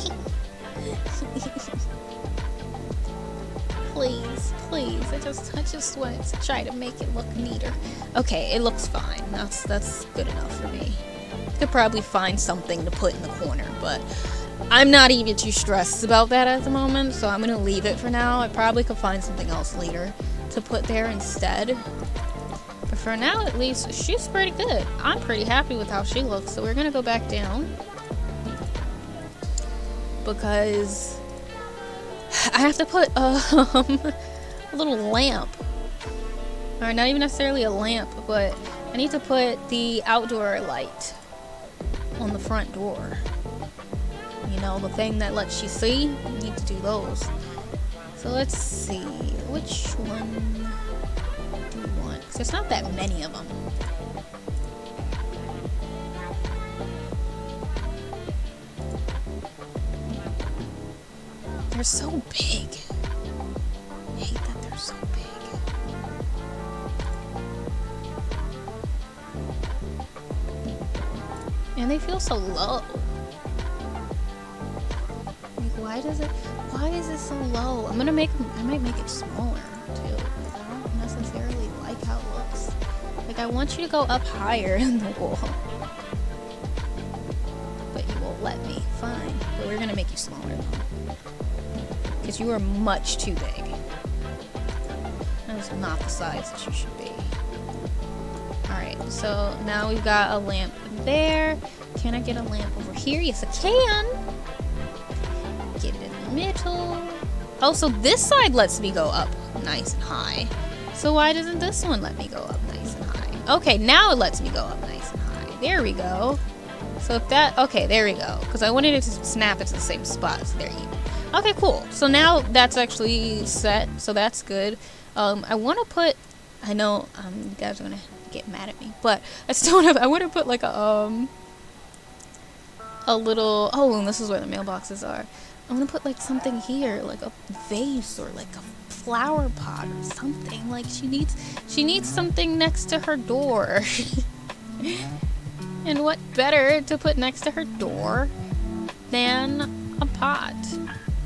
Please, please. I just want to try to make it look neater. Okay, it looks fine. That's good enough for me. Could probably find something to put in the corner, but I'm not even too stressed about that at the moment, so I'm gonna leave it for now. I probably could find something else later to put there instead. But for now, at least, she's pretty good. I'm pretty happy with how she looks, so we're gonna go back down. Because I have to put a little lamp. Or not even necessarily a lamp, but I need to put the outdoor light on the front door. You know, the thing that lets you see, you need to do those. So let's see, which one do you want? Because there's not that many of them. They're so big. I hate that they're so big. And they feel so low. Why is it so low? I might make it smaller too. I don't necessarily like how it looks. Like, I want you to go up higher in the wall. But you won't let me. Fine. But we're gonna make you smaller though. Because you are much too big. That is not the size that you should be. Alright, so now we've got a lamp there. Can I get a lamp over here? Yes, I can. Get it in the middle. Oh, so this side lets me go up nice and high. So why doesn't this one let me go up nice and high? Okay, now it lets me go up nice and high. There we go. So if that, okay, there we go. Because I wanted it to snap into the same spot. So there you go. Okay, cool. So now that's actually set. So that's good. I want to put, I know you guys are going to get mad at me, but I still have, I want to put like a little, oh, and this is where the mailboxes are. I want to put like something here, like a vase or like a flower pot or something. Like she needs something next to her door. And what better to put next to her door than a pot?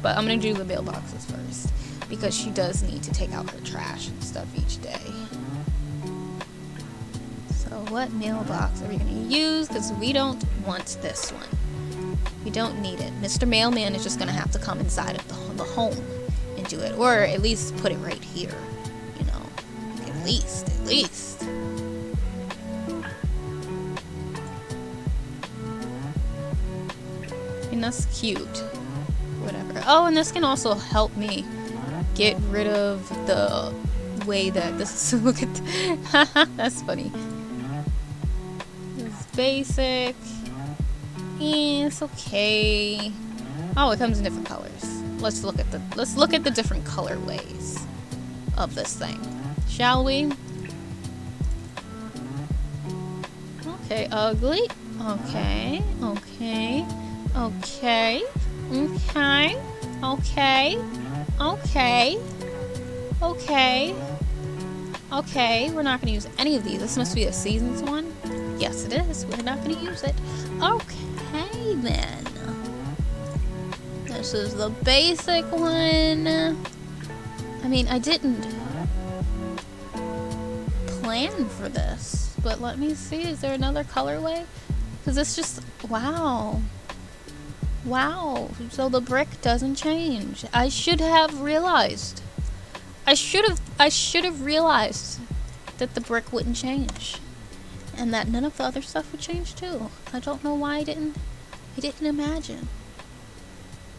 But I'm gonna do the mailboxes first because she does need to take out her trash and stuff each day. So what mailbox are we gonna use? Because we don't want this one. We don't need it. Mr. Mailman is just gonna have to come inside of the home and do it, or at least put it right here. You know, at least. And that's cute. Whatever. Oh, and this can also help me get rid of the way that this is. Look at that's funny. It's basic. It's okay. Oh, it comes in different colors. Let's look at the different colorways of this thing, shall we? Okay, ugly. Okay. Okay. Okay. Okay. Okay. Okay. Okay. Okay. We're not gonna use any of these. This must be a seasons one. Yes, it is. We're not gonna use it. Okay, then. This is the basic one. I mean, I didn't plan for this, but let me see. Is there another colorway? Because it's just, wow. Wow. So the brick doesn't change. I should have realized. I should have realized that the brick wouldn't change. And that none of the other stuff would change too. I don't know why I didn't imagine.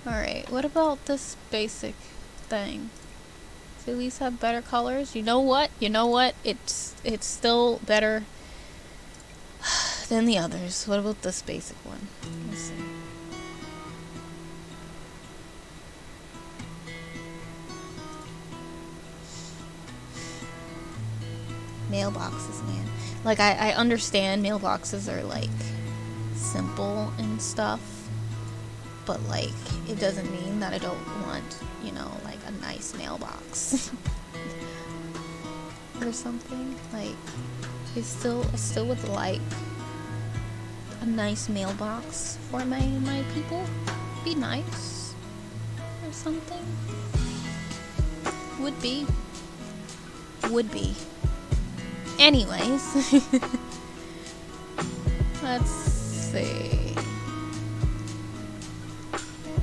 Alright, what about this basic thing? Does it at least have better colors? You know what? It's still better than the others. What about this basic one? Let's see. Mailboxes, man. Like, I understand mailboxes are, like, simple and stuff, but, like, it doesn't mean that I don't want, you know, like, a nice mailbox. Or something. Like, I still would like a nice mailbox for my people. Be nice. Or something. Would be. Anyways, let's see.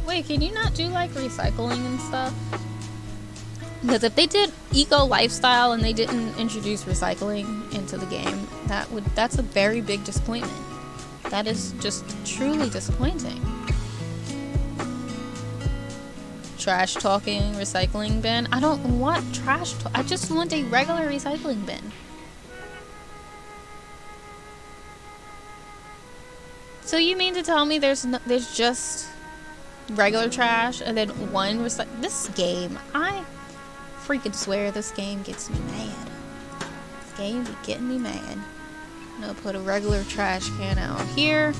Wait, can you not do like recycling and stuff? Because if they did eco lifestyle and they didn't introduce recycling into the game, that's a very big disappointment. That is just truly disappointing. Trash talking recycling bin. I don't want trash talk. I just want a regular recycling bin. So you mean to tell me there's just regular trash and then one this game, I freaking swear this game gets me mad. This game be getting me mad. I'm gonna put a regular trash can out here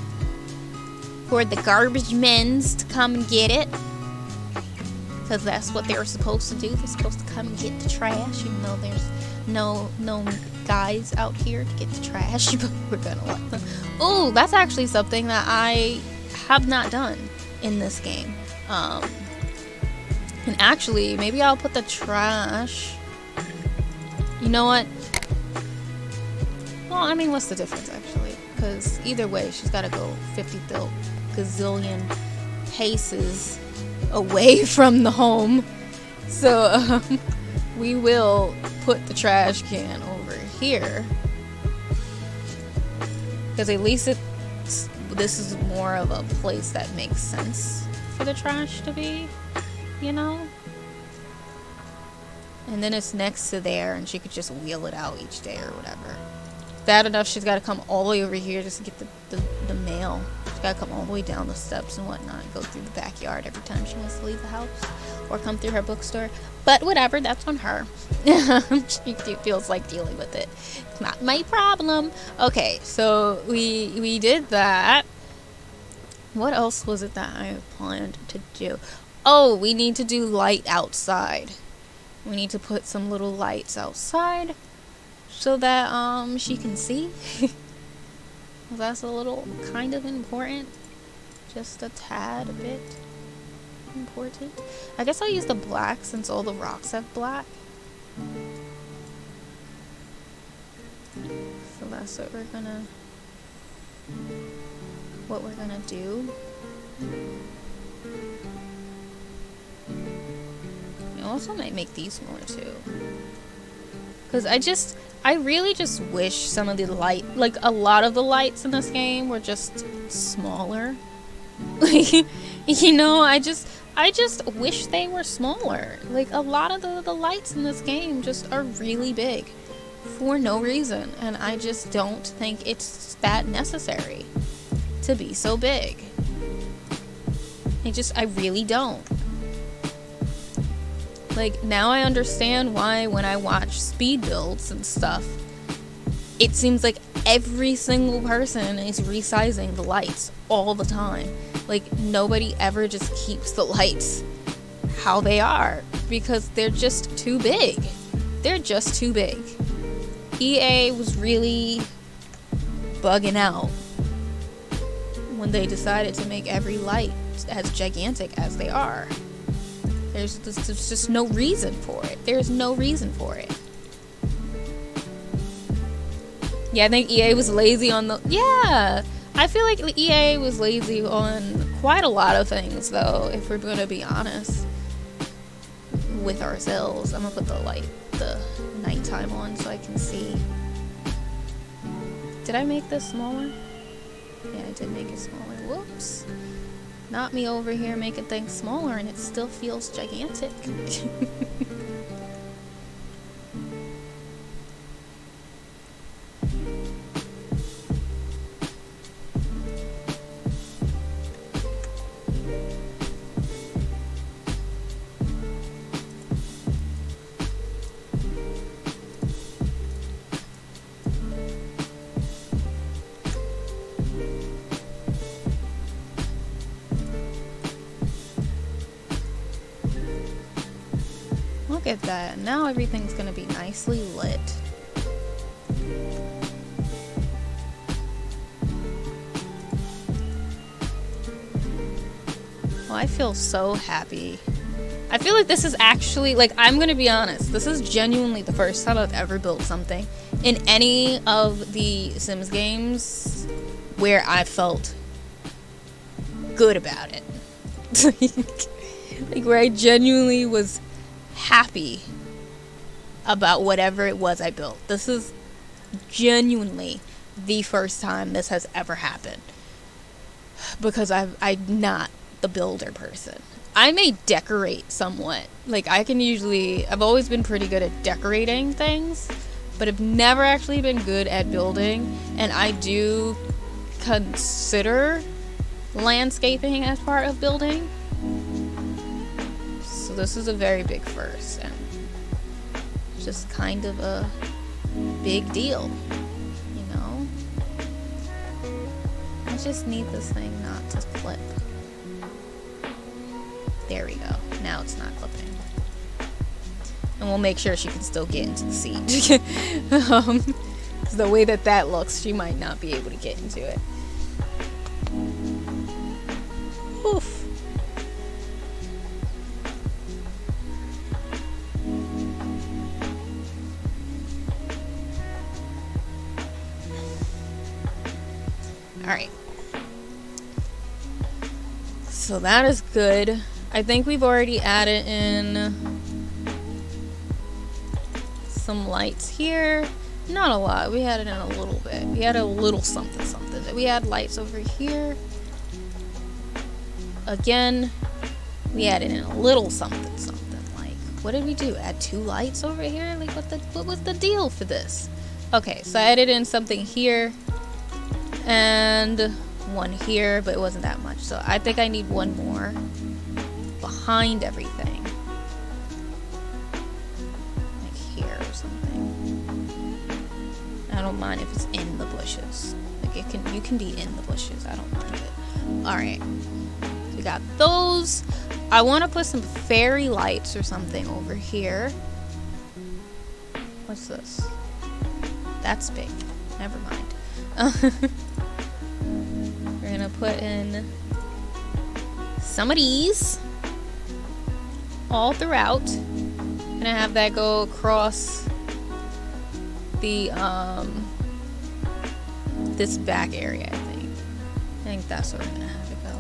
for the garbage men's to come and get it. Because that's what they're supposed to do. They're supposed to come and get the trash, even though there's no guys out here to get the trash, but we're gonna let them. Oh, that's actually something that I have not done in this game. And actually, maybe I'll put the trash. You know what? Well, I mean, what's the difference actually? Because either way, she's got to go 50 gazillion paces away from the home. So we will put the trash can over here, because at least this is more of a place that makes sense for the trash to be, you know. And then it's next to there, and she could just wheel it out each day or whatever. Bad enough she's got to come all the way over here just to get the mail. She's got to come all the way down the steps and whatnot, go through the backyard every time she wants to leave the house, or come through her bookstore. But whatever, that's on her. She feels like dealing with it. It's not my problem. Okay, so we did that. What else was it that I planned to do? Oh, we need to do light outside. We need to put some little lights outside so that she can see. That's a little kind of important. Just a tad a bit important. I guess I'll use the black since all the rocks have black. So that's what we're gonna do. I also might make these smaller too. Cause I really just wish some of the like a lot of the lights in this game were just smaller. You know, I just wish they were smaller. Like a lot of the lights in this game just are really big for no reason, and I just don't think it's that necessary to be so big. I really don't. Like, now I understand why when I watch speed builds and stuff, it seems like every single person is resizing the lights all the time. Like, nobody ever just keeps the lights how they are because they're just too big. They're just too big. EA was really bugging out when they decided to make every light as gigantic as they are. There's just no reason for it. There's no reason for it. Yeah, I think EA was lazy on the... Yeah! I feel like EA was lazy on quite a lot of things, though, if we're gonna be honest with ourselves. I'm gonna put the nighttime on so I can see. Did I make this smaller? Yeah, I did make it smaller. Whoops. Not me over here making things smaller and it still feels gigantic. Look at that. Now everything's gonna be nicely lit. Oh, I feel so happy. I feel like this is actually, like, I'm gonna be honest, this is genuinely the first time I've ever built something in any of the Sims games where I felt good about it. Like, where I genuinely was happy about whatever it was I built. This is genuinely the first time this has ever happened, because I'm not the builder person. I may decorate somewhat. Like, I've always been pretty good at decorating things, but I've never actually been good at building, and I do consider landscaping as part of building. So this is a very big first, and just kind of a big deal, you know? I just need this thing not to clip. There we go. Now it's not clipping. And we'll make sure she can still get into the seat. 'Cause the way that looks, she might not be able to get into it. Oof. Alright. So that is good. I think we've already added in some lights here. Not a lot. We added in a little bit. We had a little something something. We had lights over here. Again, we added in a little something something. Like, what did we do? Add 2 lights over here? Like, what was the deal for this? Okay, so I added in something here and 1 here, but it wasn't that much. So I think I need 1 more behind everything. Like here or something. I don't mind if it's in the bushes. Like, you can be in the bushes. I don't mind it. Alright. We got those. I want to put some fairy lights or something over here. What's this? That's big. Never mind. We're gonna put in some of these all throughout. Gonna have that go across the this back area, I think that's where we're gonna have it go.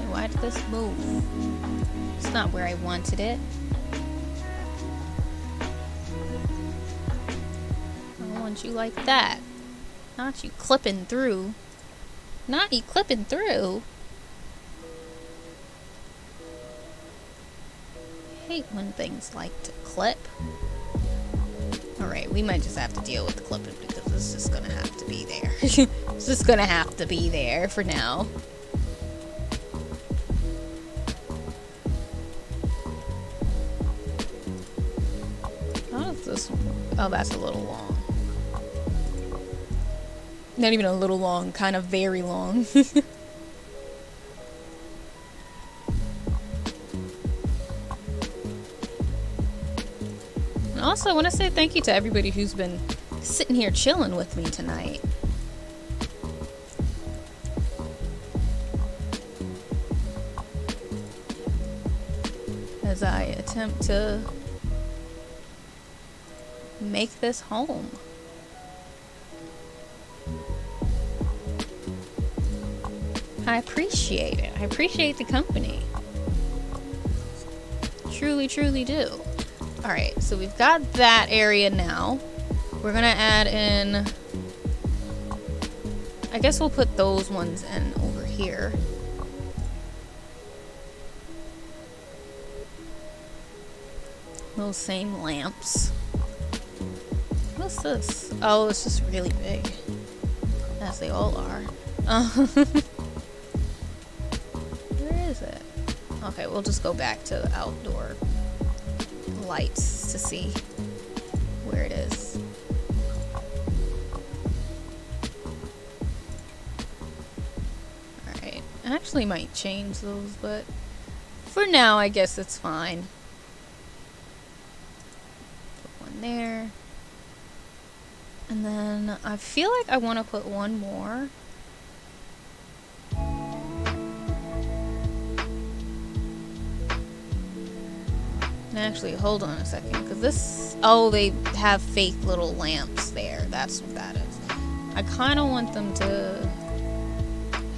Why did this move? It's not where I wanted it. I want you like that. Not you clipping through. Not you clipping through. I hate when things like to clip. Alright, we might just have to deal with the clipping because it's just gonna have to be there. It's just gonna have to be there for now. This one. Oh, that's a little long. Not even a little long, kind of very long. And also, I want to say thank you to everybody who's been sitting here chilling with me tonight. As I attempt to make this home. I appreciate it. I appreciate the company. Truly, truly do. Alright, so we've got that area now. We're gonna add in... I guess we'll put those ones in over here. Those same lamps. What's this? Oh, it's just really big. As they all are. Where is it? Okay, we'll just go back to the outdoor lights to see where it is. Alright. I actually might change those, but for now, I guess it's fine. Put one there. And then I feel like I want to put one more. And actually, hold on a second, because this... Oh, they have fake little lamps there. That's what that is. I kind of want them to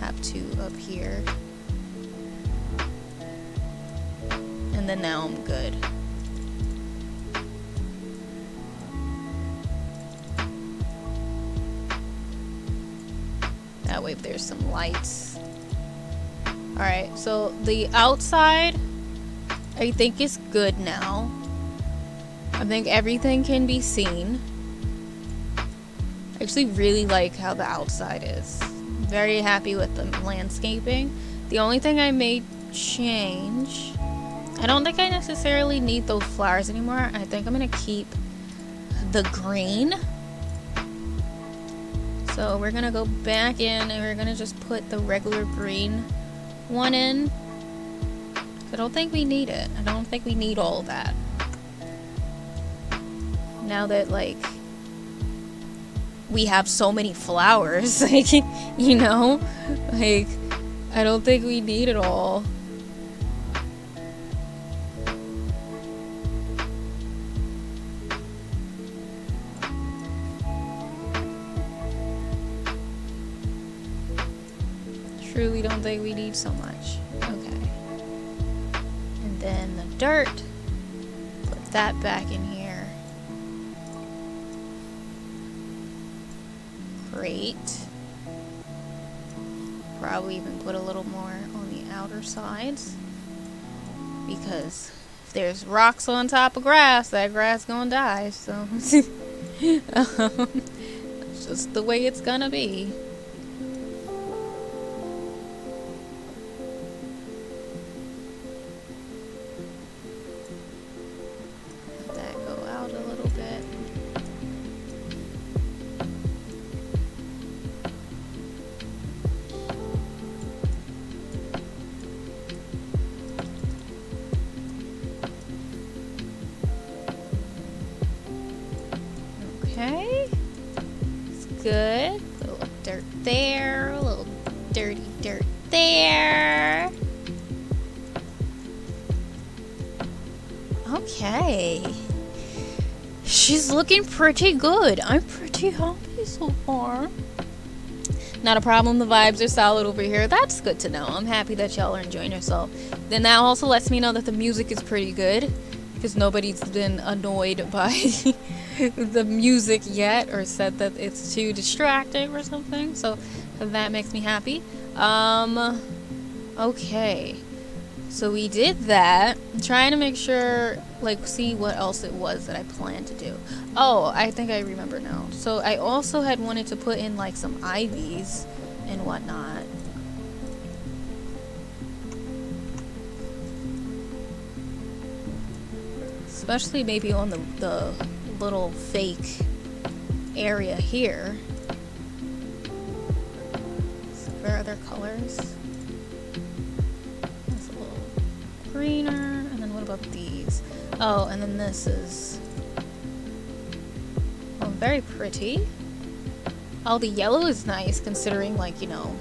have two up here. And then now I'm good. That way there's some lights. Alright, so the outside, I think is good now. I think everything can be seen. I actually really like how the outside is. Very happy with the landscaping. The only thing I may change, I don't think I necessarily need those flowers anymore. I think I'm gonna keep the green. So we're gonna go back in and we're gonna just put the regular green one in. I don't think we need it. I don't think we need all of that. Now that, like, we have so many flowers, like, you know? Like, I don't think we need it all. Truly don't think we need so much. Okay. And then the dirt. that back in here. Great. Probably even put a little more on the outer sides, because if there's rocks on top of grass, that grass gonna die. So it's just the way it's gonna be. Let that go out a little bit. Okay, it's good. A little dirt there, a little dirty dirt there. Okay, she's looking pretty good. I'm pretty happy so far. Not a problem, the vibes are solid over here. That's good to know. I'm happy that y'all are enjoying yourself. Then that also lets me know that the music is pretty good, because nobody's been annoyed by the music yet or said that it's too distracting or something, so that makes me happy. Okay, so we did that. I'm trying to make sure, like, see what else it was that I planned to do. Oh, I think I remember now. So I also had wanted to put in like some ivies and whatnot. Especially maybe on the little fake area here. So there are other colors. It's a little greener. And then what about these? Oh, and then this is very pretty. Oh, the yellow is nice considering, like, you know,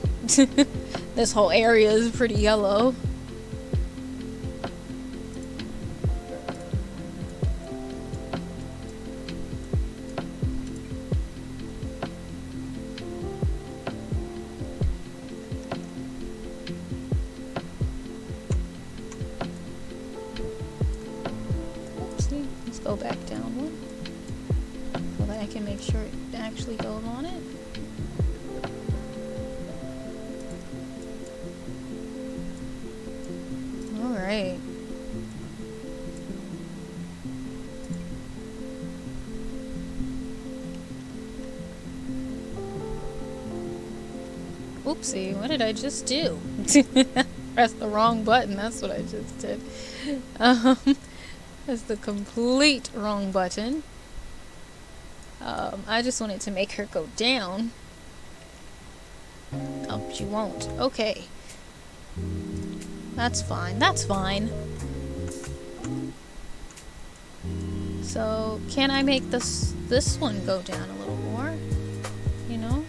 this whole area is pretty yellow. Let's go back down one so that I can make sure it actually goes on it. Alright. Oopsie, what did I just do? Pressed the wrong button, that's what I just did. That's the complete wrong button. I just wanted to make her go down. Oh, she won't. Okay. That's fine. That's fine. So, can I make this one go down a little more? You know?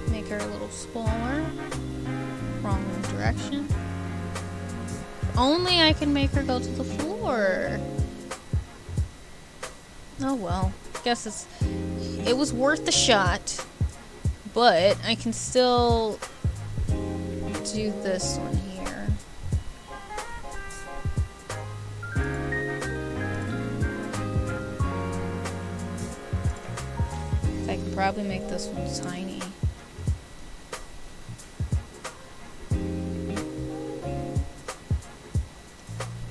Make her a little smaller. Wrong direction. Only I can make her go to the floor. Oh well. Guess it was worth the shot. But I can still do this one here. I could probably make this one tiny.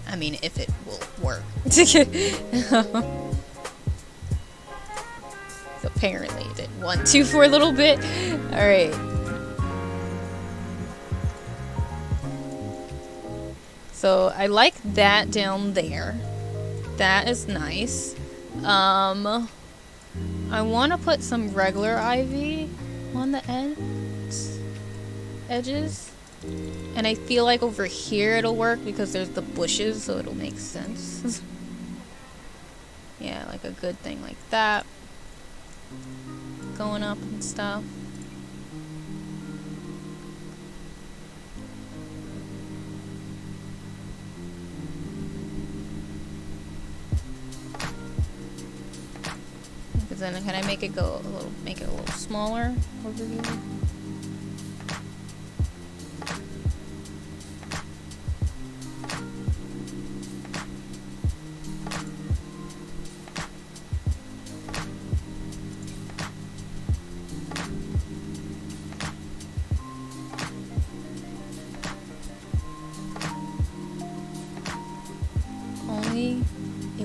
I mean, if it will work. Apparently it didn't want to for a little bit. Alright. So I like that down there. That is nice. I want to put some regular ivy on the edges. And I feel like over here it'll work because there's the bushes, so it'll make sense. Yeah, like a good thing like that. Going up and stuff. Because then can I make it go a little, make it a little smaller over here?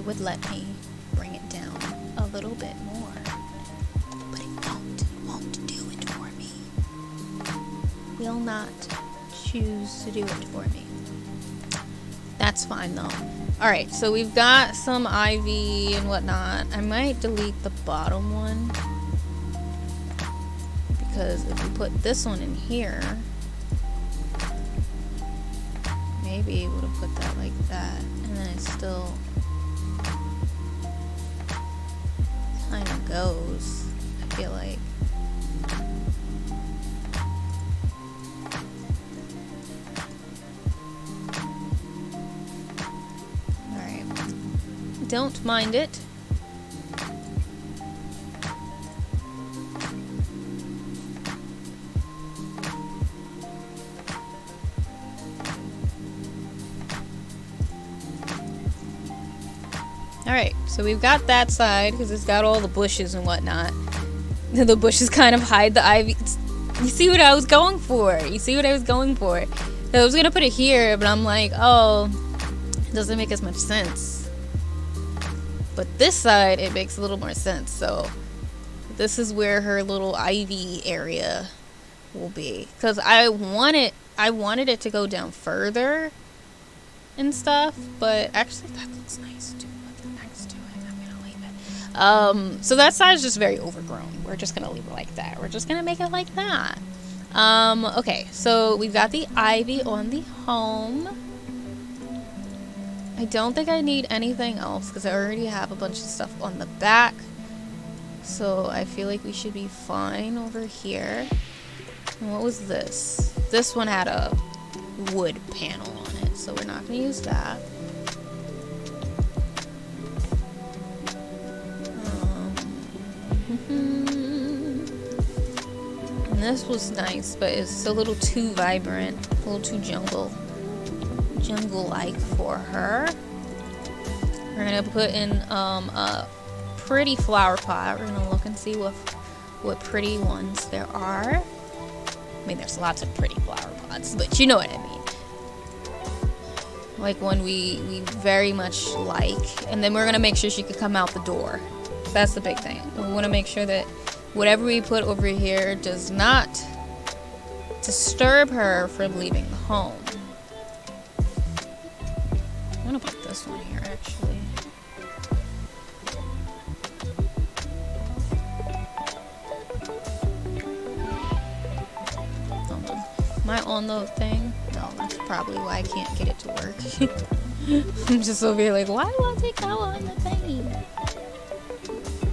would let me bring it down a little bit more. But it won't do it for me. Will not choose to do it for me. That's fine though. Alright, so we've got some ivy and whatnot. I might delete the bottom one, because if we put this one in here, maybe it would have put that like that, and then it still kind of goes, I feel like. Don't mind it. Alright, so we've got that side because it's got all the bushes and whatnot. The bushes kind of hide the ivy. You see what I was going for? You see what I was going for? So I was gonna put it here, but I'm like, oh, it doesn't make as much sense. But this side, it makes a little more sense. So this is where her little ivy area will be. Because I wanted it to go down further and stuff. But actually, that looks nice too. Next to it, I'm gonna leave it. So that side is just very overgrown. We're just gonna leave it like that. We're just gonna make it like that. Okay, so we've got the ivy on the home. I don't think I need anything else because I already have a bunch of stuff on the back. So I feel like we should be fine over here. And what was this? This one had a wood panel on it, so we're not going to use that. And this was nice, but it's a little too vibrant, a little too jungle-like for her. We're gonna put in a pretty flower pot. We're gonna look and see what pretty ones there are. I mean, there's lots of pretty flower pots, but you know what I mean. Like one we very much like, and then we're gonna make sure she could come out the door. That's the big thing. We want to make sure that whatever we put over here does not disturb her from leaving the home. I'm gonna put this one here actually. Hold on. Am I on the thing? No, that's probably why I can't get it to work. I'm just over here like, why won't it go on the thingy?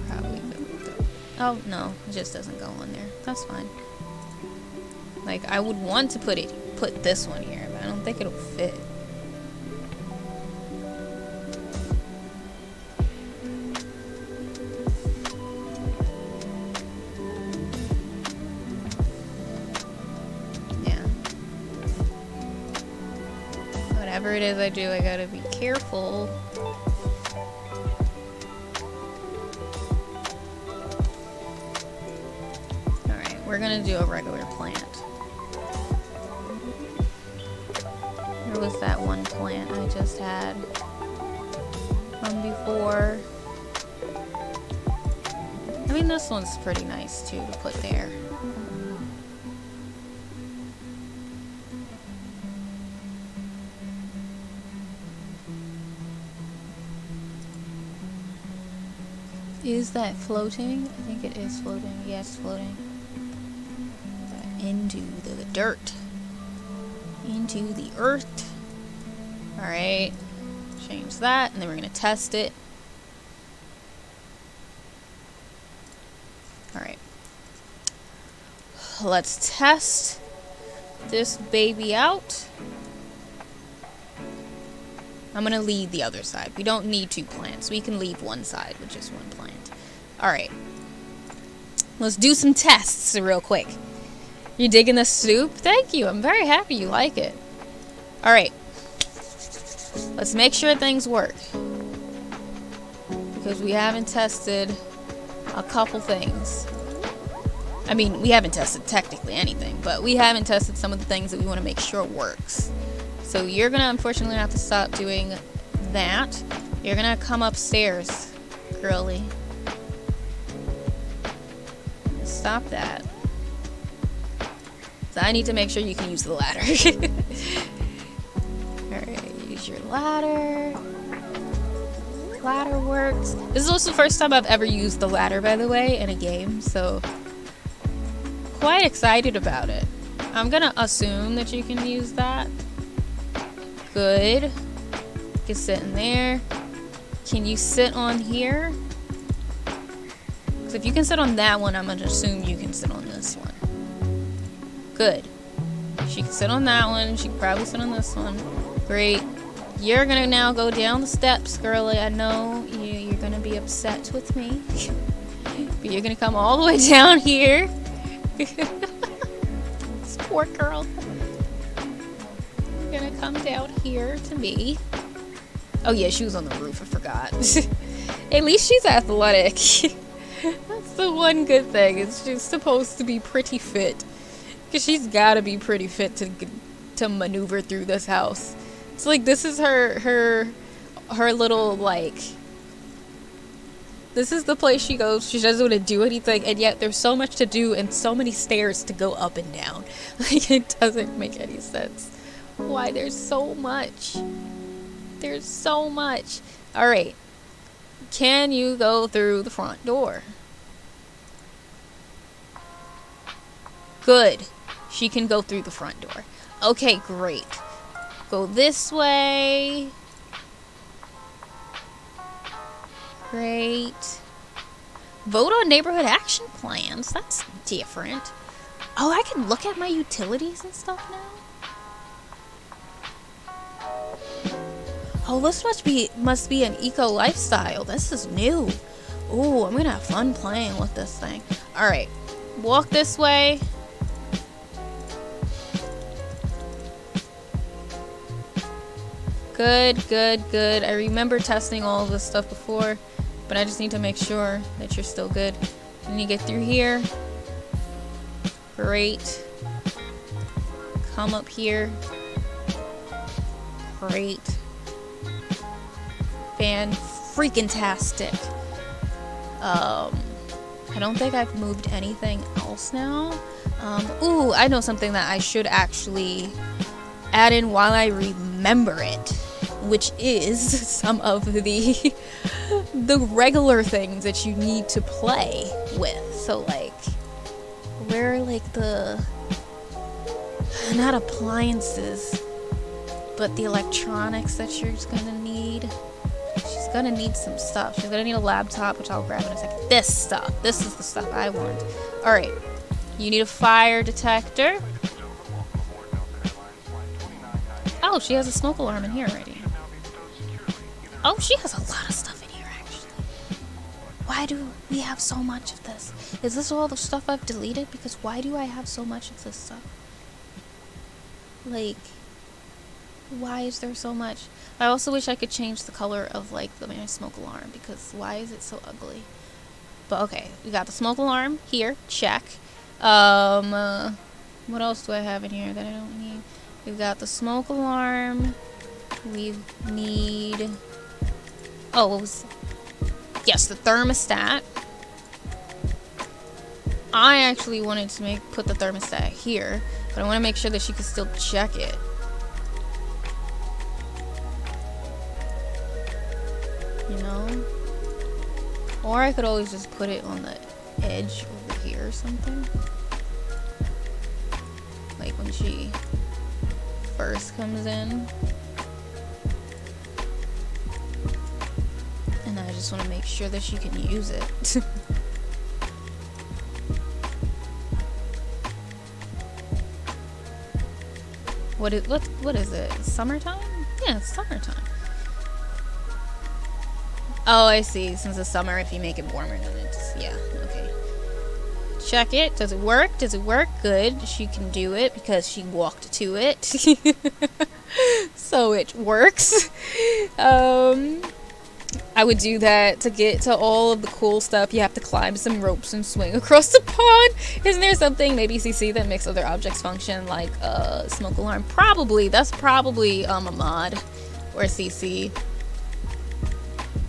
Probably. Oh no, it just doesn't go on there. That's fine. Like I would want to put this one here, but I don't think it'll fit. Whatever it is I do, I gotta be careful. Alright, we're gonna do a regular plant. Where was that one plant I just had from before? I mean, this one's pretty nice too to put there. Is that floating? I think it is floating. Yes, floating. Into the dirt. Into the earth. Alright. Change that, and then we're going to test it. Alright. Let's test this baby out. I'm going to leave the other side. We don't need two plants. We can leave one side with just one plant. Alright. Let's do some tests real quick. You digging the soup? Thank you. I'm very happy you like it. Alright. Let's make sure things work. Because we haven't tested a couple things. I mean, we haven't tested technically anything, but we haven't tested some of the things that we want to make sure works. So you're going to unfortunately have to stop doing that. You're You're gonna come upstairs, girly. Stop that. So I need to make sure you can use the ladder. Alright, use your ladder. Ladder works. This is also the first time I've ever used the ladder, by the way, in a game, so quite excited about it. I'm gonna assume that you can use that. Good. You can sit in there. Can you sit on here? Because if you can sit on that one, I'm gonna assume you can sit on this one. Good. She can sit on that one. She can probably sit on this one. Great. You're gonna now go down the steps, girly. I know you're gonna be upset with me. But you're gonna come all the way down here. This poor girl. You're gonna come down here to me. Oh yeah, she was on the roof, I forgot. At least she's athletic. That's the one good thing. It's just supposed to be pretty fit. Because she's gotta be pretty fit to maneuver through this house. It's like this is her little, like, this is the place she goes. She doesn't want to do anything, and yet there's so much to do and so many stairs to go up and down. Like, it doesn't make any sense. Why there's so much. There's so much. Alright. Can you go through the front door? Good. She can go through the front door. Okay, great. Go this way. Great. Vote on neighborhood action plans. That's different. Oh, I can look at my utilities and stuff now? Oh, this must be an eco lifestyle. This is new. Ooh, I'm gonna have fun playing with this thing. Alright. Walk this way. Good, good, good. I remember testing all of this stuff before, but I just need to make sure that you're still good. And you get through here. Great. Come up here. Great. Fan-freaking-tastic. I don't think I've moved anything else now. Ooh, I know something that I should actually add in while I remember it, which is some of the regular things that you need to play with. So, like, where are, like, the, not appliances, but the electronics that you're just gonna need. She's gonna need some stuff. She's gonna need a laptop, which I'll grab in a second. This stuff. This is the stuff I want. Alright. You need a fire detector. Oh, she has a smoke alarm in here already. Oh, she has a lot of stuff in here, actually. Why do we have so much of this? Is this all the stuff I've deleted? Because why do I have so much of this stuff? Like, why is there so much? I also wish I could change the color of, like, my smoke alarm, because why is it so ugly? But okay, we got the smoke alarm here. Check. What else do I have in here that I don't need? We've got the smoke alarm. We need... Oh, what was... Yes, the thermostat. I actually wanted to put the thermostat here, but I want to make sure that she can still check it. You know? Or I could always just put it on the edge over here or something. Like when she first comes in. And I just want to make sure that she can use it. What is it? Summertime? Yeah, it's summertime. Oh, I see. Since it's summer, if you make it warmer, then it's... Yeah, okay. Check it. Does it work? Does it work? Good. She can do it because she walked to it. So it works. I would do that to get to all of the cool stuff. You have to climb some ropes and swing across the pond. Isn't there something, maybe CC, that makes other objects function, like smoke alarm? Probably. That's probably a mod or CC.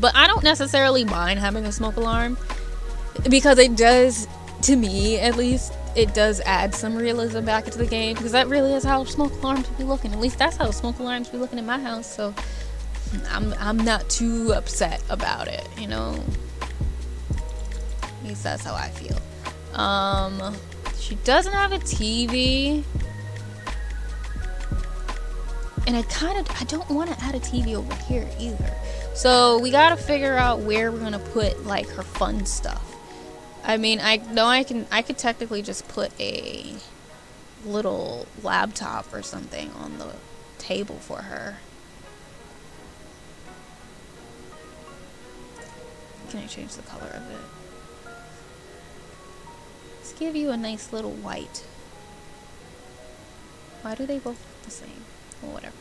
But I don't necessarily mind having a smoke alarm because it does, to me at least, it does add some realism back into the game, because that really is how smoke alarms be looking. At least that's how smoke alarms be looking in my house. So I'm not too upset about it, you know. At least that's how I feel. She doesn't have a TV, and I don't want to add a TV over here either. So we gotta figure out where we're gonna put like her fun stuff. I mean, I know I could technically just put a little laptop or something on the table for her. Can I change the color of it? Let's give you a nice little white. Why do they both look the same? Well, whatever.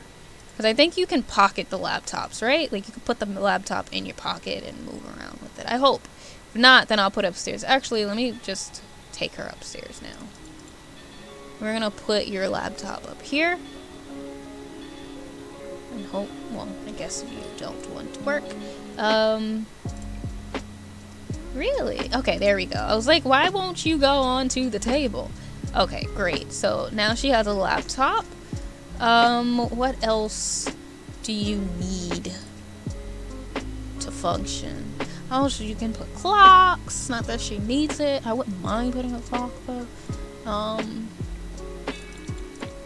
Because I think you can pocket the laptops, right? Like, you can put the laptop in your pocket and move around with it. I hope. If not, then I'll put it upstairs. Actually, let me just take her upstairs now. We're going to put your laptop up here. And hope, well, I guess you don't want to work. Really? Okay, there we go. I was like, why won't you go onto the table? Okay, great. So now she has a laptop. What else do you need to function? Oh, so you can put clocks. Not that she needs it. I wouldn't mind putting a clock though. I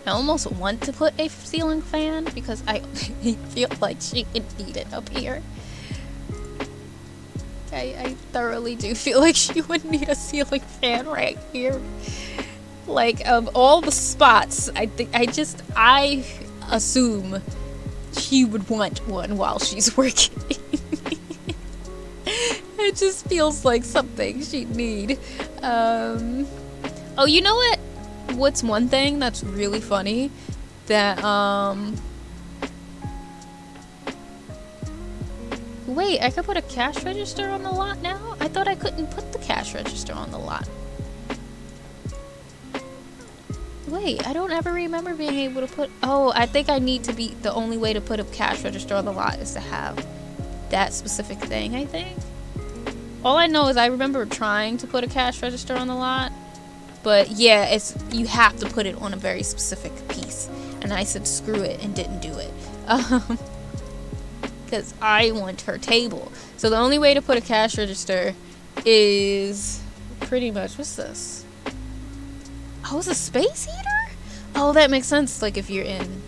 almost want to put a ceiling fan because I feel like she would need it up here. I thoroughly do feel like she would need a ceiling fan right here. Like, of all the spots, I assume she would want one while she's working. It just feels like something she'd need. Oh, you know what? What's one thing that's really funny? That, wait, I could put a cash register on the lot now? I thought I couldn't put the cash register on the lot. Wait, I don't ever remember being able to put... Oh, I think I need to be... The only way to put a cash register on the lot is to have that specific thing, I think. All I know is I remember trying to put a cash register on the lot. But yeah, you have to put it on a very specific piece. And I said screw it and didn't do it. Because I want her table. So the only way to put a cash register is pretty much... What's this? Oh, it's a space heater? Oh, that makes sense. Like if you're in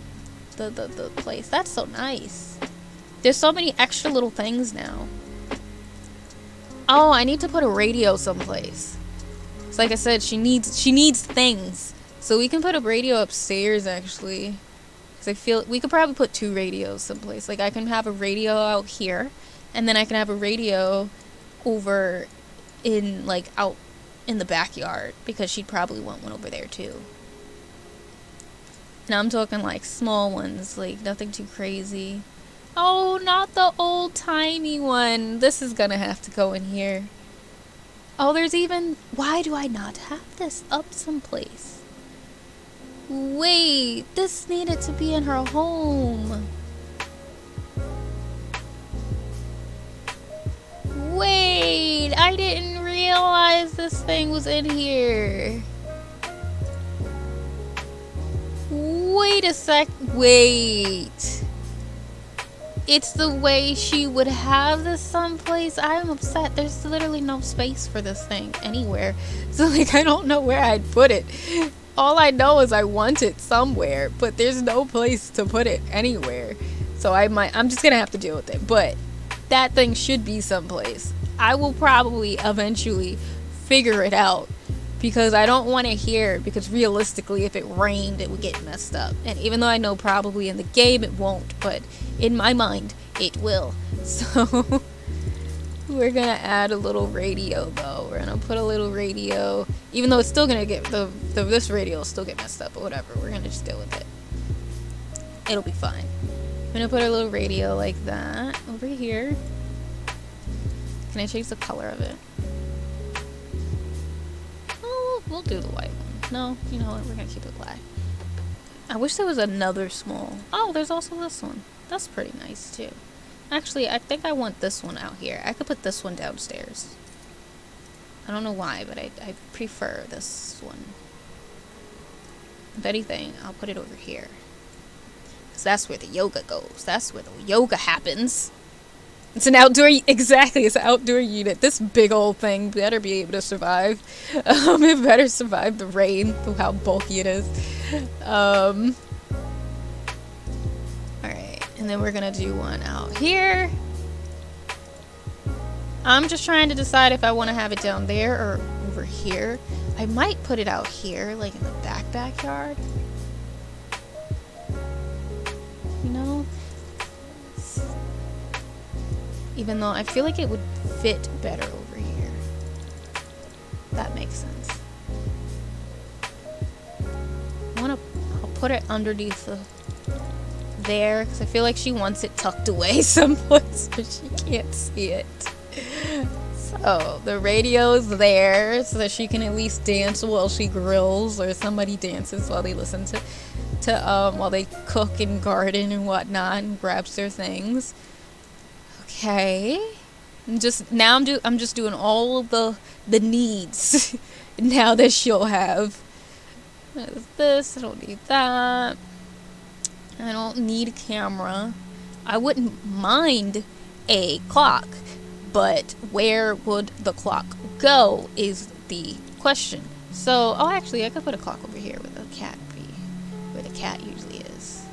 the place. That's so nice. There's so many extra little things now. Oh, I need to put a radio someplace. So like I said, she needs things. So we can put a radio upstairs actually. Because I feel we could probably put 2 radios someplace. Like I can have a radio out here, and then I can have a radio over in like out in the backyard, because she'd probably want one over there too. Now I'm talking like small ones, like nothing too crazy. Oh, not the old timey one. This is gonna have to go in here. Oh, there's even... Why do I not have this up someplace? Wait, this needed to be in her home. Wait, I didn't realize this thing was in here. Wait a sec. Wait. It's the way she would have this someplace. I'm upset. There's literally no space for this thing anywhere. So, like, I don't know where I'd put it. All I know is I want it somewhere, but there's no place to put it anywhere. So I'm just gonna have to deal with it. But that thing should be someplace. I will probably eventually figure it out, because I don't want to hear, because realistically if it rained it would get messed up, and even though I know probably in the game it won't, but in my mind it will. So we're gonna add a little radio though. We're gonna put a little radio, even though it's still gonna get this radio will still get messed up, but whatever, we're gonna just deal with it. It'll be fine. I'm gonna put a little radio like that over here. Can I change the color of it? Oh, we'll do the white one. No, you know what? We're gonna keep it black. I wish there was another small. Oh, there's also this one. That's pretty nice too. Actually, I think I want this one out here. I could put this one downstairs. I don't know why, but I prefer this one. If anything, I'll put it over here. Because that's where the yoga goes. That's where the yoga happens. It's an outdoor... Exactly, it's an outdoor unit. This big old thing better be able to survive. It better survive the rain, how bulky it is. Alright, and then we're gonna do one out here. I'm just trying to decide if I want to have it down there or over here. I might put it out here, like in the backyard. You know? Even though I feel like it would fit better over here. That makes sense. I'll put it underneath there, because I feel like she wants it tucked away someplace, but she can't see it. So the radio's there so that she can at least dance while she grills, or somebody dances while they listen to while they cook and garden and whatnot and grabs their things. Okay. I'm just doing all of the needs now that she'll have. There's this, I don't need that. I don't need a camera. I wouldn't mind a clock, but where would the clock go is the question. So, oh, actually, I could put a clock over here with a cat where the cat usually is.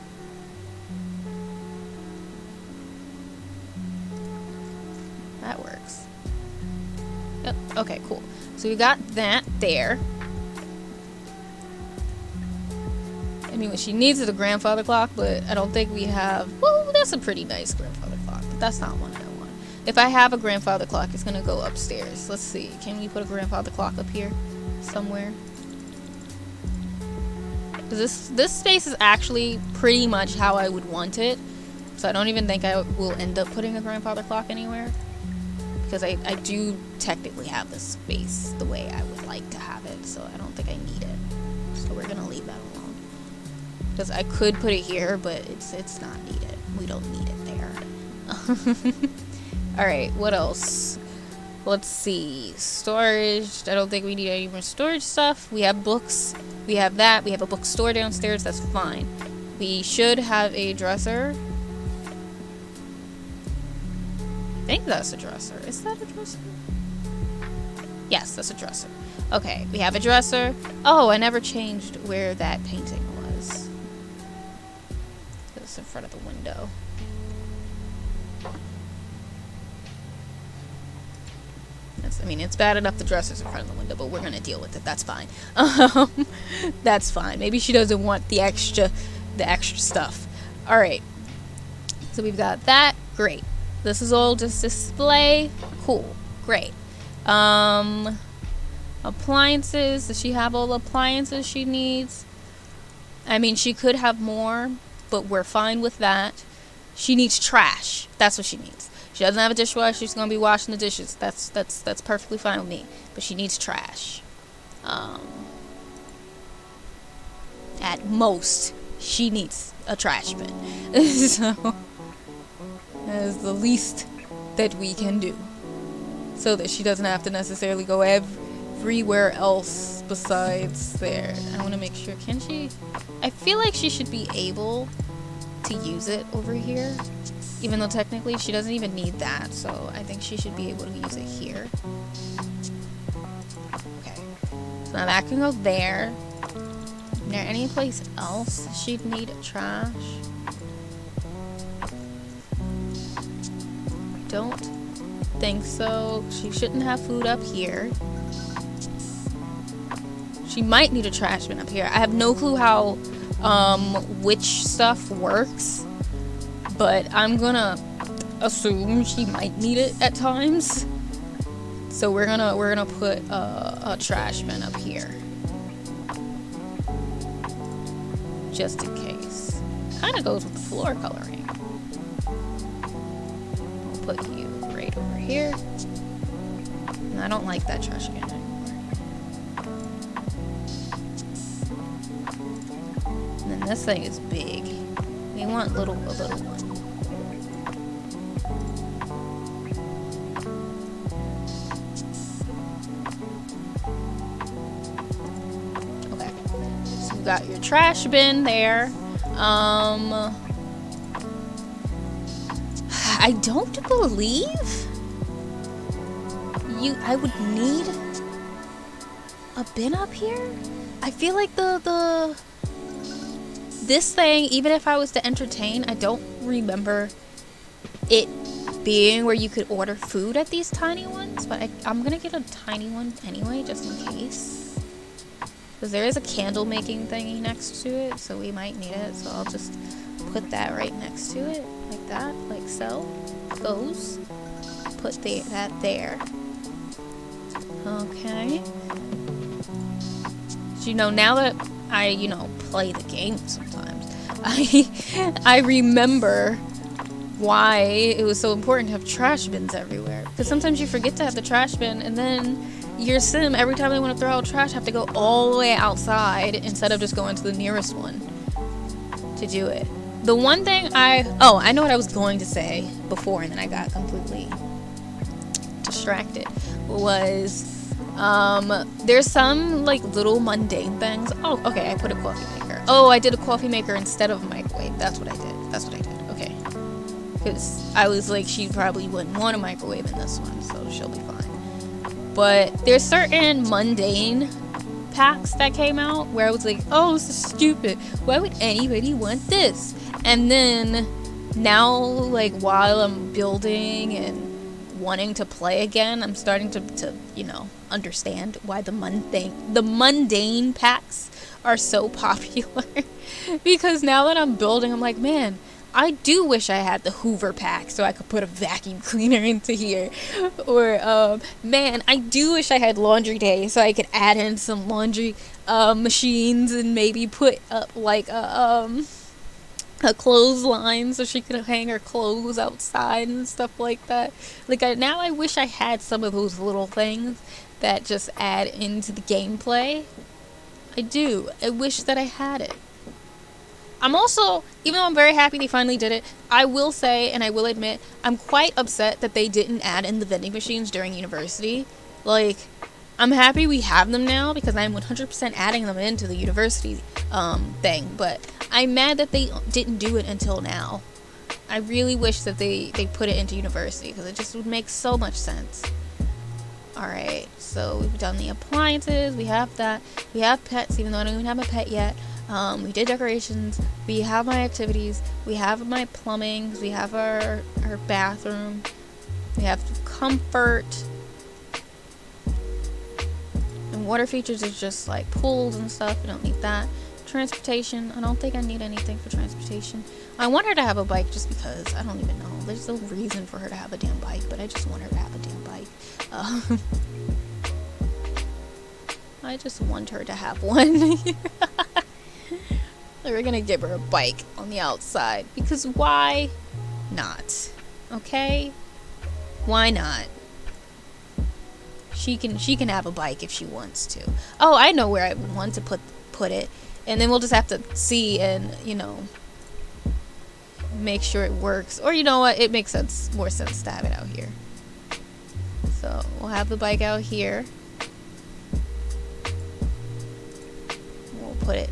That works. Yep, okay, cool. So we got that there. I mean, she needs is a grandfather clock, but I don't think we have... Well, that's a pretty nice grandfather clock, but that's not one I want. If I have a grandfather clock, it's going to go upstairs. Let's see. Can we put a grandfather clock up here somewhere? This space is actually pretty much how I would want it. So I don't even think I will end up putting a grandfather clock anywhere. Because I do technically have this space the way I would like to have it. So I don't think I need it. So we're going to leave that alone. Because I could put it here, but it's not needed. We don't need it there. Alright, what else? Let's see. Storage. I don't think we need any more storage stuff. We have books. We have that. We have a bookstore downstairs. That's fine. We should have a dresser. I think that's a dresser. Is that a dresser? Yes, that's a dresser. Okay, we have a dresser. Oh, I never changed where that painting was. It's in front of the window. I mean, it's bad enough the dresser's in front of the window, but we're gonna deal with it. That's fine. That's fine. Maybe she doesn't want the extra stuff. All right. So we've got that. Great. This is all just display. Cool. Great. Appliances. Does she have all the appliances she needs? I mean, she could have more, but we're fine with that. She needs trash. That's what she needs. She doesn't have a dishwasher. She's gonna be washing the dishes. That's perfectly fine with me. But she needs trash. At most, she needs a trash bin. So that is the least that we can do, so that she doesn't have to necessarily go everywhere else besides there. I want to make sure. Can she? I feel like she should be able to use it over here. Even though technically she doesn't even need that, so I think she should be able to use it here. Okay. So now that can go there. Is there any place else she'd need trash? Don't think so. She shouldn't have food up here. She might need a trash bin up here. I have no clue how which stuff works. But I'm gonna assume she might need it at times. So we're gonna put a trash bin up here, just in case. Kind of goes with the floor coloring. I'll put you right over here. And I don't like that trash can anymore. And then this thing is big. We want a little one. you've got your trash bin there. I don't believe I would need a bin up here. I feel like this thing, even if I was to entertain, I don't remember it being where you could order food at these tiny ones, but I'm gonna get a tiny one anyway, just in case. Because there is a candle making thingy next to it, so we might need it, so I'll just put that right next to it, like that, like so. Goes. Put that there. Okay. So, now that I, play the game sometimes, I remember why it was so important to have trash bins everywhere. Because sometimes you forget to have the trash bin, and then your sim, every time they want to throw out trash, have to go all the way outside instead of just going to the nearest one to do it. The one thing I know what I was going to say before, and then I got completely distracted, was there's some like little mundane things. Oh, okay, I put a coffee maker. Oh, I did a coffee maker instead of a microwave. That's what I did. Okay. Because I was like, she probably wouldn't want a microwave in this one, so she'll be fine. But there's certain mundane packs that came out where I was like, oh, this is stupid. Why would anybody want this? And then now, like, while I'm building and wanting to play again, I'm starting to understand why the mundane packs are so popular. Because now that I'm building, I'm like, man, I do wish I had the Hoover pack so I could put a vacuum cleaner into here. Or, man, I do wish I had laundry day so I could add in some laundry machines and maybe put up like a clothesline so she could hang her clothes outside and stuff like that. Like, now I wish I had some of those little things that just add into the gameplay. I do. I wish that I had it. I'm also, even though I'm very happy they finally did it, I will say, and I will admit, I'm quite upset that they didn't add in the vending machines during university. Like, I'm happy we have them now because I'm 100% adding them into the university thing, but I'm mad that they didn't do it until now. I really wish that they put it into university because it just would make so much sense. Alright, so we've done the appliances, we have that, we have pets even though I don't even have a pet yet. We did decorations, we have my activities, we have my plumbing, we have our bathroom, we have comfort, and water features is just like pools and stuff, we don't need that. Transportation, I don't think I need anything for transportation. I want her to have a bike just because, I don't even know, there's no reason for her to have a damn bike, but I just want her to have a damn bike. I just want her to have one. We're gonna give her a bike on the outside because why not? Okay, why not? She can have a bike if she wants to. Oh, I know where I want to put it, and then we'll just have to see and make sure it works. Or you know what? It makes more sense to have it out here. So we'll have the bike out here. We'll put it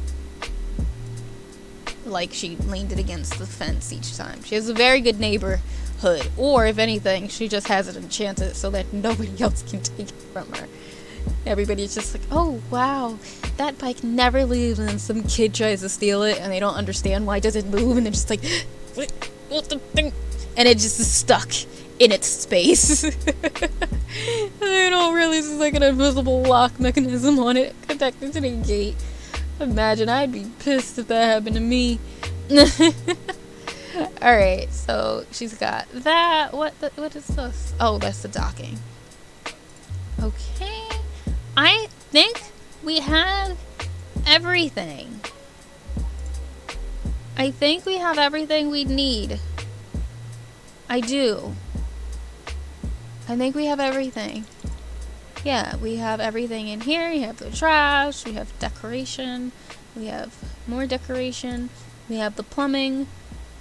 like she leaned it against the fence each time. She has a very good neighborhood, or if anything, she just has it enchanted so that nobody else can take it from her. Everybody's just like, oh wow, that bike never leaves, and then some kid tries to steal it and they don't understand why it doesn't move, and they're just like, what the thing? And it just is stuck in its space. They don't realize there's like an invisible lock mechanism on it connected to the gate. Imagine, I'd be pissed if that happened to me. Alright, so she's got that. What is this? Oh, that's the docking. Okay. I think we have everything. I think we have everything we need. I do. I think we have everything. Yeah, we have everything in here. We have the trash, we have decoration, we have more decoration, we have the plumbing,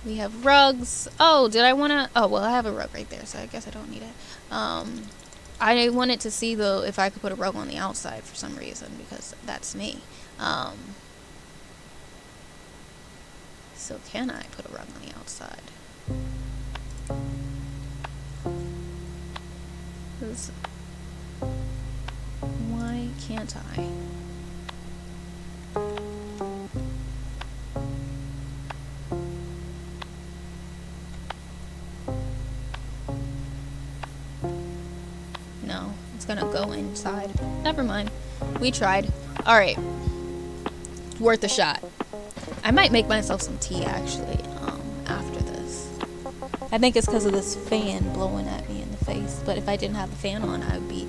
we have rugs. Oh, did I want to? Oh, well, I have a rug right there, so I guess I don't need it. I wanted to see, though, if I could put a rug on the outside for some reason, because that's me. So can I put a rug on the outside? 'Cause why can't I? No, it's gonna go inside. Never mind. We tried. Alright. Worth a shot. I might make myself some tea actually, after this. I think it's because of this fan blowing at me in the face. But if I didn't have the fan on, I would be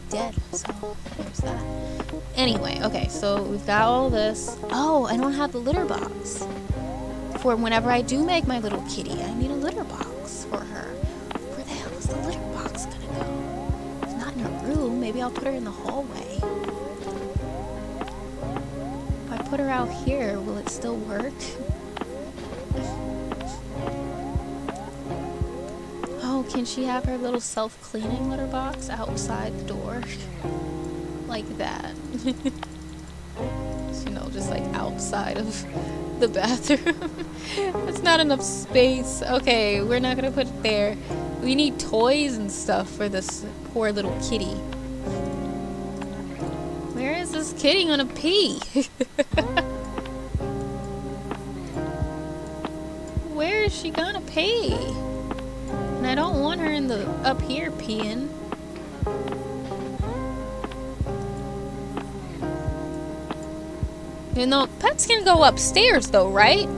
dead. So there's that. Anyway, okay, so we've got all this. Oh, I don't have the litter box. For whenever I do make my little kitty, I need a litter box for her. Where the hell is the litter box gonna go? It's not in her room. Maybe I'll put her in the hallway. If I put her out here, will it still work? Oh, can she have her little self-cleaning litter box outside the door? Like that. You know, just like outside of the bathroom. It's not enough space. Okay, we're not gonna put it there. We need toys and stuff for this poor little kitty. Where is this kitty gonna pee? Where is she gonna pee? And I don't want her in the up here peeing. You know, pets can go upstairs though, right?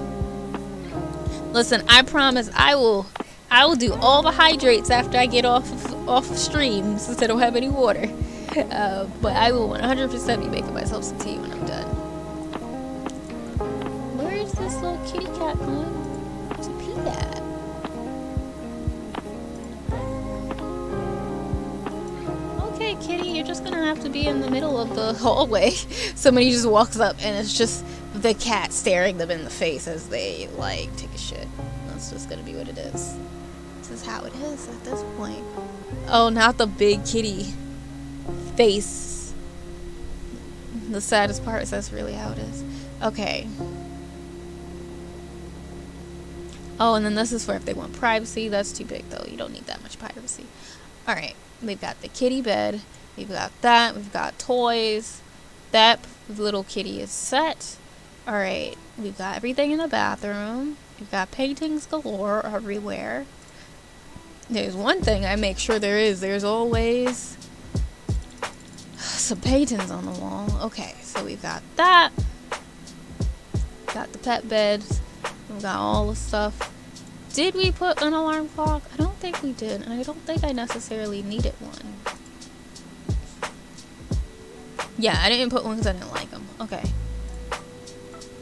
Listen, I promise I will do all the hydrates after I get off stream since I don't have any water. But I will 100% be making myself some tea when I'm done. Where is this little kitty cat going to pee at? Okay, kitty, you're just gonna have to be in the middle of the hallway. Somebody just walks up and it's just the cat staring them in the face as they, like, take a shit. That's just gonna be what it is. This is how it is at this point. Oh, not the big kitty face. The saddest part is that's really how it is. Okay. Oh, and then this is for if they want privacy. That's too big though. You don't need that much privacy. Alright. We've got the kitty bed. We've got that. We've got toys. That little kitty is set. Alright. We've got everything in the bathroom. We've got paintings galore everywhere. There's one thing I make sure there is. There's always some paintings on the wall. Okay, so we've got that. Got the pet beds. We've got all the stuff. Did we put an alarm clock? I don't think we did, and I don't think I necessarily needed one. Yeah, I didn't put one because I didn't like them. Okay.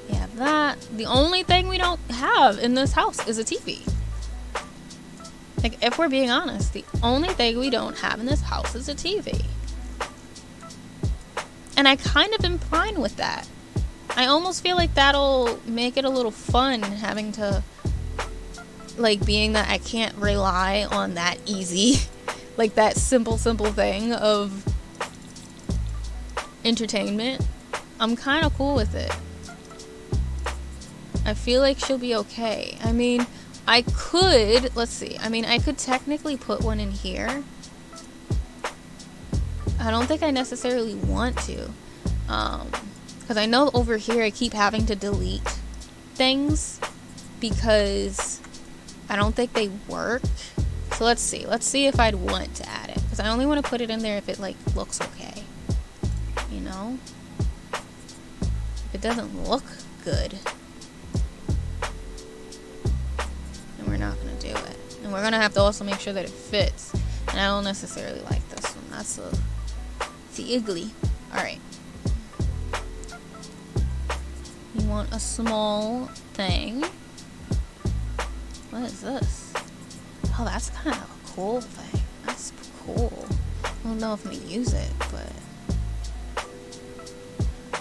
We have that. The only thing we don't have in this house is a TV. Like, if we're being honest, the only thing we don't have in this house is a TV. And I kind of am fine with that. I almost feel like that'll make it a little fun having to, like, being that I can't rely on that easy, like that simple thing of entertainment. I'm kind of cool with it. I feel like she'll be okay. I mean, I could, let's see, I mean, I could technically put one in here. I don't think I necessarily want to. Because I know over here I keep having to delete things because I don't think they work. So let's see. Let's see if I'd want to add it. Because I only want to put it in there if it, like, looks okay. You know? If it doesn't look good, then we're not going to do it. And we're going to have to also make sure that it fits. And I don't necessarily like this one. That's the ugly. Alright. You want a small thing. What is this? Oh, that's kind of a cool thing. That's cool. I don't know if I'm gonna use it, but...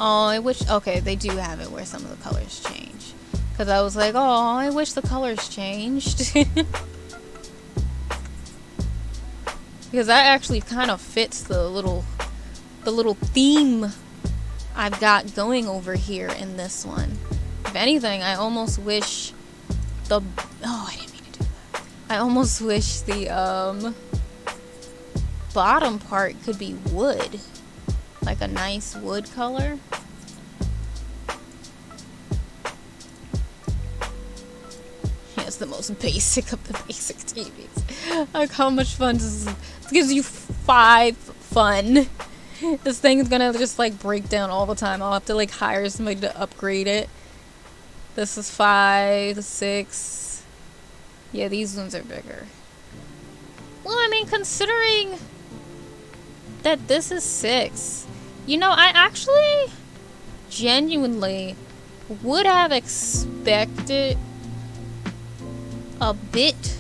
Oh, I wish... Okay, they do have it where some of the colors change. Because I was like, oh, I wish the colors changed. Because that actually kind of fits the little theme I've got going over here in this one. If anything, I almost wish the... Oh, I didn't mean to do that. I almost wish the, bottom part could be wood. Like a nice wood color. Yeah, it's the most basic of the basic TVs. Like, how much fun does this... It gives you 5 fun. This thing is gonna just, like, break down all the time. I'll have to, like, hire somebody to upgrade it. This is 5, 6. Yeah, these ones are bigger. Well, I mean, considering that this is 6, you know, I actually genuinely would have expected a bit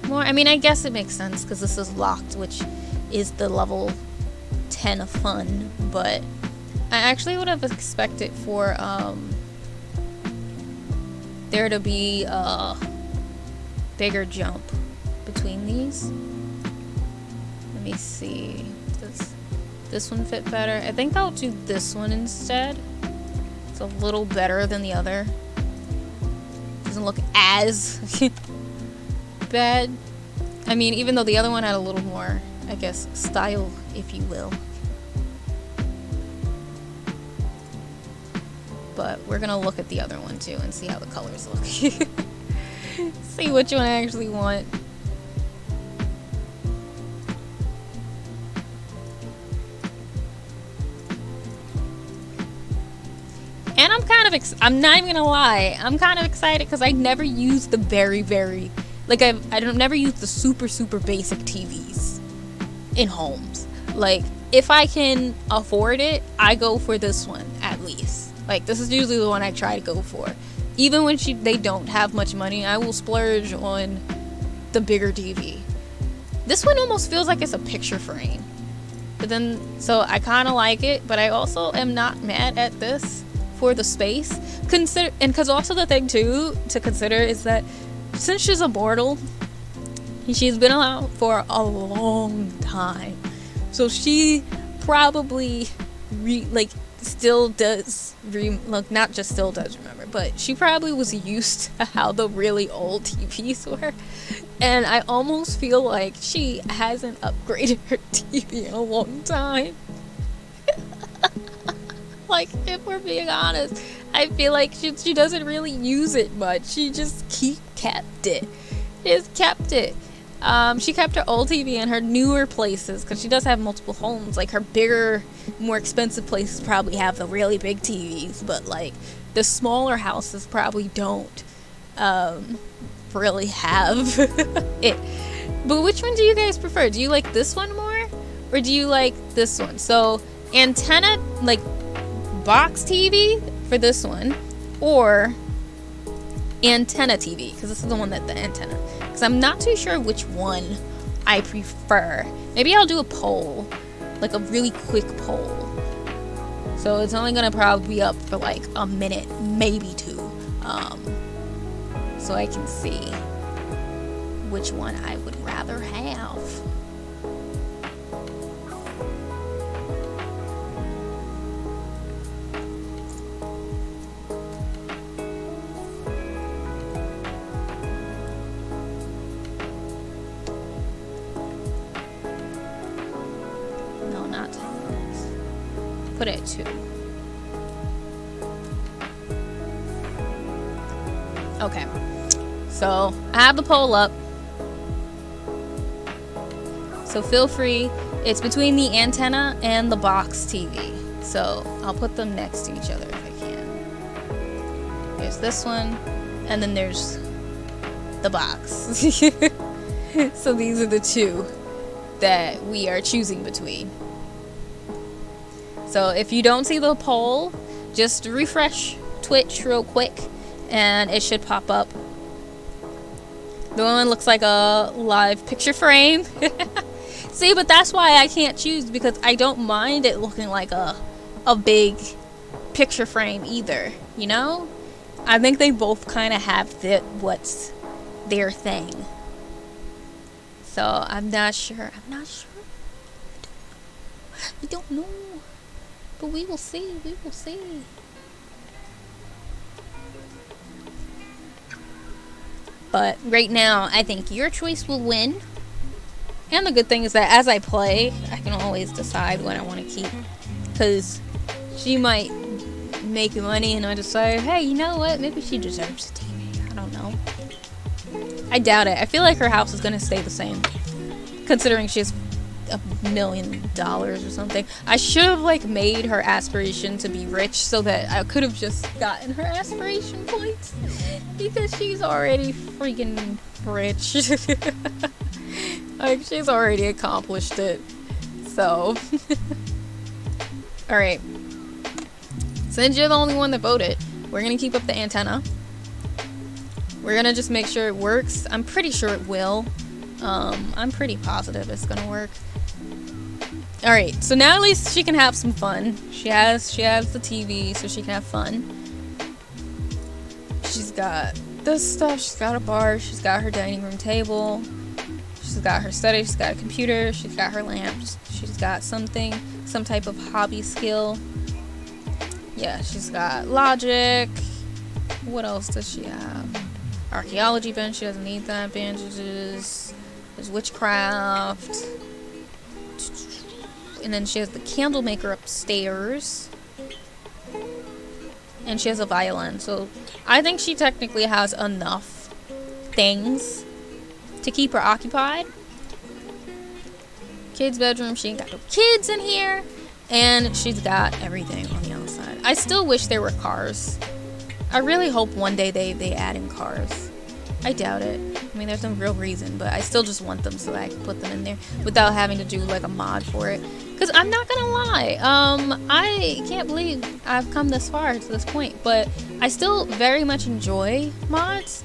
more. I mean, I guess it makes sense because this is locked, which is the level 10 of fun, but I actually would have expected for there to be a bigger jump between these. Let me see. Does this one fit better? I think I'll do this one instead. It's a little better than the other. Doesn't look as bad. I mean, even though the other one had a little more, I guess, style, if you will. But we're gonna look at the other one too and see how the colors look. See which one I actually want. And I'm kind of I'm not even gonna lie, I'm kind of excited because I never used the very like I don't never use the super basic TVs in homes. Like, if I can afford it, I go for this one at least. Like, this is usually the one I try to go for. Even when they don't have much money, I will splurge on the bigger TV. This one almost feels like it's a picture frame. But then, so I kind of like it, but I also am not mad at this for the space. And because also the thing too to consider is that since she's immortal, she's been around for a long time. So she probably still does not just still does remember, but she probably was used to how the really old TVs were, and I almost feel like she hasn't upgraded her TV in a long time. Like, if we're being honest, I feel like she doesn't really use it much. She just kept it. She kept her old TV in her newer places because she does have multiple homes. Like, her bigger, more expensive places probably have the really big TVs, but like the smaller houses probably don't really have it. But which one do you guys prefer? Do you like this one more, or do you like this one? So antenna, like box TV for this one, or antenna TV, because this is the one that the antenna. Because I'm not too sure which one I prefer. Maybe I'll do a poll, like a really quick poll. So it's only gonna probably be up for like a minute, maybe 2, so I can see which one I would rather have. Put it at 2. Okay, so I have the poll up, so feel free. It's between the antenna and the box TV, so I'll put them next to each other if I can. There's this one, and then there's the box. So these are the 2 that we are choosing between. So if you don't see the poll, just refresh Twitch real quick and it should pop up. The one looks like a live picture frame. See, but that's why I can't choose, because I don't mind it looking like a big picture frame either, you know? I think they both kind of have what's their thing. So I'm not sure. I don't know. But we will see. But right now, I think your choice will win. And the good thing is that as I play, I can always decide what I want to keep. Because she might make money and I decide, hey, you know what? Maybe she deserves a TV. I don't know. I doubt it. I feel like her house is going to stay the same. Considering she has $1 million or something. I should have like made her aspiration to be rich so that I could have just gotten her aspiration points. Because she's already freaking rich. Like, she's already accomplished it. So. Alright. Since you're the only one that voted, we're gonna keep up the antenna. We're gonna just make sure it works. I'm pretty sure it will. I'm pretty positive it's gonna work. Alright, so now at least she can have some fun. She has the TV, so she can have fun. She's got this stuff. She's got a bar. She's got her dining room table. She's got her study. She's got a computer. She's got her lamps. She's got some type of hobby skill. Yeah, she's got logic. What else does she have? Archaeology bench. She doesn't need that. Bandages. There's witchcraft. And then she has the candle maker upstairs. And she has a violin. So I think she technically has enough things to keep her occupied. Kids' bedroom. She ain't got no kids in here. And she's got everything on the outside. I still wish there were cars. I really hope one day they add in cars. I doubt it. I mean, there's no real reason, but I still just want them so that I can put them in there without having to do like a mod for it. Because I'm not gonna lie, I can't believe I've come this far to this point, but I still very much enjoy mods,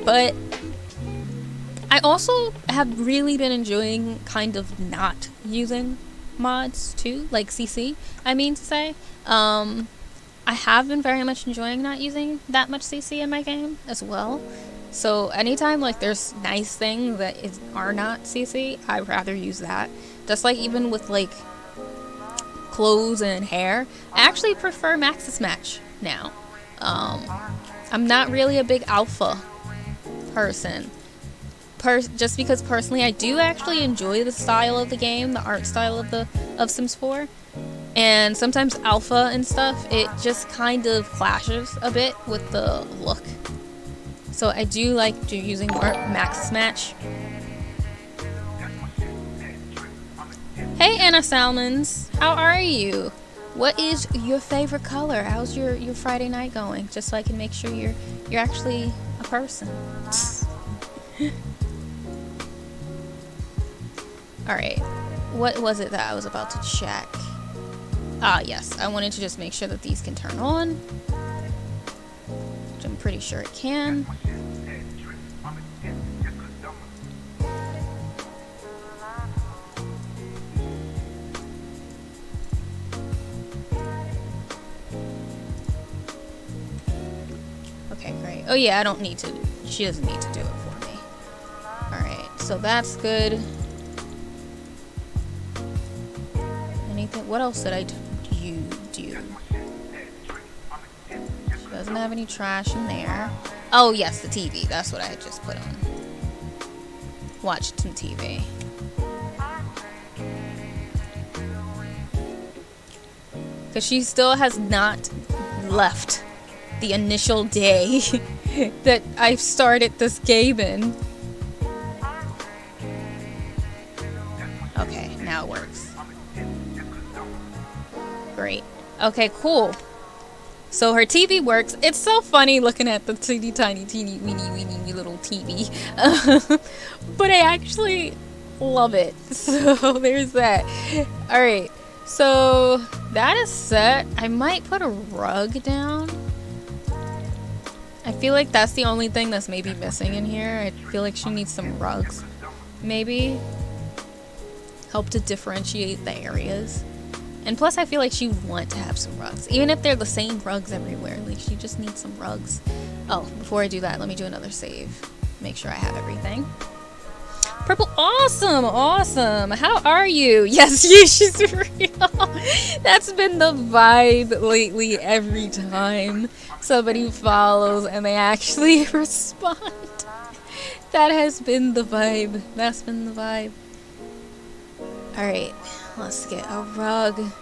but I also have really been enjoying kind of not using mods too, like CC, I mean to say. I have been very much enjoying not using that much CC in my game as well. So anytime like there's nice things that are not CC, I'd rather use that. Just like even with like clothes and hair, I actually prefer Maxis Match now. I'm not really a big alpha person. Just because personally I do actually enjoy the style of the game, the art style of Sims 4. And sometimes alpha and stuff, it just kind of clashes a bit with the look. So I do like using more Maxis Match. Hey Anna Salmons, how are you? What is your favorite color? How's your Friday night going? Just so I can make sure you're actually a person. Alright, what was it that I was about to check? Ah, yes, I wanted to just make sure that these can turn on. Which I'm pretty sure it can. Okay, great. Oh yeah, I don't need to. She doesn't need to do it for me. Alright, so that's good. Anything? What else did I do? She doesn't have any trash in there. Oh yes, the TV. That's what I had just put on. Watched some TV. Because she still has not left the initial day that I started this game in. Okay, now it works. Great. Okay, cool. So her TV works. It's so funny looking at the teeny weeny little TV. But I actually love it. So there's that. Alright. So that is set. I might put a rug down. I feel like that's the only thing that's maybe missing in here. I feel like she needs some rugs. Maybe. Help to differentiate the areas. And plus, I feel like she would want to have some rugs. Even if they're the same rugs everywhere. Like, she just needs some rugs. Oh, before I do that, let me do another save. Make sure I have everything. Purple, awesome, awesome. How are you? Yes, she's real. That's been the vibe lately every time somebody follows and they actually respond. That has been the vibe. That's been the vibe. Alright, let's get a rug.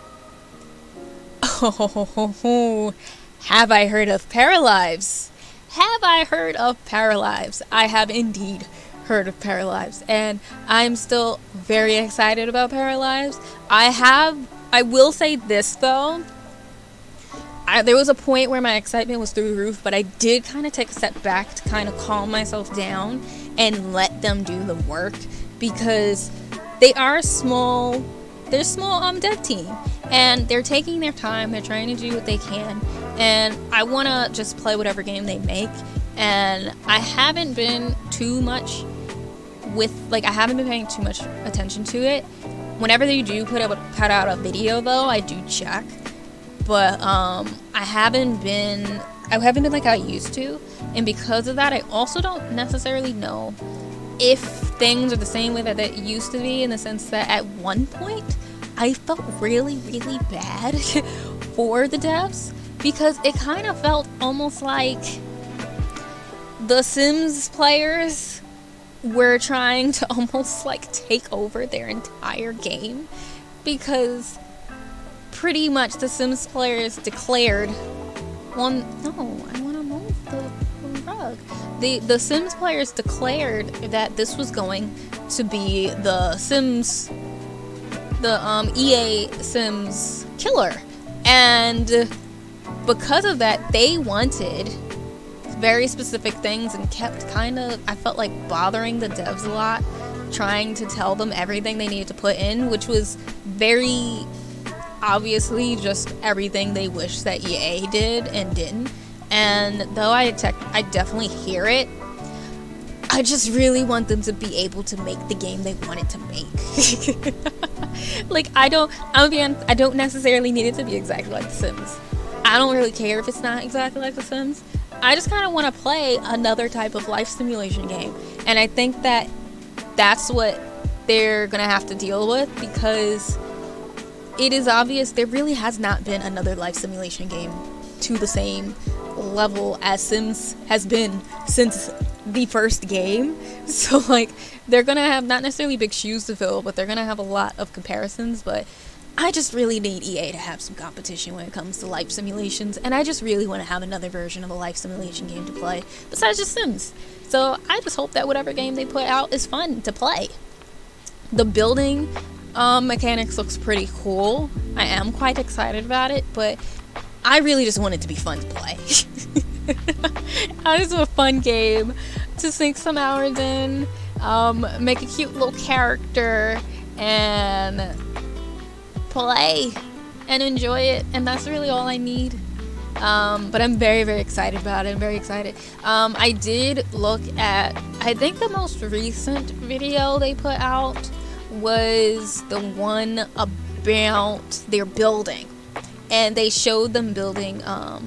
Oh, have I heard of Paralives? Have I heard of Paralives? I have indeed heard of Paralives, and I'm still very excited about Paralives. I will say this though, there was a point where my excitement was through the roof, but I did kind of take a step back to kind of calm myself down and let them do the work, because they are small. They're a small dev team, and they're taking their time. They're trying to do what they can, and I want to just play whatever game they make. And I haven't been too much I haven't been paying too much attention to it. Whenever they do put out a video though, I do check, but I haven't been like I used to, and because of that I also don't necessarily know if things are the same way that it used to be, in the sense that at one point I felt really, really bad for the devs, because it kind of felt almost like the Sims players were trying to almost like take over their entire game, because pretty much the Sims players declared I want to move the rug. The Sims players declared that this was going to be the EA Sims killer, and because of that they wanted very specific things and kept I felt like bothering the devs a lot, trying to tell them everything they needed to put in, which was very obviously just everything they wish that EA did and didn't. And though I definitely hear it, I just really want them to be able to make the game they wanted to make. Like, I don't necessarily need it to be exactly like The Sims. I don't really care if it's not exactly like The Sims. I just kind of want to play another type of life simulation game. And I think that that's what they're going to have to deal with, because it is obvious there really has not been another life simulation game to the same level as Sims has been since the first game. So like, they're going to have not necessarily big shoes to fill, but they're going to have a lot of comparisons. But I just really need EA to have some competition when it comes to life simulations, and I just really want to have another version of a life simulation game to play besides just Sims. So I just hope that whatever game they put out is fun to play. The building mechanics looks pretty cool. I am quite excited about it, but I really just want it to be fun to play. I just want a fun game to sink some hours in, make a cute little character, and play and enjoy it, and that's really all I need. But I'm very, very excited about it. I'm very excited. I did look at, I think the most recent video they put out was the one about their building, and they showed them building a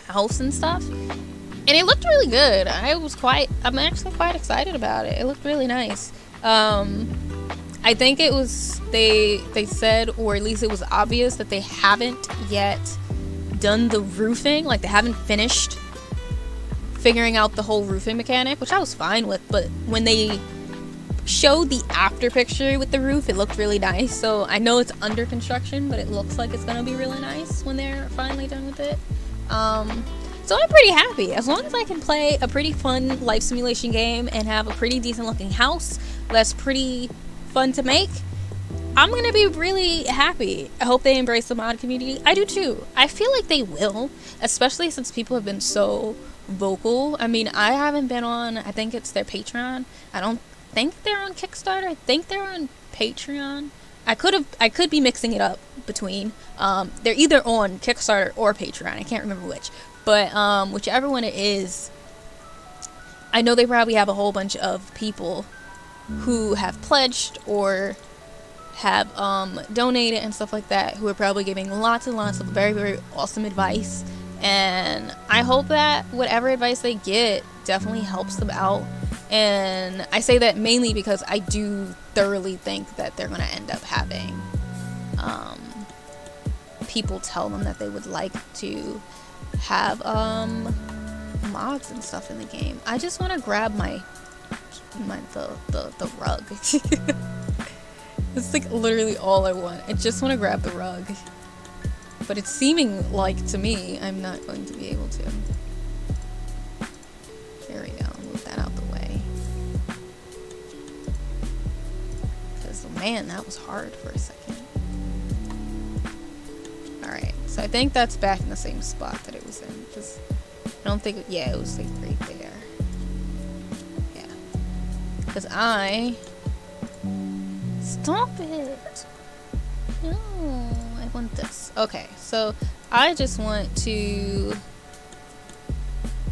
house and stuff, and it looked really good. I'm actually quite excited about it. It looked really nice. I think it was, they said, or at least it was obvious, that they haven't yet done the roofing. Like, they haven't finished figuring out the whole roofing mechanic, which I was fine with, but when they showed the after picture with the roof, it looked really nice. So I know it's under construction, but it looks like it's gonna be really nice when they're finally done with it. So I'm pretty happy. As long as I can play a pretty fun life simulation game and have a pretty decent looking house that's pretty fun to make, I'm gonna be really happy. I hope they embrace the mod community. I do too. I feel like they will, especially since people have been so vocal. I mean, I haven't been on, I think it's their Patreon. I don't think they're on Kickstarter. I think they're on Patreon. I could be mixing it up between. They're either on Kickstarter or Patreon. I can't remember which. But whichever one it is, I know they probably have a whole bunch of people who have pledged or have donated and stuff like that, who are probably giving lots and lots of very, very awesome advice. And I hope that whatever advice they get definitely helps them out. And I say that mainly because I do thoroughly think that they're going to end up having people tell them that they would like to have mods and stuff in the game. I just want to grab the rug. It's like literally all I want. I just want to grab the rug. But it's seeming like, to me, I'm not going to be able to. There we go. Move that out the way. Because, man, that was hard for a second. Alright, so I think that's back in the same spot that it was in. Because I don't think, yeah, it was like right there. Yeah. Because stop it! No, I want this. Okay, so I just want to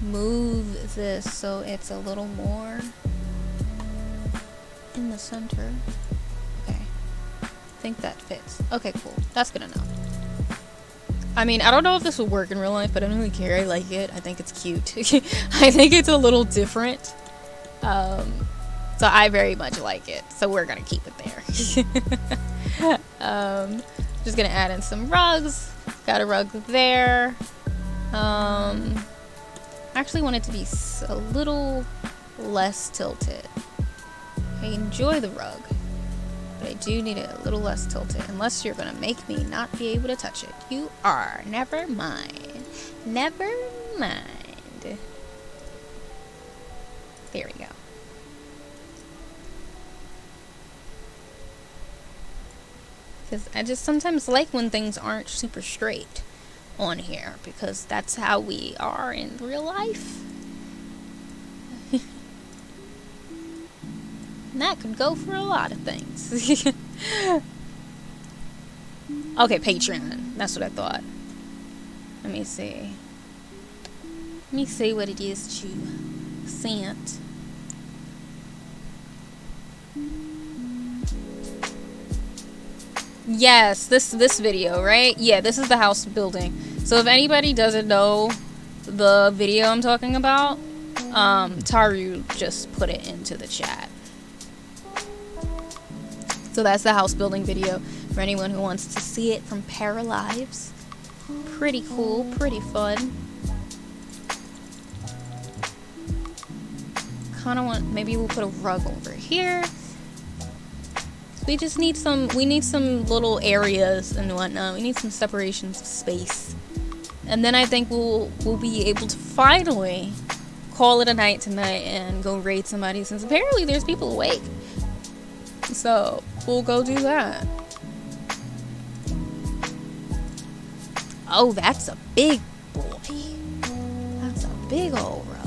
move this so it's a little more in the center. Okay, I think that fits. Okay, cool. That's good enough. I mean, I don't know if this will work in real life, but I don't really care. I like it. I think it's cute. I think it's a little different. So I very much like it. So we're gonna keep it there. Just gonna add in some rugs. Got a rug there. I actually want it to be a little less tilted. I enjoy the rug, but I do need it a little less tilted. Unless you're gonna make me not be able to touch it. You are. Never mind. Never mind. There we go. Because I just sometimes like when things aren't super straight on here, because that's how we are in real life. And that could go for a lot of things. Okay, Patreon. That's what I thought. Let me see. Let me see what it is that you sent. Yes, this video, right? Yeah, this is the house building. So if anybody doesn't know the video I'm talking about, Taru just put it into the chat. So that's the house building video for anyone who wants to see it from Paralives. Pretty cool, pretty fun. Kinda want, maybe we'll put a rug over here. We just need we need some little areas and whatnot. We need some separations of space. And then I think we'll be able to finally call it a night tonight and go raid somebody, since apparently there's people awake. So we'll go do that. Oh, that's a big boy. That's a big old rug.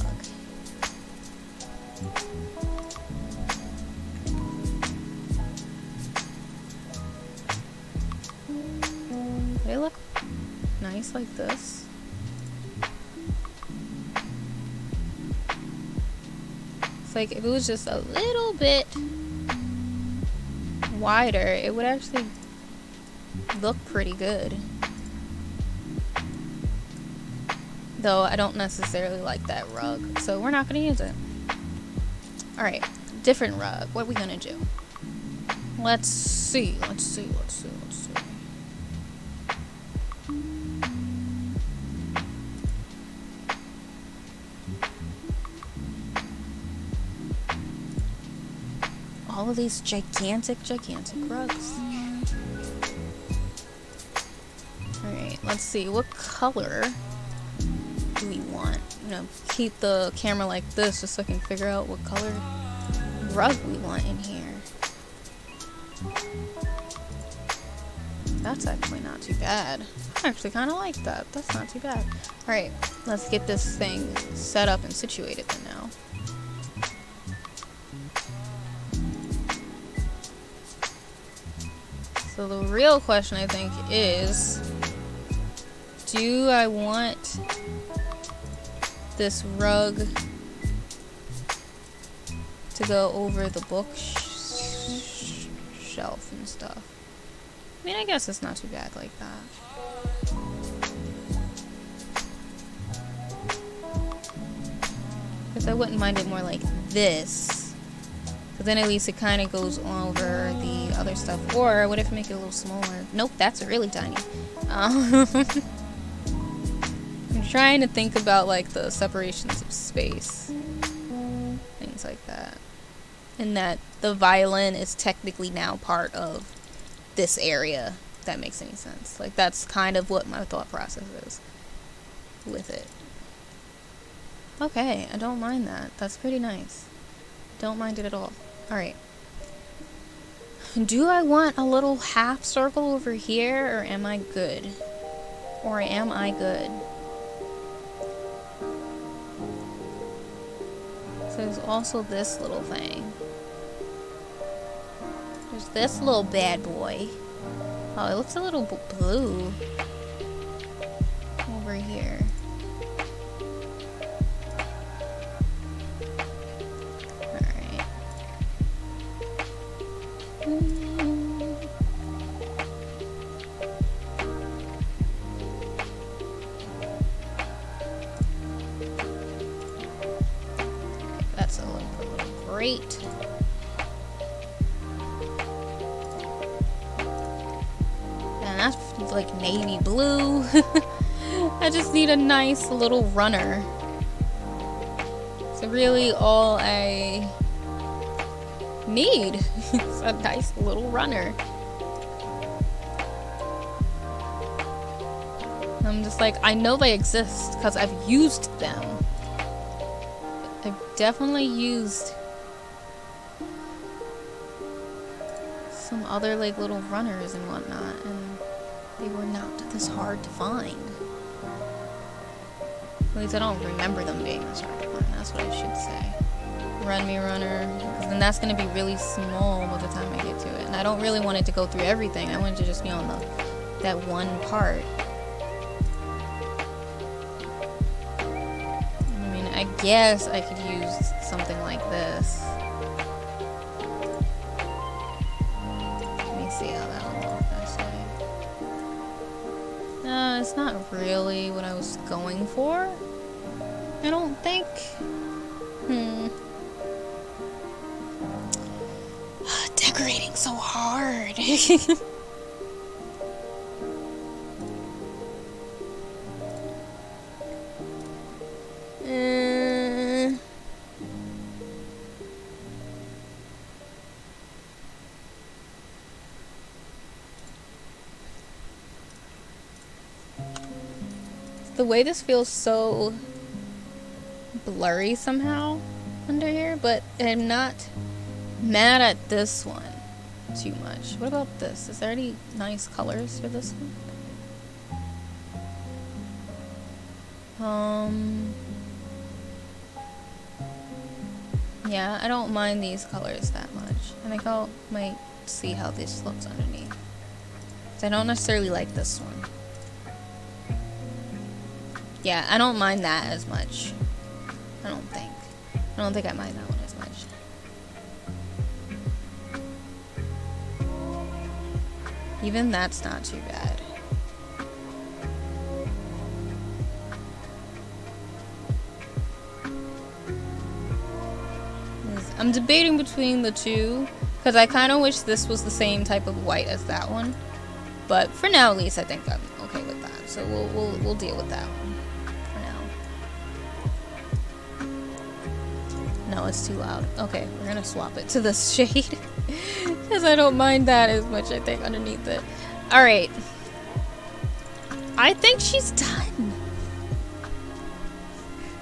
They look nice like this. It's like if it was just a little bit wider, it would actually look pretty good. Though I don't necessarily like that rug, so we're not gonna use it. Alright, different rug. What are we gonna do? Let's see. All of these gigantic rugs. Alright, let's see. What color do we want? You know, keep the camera like this just so I can figure out what color rug we want in here. That's actually not too bad. I actually kind of like that. That's not too bad. Alright, let's get this thing set up and situated then now. So the real question, I think, is, do I want this rug to go over the bookshelf and stuff? I mean, I guess it's not too bad like that. Because I wouldn't mind it more like this. But then at least it kind of goes over the other stuff. Or what if I make it a little smaller? Nope, that's really tiny. I'm trying to think about like the separations of space, things like that, and that the violin is technically now part of this area, if that makes any sense. Like that's kind of what my thought process is with it. Okay, I don't mind that. That's pretty nice. Don't mind it at all. Alright. Do I want a little half circle over here, or am I good? Or am I good? So there's also this little thing. There's this little bad boy. Oh, it looks a little blue over here. Alright. That's a little great. And that's like navy blue. I just need a nice little runner. So really all I need is a nice little runner. I'm just like, I know they exist because I've used them. I've definitely used some other like little runners and whatnot, and they were not this hard to find. At least I don't remember them being this hard to find. That's what I should say. Run me runner, because then that's going to be really small by the time I get to it, and I don't really want it to go through everything. I want it to just be on that one part. I mean, I guess I could use something like this. Let me see how that will look this way. It's not really what I was going for, I don't think. Decorating so hard. The way this feels so blurry somehow under here, but I'm not mad at this one too much. What about this? Is there any nice colors for this one? Yeah, I don't mind these colors that much. I think I might see how this looks underneath. I don't necessarily like this one. Yeah, I don't mind that as much. I don't think I mind that one as much. Even that's not too bad. I'm debating between the two, because I kind of wish this was the same type of white as that one. But for now, at least, I think I'm okay with that. So we'll deal with that one for now. No, it's too loud. Okay, we're gonna swap it to this shade. Because I don't mind that as much, I think, underneath it. Alright. I think she's done.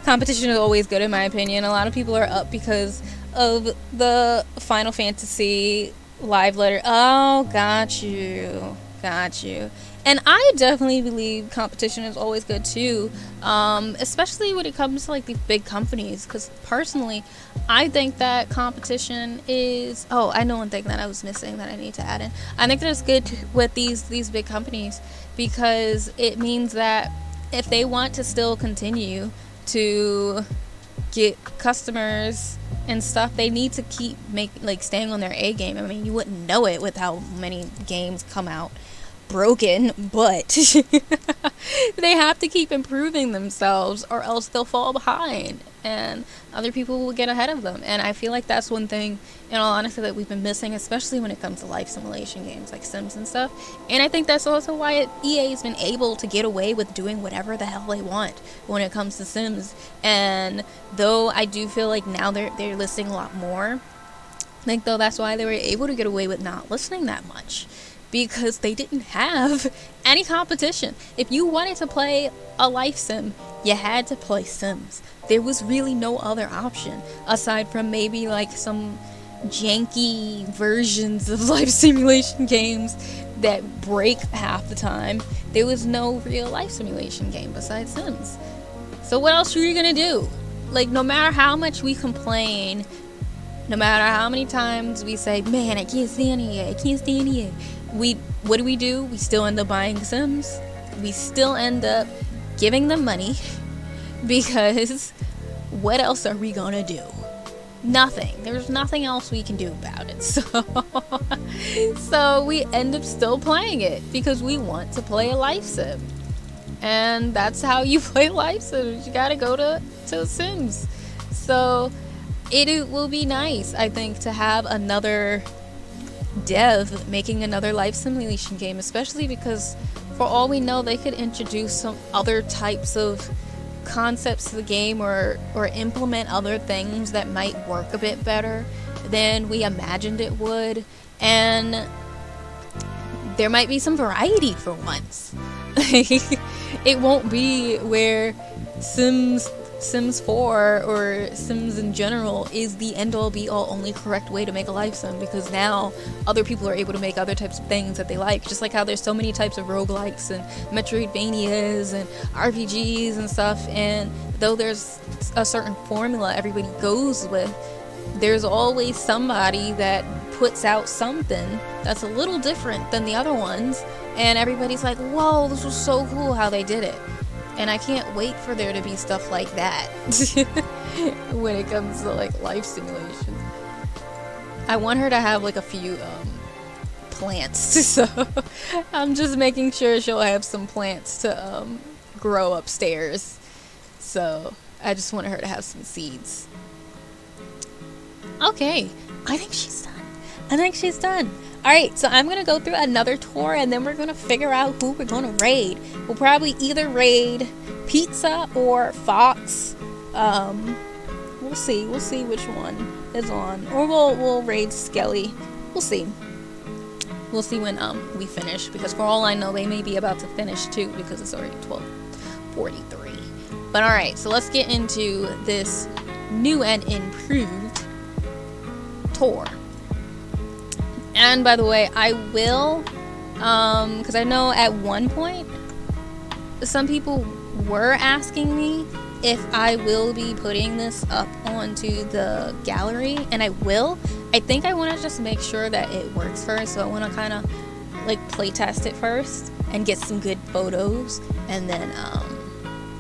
Competition is always good in my opinion. A lot of people are up because of the Final Fantasy live letter. Oh, got you. Got you. And I definitely believe competition is always good too, especially when it comes to like these big companies, because personally I think that competition is, oh, I know one thing that I was missing that I need to add in. I think that it's good with these big companies, because it means that if they want to still continue to get customers and stuff, they need to keep staying on their A game. I mean, you wouldn't know it with how many games come out. broken, but they have to keep improving themselves or else they'll fall behind and other people will get ahead of them. And I feel like that's one thing, in all honesty, that we've been missing, especially when it comes to life simulation games like Sims and stuff. And I think that's also why EA has been able to get away with doing whatever the hell they want when it comes to Sims. And though I do feel like now they're listening a lot more, like, though that's why they were able to get away with not listening that much, because they didn't have any competition. If you wanted to play a life sim, you had to play Sims. There was really no other option aside from maybe like some janky versions of life simulation games that break half the time. There was no real life simulation game besides Sims. So what else were you gonna do? Like, no matter how much we complain, no matter how many times we say, man, I can't stand EA, I can't stand EA, what do? We still end up buying Sims. We still end up giving them money, because what else are we gonna do? Nothing. There's nothing else we can do about it. So we end up still playing it because we want to play a life sim. And that's how you play life sims. You gotta go to Sims. So it will be nice, I think, to have another dev making another life simulation game, especially because for all we know they could introduce some other types of concepts to the game or implement other things that might work a bit better than we imagined it would, and there might be some variety for once. It won't be where Sims 4 or Sims in general is the end-all be-all only correct way to make a life sim, because now other people are able to make other types of things that they like, just like how there's so many types of roguelikes and Metroidvanias and RPGs and stuff. And though there's a certain formula everybody goes with, there's always somebody that puts out something that's a little different than the other ones, and everybody's like, whoa, this was so cool how they did it. And I can't wait for there to be stuff like that when it comes to like life simulation. I want her to have like a few plants, so I'm just making sure she'll have some plants to grow upstairs. So I just want her to have some seeds. Okay, I think she's done. Alright, so I'm going to go through another tour, and then we're going to figure out who we're going to raid. We'll probably either raid Pizza or Fox. We'll see which one is on. Or we'll raid Skelly. We'll see. We'll see when we finish, because for all I know, they may be about to finish too, because it's already 12:43. But alright, so let's get into this new and improved tour. And by the way, I will, because I know at one point, some people were asking me if I will be putting this up onto the gallery, and I will. I think I want to just make sure that it works first, so I want to kind of like play test it first and get some good photos, and then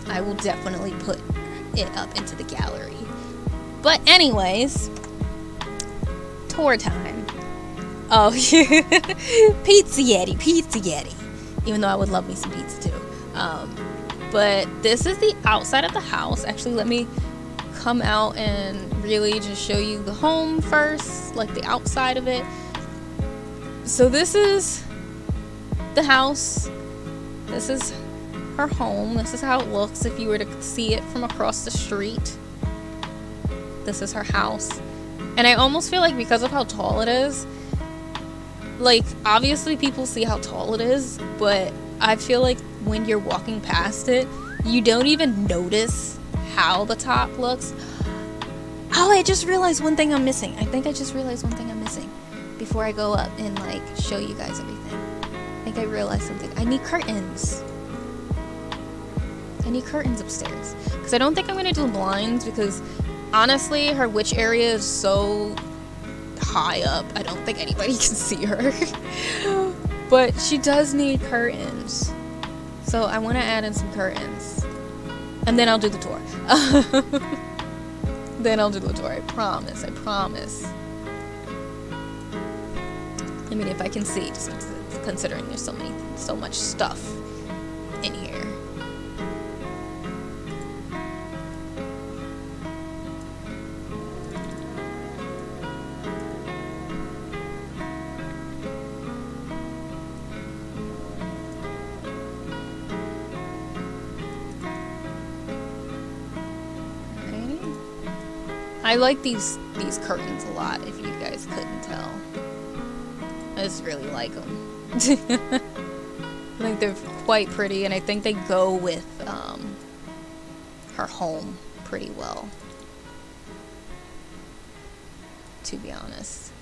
I will definitely put it up into the gallery. But anyways, tour time. Oh, Pizza Yeti. Even though I would love me some pizza too. But this is the outside of the house. Actually, let me come out and really just show you the home first, like the outside of it. So this is the house. This is her home. This is how it looks if you were to see it from across the street. This is her house. And I almost feel like because of how tall it is, like, obviously people see how tall it is, but I feel like when you're walking past it, you don't even notice how the top looks. Oh, I just realized one thing I'm missing. Before I go up and, like, show you guys everything. I think I realized something. I need curtains. Upstairs. Because I don't think I'm going to do blinds, because honestly, her witch area is so high up, I don't think anybody can see her. But she does need curtains, so I want to add in some curtains, and then I'll do the tour. I promise. mean, if I can see, just considering there's so much stuff in here. I like these curtains a lot, if you guys couldn't tell. I just really like them. I think they're quite pretty, and I think they go with her home pretty well, to be honest.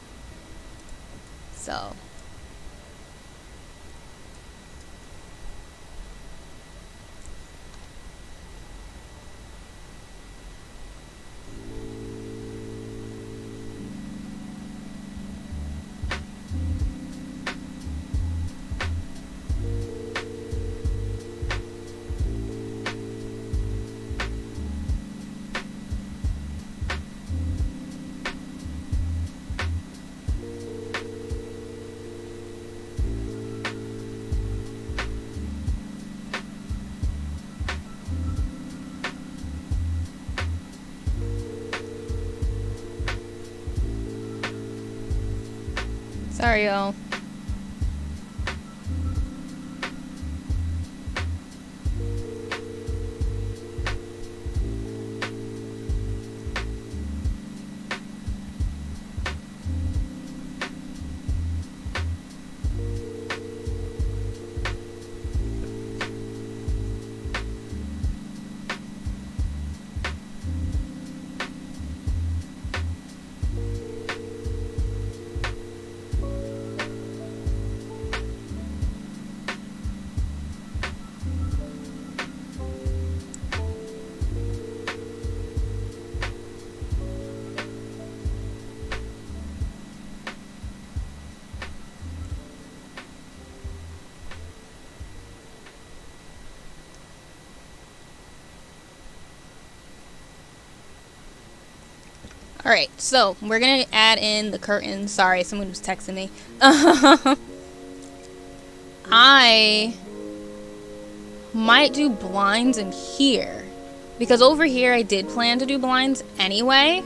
So sorry, y'all. Alright, so we're gonna add in the curtains. Sorry, someone was texting me. I might do blinds in here, because over here I did plan to do blinds anyway.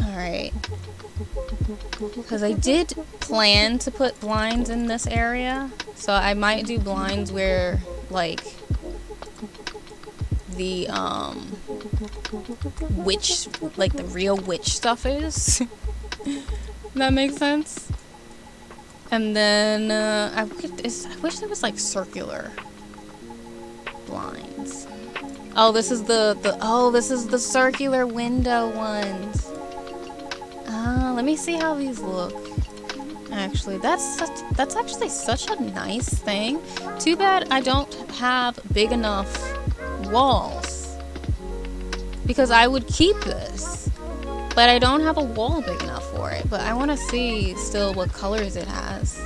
Alright. Because I did plan to put blinds in this area. So I might do blinds where, like, the, witch, like, the real witch stuff is. That makes sense? And then, I wish there was, like, circular blinds. Oh, this is this is the circular window ones. Let me see how these look. Actually, that's actually such a nice thing. Too bad I don't have big enough walls, because I would keep this, but I don't have a wall big enough for it. But I want to see still what colors it has.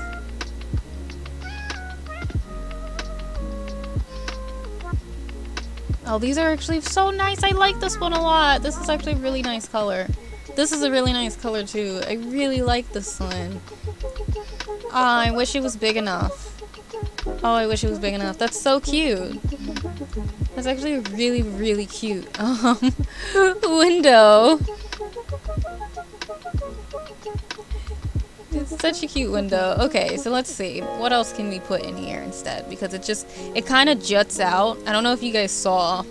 Oh, these are actually so nice. I like this one a lot. This is actually a really nice color. This is a really nice color too. I really like this one. Oh, I wish it was big enough. Oh, I wish it was big enough. That's so cute. That's actually really, really cute. Window. It's such a cute window. Okay, so let's see. What else can we put in here instead? Because it kind of juts out. I don't know if you guys saw,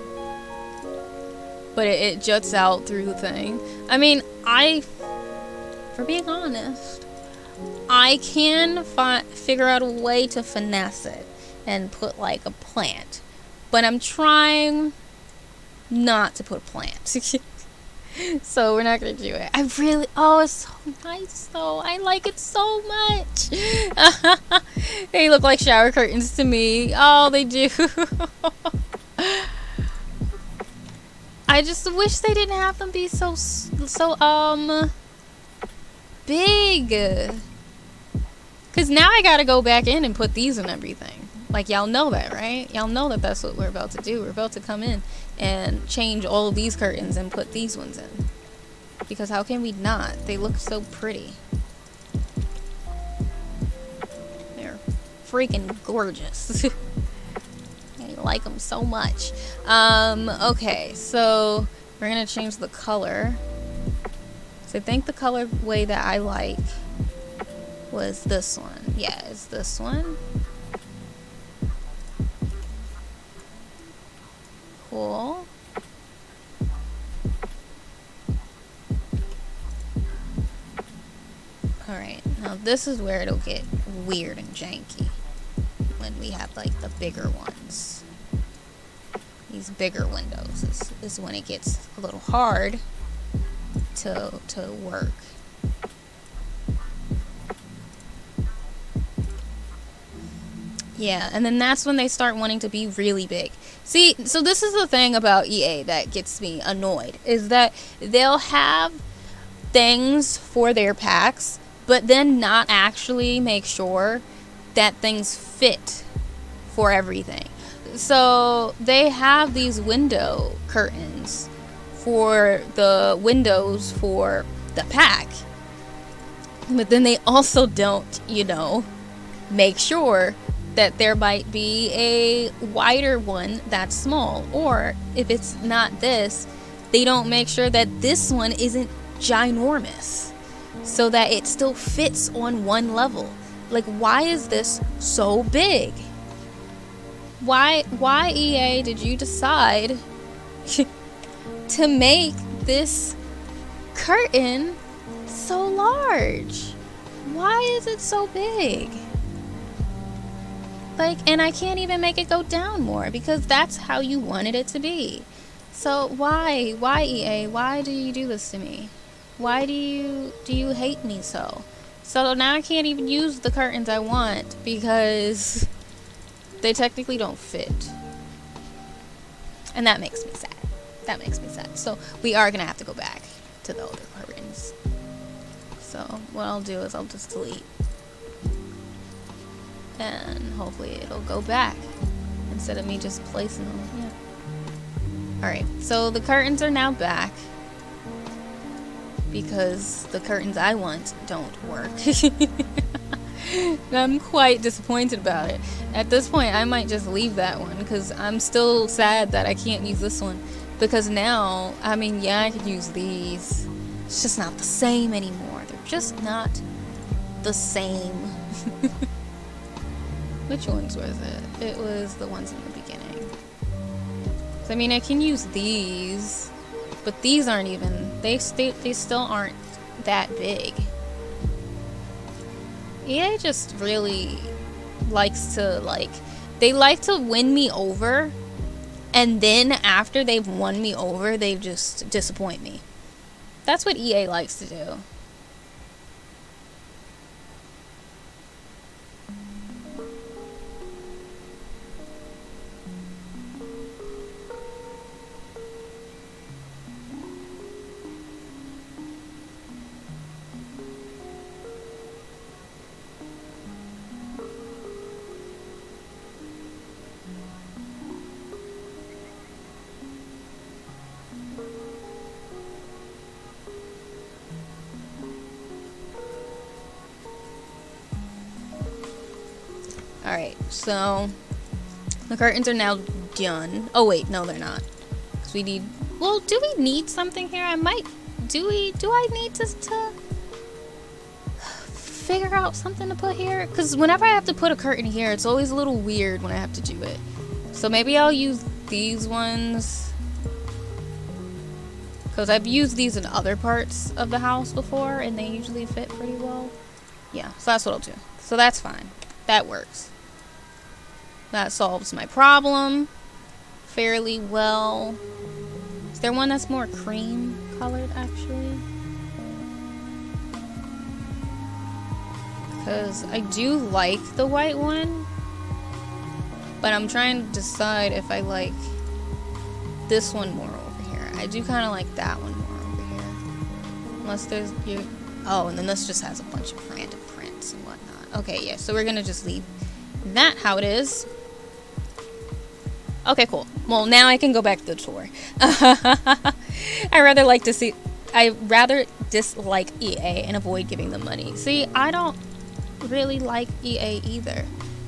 but it juts out through the thing. I mean, for being honest, I can figure out a way to finesse it and put like a plant, but I'm trying not to put a plant. So we're not gonna do it. I really, oh, it's so nice though. I like it so much. They look like shower curtains to me. Oh, they do. I just wish they didn't have them be so big. Cause now I gotta go back in and put these in everything. Like, y'all know that, right? Y'all know that that's what we're about to do. We're about to come in and change all of these curtains and put these ones in. Because how can we not? They look so pretty. They're freaking gorgeous. I like them so much. Okay, so we're gonna change the color. So I think the colorway that I like was this one. Yeah, it's this one. Cool. Alright, now this is where it'll get weird and janky. When we have like the bigger ones. These bigger windows is when it gets a little hard to work. Yeah, and then that's when they start wanting to be really big. See, so this is the thing about EA that gets me annoyed, is that they'll have things for their packs, but then not actually make sure that things fit for everything. So they have these window curtains for the windows for the pack, but then they also don't, you know, make sure that there might be a wider one that's small, or if it's not this, they don't make sure that this one isn't ginormous so that it still fits on one level. Like, why is this so big? Why EA did you decide to make this curtain so large? Why is it so big? Like, and I can't even make it go down more because that's how you wanted it to be. So why EA? Why do you do this to me? Why do you hate me so? So now I can't even use the curtains I want because they technically don't fit. And that makes me sad. That makes me sad. So we are gonna have to go back to the older curtains. So what I'll do is I'll just delete. And hopefully it'll go back instead of me just placing them. Yeah. Alright, so the curtains are now back because the curtains I want don't work. And I'm quite disappointed about it. At this point, I might just leave that one because I'm still sad that I can't use this one. Because now, I mean, yeah, I could use these. It's just not the same anymore. They're just not the same. Which ones was it? It was the ones in the beginning. So, I mean, I can use these, but these aren't even, they still aren't that big. EA just really likes to, like, they like to win me over, and then after they've won me over, they just disappoint me. That's what EA likes to do. Alright, so the curtains are now done. Oh wait, no they're not. Because we need, well, do we need something here? I might, do I need to figure out something to put here? Because whenever I have to put a curtain here, it's always a little weird when I have to do it. So maybe I'll use these ones. Because I've used these in other parts of the house before, and they usually fit pretty well. Yeah, so that's what I'll do. So that's fine. That works. That solves my problem fairly well. Is there one that's more cream colored actually, because I do like the white one, but I'm trying to decide if I like this one more over here. I do kind of like that one more over here, unless there's oh, and then this just has a bunch of random prints and whatnot. Okay, yeah, so we're gonna just leave that how it is. Okay, cool. Well, now I can go back to the tour. I rather dislike EA and avoid giving them money. See, I don't really like EA either.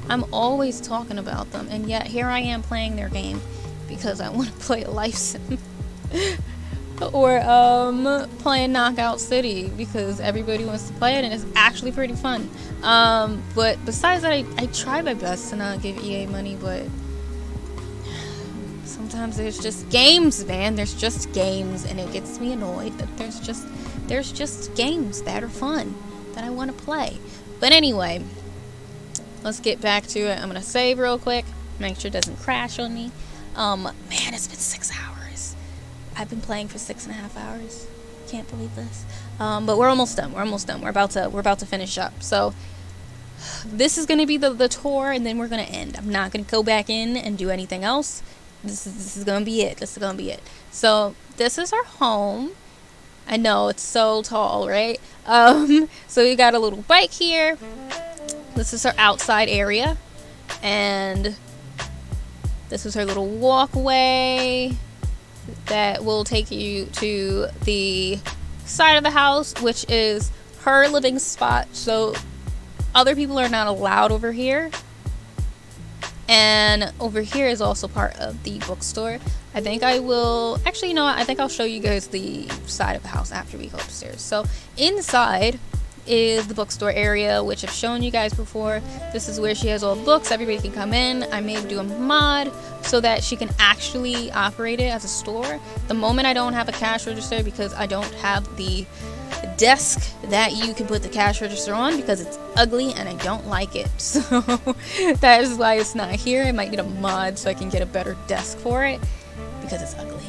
I'm always talking about them, and yet here I am playing their game because I want to play a life sim. Or playing Knockout City because everybody wants to play it and it's actually pretty fun. But besides that, I try my best to not give EA money, but sometimes there's just games, man. There's just games, and it gets me annoyed that there's just games that are fun that I want to play. But anyway, let's get back to it. I'm gonna save real quick, make sure it doesn't crash on me. Man, it's been 6 hours. I've been playing for 6.5 hours. Can't believe this. But we're almost done. We're about to finish up. So this is gonna be the tour, and then we're gonna end. I'm not gonna go back in and do anything else. This is gonna be it. So this is our home. I know it's so tall, right? So we got a little bike here. This is our outside area, and this is her little walkway that will take you to the side of the house, which is her living spot. So other people are not allowed over here. And over here is also part of the bookstore. I think I will, actually, you know what? I think I'll show you guys the side of the house after we go upstairs. So inside is the bookstore area, which I've shown you guys before. This is where she has all the books. Everybody can come in. I may do a mod so that she can actually operate it as a store. The moment I don't have a cash register because I don't have the desk that you can put the cash register on because it's ugly and I don't like it. So that is why it's not here. I might get a mod so I can get a better desk for it because it's ugly.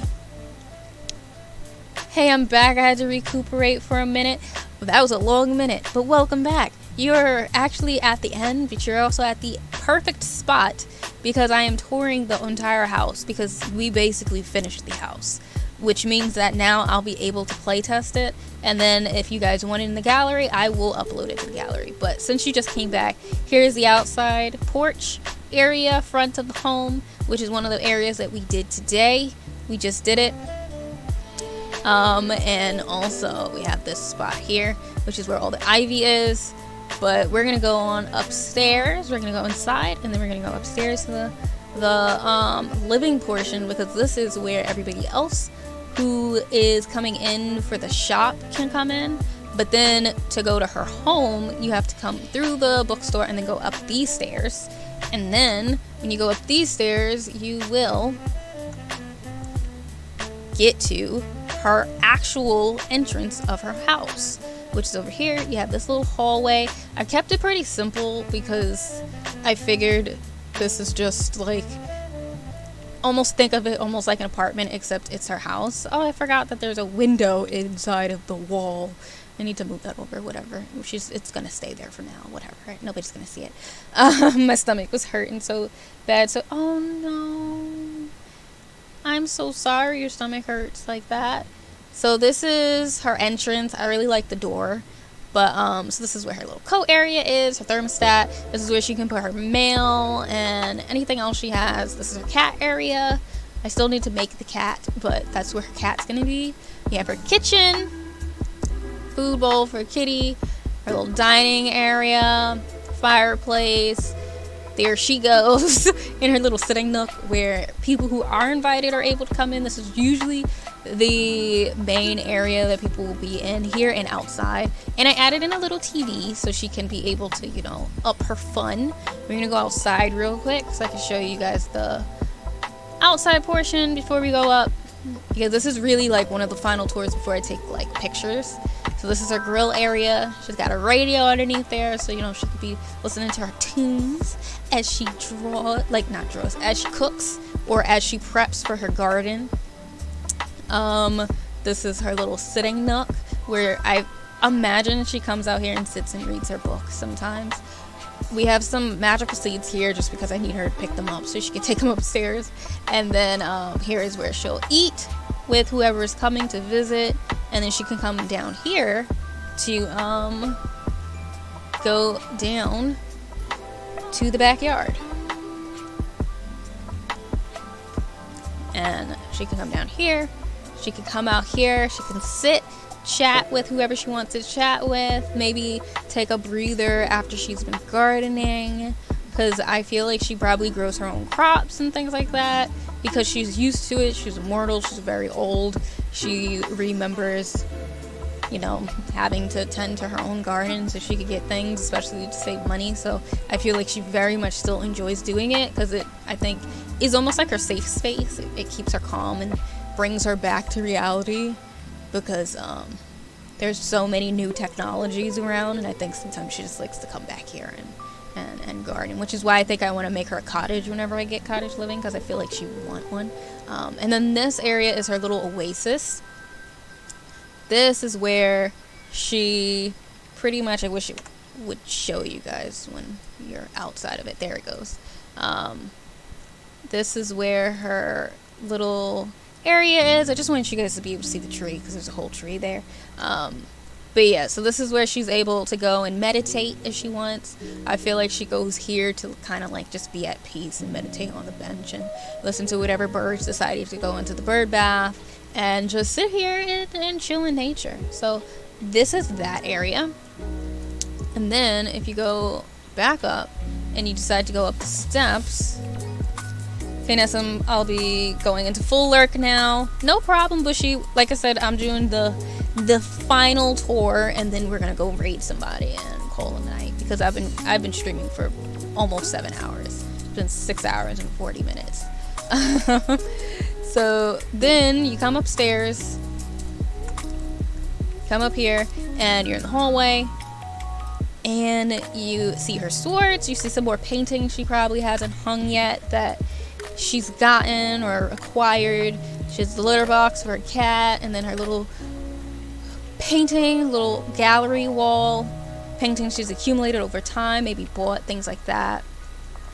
Hey, I'm back. I had to recuperate for a minute. Well, that was a long minute, but welcome back. You're actually at the end, but you're also at the perfect spot because I am touring the entire house because we basically finished the house, which means that now I'll be able to play test it, and then if you guys want it in the gallery, I will upload it to the gallery. But since you just came back, here's the outside porch area, front of the home, which is one of the areas that we did today. We just did it. And also we have this spot here, which is where all the ivy is. But we're gonna go on upstairs, we're gonna go inside, and then we're gonna go upstairs to the living portion, because this is where everybody else who is coming in for the shop can come in. But then to go to her home, you have to come through the bookstore and then go up these stairs. And then when you go up these stairs, you will get to her actual entrance of her house, which is over here. You have this little hallway. I kept it pretty simple because I figured this is just like, almost think of it almost like an apartment, except it's her house. Oh, I forgot that there's a window inside of the wall. I need to move that over, whatever. It's gonna stay there for now, whatever. Right? Nobody's gonna see it. My stomach was hurting so bad. So, oh no, I'm so sorry your stomach hurts like that. So this is her entrance. I really like the door. But, so this is where her little coat area is, her thermostat. This is where she can put her mail and anything else she has. This is her cat area. I still need to make the cat, but that's where her cat's gonna be. You have her kitchen, food bowl for kitty, her little dining area, fireplace. There she goes in her little sitting nook where people who are invited are able to come in. This is usually the main area that people will be in, here and outside. And I added in a little TV so she can be able to, you know, up her fun. We're gonna go outside real quick so I can show you guys the outside portion before we go up, because this is really like one of the final tours before I take like pictures. So this is her grill area. She's got a radio underneath there, so you know she could be listening to her tunes as she as she cooks or as she preps for her garden. This is her little sitting nook where I imagine she comes out here and sits and reads her book sometimes. We have some magical seeds here just because I need her to pick them up so she can take them upstairs. And then here is where she'll eat with whoever is coming to visit. And then she can come down here to go down to the backyard. And she can come down here. She can come out here. She can sit, chat with whoever she wants to chat with. Maybe take a breather after she's been gardening. Because I feel like she probably grows her own crops and things like that. Because she's used to it. She's immortal. She's very old. She remembers, you know, having to tend to her own garden so she could get things, especially to save money. So I feel like she very much still enjoys doing it because it, I think, is almost like her safe space. It keeps her calm and brings her back to reality because there's so many new technologies around, and I think sometimes she just likes to come back here and garden, which is why I think I want to make her a cottage whenever I get cottage living, because I feel like she would want one. And then this area is her little oasis. This is where she pretty much, I wish it would show you guys when you're outside of it. There it goes. This is where her little area is. I just wanted you guys to be able to see the tree because there's a whole tree there. But yeah, so this is where she's able to go and meditate if she wants. I feel like she goes here to kind of like just be at peace and meditate on the bench and listen to whatever birds decide to go into the bird bath and just sit here and chill in nature. So this is that area. And then if you go back up and you decide to go up the steps, okay, Nessum, I'll be going into full lurk now. No problem, Bushy. Like I said, I'm doing the final tour, and then we're gonna go raid somebody and call it a night because I've been streaming for almost 7 hours. It's been 6 hours and 40 minutes. So then you come upstairs, come up here, and you're in the hallway, and you see her swords. You see some more paintings she probably hasn't hung yet that she's gotten or acquired. She has the litter box for her cat, and then her little painting, little gallery wall paintings she's accumulated over time, maybe bought, things like that.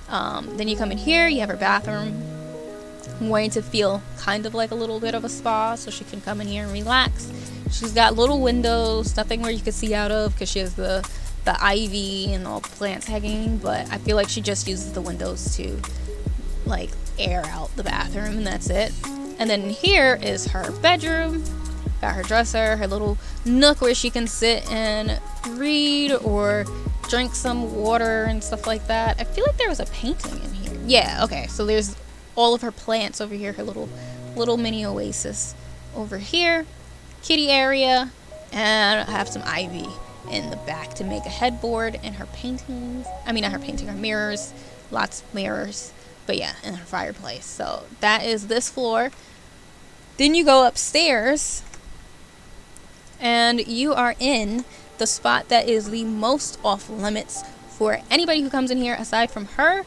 Then you come in here, you have her bathroom. I'm wanting to feel kind of like a little bit of a spa so she can come in here and relax. She's got little windows, nothing where you can see out of because she has the ivy and all the plants hanging, but I feel like she just uses the windows to like air out the bathroom, and that's it. And then here is her bedroom. Got her dresser, her little nook where she can sit and read or drink some water and stuff like that. I feel like there was a painting in here. Yeah, okay, so there's all of her plants over here, her little mini oasis over here. Kitty area, and I have some ivy in the back to make a headboard, and her paintings, her mirrors, lots of mirrors. But yeah, in her fireplace. So that is this floor. Then you go upstairs and you are in the spot that is the most off limits for anybody who comes in here aside from her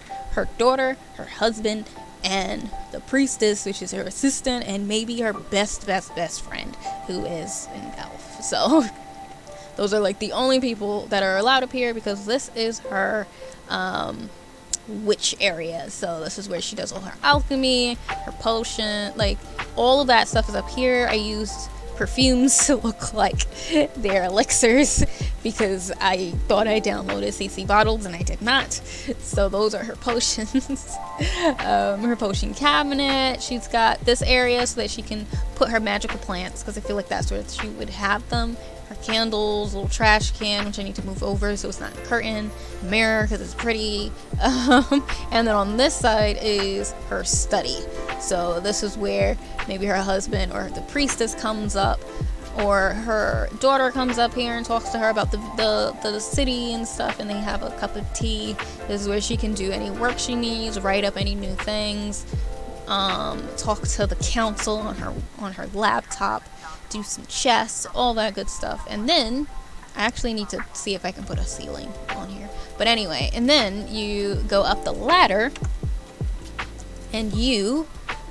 daughter, her husband, and the priestess, which is her assistant, and maybe her best friend, who is an elf. So those are like the only people that are allowed up here because this is her witch area. So this is where she does all her alchemy, her potion, like all of that stuff is up here. I used perfumes to look like they're elixirs because I thought I downloaded CC bottles and I did not. So those are her potions. Her potion cabinet. She's got this area so that she can put her magical plants because I feel like that's where she would have them. Her candles, little trash can, which I need to move over so it's not a curtain, mirror because it's pretty. And then on this side is her study. So this is where maybe her husband or the priestess comes up, or her daughter comes up here and talks to her about the city and stuff, and they have a cup of tea. This is where she can do any work she needs, write up any new things, talk to the council on her laptop, do some chess, all that good stuff. And then I actually need to see if I can put a ceiling on here. But anyway, and then you go up the ladder and you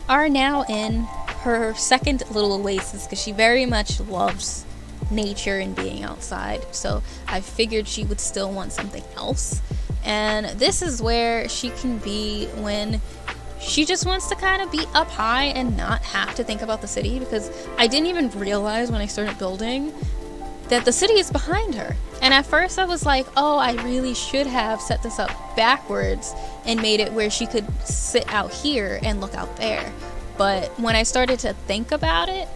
are now in her second little oasis, because she very much loves nature and being outside. So I figured she would still want something else. And this is where she can be when she just wants to kind of be up high and not have to think about the city, because I didn't even realize when I started building that the city is behind her. And at first I was like, oh, I really should have set this up backwards and made it where she could sit out here and look out there. But when I started to think about it,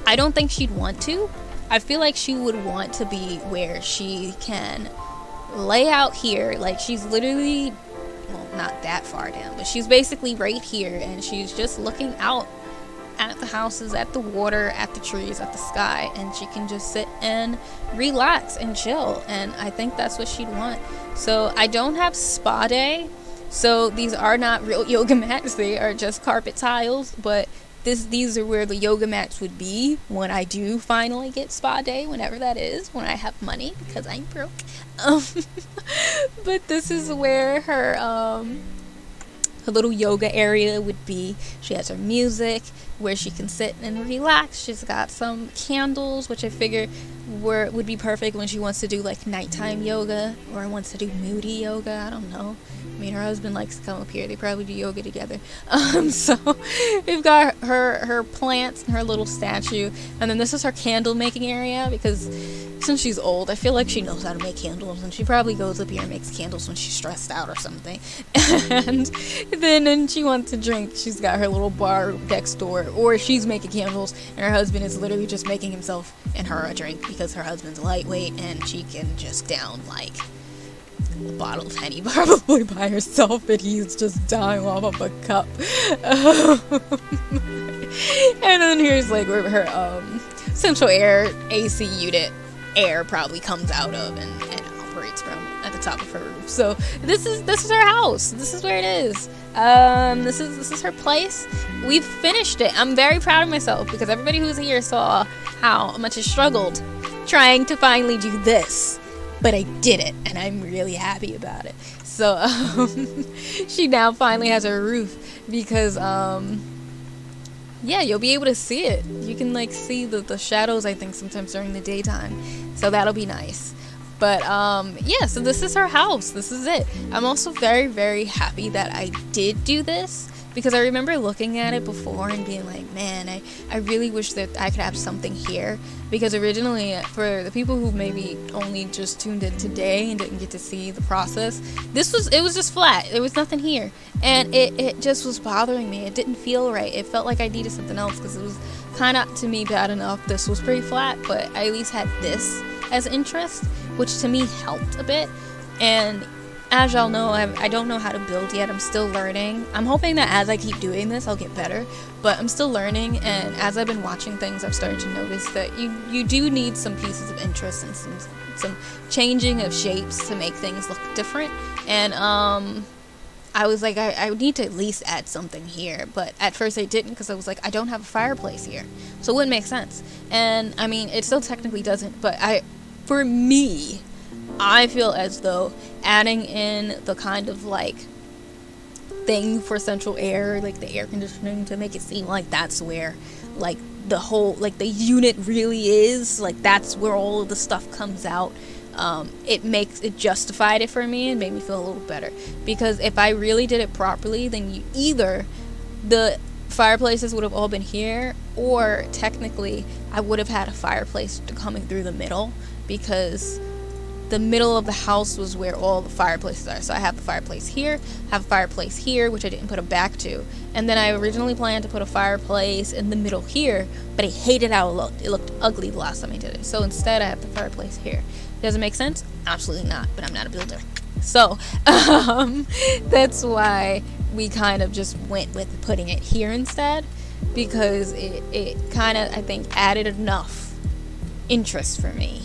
I don't think she'd want to. I feel like she would want to be where she can lay out here. Like, she's literally, well, not that far down, but she's basically right here, and she's just looking out at the houses, at the water, at the trees, at the sky, and she can just sit and relax and chill. And I think that's what she'd want. So I don't have spa day, so these are not real yoga mats. They are just carpet tiles, but these are where the yoga mats would be when I do finally get spa day, whenever that is, when I have money, because I'm broke. But this is where her little yoga area would be. She has her music where she can sit and relax. She's got some candles, which I figure would be perfect when she wants to do like nighttime yoga or wants to do moody yoga. I don't know. I mean, her husband likes to come up here. They probably do yoga together. So we've got her plants and her little statue, and then this is her candle making area, because since she's old, I feel like she knows how to make candles, and she probably goes up here and makes candles when she's stressed out or something. And then when she wants to drink, she's got her little bar next door, or she's making candles and her husband is literally just making himself and her a drink, because her husband's lightweight and she can just down like a bottle of Henny probably by herself, and he's just dying off of a cup. And then here's like where her central air AC unit air probably comes out of and operates from at the top of her roof. So this is her house. This is where it is. This is her place. We've finished it. I'm very proud of myself, because everybody who's here saw how much I struggled trying to finally do this, but I did it, and I'm really happy about it. So she now finally has her roof, because yeah, you'll be able to see it. You can like see the shadows, I think, sometimes during the daytime, so that'll be nice. But yeah, so this is her house. This is it. I'm also very, very happy that I did do this, because I remember looking at it before and being like, man, I really wish that I could have something here. Because originally, for the people who maybe only just tuned in today and didn't get to see the process, it was just flat. There was nothing here, and it just was bothering me. It didn't feel right. It felt like I needed something else, because it was kind of, to me, bad enough. This was pretty flat, but I at least had this as interest, which to me helped a bit. And as y'all know, I don't know how to build yet. I'm still learning. I'm hoping that as I keep doing this, I'll get better. But I'm still learning, and as I've been watching things, I've started to notice that you do need some pieces of interest and some changing of shapes to make things look different. And I was like, I need to at least add something here. But at first I didn't, because I was like, I don't have a fireplace here, so it wouldn't make sense. And I mean, it still technically doesn't, but for me, I feel as though adding in the kind of like thing for central air, like the air conditioning, to make it seem like that's where like the whole, like the unit really is, like that's where all of the stuff comes out. It justified it for me and made me feel a little better, because if I really did it properly, then either the fireplaces would have all been here, or technically I would have had a fireplace coming through the middle, because the middle of the house was where all the fireplaces are. So I have the fireplace here, have a fireplace here, which I didn't put a back to, and then I originally planned to put a fireplace in the middle here, but I hated how it looked. It looked ugly the last time I did it. So instead I have the fireplace here. Does it make sense? Absolutely not, but I'm not a builder. So that's why we kind of just went with putting it here instead, because it kind of, I think, added enough interest for me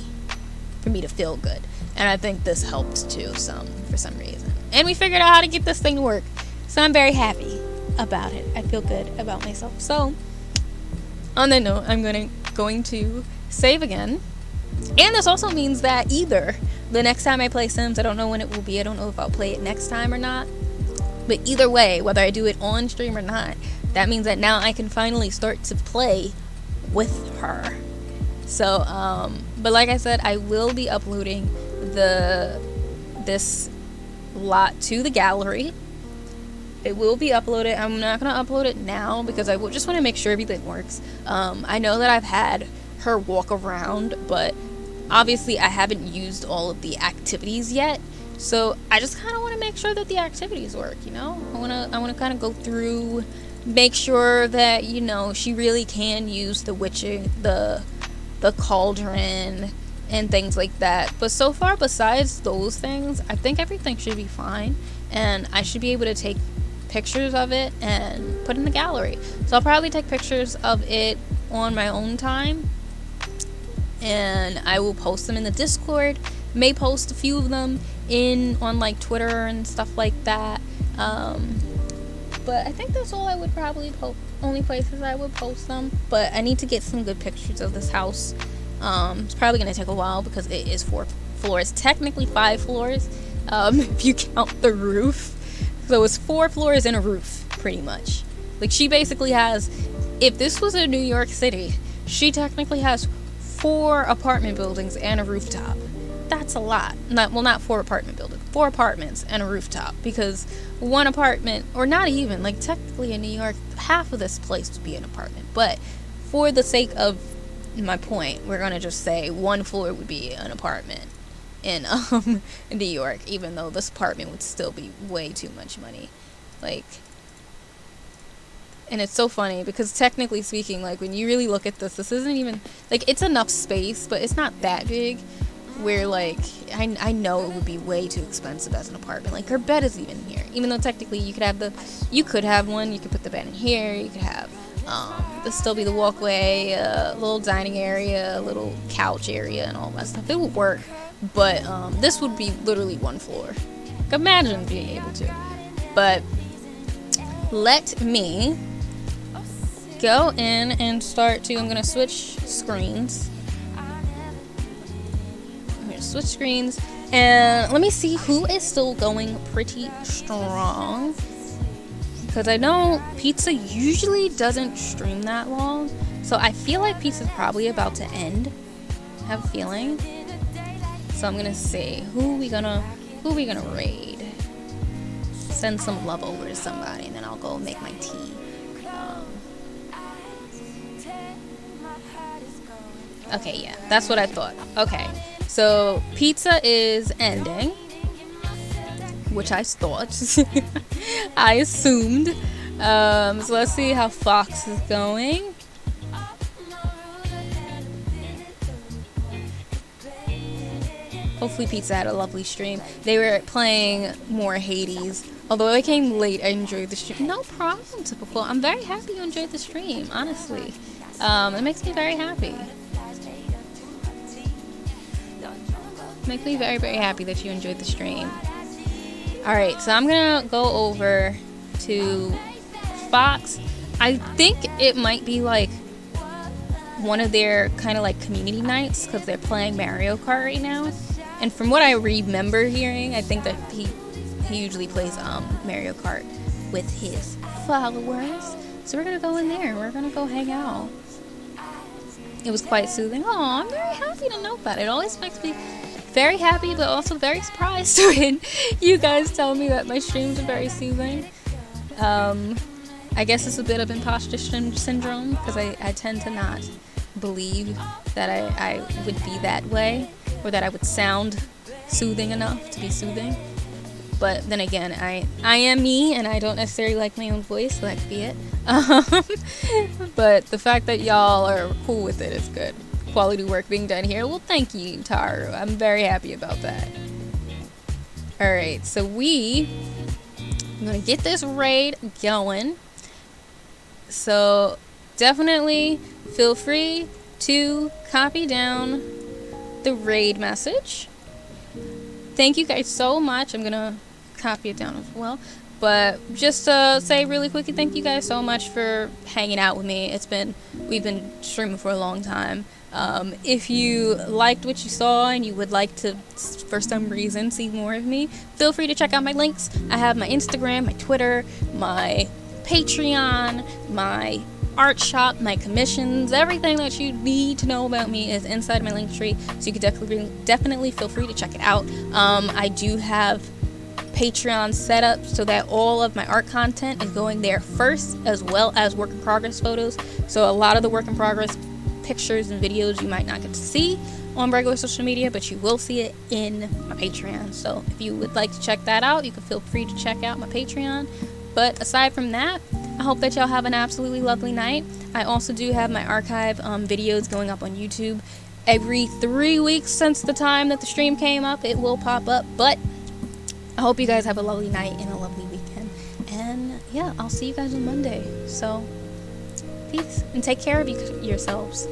to feel good. And I think this helped too, for some reason. And we figured out how to get this thing to work. So I'm very happy about it. I feel good about myself. So on that note, I'm going to save again. And this also means that either the next time I play Sims, I don't know when it will be. I don't know if I'll play it next time or not. But either way, whether I do it on stream or not, that means that now I can finally start to play with her. So, but like I said, I will be uploading this lot to the gallery. It will be uploaded. I'm not going to upload it now because I just want to make sure everything works. I know that I've had her walk around, but obviously I haven't used all of the activities yet. So I just kind of want to make sure that the activities work, you know? I want to kind of go through, make sure that, you know, she really can use the witching, the cauldron and things like that. But so far, besides those things, I think everything should be fine, and I should be able to take pictures of it and put in the gallery. So I'll probably take pictures of it on my own time, and I will post them in the Discord. May post a few of them on like Twitter and stuff like that. But I think that's all I would probably only places I would post them. But I need to get some good pictures of this house. It's probably gonna take a while because it is 4 floors, technically 5 floors, if you count the roof. So it's 4 floors and a roof, pretty much. Like, she basically has, if this was in New York City, she technically has 4 apartment buildings and a rooftop. That's a lot. Not 4 apartment buildings, 4 apartments and a rooftop, because one apartment, or not even, like, technically in New York, half of this place would be an apartment. But for the sake of my point, we're gonna just say 1 floor would be an apartment in New York, even though this apartment would still be way too much money. Like, and it's so funny because technically speaking, like, when you really look at this isn't even, like, it's enough space, but it's not that big where, like, I know it would be way too expensive as an apartment. Like, her bed is even here, even though technically you could have one, you could put the bed in here, you could have there'll still be the walkway, a little dining area, a little couch area, and all that stuff. It would work, but this would be literally 1 floor. Imagine being able to. But let me go in and I'm gonna switch screens. And let me see who is still going pretty strong, because I know Pizza usually doesn't stream that long, so I feel like Pizza's probably about to end. I have a feeling. So I'm gonna see who we gonna raid. Send some love over to somebody, and then I'll go make my tea. Okay, yeah, that's what I thought. Okay, so Pizza is ending, which I thought. I assumed. So let's see how Fox is going. Hopefully Pizza had a lovely stream. They were playing more Hades. Although I came late, I enjoyed the stream. No problem, Typical. I'm very happy you enjoyed the stream, honestly. It makes me very happy. Makes me very, very happy that you enjoyed the stream. Alright, so I'm gonna go over to Fox. I think it might be like one of their kind of like community nights, because they're playing Mario Kart right now. And from what I remember hearing, I think that he usually plays Mario Kart with his followers. So we're gonna go in there. We're gonna go hang out. It was quite soothing. Oh, I'm very happy to know that. It always makes me very happy, but also very surprised when you guys tell me that my streams are very soothing. I guess it's a bit of imposter syndrome, because I tend to not believe that I would be that way, or that I would sound soothing enough to be soothing. But then again, I am me, and I don't necessarily like my own voice, so that could be it. But the fact that y'all are cool with it is good. Quality work being done here. Well, thank you, Taru. I'm very happy about that. Alright, so I'm gonna get this raid going. So definitely feel free to copy down the raid message. Thank you guys so much. I'm gonna copy it down as well. But just to say really quickly, thank you guys so much for hanging out with me. We've been streaming for a long time. If you liked what you saw and you would like to, for some reason, see more of me, feel free to check out my links. I have my Instagram, my Twitter, my Patreon, my art shop, my commissions, everything that you need to know about me is inside my link tree, so you can definitely feel free to check it out. I do have Patreon set up so that all of my art content is going there first, as well as work in progress photos. So a lot of the work in progress pictures and videos you might not get to see on regular social media, but you will see it in my Patreon. So if you would like to check that out, you can feel free to check out my Patreon. But aside from that, I hope that y'all have an absolutely lovely night. I also do have my archive videos going up on YouTube. Every 3 weeks since the time that the stream came up, it will pop up. But I hope you guys have a lovely night and a lovely weekend. And yeah, I'll see you guys on Monday. So peace and take care of yourselves.